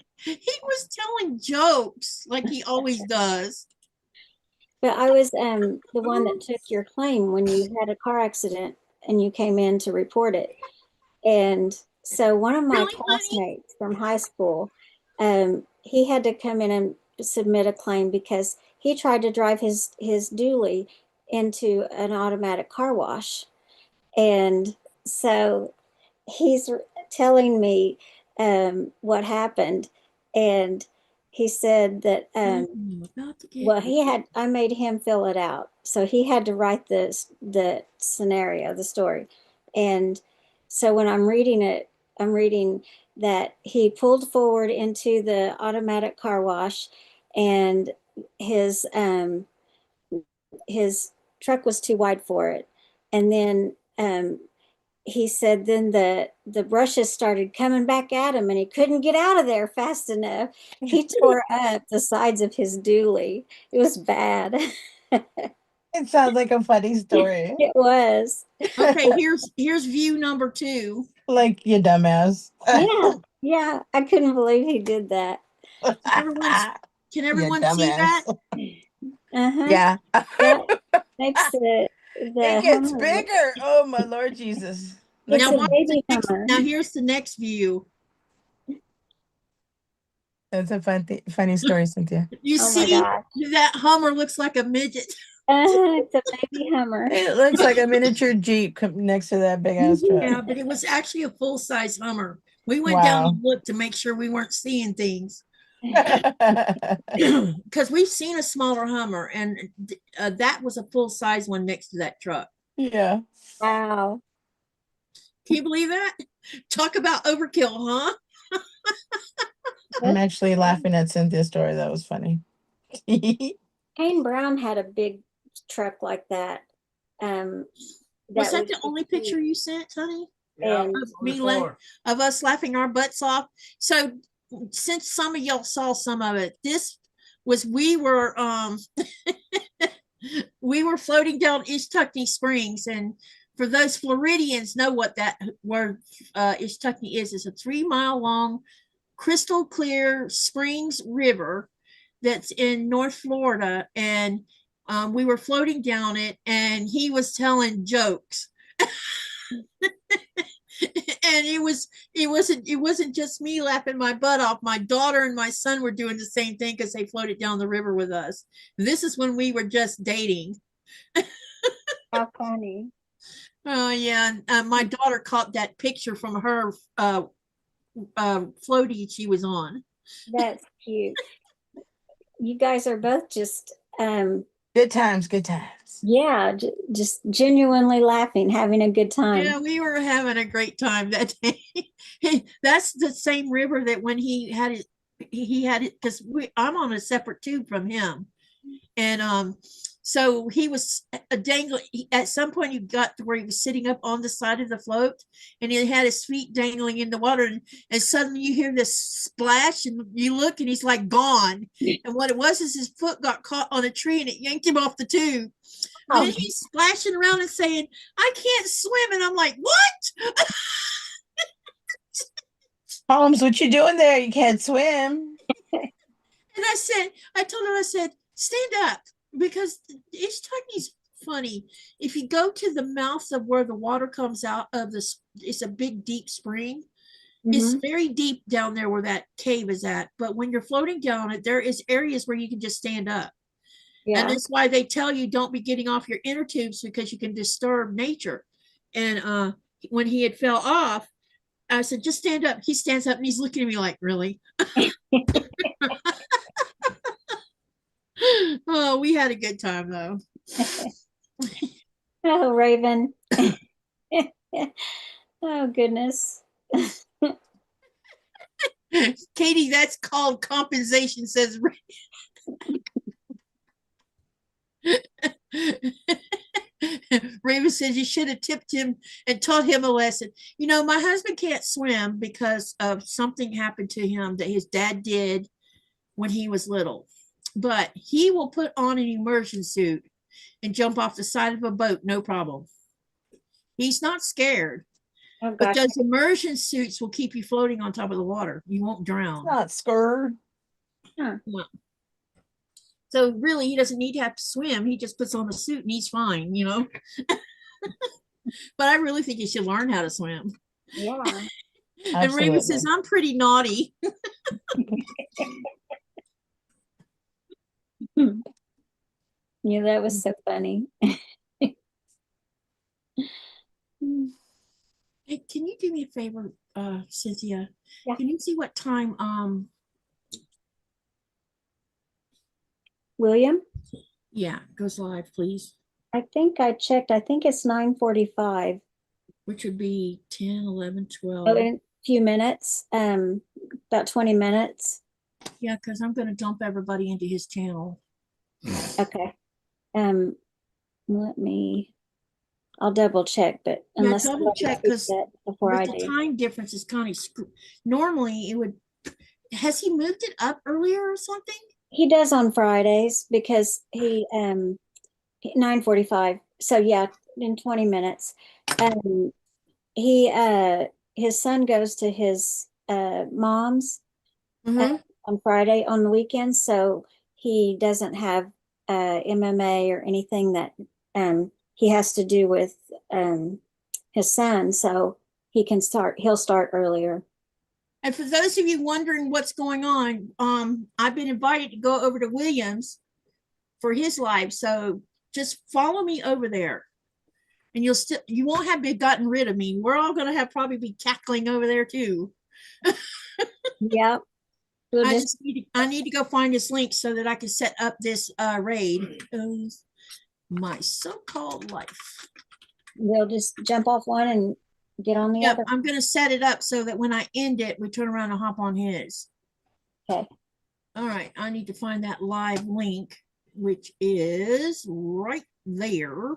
Speaker 1: jokes like he always does.
Speaker 5: But I was the one that took your claim when you had a car accident and you came in to report it. And so one of my
Speaker 1: Really, honey?
Speaker 5: classmates from high school, he had to come in and submit a claim because he tried to drive his dually into an automatic car wash. And so he's telling me what happened. And he said that
Speaker 1: I'm about to get
Speaker 5: well, I made him fill it out. So he had to write the scenario, the story. And so when I'm reading it, I'm reading that he pulled forward into the automatic car wash and his um his truck was too wide for it. And then he said then the brushes started coming back at him and he couldn't get out of there fast enough. He tore up the sides of his dually. It was bad.
Speaker 4: It sounds like a funny story.
Speaker 5: It was.
Speaker 1: Okay, here's view number 2.
Speaker 4: Like you dumbass.
Speaker 5: Yeah, yeah. I couldn't believe he did that.
Speaker 1: Can everyone
Speaker 4: You
Speaker 1: see that?
Speaker 5: Uh-huh.
Speaker 4: Yeah.
Speaker 5: Yeah. Makes the
Speaker 4: It gets
Speaker 5: Hummer
Speaker 4: bigger. Oh my Lord Jesus.
Speaker 5: It's
Speaker 1: Now
Speaker 5: a
Speaker 1: watch
Speaker 5: baby
Speaker 1: the next,
Speaker 5: Hummer.
Speaker 1: now here's the next view.
Speaker 4: That's a funny story, Cynthia.
Speaker 1: You
Speaker 5: Oh my
Speaker 1: see
Speaker 5: gosh.
Speaker 1: that Hummer looks like a midget.
Speaker 5: It's a baby Hummer.
Speaker 4: It looks like a miniature Jeep next to that big ass truck.
Speaker 1: Yeah, but it was actually a full-size Hummer. We went down
Speaker 4: Wow.
Speaker 1: and looked to make sure we weren't seeing things. Because we've seen a smaller Hummer, and that was a full-size one next to that truck.
Speaker 4: Yeah.
Speaker 5: Wow.
Speaker 1: Can you believe that? Talk about overkill, huh?
Speaker 4: I'm actually laughing at Cynthia's story. That was funny.
Speaker 5: Kane Brown had a big truck like that.
Speaker 1: Was that the
Speaker 5: was
Speaker 1: only picture you sent, honey?
Speaker 2: Yeah,
Speaker 5: And-
Speaker 1: Of me of us laughing our butts off. So since some of y'all saw some of it, this was we were we were floating down Qaqortoq Springs, and for those Floridians know what that where Qaqortoq is. It's a 3-mile long crystal clear springs river that's in North Florida, and we were floating down it, and he was telling jokes. And it wasn't just me laughing my butt off. My daughter and my son were doing the same thing because they floated down the river with us. This is when we were just dating.
Speaker 5: How funny.
Speaker 1: Oh yeah, my daughter caught that picture from her floaty she was on.
Speaker 5: That's cute. You guys are both just
Speaker 4: Good times, good times.
Speaker 5: yeah, just genuinely laughing, having a good time.
Speaker 1: Yeah, we were having a great time that day. That's the same river that when he had it because I'm on a separate tube from him, and so he was dangling. At some point, he got to where he was sitting up on the side of the float, and he had his feet dangling in the water, and suddenly you hear this splash, and you look, and he's like gone. And what it was is his foot got caught on a tree, and it yanked him off the tube.
Speaker 5: Oh.
Speaker 1: Then he's splashing around and saying, "I can't swim," and I'm like, "What?"
Speaker 4: Holmes, what you doing there? You can't swim.
Speaker 1: And I told him, I said, stand up, because Qaqortoq's funny. If you go to the mouth of where the water comes out of this, it's a big, deep spring. It's
Speaker 5: Mhm.
Speaker 1: very deep down there where that cave is at. But when you're floating down it, there is areas where you can just stand up.
Speaker 5: Yeah.
Speaker 1: And that's why they tell you don't be getting off your inner tubes, because you can disturb nature. And when he had fell off, I said, just stand up. He stands up and he's looking at me like, really? Oh, we had a good time though.
Speaker 5: Oh, Raven. Oh, goodness.
Speaker 1: Katie, that's called compensation, says Raven says you should have tipped him and taught him a lesson. You know, my husband can't swim because of something happened to him that his dad did when he was little. But he will put on an immersion suit and jump off the side of a boat, no problem. He's not scared.
Speaker 5: Oh,
Speaker 1: But
Speaker 5: gosh.
Speaker 1: those immersion suits will keep you floating on top of the water. You won't drown.
Speaker 4: Not scared.
Speaker 5: Huh.
Speaker 1: No. So really, he doesn't need to have to swim. He just puts on a suit and he's fine, you know. But I really think he should learn how to swim.
Speaker 5: Yeah.
Speaker 1: And Raven says, I'm pretty naughty.
Speaker 5: Yeah, that was so funny.
Speaker 1: Hey, can you do me a favor, Cynthia?
Speaker 5: Yeah.
Speaker 1: Can you see what time
Speaker 5: William,
Speaker 1: goes live, please?
Speaker 5: I think I checked. I think it's 9:45.
Speaker 1: Which would be 10, 11, 12.
Speaker 5: Oh, in a few minutes, about 20 minutes.
Speaker 1: Yeah, because I'm going to dump everybody into his channel.
Speaker 5: Okay. I'll double check, but
Speaker 1: Yeah,
Speaker 5: unless
Speaker 1: double
Speaker 5: somebody
Speaker 1: check,
Speaker 5: sees
Speaker 1: 'cause
Speaker 5: it before I
Speaker 1: With the
Speaker 5: do.
Speaker 1: time difference is kind of normally it would. Has he moved it up earlier or something?
Speaker 5: He does on Fridays because he 9:45. So yeah, in 20 minutes. He his son goes to his mom's
Speaker 1: Mhm.
Speaker 5: on Friday on the weekends, so he doesn't have MMA or anything that he has to do with his son, so he'll start earlier.
Speaker 1: And for those of you wondering what's going on, I've been invited to go over to Williams for his live. So just follow me over there. And you won't have been gotten rid of me. We're all gonna have probably be cackling over there too.
Speaker 5: Yep. We'll
Speaker 1: I need to go find this link so that I can set up this raid. My so-called life.
Speaker 5: we'll just jump off one and get on the
Speaker 1: Yep,
Speaker 5: other.
Speaker 1: I'm gonna set it up so that when I end it, we turn around and hop on his.
Speaker 5: Okay.
Speaker 1: All right, I need to find that live link, which is right there.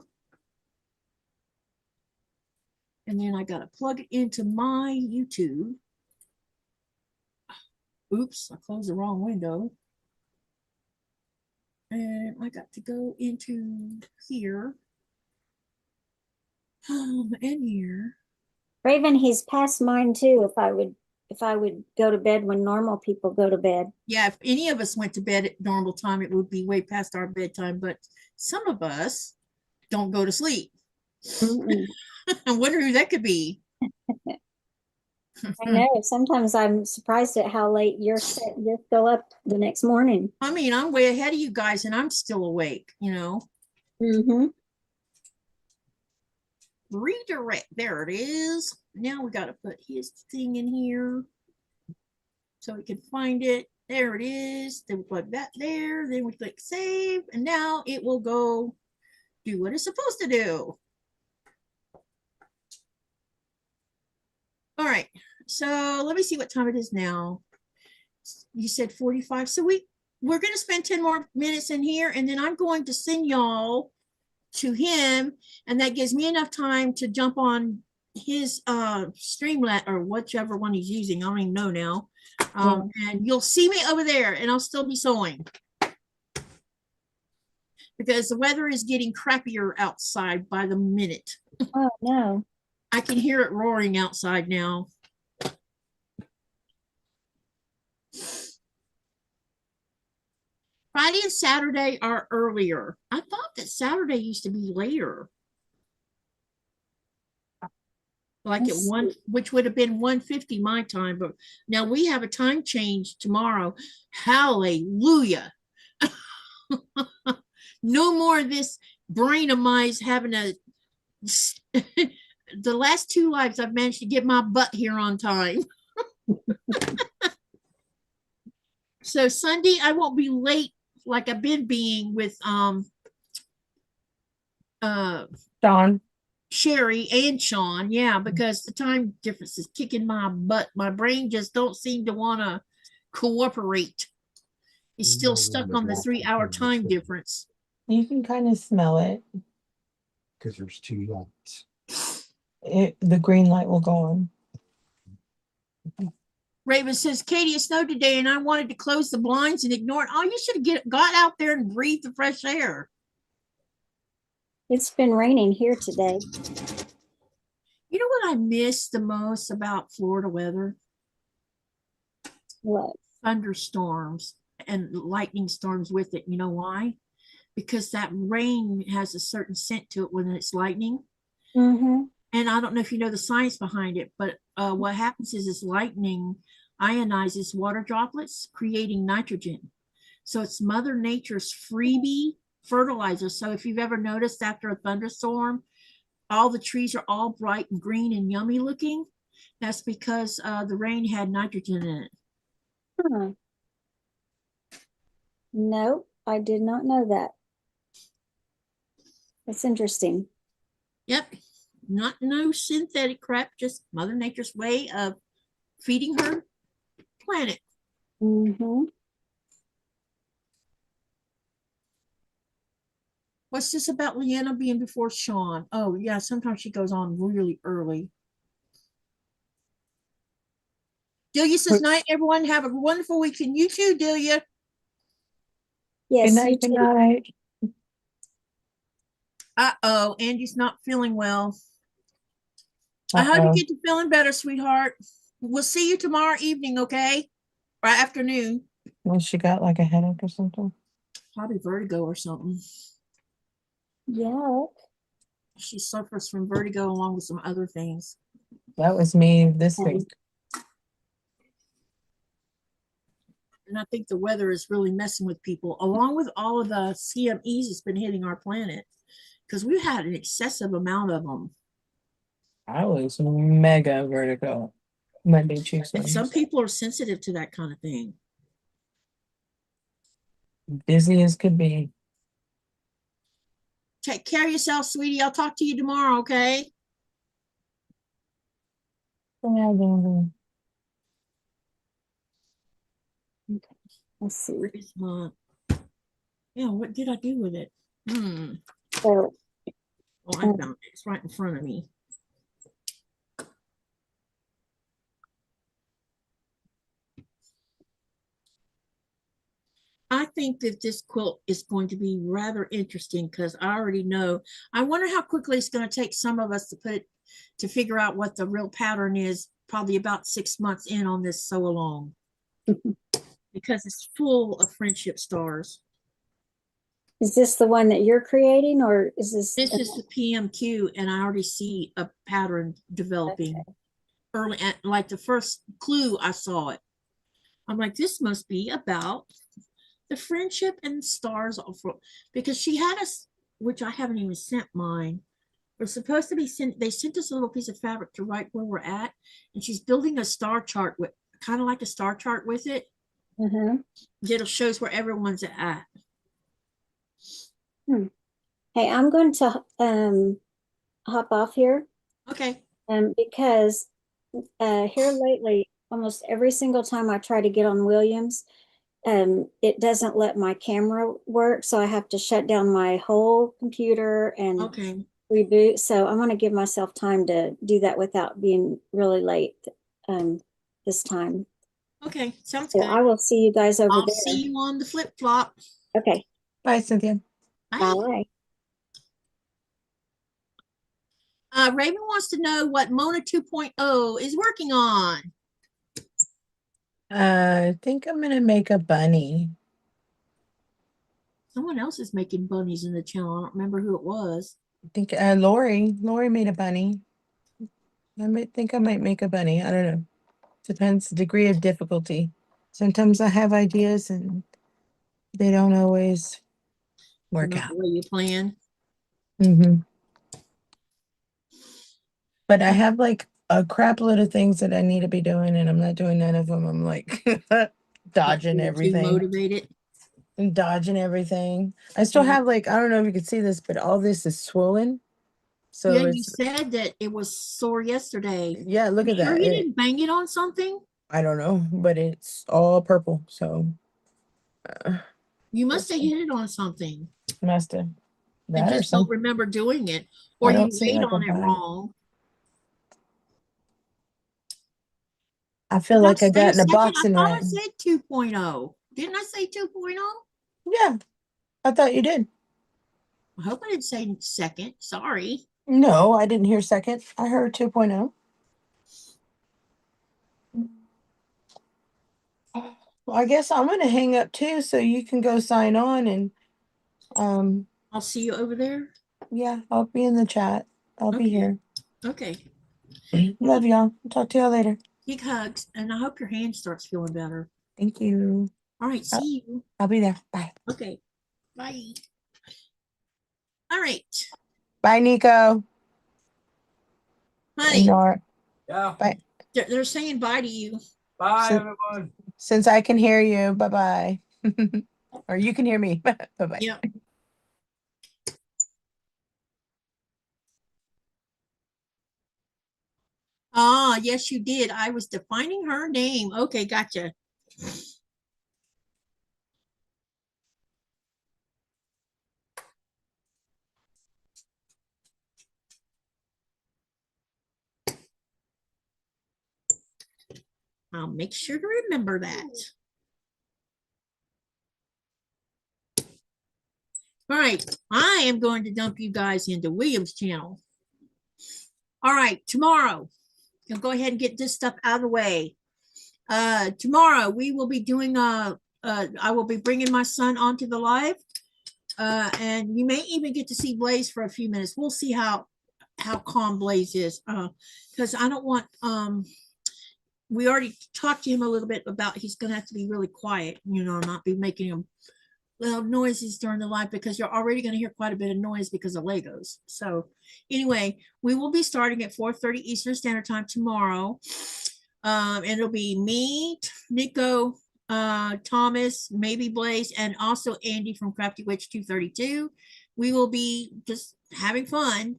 Speaker 1: And then I gotta plug it into my YouTube. Oops, I closed the wrong window. And I got to go into here. And here.
Speaker 5: Raven, he's past mine too. If I would go to bed when normal people go to bed.
Speaker 1: Yeah, if any of us went to bed at normal time, it would be way past our bedtime, but some of us don't go to sleep. I wonder who that could be.
Speaker 5: I know. Sometimes I'm surprised at how late you're still up the next morning.
Speaker 1: I mean, I'm way ahead of you guys and I'm still awake, you know.
Speaker 5: Mm-hmm.
Speaker 1: Redirect, there it is. Now we got to put his thing in here so we can find it. There it is. Then we plug that there. Then we click save, and now it will go do what it's supposed to do. All right, so let me see what time it is now. You said 45, so we're going to spend 10 more minutes in here, and then I'm going to send y'all to him, and that gives me enough time to jump on his Streamlet or whichever one he's using. I don't even know now. And you'll see me over there, and I'll still be sewing because the weather is getting crappier outside by the minute.
Speaker 5: Oh no.
Speaker 1: I can hear it roaring outside now. Friday and Saturday are earlier. I thought that Saturday used to be later. Like at one, which would have been 1:50 my time, but now we have a time change tomorrow. Hallelujah. No more of this brain of mine having to the last 2 lives I've managed to get my butt here on time. So Sunday I won't be late like I've been being with
Speaker 4: Dawn.
Speaker 1: Sherry and Sean. Yeah, because the time difference is kicking my butt. My brain just don't seem to want to cooperate. It's still stuck on the 3-hour time difference.
Speaker 4: You can kind of smell it.
Speaker 6: Because there's 2 lights.
Speaker 4: The green light will go on.
Speaker 1: Raven says, Katie, it snowed today and I wanted to close the blinds and ignore it. Oh, you should have got out there and breathed the fresh air.
Speaker 5: It's been raining here today.
Speaker 1: You know what I miss the most about Florida weather?
Speaker 5: What?
Speaker 1: Thunderstorms and lightning storms with it. You know why? Because that rain has a certain scent to it when it's lightning.
Speaker 5: Mm-hmm.
Speaker 1: And I don't know if you know the science behind it, but what happens is lightning ionizes water droplets, creating nitrogen. So it's Mother Nature's freebie fertilizer. So if you've ever noticed after a thunderstorm, all the trees are all bright and green and yummy looking, that's because the rain had nitrogen in it.
Speaker 5: Huh. No, I did not know that. That's interesting.
Speaker 1: Yep. Not no synthetic crap, just Mother Nature's way of feeding her planet.
Speaker 5: Mm-hmm.
Speaker 1: What's this about Leanna being before Sean? Oh, yeah, sometimes she goes on really early. Delia says, night, everyone. Have a wonderful weekend. You too, Delia.
Speaker 5: Yes,
Speaker 4: Good night. Good night.
Speaker 1: Uh-oh, Andy's not feeling well. I hope you get to feeling better, sweetheart. We'll see you tomorrow evening, okay? Or afternoon.
Speaker 4: Well, she got like a headache or something.
Speaker 1: Probably vertigo or something.
Speaker 5: Yeah.
Speaker 1: She suffers from vertigo along with some other things.
Speaker 4: That was me this week.
Speaker 1: And I think the weather is really messing with people, along with all of the CMEs that's been hitting our planet, because we've had an excessive amount of them.
Speaker 4: I was mega vertigo Monday, Tuesday.
Speaker 1: And some people are sensitive to that kind of thing.
Speaker 4: Busy as could be.
Speaker 1: Take care of yourself, sweetie. I'll talk to you tomorrow, okay?
Speaker 4: Yeah, baby.
Speaker 5: Let's see.
Speaker 1: Where is my... Yeah, what did I do with it?
Speaker 5: So,
Speaker 1: Oh, I found it. It's right in front of me. I think that this quilt is going to be rather interesting because I already know. I wonder how quickly it's going to take some of us to put it, to figure out what the real pattern is, probably about 6 months in on this sew along. Because it's full of friendship stars.
Speaker 5: is this the one that you're creating, or is this?
Speaker 1: This is the PMQ, and I already see a pattern developing.
Speaker 5: Okay.
Speaker 1: Early, at like the first clue I saw it. I'm like, this must be about the friendship and stars, because she had us, which I haven't even sent mine. We're supposed to be sent. They sent us a little piece of fabric to write where we're at, and she's building a star chart with kind of like a star chart with it.
Speaker 5: Mm-hmm.
Speaker 1: It shows where everyone's at.
Speaker 5: Hey, I'm going to hop off here
Speaker 1: Okay.
Speaker 5: because here lately, almost every single time I try to get on Williams, it doesn't let my camera work, so I have to shut down my whole computer and
Speaker 1: Okay.
Speaker 5: reboot. So I'm going to give myself time to do that without being really late this time.
Speaker 1: Okay. Sounds
Speaker 5: So
Speaker 1: good.
Speaker 5: I will see you guys over
Speaker 1: I'll
Speaker 5: there.
Speaker 1: see you on the flip flop.
Speaker 5: Okay.
Speaker 4: Bye, Cynthia.
Speaker 1: Bye.
Speaker 5: Bye.
Speaker 1: Raven wants to know what Mona 2.0 is working on.
Speaker 4: I think I'm gonna make a bunny.
Speaker 1: Someone else is making bunnies in the channel. I don't remember who it was.
Speaker 4: I think Lori made a bunny. I might make a bunny. I don't know. Depends the degree of difficulty. Sometimes I have ideas and they don't always work
Speaker 1: Not
Speaker 4: out.
Speaker 1: the way you plan.
Speaker 4: Mm-hmm. But I have like a crap load of things that I need to be doing, and I'm not doing none of them. I'm like dodging
Speaker 1: Not feeling too
Speaker 4: everything.
Speaker 1: motivated.
Speaker 4: And dodging everything. I still
Speaker 1: Yeah.
Speaker 4: have like, I don't know if you can see this, but all this is swollen. So
Speaker 1: Yeah, you
Speaker 4: it's,
Speaker 1: said that it was sore yesterday.
Speaker 4: yeah, look at
Speaker 1: Sure
Speaker 4: that.
Speaker 1: you didn't bang it on something?
Speaker 4: I don't know, but it's all purple. So
Speaker 1: You
Speaker 4: we'll
Speaker 1: must have
Speaker 4: see.
Speaker 1: hit it on something
Speaker 4: Must have
Speaker 1: and
Speaker 4: that or
Speaker 1: just don't
Speaker 4: something.
Speaker 1: remember doing it,
Speaker 4: I
Speaker 1: or
Speaker 4: don't
Speaker 1: you
Speaker 4: see
Speaker 1: laid
Speaker 4: like a
Speaker 1: on it
Speaker 4: bite.
Speaker 1: wrong.
Speaker 4: I feel
Speaker 1: Did I
Speaker 4: like I
Speaker 1: say
Speaker 4: got in a
Speaker 1: second? I
Speaker 4: boxing
Speaker 1: thought I
Speaker 4: ring.
Speaker 1: said 2.0. Didn't I say 2.0?
Speaker 4: Yeah, I thought you did.
Speaker 1: I hope I didn't say second. Sorry.
Speaker 4: No, I didn't hear second. I heard 2.0. Well, I guess I'm gonna hang up too, so you can go sign on and
Speaker 1: I'll see you over there.
Speaker 4: yeah, I'll be in the chat. I'll be
Speaker 1: Okay.
Speaker 4: here.
Speaker 1: Okay.
Speaker 4: Love y'all. Talk to y'all later.
Speaker 1: Big hugs, and I hope your hand starts feeling better.
Speaker 4: Thank you.
Speaker 1: All right. See you.
Speaker 4: I'll be there. Bye.
Speaker 1: Okay. Bye. All right.
Speaker 4: Bye, Nico.
Speaker 1: Honey,
Speaker 4: Nor
Speaker 2: Yeah.
Speaker 4: bye.
Speaker 1: they're saying bye to you.
Speaker 2: Bye,
Speaker 4: Sin-
Speaker 2: everyone.
Speaker 4: Since I can hear you, bye bye. Or you can hear me. Bye bye.
Speaker 1: Yep. Ah, yes, you did. I was defining her name. Okay, gotcha. I'll make sure to remember that. All right, I am going to dump you guys into William's channel. All right, tomorrow, I'll go ahead and get this stuff out of the way. Tomorrow we will be doing I will be bringing my son onto the live, and you may even get to see Blaze for a few minutes. We'll see how calm Blaze is, because I don't want we already talked to him a little bit about he's going to have to be really quiet, not be making him loud noises during the live, because you're already going to hear quite a bit of noise because of Legos. So anyway, we will be starting at 4:30 Eastern Standard Time tomorrow. And it'll be me, Nico, Thomas, maybe Blaze, and also Andy from Crafty Witch 232. We will be just having fun.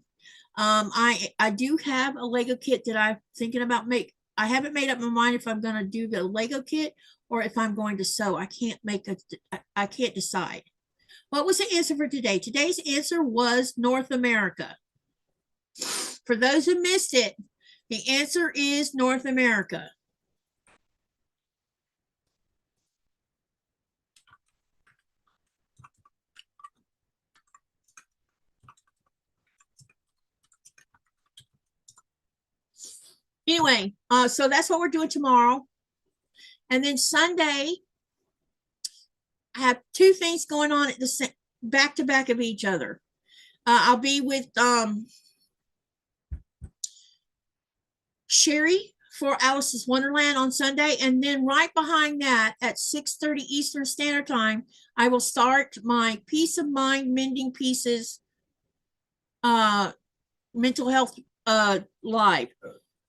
Speaker 1: I do have a Lego kit that I'm thinking about I haven't made up my mind if I'm going to do the Lego kit or if I'm going to sew. I can't decide. What was the answer for today? Today's answer was North America. For those who missed it, the answer is North America. Anyway, so that's what we're doing tomorrow. And then Sunday, I have two things going on at the back to back of each other. I'll be with Sherry for Alice's Wonderland on Sunday. And then right behind that at 6:30 Eastern Standard Time, I will start my Peace of Mind Mending Pieces mental health live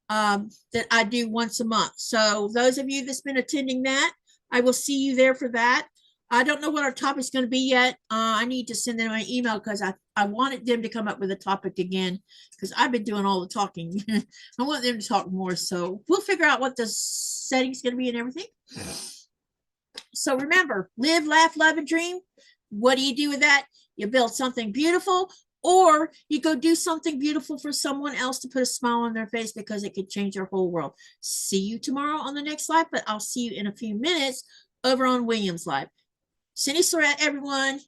Speaker 1: that I do once a month. So those of you that's been attending that, I will see you there for that. I don't know what our topic is going to be yet. I need to send them an email because I wanted them to come up with a topic again because I've been doing all the talking. I want them to talk more. So we'll figure out what the setting's going to be and everything. So remember, live, laugh, love, and dream. What do you do with that? You build something beautiful, or you go do something beautiful for someone else to put a smile on their face because it could change their whole world. See you tomorrow on the next live, but I'll see you in a few minutes over on William's Live. Cindy Surratt, everyone.